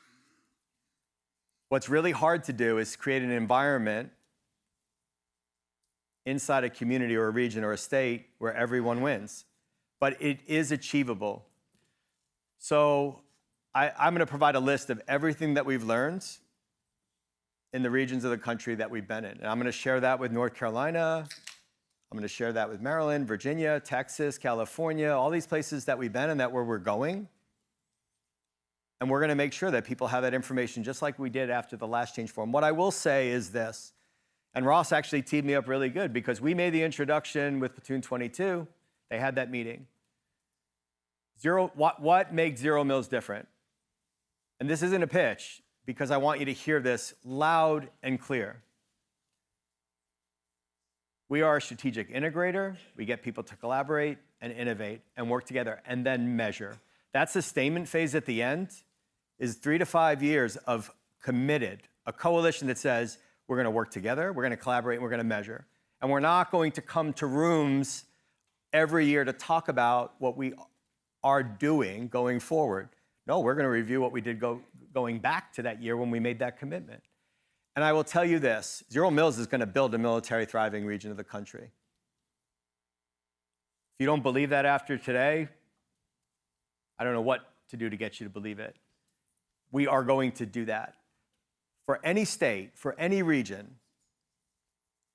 Speaker 2: What's really hard to do is create an environment inside a community or a region or a state where everyone wins. But it is achievable. So I'm going to provide a list of everything that we've learned in the regions of the country that we've been in. And I'm going to share that with North Carolina. I'm going to share that with Maryland, Virginia, Texas, California, all these places that we've been and that where we're going. And we're going to make sure that people have that information just like we did after the last change forum. What I will say is this, and Ross actually teed me up really good because we made the introduction with Platoon 22. They had that meeting. What makes Zero Mills different? And this isn't a pitch because I want you to hear this loud and clear. We are a strategic integrator. We get people to collaborate and innovate and work together and then measure. That sustainment phase at the end is 3 to 5 years of committed, a coalition that says we're going to work together, we're going to collaborate, and we're going to measure. And we're not going to come to rooms every year to talk about what we are doing going forward. No, we're going to review what we did going back to that year when we made that commitment. And I will tell you this, Zero Mills is going to build a military thriving region of the country. If you don't believe that after today, I don't know what to do to get you to believe it. We are going to do that. For any state, for any region,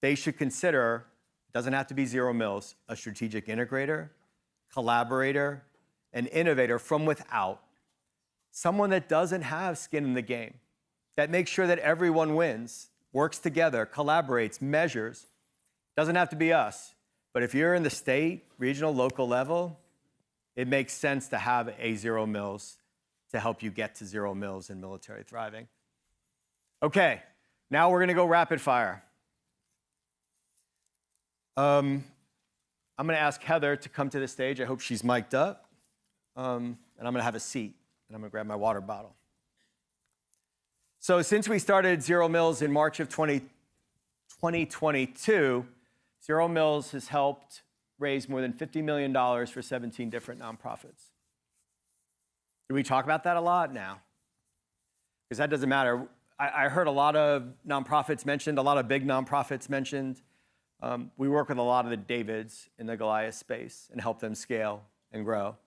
Speaker 2: they should consider, it doesn't have to be Zero Mills, a strategic integrator, collaborator, an innovator from without, someone that doesn't have skin in the game, that makes sure that everyone wins, works together, collaborates, measures. Doesn't have to be us. But if you're in the state, regional, local level, it makes sense to have a Zero Mills to help you get to Zero Mills in military thriving. Okay, now we're going to go rapid fire. I'm going to ask Heather to come to the stage. I hope she's mic'd up. And I'm going to have a seat, and I'm going to grab my water bottle. So since we started Zero Mills in March of 2022, Zero Mills has helped raise more than $50 million for 17 different nonprofits. Do we talk about that a lot? Now? Because that doesn't matter. I heard a lot of nonprofits mentioned, a lot of big nonprofits mentioned. We work with a lot of the Davids in the Goliath space and help them scale and grow.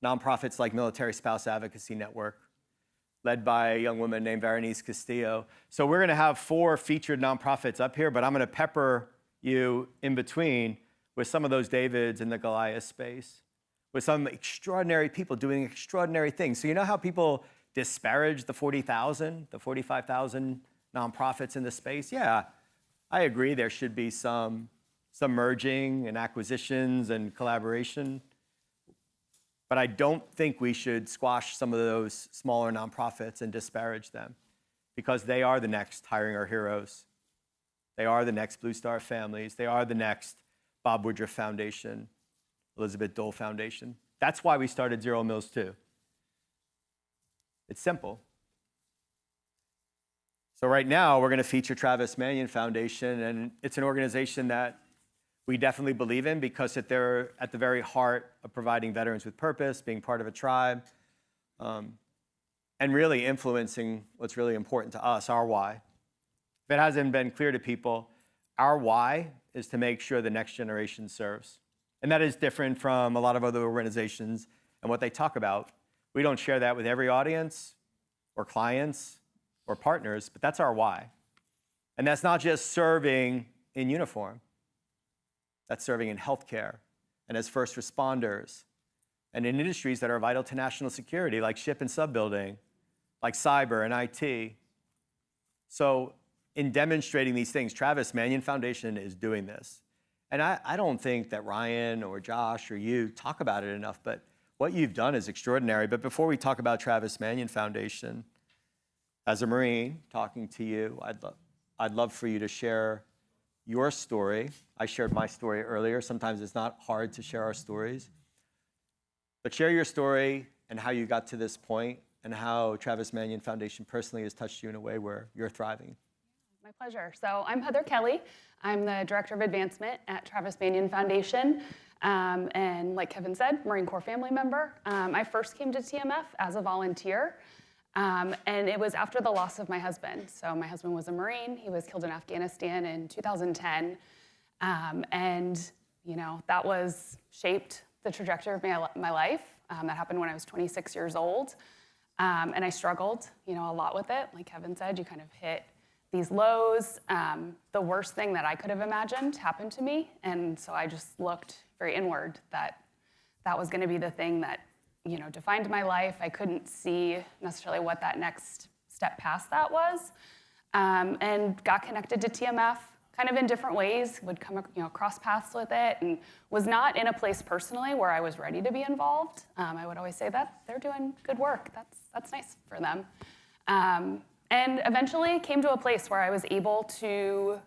Speaker 2: Nonprofits like Military Spouse Advocacy Network, led by a young woman named Veronice Castillo. So we're going to have 4 featured nonprofits up here, but I'm going to pepper you in between with some of those Davids in the Goliath space, with some extraordinary people doing extraordinary things. So you know how people disparage the 40,000, the 45,000 nonprofits in the space? Yeah, I agree there should be some merging and acquisitions and collaboration. But I don't think we should squash some of those smaller nonprofits and disparage them because they are the next Hiring Our Heroes. They are the next Blue Star Families. They are the next Bob Woodruff Foundation, Elizabeth Dole Foundation. That's why we started Zero Mills too. It's simple. So right now we're going to feature Travis Manion Foundation, and it's an organization that we definitely believe in because they're at the very heart of providing veterans with purpose, being part of a tribe, and really influencing what's really important to us, our why. If it hasn't been clear to people, our why is to make sure the next generation serves. And that is different from a lot of other organizations and what they talk about. We don't share that with every audience or clients or partners, but that's our why. And that's not just serving in uniform. That's serving in healthcare and as first responders and in industries that are vital to national security, like ship and subbuilding, like cyber and IT. So in demonstrating these things, Travis Manion Foundation is doing this. And I don't think that Ryan or Josh or you talk about it enough, but what you've done is extraordinary. But before we talk about Travis Manion Foundation, as a Marine talking to you, I'd love for you to share your story. I shared my story earlier. Sometimes it's not hard to share our stories. But share your story and how you got to this point and how Travis Manion Foundation personally has touched you in a way where you're thriving.
Speaker 4: My pleasure. So I'm Heather Kelly. I'm the Director of Advancement at Travis Manion Foundation. And like Kevin said, Marine Corps family member. I first came to TMF as a volunteer. And it was after the loss of my husband. So my husband was a Marine. He was killed in Afghanistan in 2010. And that was shaped the trajectory of my life. That happened when I was 26 years old. And I struggled, a lot with it. Like Kevin said, you kind of hit these lows. The worst thing that I could have imagined happened to me. And so I just looked very inward that was going to be the thing that defined my life. I couldn't see necessarily what that next step past that was, and got connected to TMF kind of in different ways, would come cross paths with it, and was not in a place personally where I was ready to be involved. I would always say that they're doing good work. That's nice for them. And eventually came to a place where I was able to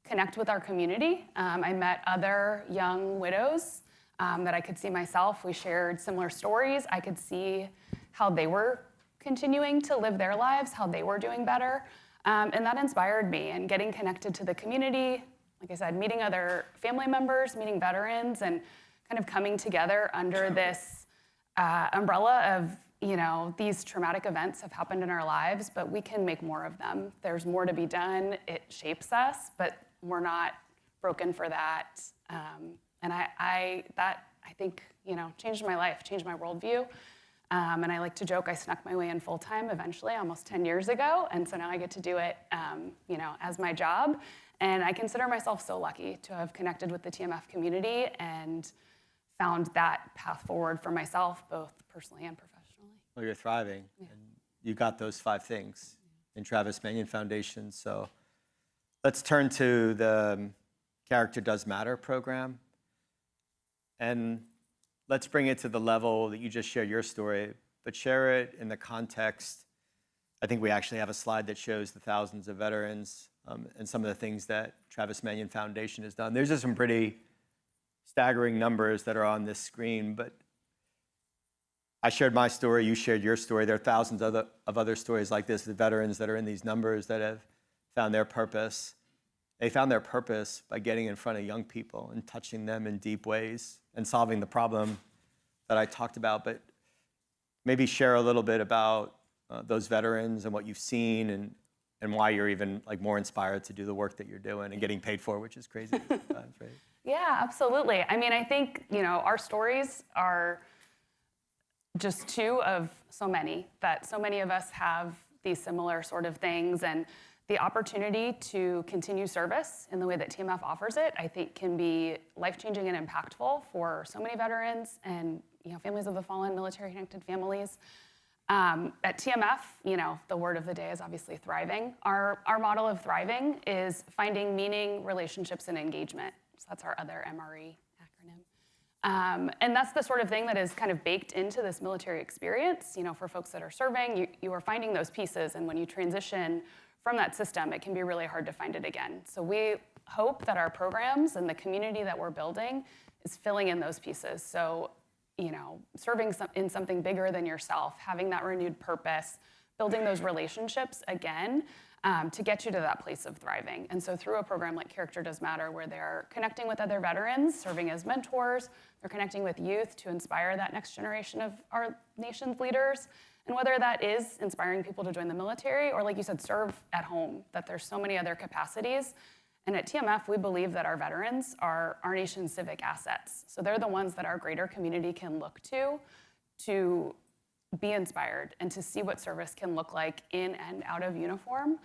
Speaker 4: connect with our community. I met other young widows that I could see myself. We shared similar stories. I could see how they were continuing to live their lives, how they were doing better. And that inspired me. And getting connected to the community, like I said, meeting other family members, meeting veterans, and kind of coming together under this umbrella of, these traumatic events have happened in our lives, but we can make more of them. There's more to be done. It shapes us, but we're not broken for that. And I think, changed my life, changed my worldview. And I like to joke, I snuck my way in full time eventually, almost 10 years ago. And so now I get to do it, as my job. And I consider myself so lucky to have connected with the TMF community and found that path forward for myself, both personally and professionally.
Speaker 2: Well, you're thriving. Yeah. And you got those 5 things in Travis Manion Foundation. So let's turn to the Character Does Matter program. And let's bring it to the level that you just shared your story, but share it in the context. I think we actually have a slide that shows the thousands of veterans and some of the things that Travis Manion Foundation has done. There's just some pretty staggering numbers that are on this screen, but I shared my story, you shared your story. There are thousands of other stories like this, the veterans that are in these numbers that have found their purpose. They found their purpose by getting in front of young people and touching them in deep ways and solving the problem that I talked about. But maybe share a little bit about those veterans and what you've seen and why you're even more inspired to do the work that you're doing and getting paid for, which is crazy sometimes, right?
Speaker 4: Yeah, absolutely. I mean, I think, our stories are just 2 of so many, that so many of us have these similar sort of things. And the opportunity to continue service in the way that TMF offers it, I think can be life-changing and impactful for so many veterans and families of the fallen, military-connected families. At TMF, the word of the day is obviously thriving. Our model of thriving is finding meaning, relationships, and engagement. So that's our other MRE acronym. And that's the sort of thing that is kind of baked into this military experience. For folks that are serving, you are finding those pieces, and when you transition from that system, it can be really hard to find it again. So we hope that our programs and the community that we're building is filling in those pieces. So, serving in something bigger than yourself, having that renewed purpose, building those relationships again to get you to that place of thriving. And so through a program like Character Does Matter, where they're connecting with other veterans, serving as mentors, they're connecting with youth to inspire that next generation of our nation's leaders. And whether that is inspiring people to join the military or, like you said, serve at home, that there's so many other capacities. And at TMF, we believe that our veterans are our nation's civic assets. So they're the ones that our greater community can look to be inspired and to see what service can look like in and out of uniform.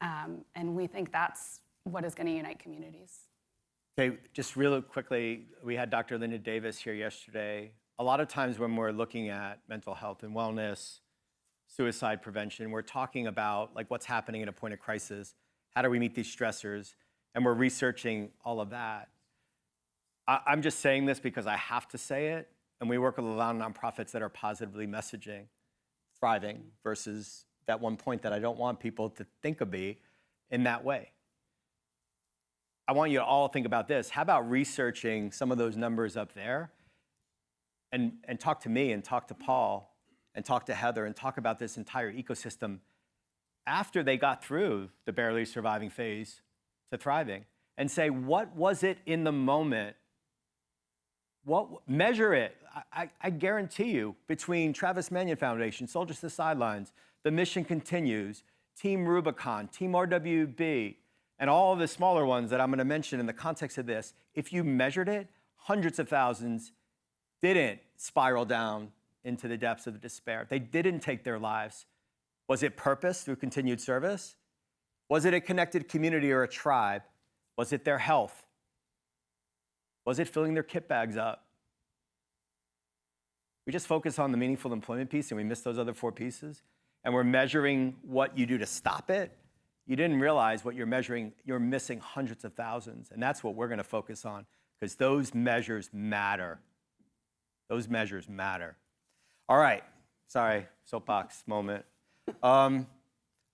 Speaker 4: And we think that's what is going to unite communities.
Speaker 2: Okay, just really quickly, we had Dr. Linda Davis here yesterday. A lot of times when we're looking at mental health and wellness, suicide prevention, we're talking about like what's happening at a point of crisis, how do we meet these stressors, and we're researching all of that. I'm just saying this because I have to say it, and we work with a lot of nonprofits that are positively messaging, thriving, versus that one point that I don't want people to think of me in that way. I want you to all think about this. How about researching some of those numbers up there and talk to me and talk to Paul and talk to Heather and talk about this entire ecosystem after they got through the barely surviving phase to thriving and say, what was it in the moment? Measure it. I guarantee you, between Travis Manion Foundation, Soldiers to the Sidelines, The Mission Continues, Team Rubicon, Team RWB, and all of the smaller ones that I'm going to mention in the context of this, if you measured it, hundreds of thousands didn't spiral down into the depths of despair. They didn't take their lives. Was it purpose through continued service? Was it a connected community or a tribe? Was it their health? Was it filling their kit bags up? We just focus on the meaningful employment piece and we miss those other 4 pieces, and we're measuring what you do to stop it. You didn't realize what you're measuring. You're missing hundreds of thousands, and that's what we're going to focus on because those measures matter. Those measures matter. All right, sorry, soapbox moment. I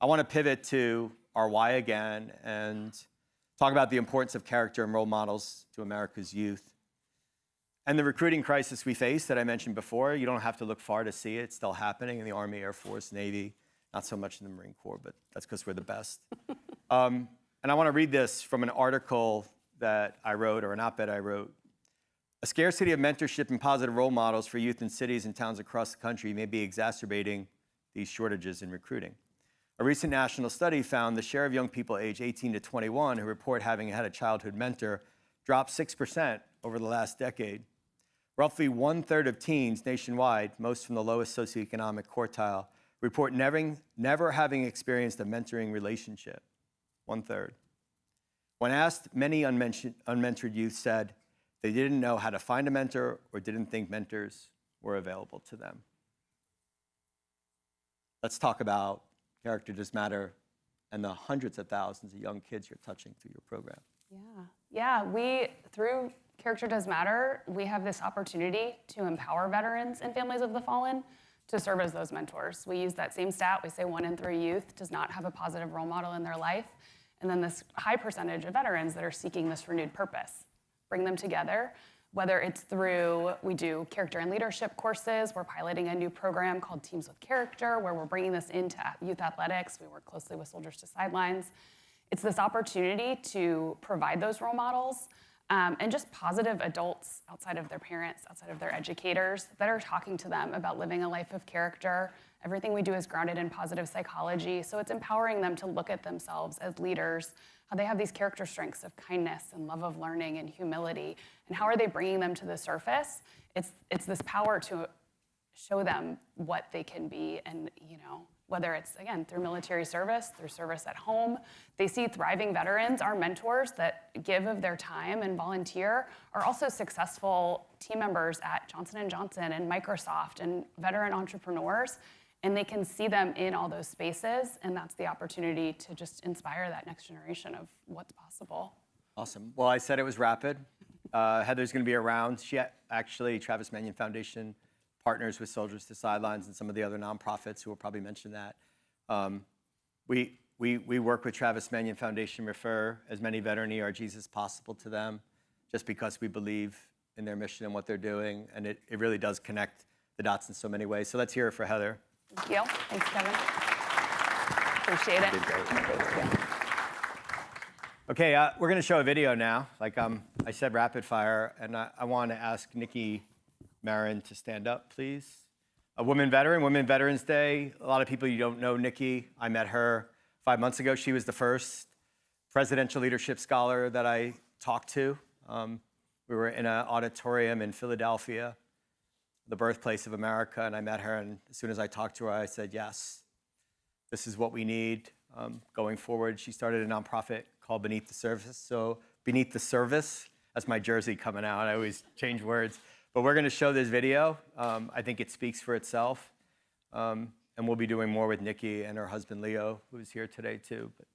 Speaker 2: want to pivot to our why again and talk about the importance of character and role models to America's youth. And the recruiting crisis we face that I mentioned before, you don't have to look far to see it. It's still happening in the Army, Air Force, Navy, not so much in the Marine Corps, but that's because we're the best. And I want to read this from an article that I wrote, or an op-ed I wrote. A scarcity of mentorship and positive role models for youth in cities and towns across the country may be exacerbating these shortages in recruiting. A recent national study found the share of young people aged 18 to 21 who report having had a childhood mentor dropped 6% over the last decade. Roughly 1/3 of teens nationwide, most from the lowest socioeconomic quartile, report never having experienced a mentoring relationship. 1/3. When asked, many unmentored youth said they didn't know how to find a mentor or didn't think mentors were available to them. Let's talk about Character Does Matter and the hundreds of thousands of young kids you're touching through your program.
Speaker 4: Yeah, through Character Does Matter, we have this opportunity to empower veterans and families of the fallen to serve as those mentors. We use that same stat. We say 1 in 3 youth does not have a positive role model in their life. And then this high percentage of veterans that are seeking this renewed purpose. Bring them together, whether it's through, we do character and leadership courses. We're piloting a new program called Teams with Character, where we're bringing this into youth athletics. We work closely with Soldiers to Sidelines. It's this opportunity to provide those role models and just positive adults outside of their parents, outside of their educators, that are talking to them about living a life of character. Everything we do is grounded in positive psychology, so it's empowering them to look at themselves as leaders, how they have these character strengths of kindness and love of learning and humility, and how are they bringing them to the surface? It's this power to show them what they can be, and whether it's, again, through military service, through service at home. They see thriving veterans, our mentors that give of their time and volunteer, are also successful team members at Johnson & Johnson and Microsoft and veteran entrepreneurs, and they can see them in all those spaces, and that's the opportunity to just inspire that next generation of what's possible.
Speaker 2: Awesome. Well, I said it was rapid. Heather's going to be around. She actually, Travis Manion Foundation, partners with Soldiers to Sidelines and some of the other nonprofits who will probably mention that. We work with Travis Manion Foundation, refer as many veteran ERGs as possible to them, just because we believe in their mission and what they're doing, and it really does connect the dots in so many ways. So let's hear it for Heather.
Speaker 4: Thank you. Thanks, Kevin. Appreciate it. Thank you.
Speaker 2: Okay, we're going to show a video now. Like I said, rapid fire, and I want to ask Nikki Marin to stand up, please. A woman veteran, Women Veterans Day. A lot of people, you don't know Nikki. I met her 5 months ago. She was the first presidential leadership scholar that I talked to. We were in an auditorium in Philadelphia, the birthplace of America, and I met her, and as soon as I talked to her, I said, yes, this is what we need. going forward. She started a nonprofit called Beneath the Surface. So Beneath the Service, that's my jersey coming out. I always change words. But we're going to show this video. I think it speaks for itself. And we'll be doing more with Nikki and her husband, Leo, who's here today, too. But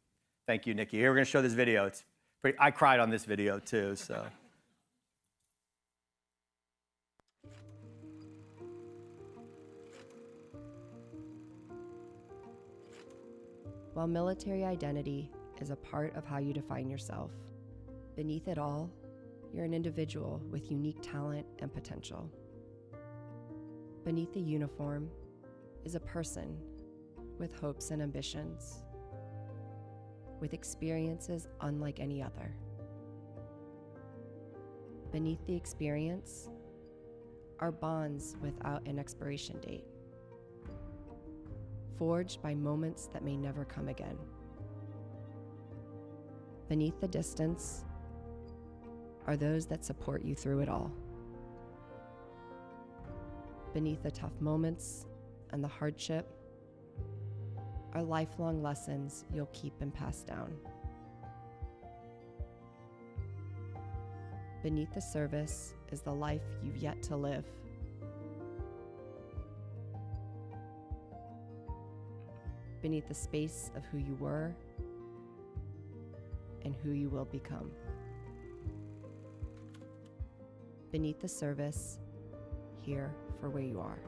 Speaker 2: thank you, Nikki. Here, we're going to show this video. It's pretty, I cried on this video, too, so.
Speaker 6: While military identity is a part of how you define yourself, beneath it all, you're an individual with unique talent and potential. Beneath the uniform is a person with hopes and ambitions, with experiences unlike any other. Beneath the experience are bonds without an expiration date, forged by moments that may never come again. Beneath the distance are those that support you through it all. Beneath the tough moments and the hardship are lifelong lessons you'll keep and pass down. Beneath the service is the life you've yet to live. Beneath the space of who you were and who you will become. Beneath the service, here for where you are.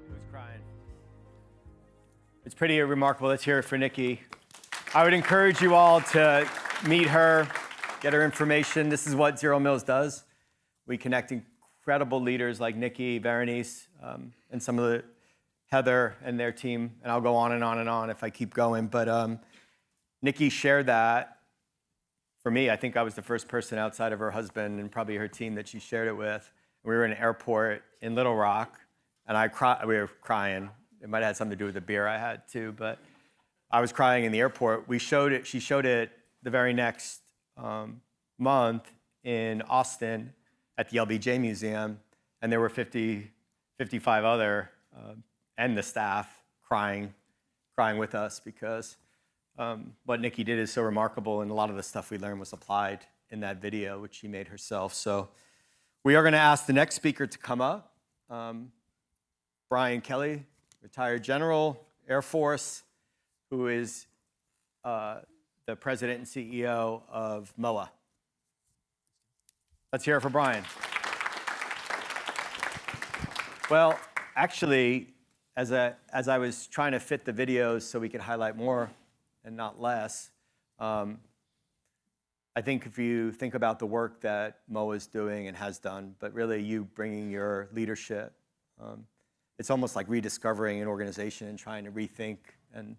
Speaker 2: Who's crying? It's pretty remarkable. Let's hear it for Nikki. I would encourage you all to meet her, get her information. This is what Zero Mills does. We connect incredible leaders like Nikki, Berenice, and some of the Heather and their team, and I'll go on and on and on if I keep going. But Nikki shared that. For me, I think I was the first person outside of her husband and probably her team that she shared it with. We were in an airport in Little Rock, and we were crying. It might have had something to do with the beer I had too, but I was crying in the airport. She showed it the very next month in Austin at the LBJ Museum, and there were 55 other, and the staff crying with us because what Nikki did is so remarkable, and a lot of the stuff we learned was applied in that video, which she made herself. So we are gonna ask the next speaker to come up. Brian Kelly, retired General, Air Force, who is the president and CEO of MOA. Let's hear it for Brian. Well, actually, as I was trying to fit the videos so we could highlight more and not less, I think if you think about the work that MOA is doing and has done, but really you bringing your leadership, it's almost like rediscovering an organization and trying to rethink. And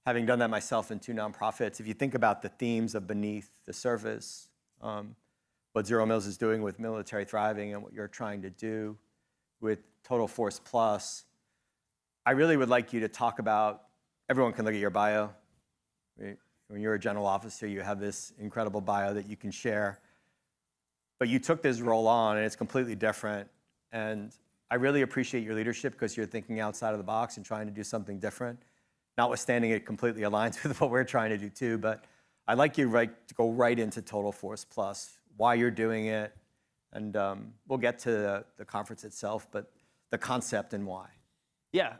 Speaker 2: having done that myself in 2 nonprofits, if you think about the themes of Beneath the Surface, what Zero Mills is doing with military thriving and what you're trying to do with Total Force Plus, I really would like you to talk about, everyone can look at your bio. When you're a general officer, you have this incredible bio that you can share. But you took this role on, and it's completely different. And I really appreciate your leadership because you're thinking outside of the box and trying to do something different. Notwithstanding it completely aligns with what we're trying to do too, but I'd like you to go right into Total Force Plus, why you're doing it, and we'll get to the conference itself, but the concept and why.
Speaker 22: Yeah,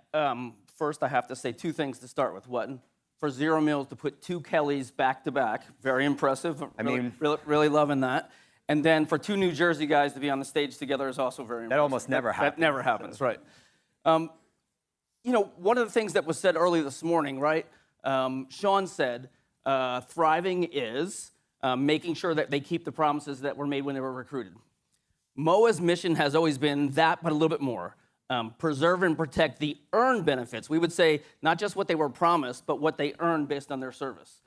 Speaker 22: first I have to say 2 things to start with. One, for Zero Mills to put 2 Kellys back to back, very impressive. Really loving that. And then for 2 New Jersey guys to be on the stage together is also very impressive.
Speaker 2: That almost never happens.
Speaker 22: That never happens, right. You know, one of the things that was said earlier this morning, right? Sean said, thriving is making sure that they keep the promises that were made when they were recruited. MOA's mission has always been that, but a little bit more. Preserve and protect the earned benefits. We would say not just what they were promised, but what they earned based on their service.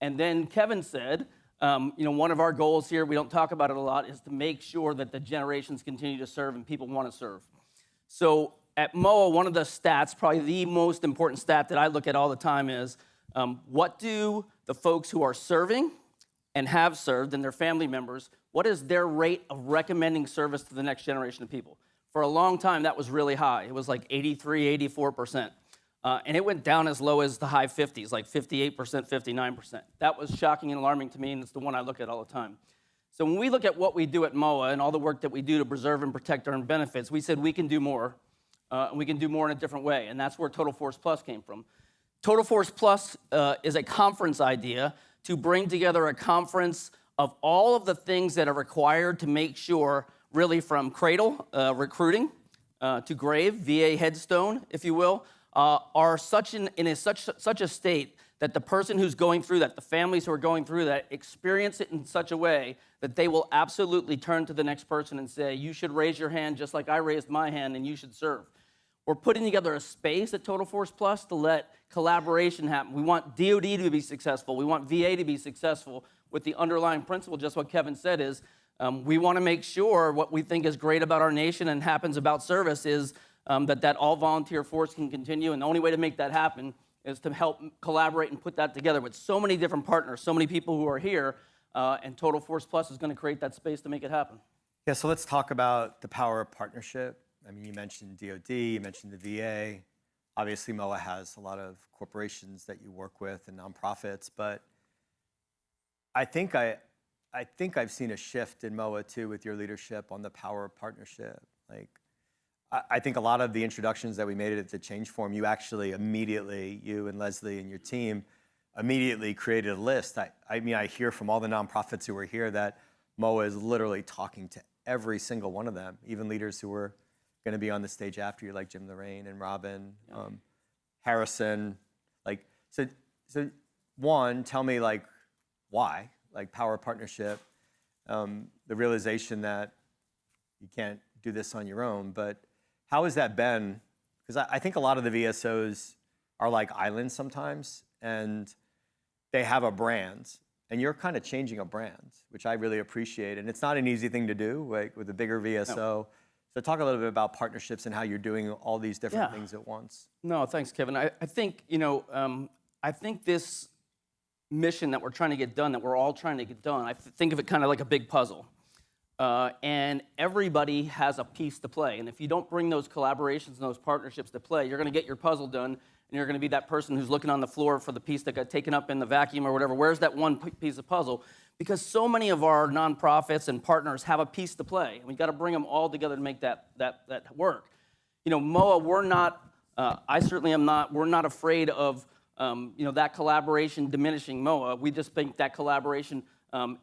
Speaker 22: And then Kevin said, you know, one of our goals here, we don't talk about it a lot, is to make sure that the generations continue to serve and people want to serve. So at MOA, one of the stats, probably the most important stat that I look at all the time is, what do the folks who are serving and have served and their family members, what is their rate of recommending service to the next generation of people? For a long time, that was really high. It was like 83, 84%. And it went down as low as the high 50s, like 58%, 59%. That was shocking and alarming to me, and it's the one I look at all the time. So when we look at what we do at MOA and all the work that we do to preserve and protect earned benefits, we said we can do more, and we can do more in a different way, and that's where Total Force Plus came from. Total Force Plus is a conference idea to bring together a conference of all of the things that are required to make sure, really from cradle, recruiting, to grave, VA headstone, if you will, are such a state that the person who's going through that, the families who are going through that, experience it in such a way that they will absolutely turn to the next person and say, you should raise your hand just like I raised my hand and you should serve. We're putting together a space at Total Force Plus to let collaboration happen. We want DoD to be successful. We want VA to be successful with the underlying principle, just what Kevin said is, we want to make sure what we think is great about our nation and happens about service is that all volunteer force can continue, and the only way to make that happen is to help collaborate and put that together with so many different partners, so many people who are here, and Total Force Plus is going to create that space to make it happen.
Speaker 2: Yeah, so let's talk about the power of partnership. I mean, you mentioned DoD, you mentioned the VA. Obviously, MOA has a lot of corporations that you work with and nonprofits, but I think I've seen a shift in MOA too with your leadership on the power of partnership. Like, I think a lot of the introductions that we made at the Change Forum, you actually immediately, you and Leslie and your team, immediately created a list. I mean, I hear from all the nonprofits who are here that MOA is literally talking to every single one of them, even leaders who were going to be on the stage after you, like Jim Lorraine and Robin, Harrison. Like, so one, tell me like why, like power of partnership, the realization that you can't do this on your own, but how has that been? Because I think a lot of the VSOs are like islands sometimes, and they have a brand, and you're kind of changing a brand, which I really appreciate. And it's not an easy thing to do, like with a bigger VSO. No. So talk a little bit about partnerships and how you're doing all these different things at once.
Speaker 22: No, thanks, Kevin. I think, I think this mission that we're trying to get done, that we're all trying to get done, I think of it kind of like a big puzzle. And everybody has a piece to play. And if you don't bring those collaborations and those partnerships to play, you're going to get your puzzle done, and you're going to be that person who's looking on the floor for the piece that got taken up in the vacuum or whatever. Where's that one piece of puzzle? Because so many of our nonprofits and partners have a piece to play, and we've got to bring them all together to make that work. MOA, we're not, I certainly am not, we're not afraid of that collaboration diminishing MOA. We just think that collaboration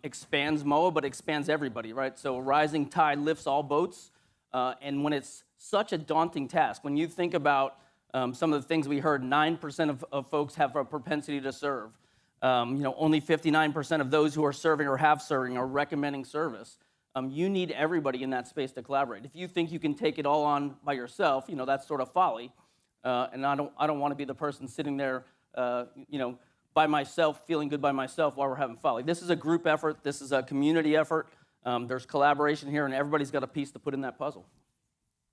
Speaker 22: expands MOA, but expands everybody, right? So a rising tide lifts all boats, and when it's such a daunting task, when you think about some of the things we heard, 9% of folks have a propensity to serve. Only 59% of those who are serving or have serving are recommending service. You need everybody in that space to collaborate. If you think you can take it all on by yourself, that's sort of folly. And I don't want to be the person sitting there, by myself, feeling good by myself while we're having folly. This is a group effort. This is a community effort. There's collaboration here, and everybody's got a piece to put in that puzzle.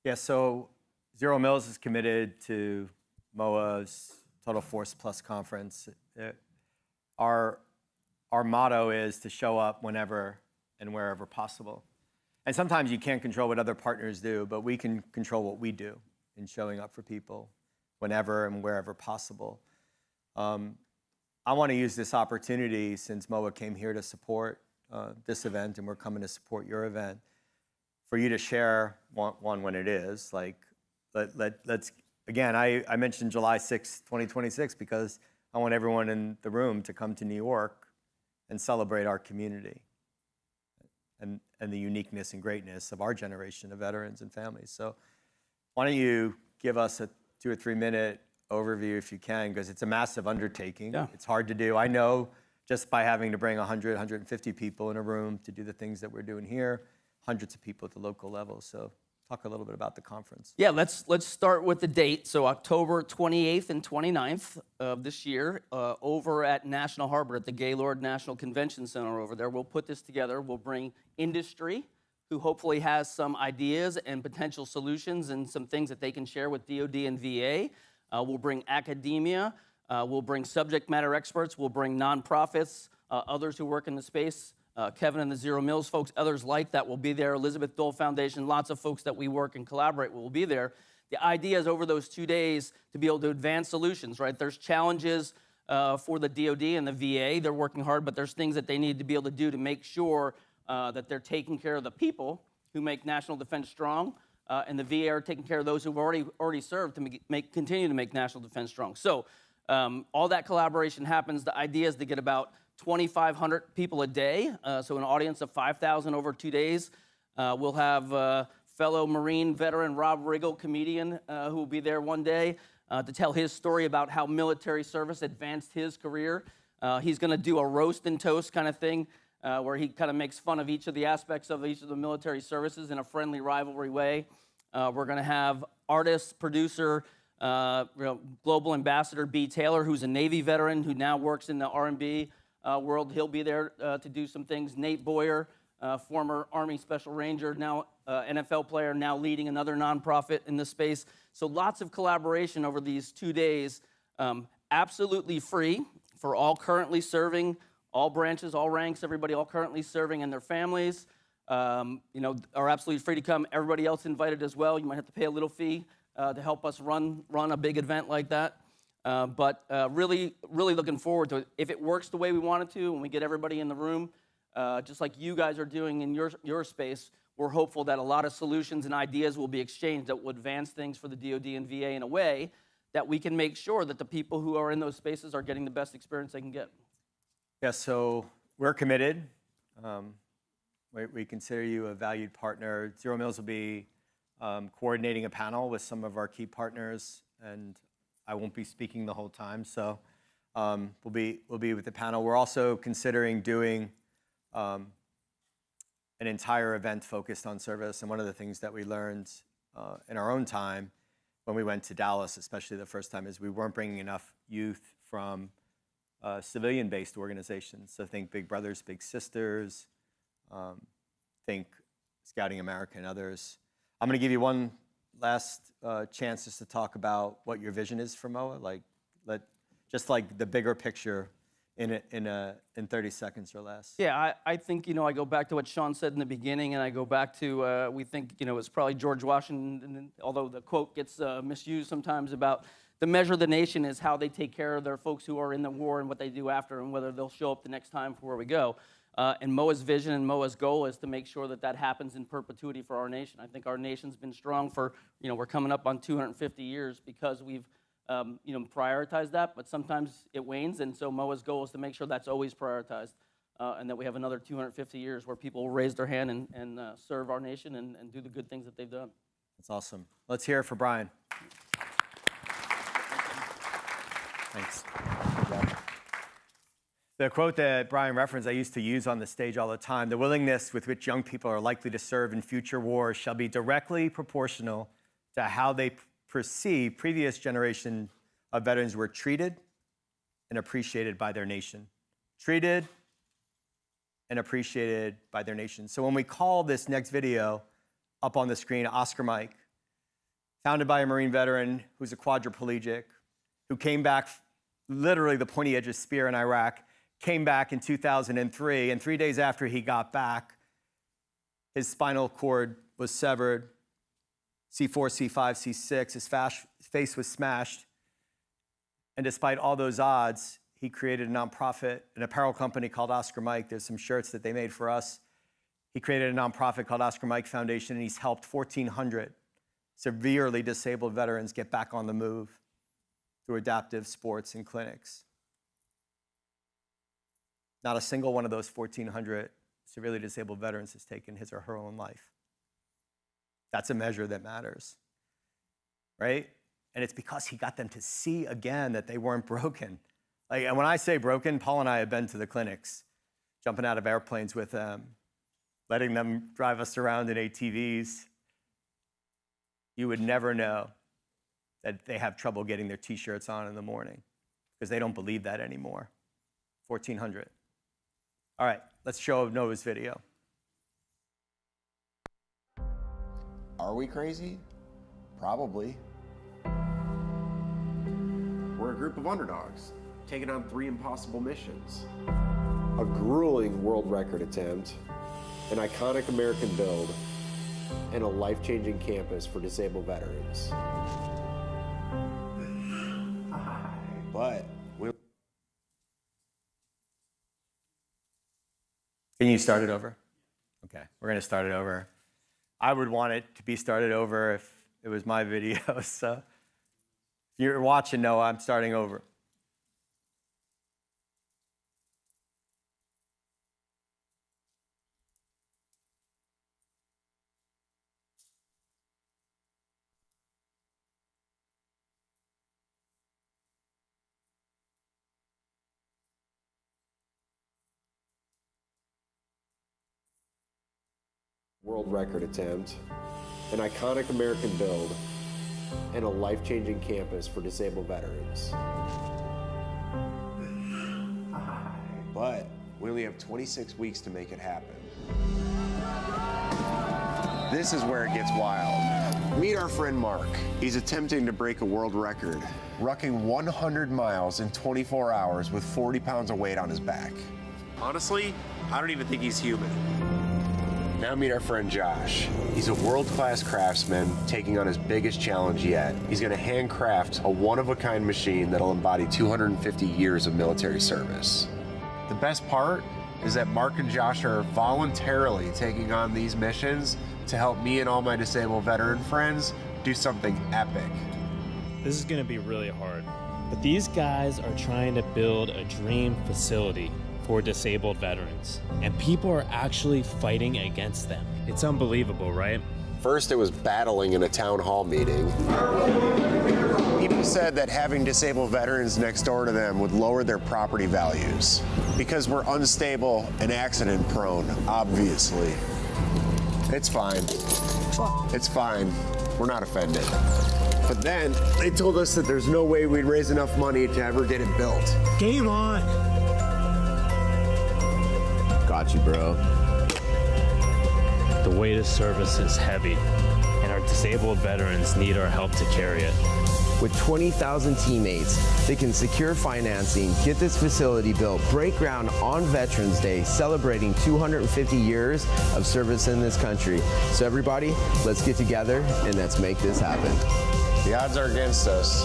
Speaker 2: Yeah, so Zero Mills is committed to MOA's Total Force Plus conference. Our motto is to show up whenever and wherever possible. And sometimes you can't control what other partners do, but we can control what we do in showing up for people whenever and wherever possible. I want to use this opportunity, since MOA came here to support this event, and we're coming to support your event, for you to share, one, when it is. Like, let's again, I mentioned July 6, 2026, because I want everyone in the room to come to New York and celebrate our community and the uniqueness and greatness of our generation of veterans and families. So why don't you give us a 2 or 3 minute overview if you can, because it's a massive undertaking. Yeah. It's hard to do. I know, just by having to bring 100, 150 people in a room to do the things that we're doing here, hundreds of people at the local level. So talk a little bit about the conference.
Speaker 22: Yeah, let's start with the date. So October 28th and 29th of this year, over at National Harbor at the Gaylord National Convention Center over there. We'll put this together. We'll bring industry, who hopefully has some ideas and potential solutions and some things that they can share with DoD and VA. We'll bring academia. We'll bring subject matter experts. We'll bring nonprofits, others who work in the space, Kevin and the Zero Mills folks, others like that will be there. Elizabeth Dole Foundation, lots of folks that we work and collaborate will be there. The idea is over those 2 days to be able to advance solutions, right? There's challenges for the DoD and the VA. They're working hard, but there's things that they need to be able to do to make sure that they're taking care of the people who make national defense strong, and the VA are taking care of those who've already served to continue to make national defense strong. So all that collaboration happens. The idea is to get about 2,500 people a day, so an audience of 5,000 over 2 days. We'll have fellow Marine veteran Rob Riggle, comedian, who will be there one day to tell his story about how military service advanced his career. He's going to do a roast and toast kind of thing where he kind of makes fun of each of the aspects of each of the military services in a friendly rivalry way. We're going to have artist, producer, global ambassador B. Taylor, who's a Navy veteran who now works in the R&B world. He'll be there to do some things. Nate Boyer, former Army Special Ranger, now NFL player, now leading another nonprofit in this space. So lots of collaboration over these 2 days. Absolutely free for all currently serving, all branches, all ranks, everybody all currently serving and their families. Are absolutely free to come. Everybody else invited as well. You might have to pay a little fee to help us run a big event like that. But really looking forward to it. If it works the way we want it to, and we get everybody in the room, just like you guys are doing in your space, we're hopeful that a lot of solutions and ideas will be exchanged that will advance things for the DoD and VA in a way that we can make sure that the people who are in those spaces are getting the best experience they can get.
Speaker 2: Yeah, so we're committed. We consider you a valued partner. Zero Mills will be coordinating a panel with some of our key partners, and I won't be speaking the whole time, so we'll be with the panel. We're also considering doing an entire event focused on service, and one of the things that we learned in our own time when we went to Dallas, especially the first time, is we weren't bringing enough youth from civilian-based organizations. So think Big Brothers, Big Sisters, think Scouting America and others. I'm going to give you one last chance just to talk about what your vision is for MOA, just like the bigger picture in 30 seconds or less.
Speaker 22: Yeah, I think, I go back to what Sean said in the beginning, and I go back to, we think, it's probably George Washington, although the quote gets misused sometimes about the measure of the nation is how they take care of their folks who are in the war and what they do after and whether they'll show up the next time for where we go. And MOA's vision and MOA's goal is to make sure that that happens in perpetuity for our nation. I think our nation's been strong for, we're coming up on 250 years because we've prioritize that, but sometimes it wanes, and so MOA's goal is to make sure that's always prioritized, and that we have another 250 years where people will raise their hand and serve our nation and do the good things that they've done.
Speaker 2: That's awesome. Let's hear it for Brian. Thanks. The quote that Brian referenced, I used to use on the stage all the time: the willingness with which young people are likely to serve in future wars shall be directly proportional to how they perceive previous generation of veterans were treated and appreciated by their nation. Treated and appreciated by their nation. So when we call this next video up on the screen Oscar Mike, founded by a Marine veteran who's a quadriplegic, who came back, literally the pointy edge of spear in Iraq, came back in 2003, and 3 days after he got back, his spinal cord was severed, C4, C5, C6, his face was smashed. And despite all those odds, he created a nonprofit, an apparel company called Oscar Mike. There's some shirts that they made for us. He created a nonprofit called Oscar Mike Foundation, and he's helped 1,400 severely disabled veterans get back on the move through adaptive sports and clinics. Not a single one of those 1,400 severely disabled veterans has taken his or her own life. That's a measure that matters, right? And it's because he got them to see again that they weren't broken. And when I say broken, Paul and I have been to the clinics, jumping out of airplanes with them, letting them drive us around in ATVs. You would never know that they have trouble getting their t-shirts on in the morning because they don't believe that anymore. 1,400. All right, let's show Noah's video.
Speaker 7: Are we crazy? Probably. We're a group of underdogs, taking on 3 impossible missions.
Speaker 8: a grueling world record attempt, an iconic American build, and a life-changing campus for disabled veterans. But
Speaker 2: Can you start it over? Okay, we're going to start it over. I would want it to be started over if it was my video. So if you're watching, no, I'm starting over.
Speaker 8: world record attempt, an iconic American build, and a life-changing campus for disabled veterans. But we only have 26 weeks to make it happen. This is where it gets wild. Meet our friend Mark. He's attempting to break a world record, rucking 100 miles in 24 hours with 40 pounds of weight on his back. Honestly, I don't even think he's human. Now meet our friend Josh. He's a world-class craftsman taking on his biggest challenge yet. He's going to handcraft a one-of-a-kind machine that'll embody 250 years of military service. The best part is that Mark and Josh are voluntarily taking on these missions to help me and all my disabled veteran friends do something epic.
Speaker 9: This is going to be really hard, but these guys are trying to build a dream facility for disabled veterans, and people are actually fighting against them. It's unbelievable, right?
Speaker 8: First, it was battling in a town hall meeting. People said that having disabled veterans next door to them would lower their property values because we're unstable and accident prone, obviously. It's fine. It's fine. We're not offended. But then they told us that there's no way we'd raise enough money to ever get it built.
Speaker 9: Game on!
Speaker 8: Got you, bro.
Speaker 9: The weight of service is heavy, and our disabled veterans need our help to carry it.
Speaker 23: With 20,000 teammates, they can secure financing, get this facility built, break ground on Veterans Day, celebrating 250 years of service in this country. So everybody, let's get together and let's make this happen.
Speaker 8: The odds are against us,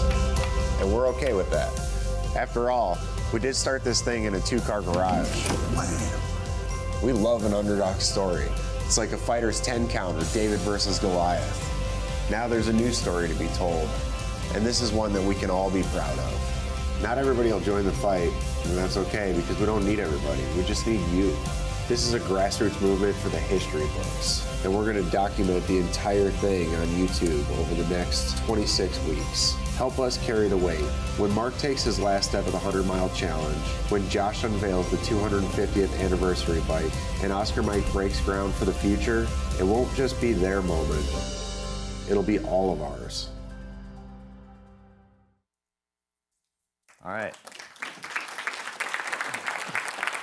Speaker 8: and we're okay with that. After all, we did start this thing in a two-car garage. We love an underdog story. It's like a fighter's 10 count or David versus Goliath. Now there's a new story to be told, and this is one that we can all be proud of. Not everybody will join the fight, and that's okay because we don't need everybody. We just need you. This is a grassroots movement for the history books, and we're going to document the entire thing on YouTube over the next 26 weeks. Help us carry the weight. When Mark takes his last step of the 100-mile challenge, when Josh unveils the 250th anniversary bike, and Oscar Mike breaks ground for the future, it won't just be their moment. It'll be all of ours.
Speaker 2: All right.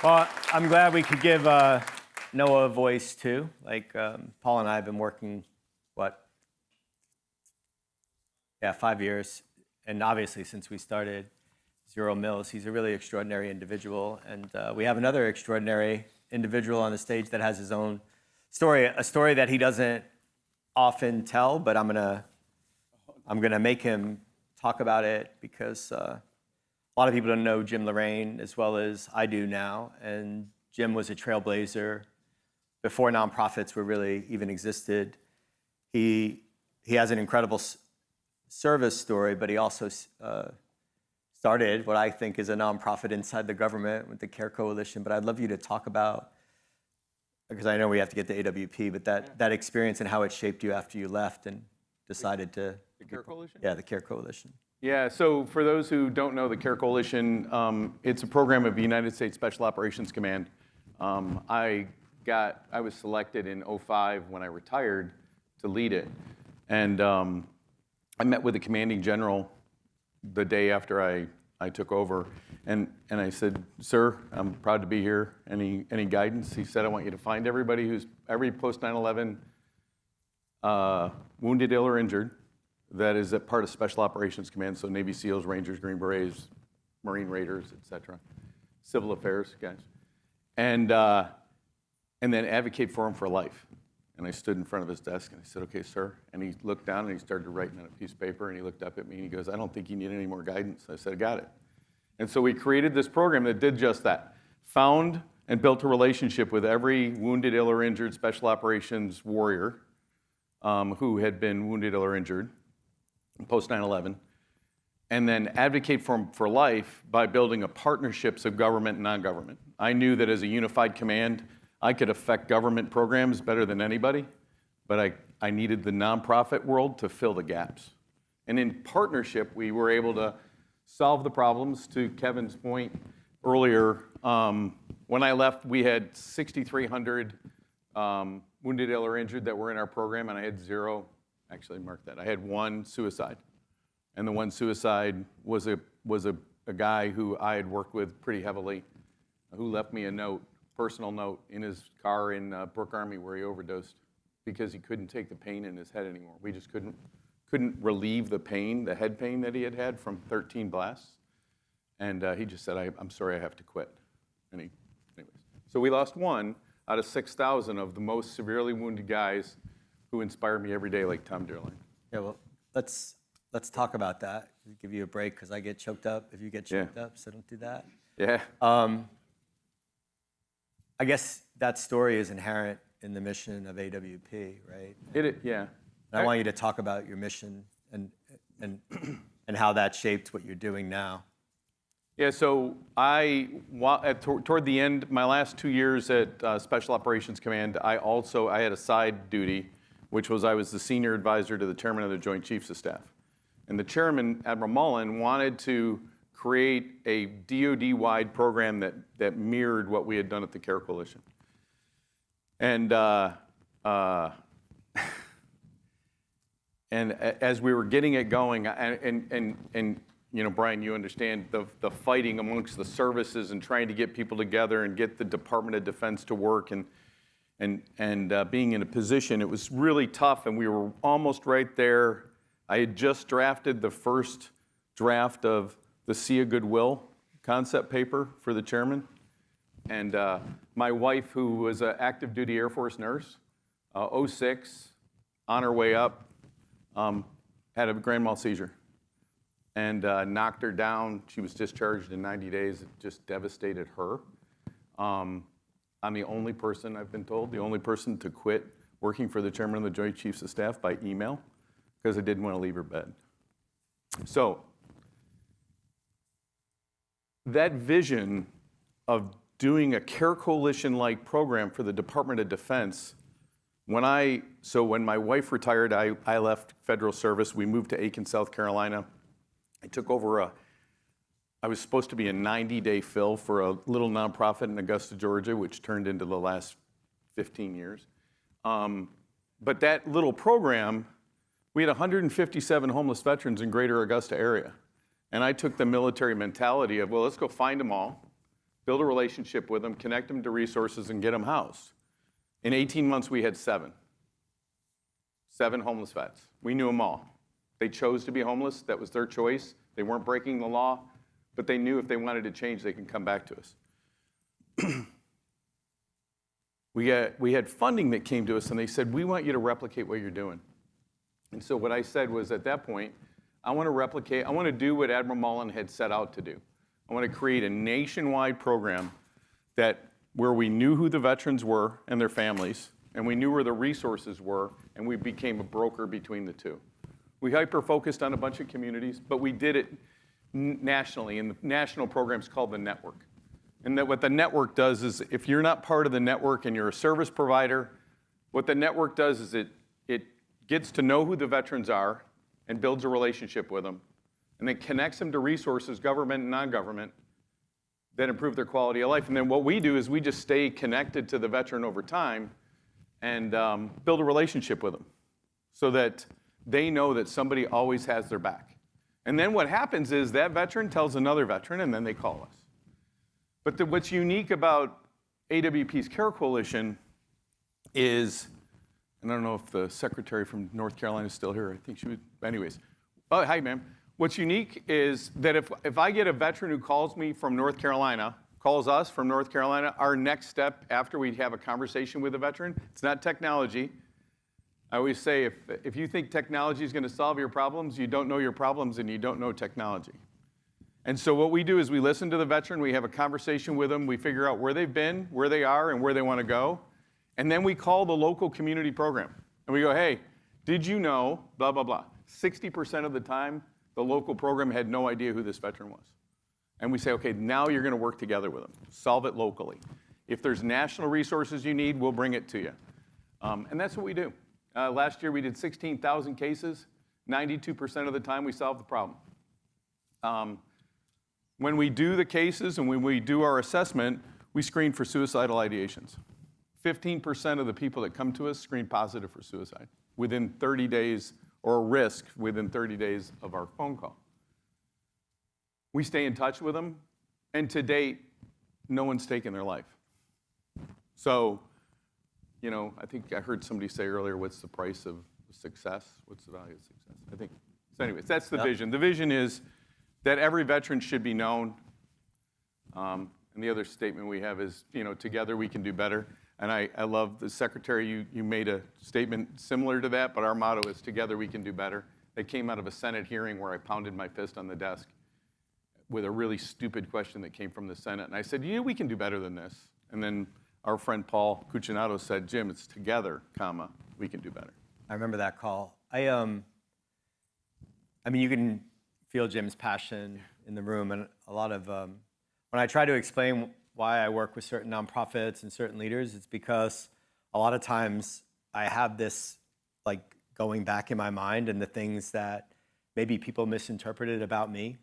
Speaker 2: Well, I'm glad we could give Noah a voice too. Like Paul and I have been working, 5 years. And obviously, since we started Zero Mills, he's a really extraordinary individual. And we have another extraordinary individual on the stage that has his own story, a story that he doesn't often tell, but I'm gonna make him talk about it because a lot of people don't know Jim Lorraine as well as I do now. And Jim was a trailblazer before nonprofits were really even existed. He has an incredible service story, but he also started what I think is a nonprofit inside the government with the CARE Coalition. But I'd love you to talk about, because I know we have to get to AWP, but that experience and how it shaped you after you left and decided to...
Speaker 24: The CARE Coalition?
Speaker 2: Yeah, the CARE Coalition.
Speaker 24: Yeah, so for those who don't know the CARE Coalition, it's a program of the United States Special Operations Command. I was selected in 2005 when I retired to lead it. And I met with the commanding general the day after I took over, and I said, "Sir, I'm proud to be here. Any guidance?" He said, "I want you to find every post 9/11 wounded, ill, or injured that is a part of Special Operations Command, so Navy SEALs, Rangers, Green Berets, Marine Raiders, etc., Civil Affairs guys, and then advocate for him for life. And I stood in front of his desk and I said, okay, sir. And he looked down and he started writing on a piece of paper and he looked up at me and he goes, I don't think you need any more guidance. I said, I got it. And so we created this program that did just that. Found and built a relationship with every wounded, ill, or injured special operations warrior who had been wounded, ill, or injured post 9/11, and then advocate for them for life by building a partnerships of government and non-government. I knew that as a unified command, I could affect government programs better than anybody, but I needed the nonprofit world to fill the gaps. And in partnership, we were able to solve the problems. To Kevin's point earlier, when I left, we had 6,300 wounded, ill, or injured that were in our program, and I had zero, actually mark that, I had one suicide. And the one suicide was a guy who I had worked with pretty heavily, who left me a note, personal note, in his car in Brooke Army where he overdosed because he couldn't take the pain in his head anymore. We just couldn't relieve the pain, the head pain that he had had from 13 blasts. And he just said, I'm sorry, I have to quit. And anyways. So we lost one out of 6,000 of the most severely wounded guys who inspire me every day, like Tom Dearline.
Speaker 2: Yeah, well, let's talk about that. I'll give you a break because I get choked up if you get choked up, so don't do that.
Speaker 24: Yeah.
Speaker 2: I guess that story is inherent in the mission of AWP, right?
Speaker 24: Yeah.
Speaker 2: And I want you to talk about your mission and how that shaped what you're doing now.
Speaker 24: Yeah, so toward the end, my last 2 years at Special Operations Command, I had a side duty, which was I was the senior advisor to the chairman of the Joint Chiefs of Staff. And the chairman, Admiral Mullen, wanted to create a DoD-wide program that mirrored what we had done at the CARE Coalition. And and as we were getting it going, and you know, Brian, you understand the fighting amongst the services and trying to get people together and get the Department of Defense to work and being in a position, it was really tough, and we were almost right there. I had just drafted the first draft of the Sea of Goodwill concept paper for the chairman. And my wife, who was an active duty Air Force nurse, 06, on her way up, had a grand mal seizure and knocked her down. She was discharged in 90 days. It just devastated her. I'm the only person, I've been told, the only person to quit working for the chairman of the Joint Chiefs of Staff by email because I didn't want to leave her bed. So that vision of doing a CARE Coalition-like program for the Department of Defense, when my wife retired, I left federal service. We moved to Aiken, South Carolina. I took over I was supposed to be a 90-day fill for a little nonprofit in Augusta, Georgia, which turned into the last 15 years. But that little program, we had 157 homeless veterans in greater Augusta area. And I took the military mentality of, well, let's go find them all, build a relationship with them, connect them to resources, and get them housed. In 18 months, we had 7 homeless vets. We knew them all. They chose to be homeless. That was their choice. They weren't breaking the law, but they knew if they wanted to change, they can come back to us. We had funding that came to us, and they said, we want you to replicate what you're doing. And so what I said was, at that point, I want to do what Admiral Mullen had set out to do. I want to create a nationwide program where we knew who the veterans were and their families, and we knew where the resources were, and we became a broker between the two. We hyper-focused on a bunch of communities, but we did it nationally, and the national program's called the network. And what the network does is, if you're not part of the network and you're a service provider, what the network does is it gets to know who the veterans are and builds a relationship with them, and then connects them to resources, government and non-government, that improve their quality of life. And then what we do is we just stay connected to the veteran over time and build a relationship with them so that they know that somebody always has their back. And then what happens is that veteran tells another veteran, and then they call us. But what's unique about AWP's CARE Coalition is, and I don't know if the secretary from North Carolina is still here. I think she would. Anyways. Oh, hi, ma'am. What's unique is that if I get a veteran who calls me from North Carolina calls us from North Carolina, our next step after we have a conversation with a veteran, it's not technology. I always say if you think technology is going to solve your problems, you don't know your problems and you don't know technology. And so what we do is we listen to the veteran, we have a conversation with them, we figure out where they've been, where they are, and where they want to go. And then we call the local community program. And we go, hey, did you know, blah, blah, blah. 60% of the time, the local program had no idea who this veteran was. And we say, okay, now you're going to work together with them. Solve it locally. If there's national resources you need, we'll bring it to you. And that's what we do. Last year, we did 16,000 cases. 92% of the time, we solved the problem. When we do the cases and when we do our assessment, we screen for suicidal ideations. 15% of the people that come to us screen positive for suicide within 30 days, or risk within 30 days of our phone call. We stay in touch with them, and to date, no one's taken their life. So, you know, I think I heard somebody say earlier, what's the price of success? What's the value of success? I think, so anyways, that's the vision. The vision is that every veteran should be known. And the other statement we have is, you know, together we can do better. And I love the secretary, you made a statement similar to that, but our motto is together we can do better. It came out of a Senate hearing where I pounded my fist on the desk with a really stupid question that came from the Senate. And I said, yeah, we can do better than this. And then our friend Paul Cucinato said, Jim, it's together, comma, we can do better.
Speaker 2: I remember that call. I mean, you can feel Jim's passion in the room, and a lot of, when I try to explain why I work with certain nonprofits and certain leaders, it's because a lot of times I have this like going back in my mind and the things that maybe people misinterpreted about me,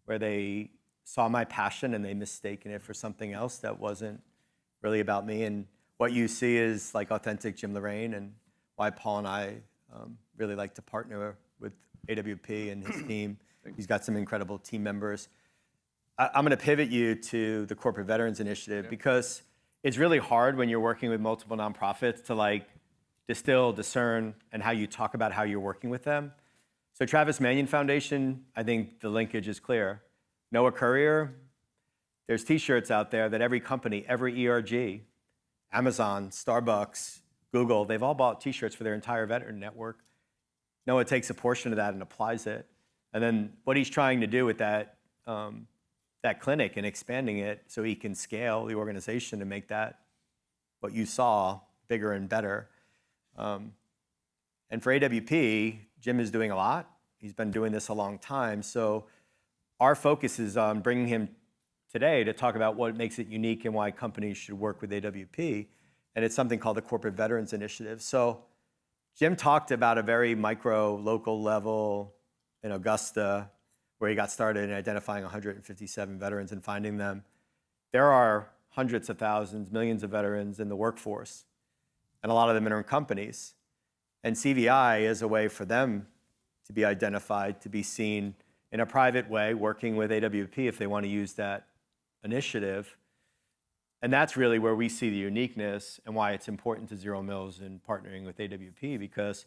Speaker 2: where they saw my passion and they mistaken it for something else that wasn't really about me. And what you see is like authentic Jim Lorraine, and why Paul and I really like to partner with AWP and his team. He's got some incredible team members. I'm going to pivot you to the Corporate Veterans Initiative because it's really hard when you're working with multiple nonprofits to like distill, discern, and how you talk about how you're working with them. So Travis Manion Foundation, I think the linkage is clear. Noah Courier, there's t-shirts out there that every company, every ERG, Amazon, Starbucks, Google, they've all bought t-shirts for their entire veteran network. Noah takes a portion of that and applies it. And then what he's trying to do with that, that clinic and expanding it so he can scale the organization to make that, what you saw, bigger and better. And for AWP, Jim is doing a lot. He's been doing this a long time. So our focus is on bringing him today to talk about what makes it unique and why companies should work with AWP. And it's something called the Corporate Veterans Initiative. So Jim talked about a very micro, local level in Augusta, where he got started in identifying 157 veterans and finding them. There are hundreds of thousands, millions of veterans in the workforce, and a lot of them in companies. And CVI is a way for them to be identified, to be seen in a private way, working with AWP if they want to use that initiative. And that's really where we see the uniqueness and why it's important to Zero Mills in partnering with AWP, because,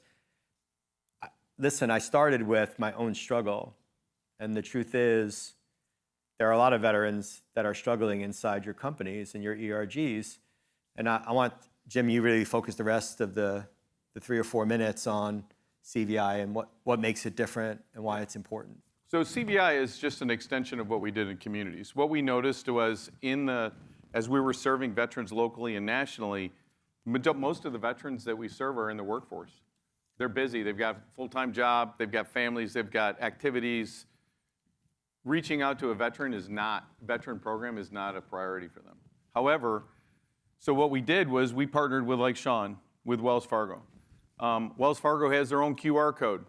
Speaker 2: listen, I started with my own struggle. And the truth is, there are a lot of veterans that are struggling inside your companies and your ERGs. And I want, Jim, you really focus the rest of the 3 or 4 minutes on CVI and what makes it different and why it's important.
Speaker 24: So CVI is just an extension of what we did in communities. What we noticed was as we were serving veterans locally and nationally, most of the veterans that we serve are in the workforce. They're busy, they've got a full-time job, they've got families, they've got activities. Reaching out to a veteran program is not a priority for them. However, so what we did was we partnered with, like Sean, with Wells Fargo. Wells Fargo has their own QR code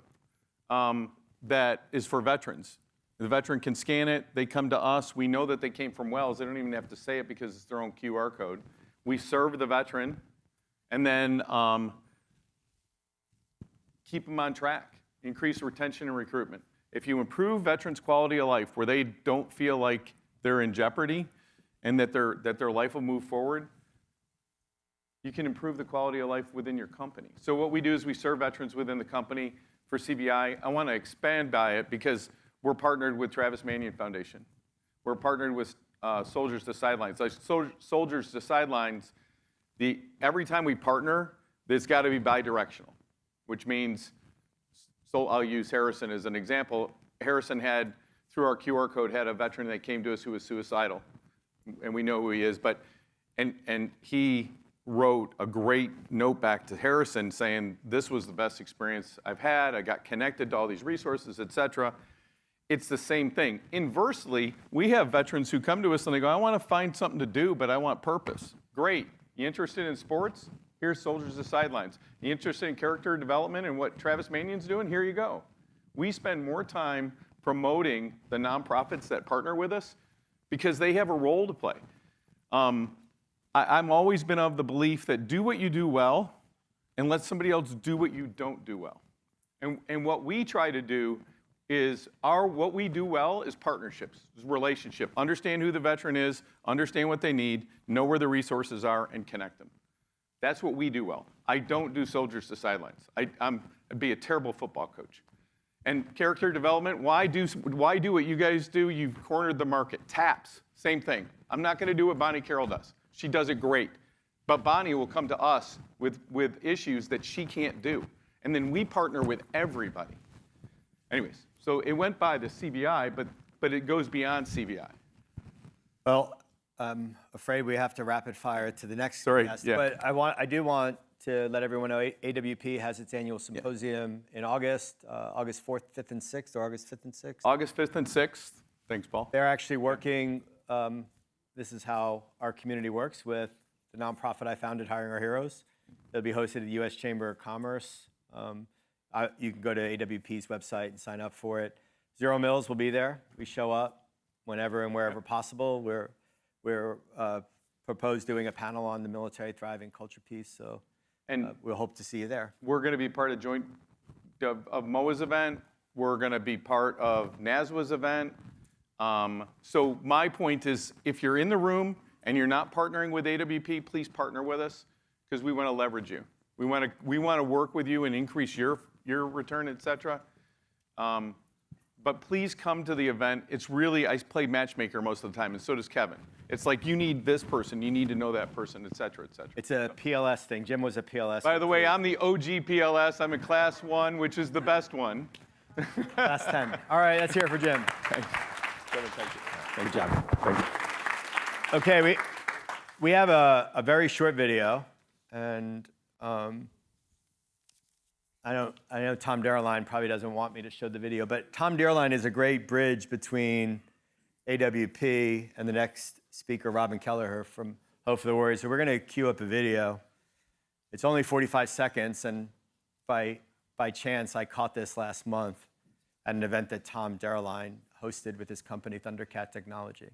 Speaker 24: that is for veterans. The veteran can scan it, they come to us, we know that they came from Wells, they don't even have to say it because it's their own QR code. We serve the veteran, and then keep them on track, increase retention and recruitment. If you improve veterans' quality of life where they don't feel like they're in jeopardy and that their life will move forward, you can improve the quality of life within your company. So what we do is we serve veterans within the company. For CVI, I want to expand by it because we're partnered with Travis Manion Foundation. We're partnered with Soldiers to Sidelines. Like Soldiers to Sidelines, every time we partner, it's got to be bi-directional, which means, so I'll use Harrison as an example. Harrison had, through our QR code, had a veteran that came to us who was suicidal, and we know who he is, and he wrote a great note back to Harrison saying, this was the best experience I've had, I got connected to all these resources, et cetera. It's the same thing. Inversely, we have veterans who come to us and they go, I want to find something to do, but I want purpose. Great. You interested in sports? Here's Soldiers to Sidelines. You interested in character development and what Travis Manion's doing? Here you go. We spend more time promoting the nonprofits that partner with us because they have a role to play. I've always been of the belief that do what you do well and let somebody else do what you don't do well. And what we try to do is what we do well is partnerships, is relationship. Understand who the veteran is, understand what they need, know where the resources are, and connect them. That's what we do well. I don't do Soldiers to Sidelines. I'd be a terrible football coach. And character development, why do what you guys do? You've cornered the market. TAPS, same thing. I'm not going to do what Bonnie Carroll does. She does it great. But Bonnie will come to us with issues that she can't do. And then we partner with everybody. Anyways, so it went by the CBI, but it goes beyond CBI.
Speaker 2: Well, I'm afraid we have to rapid fire to the next guest.
Speaker 24: Yeah.
Speaker 2: But I do want to let everyone know AWP has its annual symposium in August, August 4th, 5th, and 6th, or August 5th and 6th.
Speaker 24: August 5th and 6th. Thanks, Paul.
Speaker 2: They're actually working, this is how our community works with the nonprofit I founded, Hiring Our Heroes. It'll be hosted at the U.S. Chamber of Commerce. You can go to AWP's website and sign up for it. Zero Mills will be there. We show up whenever and wherever possible. We're proposed doing a panel on the military thriving culture piece, so we'll hope to see you there.
Speaker 24: We're going to be part of MOA's event. We're going to be part of NASWA's event. So my point is, if you're in the room and you're not partnering with AWP, please partner with us because we want to leverage you. We want to work with you and increase your return, et cetera. But please come to the event. It's really, I play matchmaker most of the time, and so does Kevin. It's like you need this person, you need to know that person, et cetera, et cetera.
Speaker 2: It's a PLS thing. Jim was a PLS.
Speaker 24: By the way, I'm the OG PLS. I'm a class 1, which is the best one.
Speaker 2: Class 10. All right, let's hear it for Jim.
Speaker 24: Thanks. Kevin, thank you.
Speaker 2: Good job. Thank you. Okay, we have a very short video, and I know Tom Dearline probably doesn't want me to show the video, but Tom Dearline is a great bridge between AWP and the next speaker, Robin Kelleher from Hope for the Warriors. So we're going to queue up a video. It's only 45 seconds, and by chance, I caught this last month at an event that Tom Dearline hosted with his company, Thundercat Technology.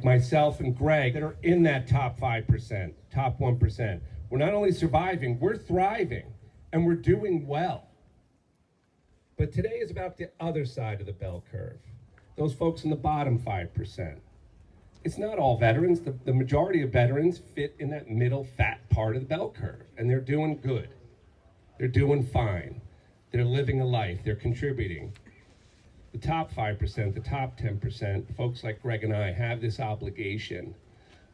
Speaker 5: Myself and Greg that are in that top 5%, top 1%. We're not only surviving, we're thriving, and we're doing well. But today is about the other side of the bell curve, those folks in the bottom 5%. It's not all veterans. The majority of veterans fit in that middle fat part of the bell curve, and they're doing good. They're doing fine. They're living a life. They're contributing. The top 5%, the top 10%, folks like Greg and I have this obligation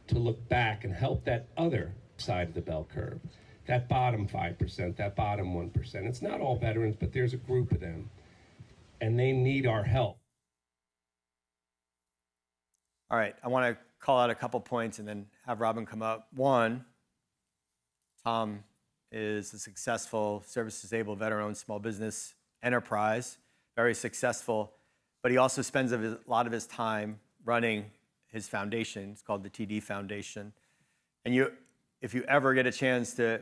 Speaker 5: to look back and help that other side of the bell curve, that bottom 5%, that bottom 1%. It's not all veterans, but there's a group of them, and they need our help.
Speaker 2: All right, I want to call out a couple points and then have Robin come up. One, Tom is a successful service-disabled veteran-owned small business enterprise, very successful, but he also spends a lot of his time running his foundation. It's called the TD Foundation. And if you ever get a chance to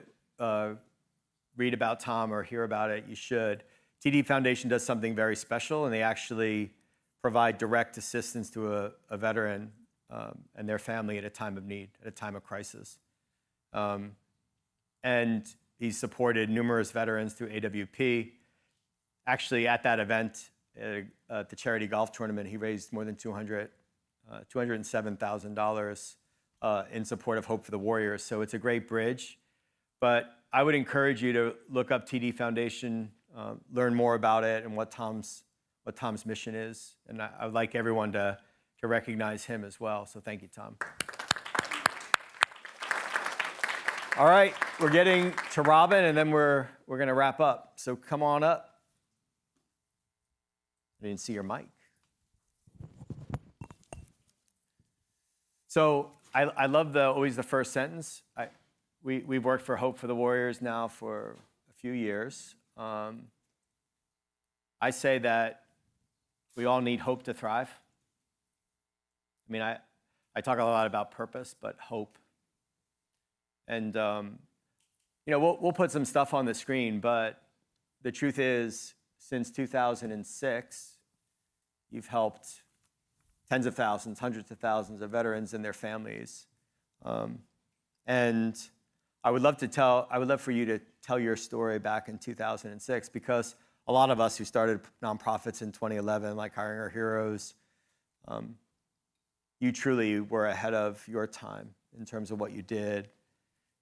Speaker 2: read about Tom or hear about it, you should. TD Foundation does something very special, and they actually provide direct assistance to a veteran and their family at a time of need, at a time of crisis. And he's supported numerous veterans through AWP. Actually, at that event, at the charity golf tournament, he raised more than $207,000 in support of Hope for the Warriors. So it's a great bridge. But I would encourage you to look up TD Foundation, learn more about it and what Tom's what Tom's mission is. And I would like everyone to recognize him as well. So thank you, Tom. All right, we're getting to Robin, and then we're going to wrap up. So come on up. I didn't see your mic. So I love always the first sentence. We've worked for Hope for the Warriors now for a few years. I say that we all need hope to thrive. I mean, I talk a lot about purpose, but hope. And, we'll put some stuff on the screen, but the truth is, since 2006, you've helped tens of thousands, hundreds of thousands of veterans and their families. And I would love for you to tell your story back in 2006, because a lot of us who started nonprofits in 2011, like Hiring Our Heroes, you truly were ahead of your time in terms of what you did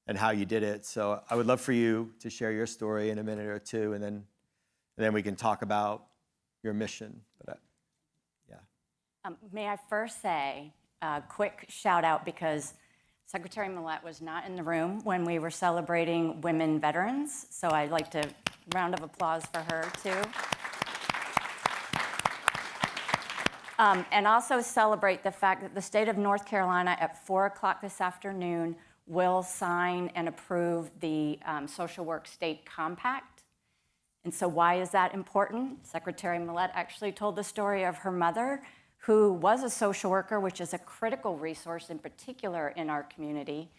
Speaker 2: and how you did it. So I would love for you to share your story in a minute or two, and then we can talk about your mission. But
Speaker 10: may I first say a quick shout out, because Secretary Millett was not in the room when we were celebrating women veterans. So I'd like to round of applause for her too. And also celebrate the fact that the state of North Carolina at 4 o'clock this afternoon will sign and approve the Social Work State Compact. And so why is that important? Secretary Millett actually told the story of her mother, who was a social worker, which is a critical resource in particular in our community,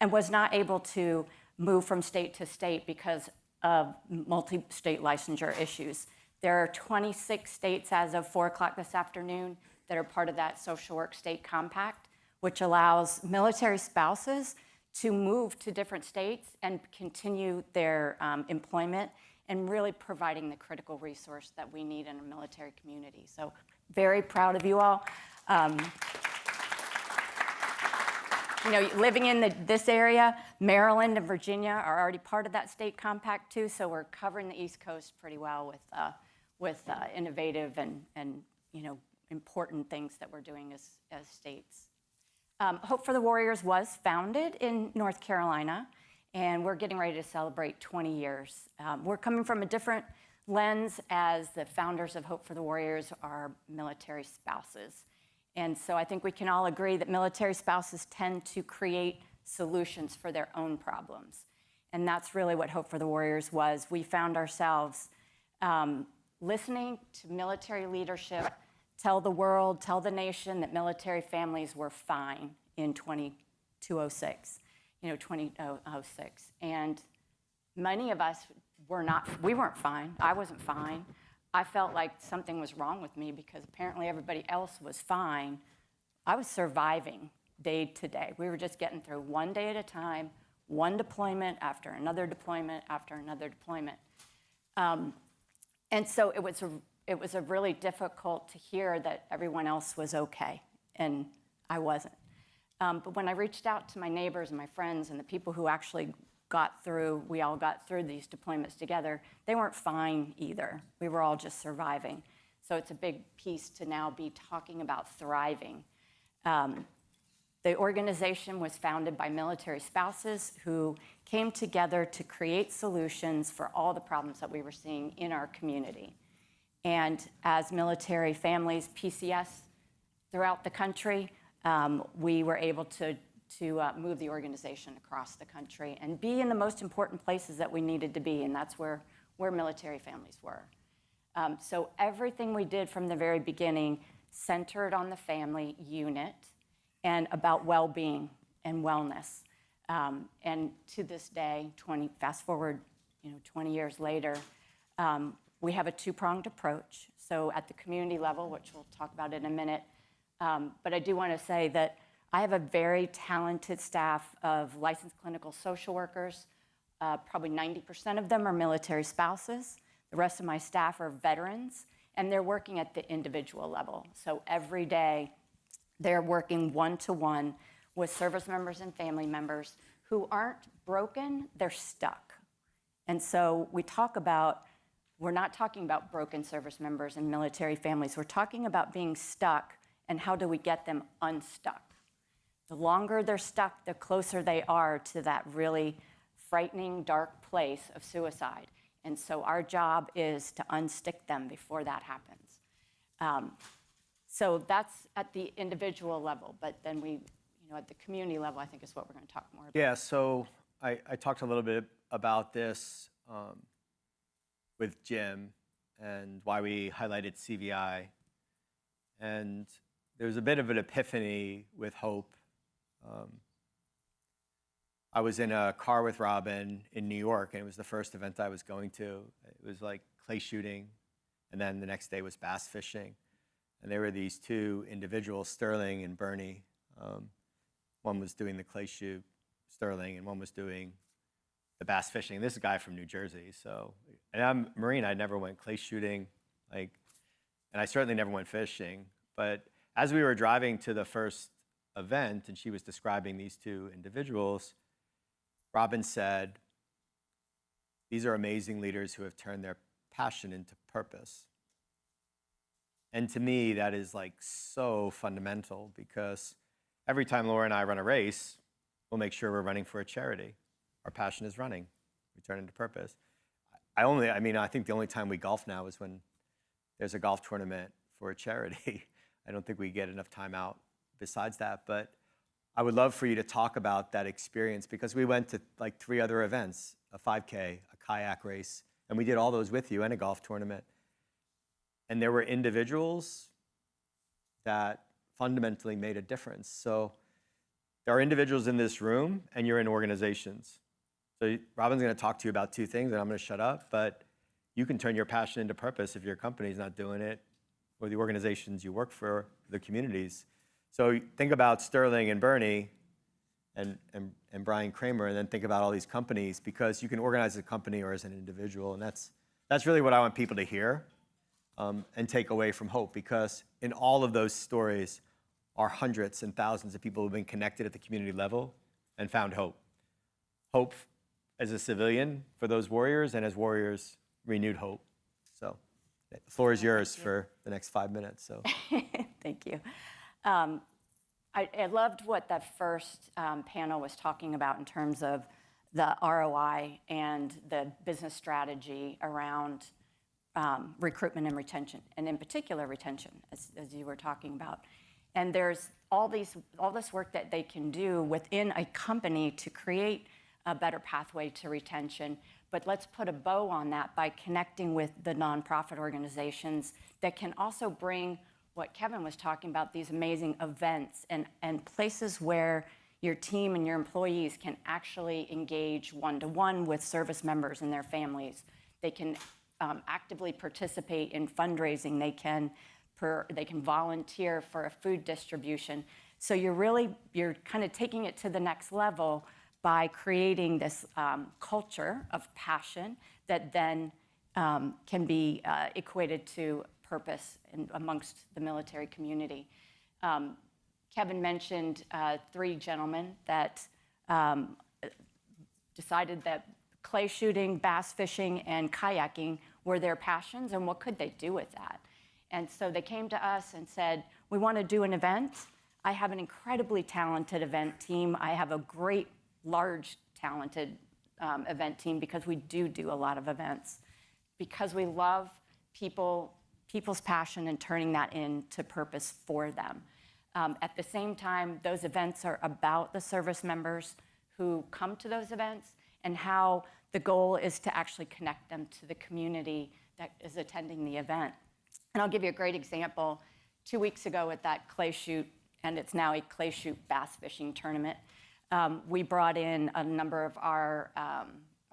Speaker 10: and was not able to move from state to state because of multi-state licensure issues. There are 26 states as of 4 o'clock this afternoon that are part of that Social Work State Compact, which allows military spouses to move to different states and continue their employment, and really providing the critical resource that we need in a military community. So very proud of you all. Living in this area, Maryland and Virginia are already part of that state compact too, so we're covering the East Coast pretty well with innovative and important things that we're doing as states. Hope for the Warriors was founded in North Carolina, and we're getting ready to celebrate 20 years. We're coming from a different lens, as the founders of Hope for the Warriors are military spouses. And so I think we can all agree that military spouses tend to create solutions for their own problems. And that's really what Hope for the Warriors was. We found ourselves listening to military leadership tell the world, tell the nation that military families were fine in 2006. And many of us we weren't fine. I wasn't fine. I felt like something was wrong with me because apparently everybody else was fine. I was surviving day to day. We were just getting through one day at a time, one deployment after another deployment after another deployment. And so it was a really difficult to hear that everyone else was okay, and I wasn't. But when I reached out to my neighbors and my friends and the people who actually we all got through these deployments together, they weren't fine either. We were all just surviving. So it's a big piece to now be talking about thriving. The organization was founded by military spouses who came together to create solutions for all the problems that we were seeing in our community. And as military families, PCS throughout the country, we were able to move the organization across the country and be in the most important places that we needed to be, and that's where military families were. So everything we did from the very beginning centered on the family unit and about well-being and wellness. And to this day, fast forward 20 years later, we have a two-pronged approach. So at the community level, which we'll talk about in a minute, but I do want to say that I have a very talented staff of licensed clinical social workers. Probably 90% of them are military spouses. The rest of my staff are veterans, and they're working at the individual level. So every day, they're working one-to-one with service members and family members who aren't broken, they're stuck. And so we talk about we're not talking about broken service members and military families. We're talking about being stuck and how do we get them unstuck. The longer they're stuck, the closer they are to that really frightening, dark place of suicide. And so our job is to unstick them before that happens. So that's at the individual level, but then we, at the community level, I think is what we're going to talk more about.
Speaker 2: Yeah, so I talked a little bit about this with Jim and why we highlighted CVI. And there was a bit of an epiphany with Hope. I was in a car with Robin in New York, and it was the first event I was going to. It was like clay shooting, and then the next day was bass fishing. And there were these two individuals, Sterling and Bernie. One was doing the clay shoot, Sterling, and one was doing the bass fishing. This is a guy from New Jersey, so, and I'm Marine, I never went clay shooting, and I certainly never went fishing. But as we were driving to the first event, and she was describing these two individuals, Robin said, "These are amazing leaders who have turned their passion into purpose." And to me, that is like so fundamental, because every time Laura and I run a race, we'll make sure we're running for a charity. Our passion is running. We turn it into purpose. I think the only time we golf now is when there's a golf tournament for a charity. I don't think we get enough time out besides that. But I would love for you to talk about that experience, because we went to like 3 other events, a 5K, a kayak race, and we did all those with you, and a golf tournament. And there were individuals that fundamentally made a difference. So there are individuals in this room, and you're in organizations. So Robin's going to talk to you about 2 things, and I'm going to shut up. But you can turn your passion into purpose if your company's not doing it, or the organizations you work for, the communities. So think about Sterling and Bernie and Brian Kramer, and then think about all these companies, because you can organize a company or as an individual. And that's really what I want people to hear and take away from Hope, because in all of those stories are hundreds and thousands of people who've been connected at the community level and found hope. Hope as a civilian for those warriors, and as warriors, renewed hope. So the floor is yours for the next 5 minutes. So.
Speaker 10: Thank you. I loved what that first panel was talking about in terms of the ROI and the business strategy around recruitment and retention, and in particular retention, as you were talking about. And there's all this work that they can do within a company to create a better pathway to retention. But let's put a bow on that by connecting with the nonprofit organizations that can also bring what Kevin was talking about, these amazing events and places where your team and your employees can actually engage one-to-one with service members and their families. They can actively participate in fundraising. They can volunteer for a food distribution. So you're kind of taking it to the next level by creating this culture of passion that then can be equated to purpose amongst the military community. Kevin mentioned 3 gentlemen that decided that clay shooting, bass fishing, and kayaking were their passions, and what could they do with that? And so they came to us and said, "We want to do an event. I have an incredibly talented event team. I have a great, large, talented event team, because we do a lot of events, because we love people's passion and turning that into purpose for them." At the same time, those events are about the service members who come to those events, and how the goal is to actually connect them to the community that is attending the event. And I'll give you a great example. 2 weeks ago at that clay shoot, and it's now a clay shoot bass fishing tournament, we brought in a number of our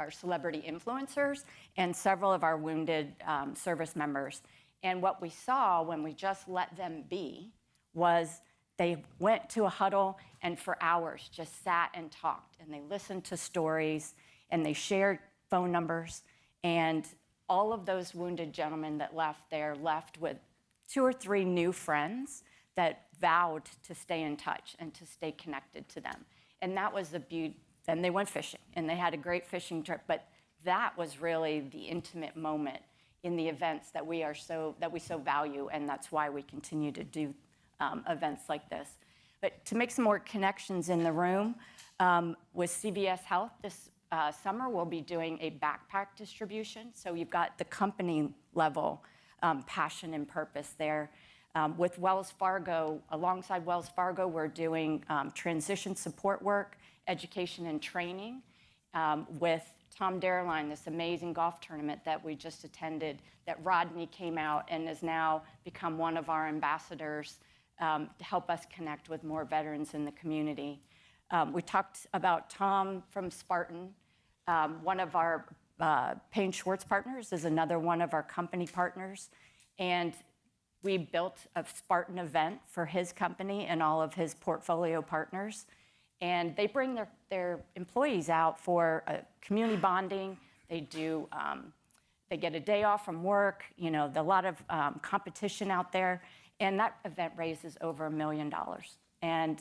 Speaker 10: celebrity influencers and several of our wounded service members. And what we saw when we just let them be was they went to a huddle and for hours just sat and talked, and they listened to stories, and they shared phone numbers. And all of those wounded gentlemen that left there left with 2 or 3 new friends that vowed to stay in touch and to stay connected to them. And that was the beauty. And they went fishing, and they had a great fishing trip. But that was really the intimate moment, in the events that we so value, and that's why we continue to do events like this. But to make some more connections in the room, with CVS Health this summer, we'll be doing a backpack distribution. So you've got the company level passion and purpose there. With Wells Fargo, alongside Wells Fargo, we're doing transition support work, education and training with Tom Darline, this amazing golf tournament that we just attended, that Rodney came out and has now become one of our ambassadors to help us connect with more veterans in the community. We talked about Tom from Spartan. One of our Payne Schwartz partners is another one of our company partners. And we built a Spartan event for his company and all of his portfolio partners. And they bring their employees out for community bonding. They do, they get a day off from work, you know, a lot of competition out there. And that event raises over $1 million. And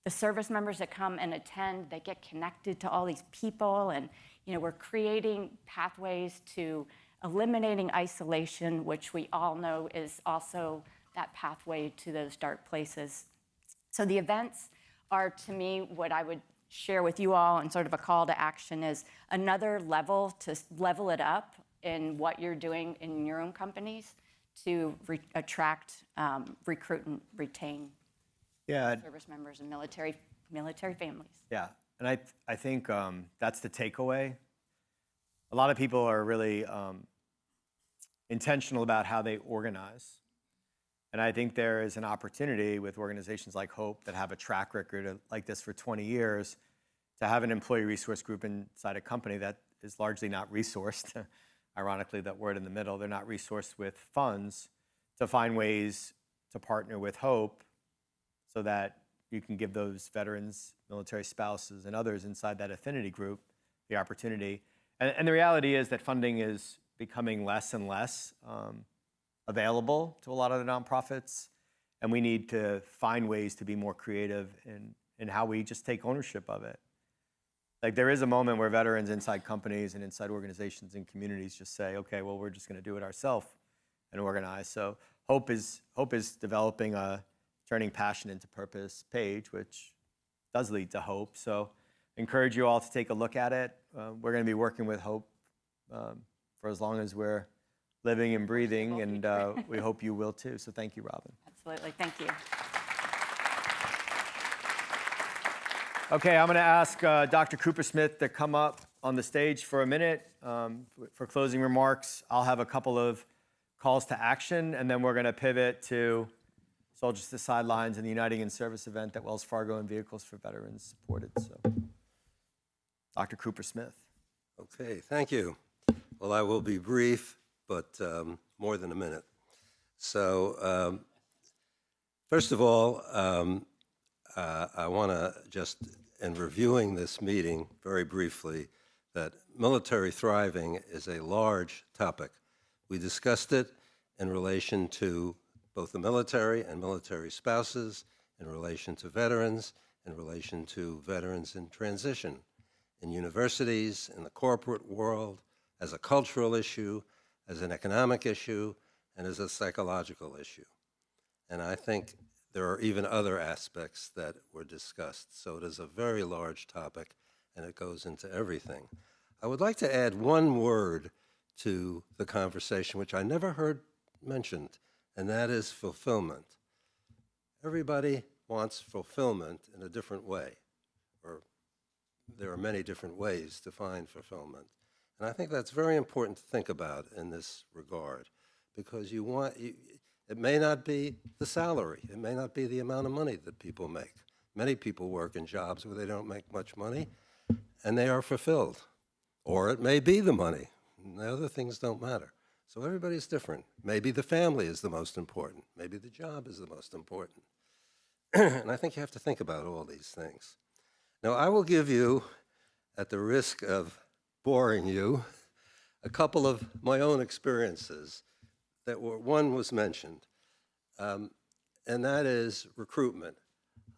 Speaker 10: the service members that come and attend, they get connected to all these people. And, you know, we're creating pathways to eliminating isolation, which we all know is also that pathway to those dark places. So the events are, to me, what I would share with you all, and sort of a call to action is another level to level it up in what you're doing in your own companies to attract, recruit, and retain service members and military families.
Speaker 2: Yeah, and I think that's the takeaway. A lot of people are really intentional about how they organize. And I think there is an opportunity with organizations like HOPE that have a track record like this for 20 years to have an employee resource group inside a company that is largely not resourced. Ironically, that word in the middle, they're not resourced with funds to find ways to partner with HOPE so that you can give those veterans, military spouses, and others inside that affinity group the opportunity. And the reality is that funding is becoming less and less available to a lot of the nonprofits, and we need to find ways to be more creative in how we just take ownership of it. Like, there is a moment where veterans inside companies and inside organizations and communities just say, okay, well, we're just going to do it ourselves and organize. So HOPE is developing a Turning Passion into Purpose page, which does lead to HOPE. So I encourage you all to take a look at it. We're going to be working with HOPE for as long as we're living and breathing, and we hope you will too. So thank you, Robin.
Speaker 10: Absolutely, thank you.
Speaker 2: Okay, I'm going to ask Dr. Cooper-Smith to come up on the stage for a minute for closing remarks. I'll have a couple of calls to action, and then we're going to pivot to Soldiers to Sidelines and the Uniting in Service event that Wells Fargo and Vehicles for Veterans supported. So, Dr. Cooper-Smith.
Speaker 11: Okay, thank you. Well, I will be brief, but more than a minute. So, first of all, I want to just, in reviewing this meeting very briefly, that military thriving is a large topic. We discussed it in relation to both the military and military spouses, in relation to veterans, in relation to veterans in transition, in universities, in the corporate world, as a cultural issue, as an economic issue, and as a psychological issue. And I think there are even other aspects that were discussed. So it is a very large topic, and it goes into everything. I would like to add one word to the conversation, which I never heard mentioned, and that is fulfillment. Everybody wants fulfillment in a different way, or there are many different ways to find fulfillment. And I think that's very important to think about in this regard, because it may not be the salary, it may not be the amount of money that people make. Many people work in jobs where they don't make much money, and they are fulfilled. Or it may be the money, and the other things don't matter. So everybody's different. Maybe the family is the most important. Maybe the job is the most important. And I think you have to think about all these things. Now, I will give you, at the risk of boring you, a couple of my own experiences that one was mentioned, and that is recruitment.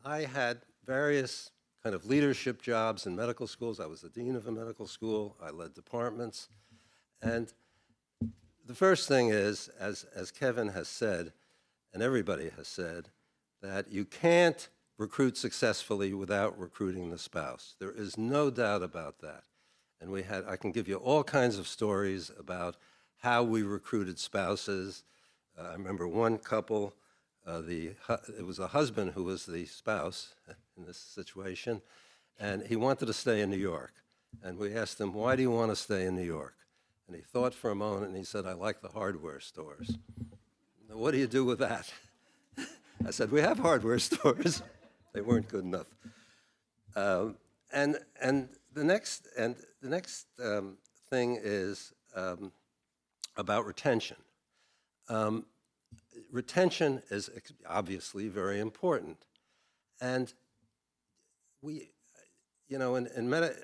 Speaker 11: I had various kind of leadership jobs in medical schools. I was the dean of a medical school. I led departments. And the first thing is, as Kevin has said, and everybody has said, that you can't recruit successfully without recruiting the spouse. There is no doubt about that. And I can give you all kinds of stories about how we recruited spouses. I remember one couple, it was a husband who was the spouse in this situation, and he wanted to stay in New York. And we asked him, why do you want to stay in New York? And he thought for a moment, and he said, I like the hardware stores. Now, what do you do with that? I said, we have hardware stores. They weren't good enough. And the next thing is about retention. Retention is obviously very important. And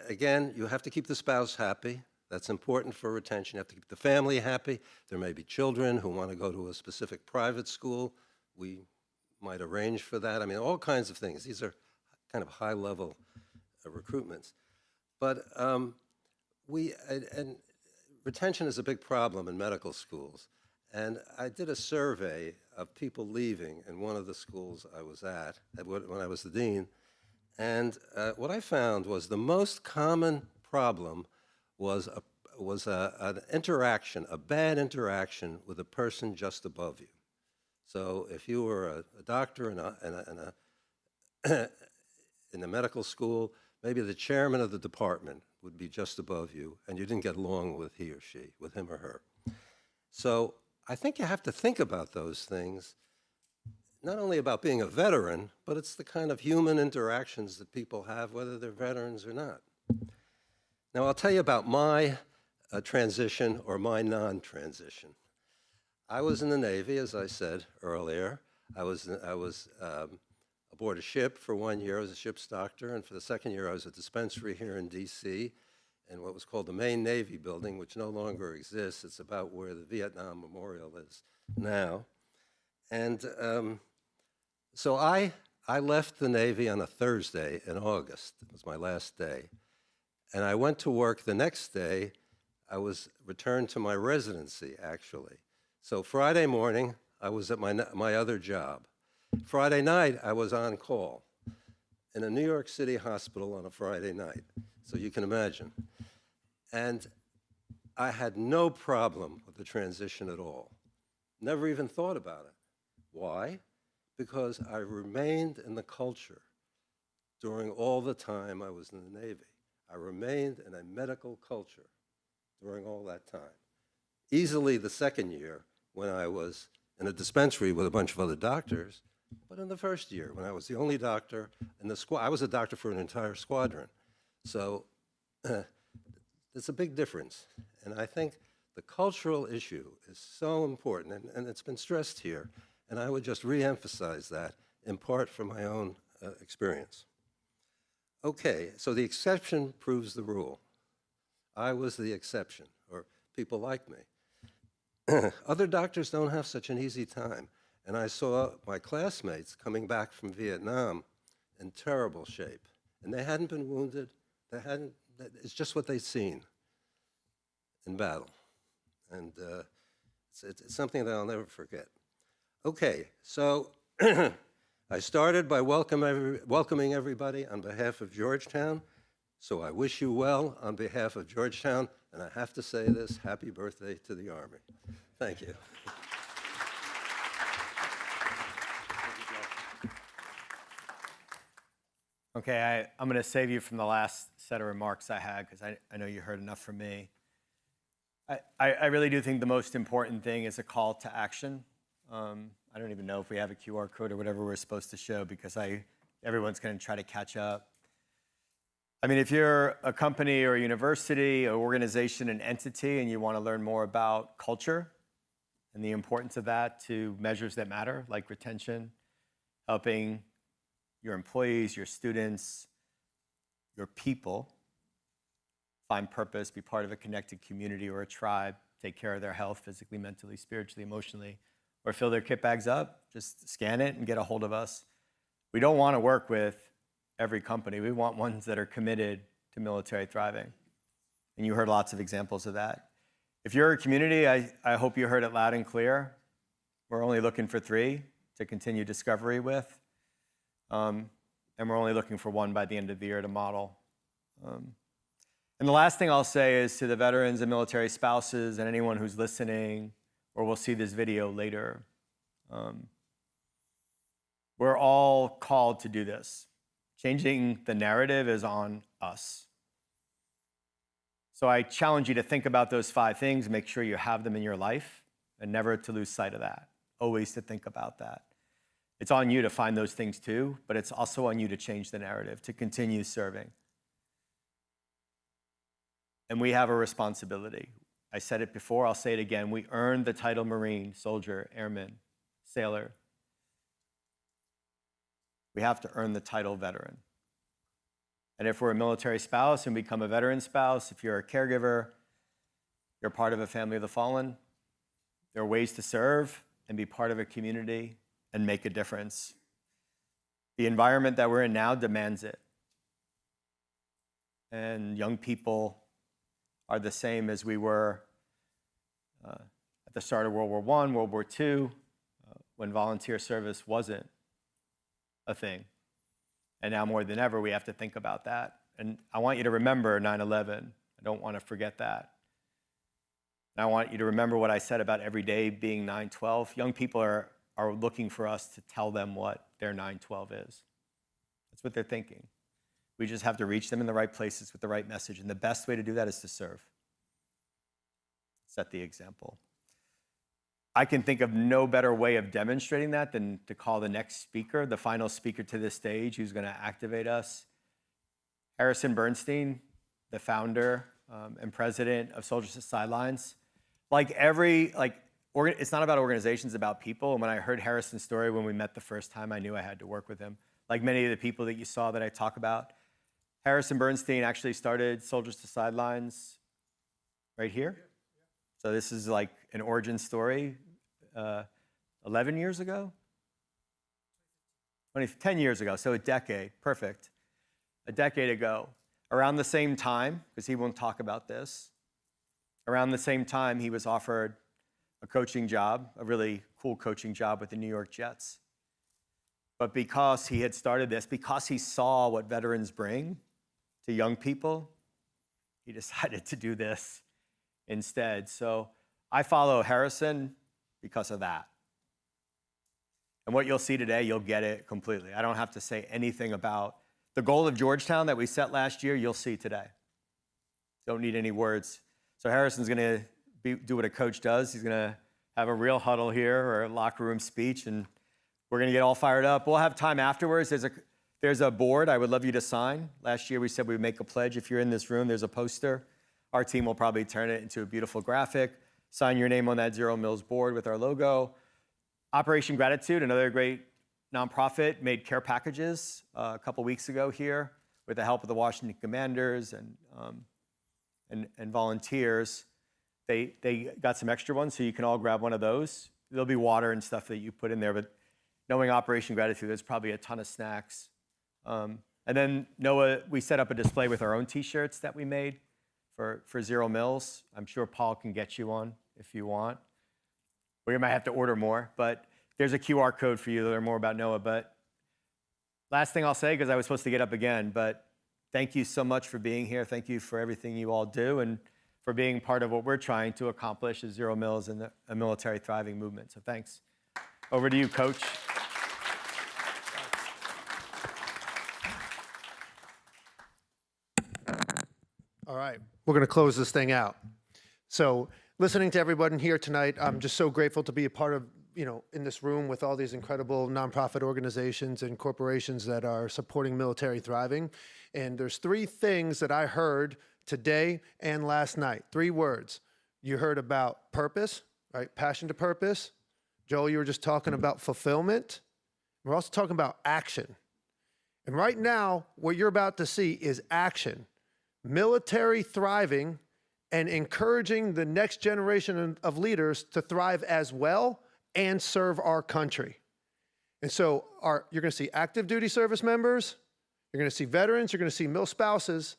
Speaker 11: again, you have to keep the spouse happy. That's important for retention. You have to keep the family happy. There may be children who want to go to a specific private school. We might arrange for that. I mean, all kinds of things. These are kind of high-level recruitments. But and retention is a big problem in medical schools. And I did a survey of people leaving in one of the schools I was at when I was the dean. And what I found was the most common problem was an interaction, a bad interaction with a person just above you. So if you were a doctor in a medical school, maybe the chairman of the department would be just above you, and you didn't get along with he or she, with him or her. So I think you have to think about those things, not only about being a veteran, but it's the kind of human interactions that people have, whether they're veterans or not. Now, I'll tell you about my transition or my non-transition. I was in the Navy, as I said earlier. I was aboard a ship for 1 year. I was a ship's doctor, and for the second year, I was at a dispensary here in D.C. in what was called the main Navy building, which no longer exists. It's about where the Vietnam Memorial is now. And so I left the Navy on a Thursday in August. It was my last day. And I went to work the next day. I was returned to my residency, actually. So Friday morning, I was at my other job. Friday night, I was on call in a New York City hospital on a Friday night. So you can imagine. And I had no problem with the transition at all. Never even thought about it. Why? Because I remained in the culture during all the time I was in the Navy. I remained in a medical culture during all that time. Easily the second year, when I was in a dispensary with a bunch of other doctors, but in the first year, when I was the only doctor in the squad, I was a doctor for an entire squadron. So it's a big difference. And I think the cultural issue is so important, and it's been stressed here. And I would just re-emphasize that, in part from my own experience. Okay, so the exception proves the rule. I was the exception, or people like me. Other doctors don't have such an easy time. And I saw my classmates coming back from Vietnam in terrible shape. And they hadn't been wounded. It's just what they'd seen in battle. And it's something that I'll never forget. Okay, so I started by welcoming everybody on behalf of Georgetown. So I wish you well on behalf of Georgetown. And I have to say this, happy birthday to the Army. Thank you.
Speaker 2: Okay, I'm going to save you from the last set of remarks I had, because I know you heard enough from me. I really do think the most important thing is a call to action. I don't even know if we have a QR code or whatever we're supposed to show, because everyone's going to try to catch up. I mean, if you're a company or a university, or organization, an entity, and you want to learn more about culture and the importance of that to measures that matter, like retention, helping your employees, your students, your people find purpose, be part of a connected community or a tribe, take care of their health physically, mentally, spiritually, emotionally, or fill their kit bags up, just scan it and get a hold of us. We don't want to work with every company. We want ones that are committed to military thriving. And you heard lots of examples of that. If you're a community, I hope you heard it loud and clear. We're only looking for 3 to continue discovery with. And we're only looking for 1 by the end of the year to model. And the last thing I'll say is to the veterans and military spouses and anyone who's listening or will see this video later, we're all called to do this. Changing the narrative is on us. So I challenge you to think about those 5 things, make sure you have them in your life, and never to lose sight of that. Always to think about that. It's on you to find those things too, but it's also on you to change the narrative, to continue serving. And we have a responsibility. I said it before, I'll say it again. We earned the title Marine, soldier, airman, sailor. We have to earn the title veteran. And if we're a military spouse and become a veteran spouse, if you're a caregiver, you're part of a family of the fallen, there are ways to serve and be part of a community and make a difference. The environment that we're in now demands it. And young people are the same as we were at the start of World War I, World War II, when volunteer service wasn't a thing. And now more than ever, we have to think about that. And I want you to remember 9/11. I don't want to forget that. And I want you to remember what I said about every day being 9/12. Young people are looking for us to tell them what their 9/12 is. That's what they're thinking. We just have to reach them in the right places with the right message. And the best way to do that is to serve. Set the example. I can think of no better way of demonstrating that than to call the next speaker, the final speaker to this stage, who's going to activate us. Harrison Bernstein, the founder and president of Soldiers to Sidelines. It's not about organizations, it's about people. And when I heard Harrison's story when we met the first time, I knew I had to work with him. Like many of the people that you saw that I talk about, Harrison Bernstein actually started Soldiers to Sidelines right here. So this is like an origin story 11 years ago? 10 years ago, so a decade, perfect. A decade ago, around the same time, because he won't talk about this, around the same time he was offered a coaching job, a really cool coaching job with the New York Jets. But because he had started this, because he saw what veterans bring to young people, he decided to do this instead. So I follow Harrison because of that. And what you'll see today, you'll get it completely. I don't have to say anything about the goal of Georgetown that we set last year, you'll see today. Don't need any words. So Harrison's going to do what a coach does. He's going to have a real huddle here or a locker room speech, and we're going to get all fired up. We'll have time afterwards. There's a board I would love you to sign. Last year we said we would make a pledge. If you're in this room, there's a poster. Our team will probably turn it into a beautiful graphic. Sign your name on that Zero Mills board with our logo. Operation Gratitude, another great nonprofit, made care packages a couple weeks ago here with the help of the Washington Commanders and volunteers. They got some extra ones, so you can all grab one of those. There'll be water and stuff that you put in there, but knowing Operation Gratitude, there's probably a ton of snacks. And then Noah, we set up a display with our own T-shirts that we made for Zero Mills. I'm sure Paul can get you one if you want. Or you might have to order more, but there's a QR code for you to learn more about Noah. But last thing I'll say, because I was supposed to get up again, but thank you so much for being here. Thank you for everything you all do and for being part of what we're trying to accomplish as Zero Mills and a military thriving movement. So thanks. Over to you, Coach.
Speaker 12: All right, we're going to close this thing out. So listening to everyone here tonight, I'm just so grateful to be a part of, in this room with all these incredible nonprofit organizations and corporations that are supporting military thriving. And there's 3 things that I heard today and last night. 3 words. You heard about purpose, right? Passion to purpose. Joel, you were just talking about fulfillment. We're also talking about action. And right now, what you're about to see is action. Military thriving and encouraging the next generation of leaders to thrive as well and serve our country. And so you're going to see active duty service members, you're going to see veterans, you're going to see mil spouses.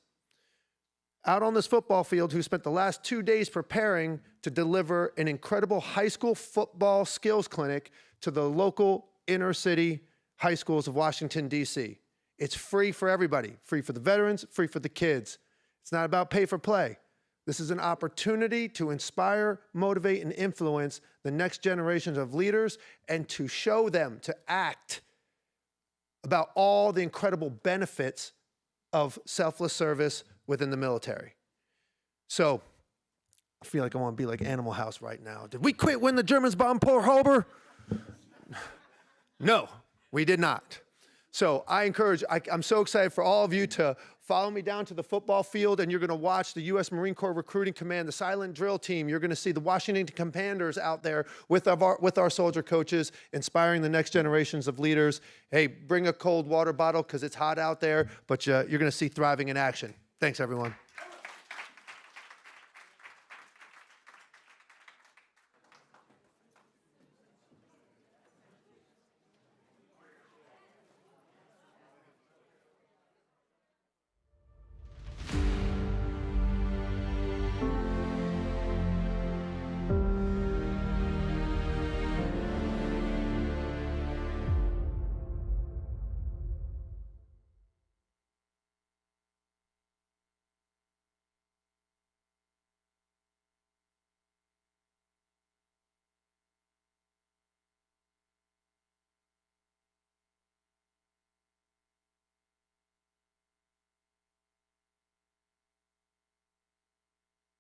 Speaker 12: out on this football field who spent the last 2 days preparing to deliver an incredible high school football skills clinic to the local inner city high schools of Washington, D.C. It's free for everybody, free for the veterans, free for the kids. It's not about pay for play. This is an opportunity to inspire, motivate, and influence the next generations of leaders and to show them to act about all the incredible benefits of selfless service within the military. So I feel like I want to be like Animal House right now. Did we quit when the Germans bombed Pearl Harbor? No, we did not. So I encourage, I'm so excited for all of you to follow me down to the football field, and you're going to watch the U.S. Marine Corps Recruiting Command, the silent drill team. You're going to see the Washington Commanders out there with our soldier coaches, inspiring the next generations of leaders. Hey, bring a cold water bottle because it's hot out there, but you're going to see thriving in action. Thanks, everyone.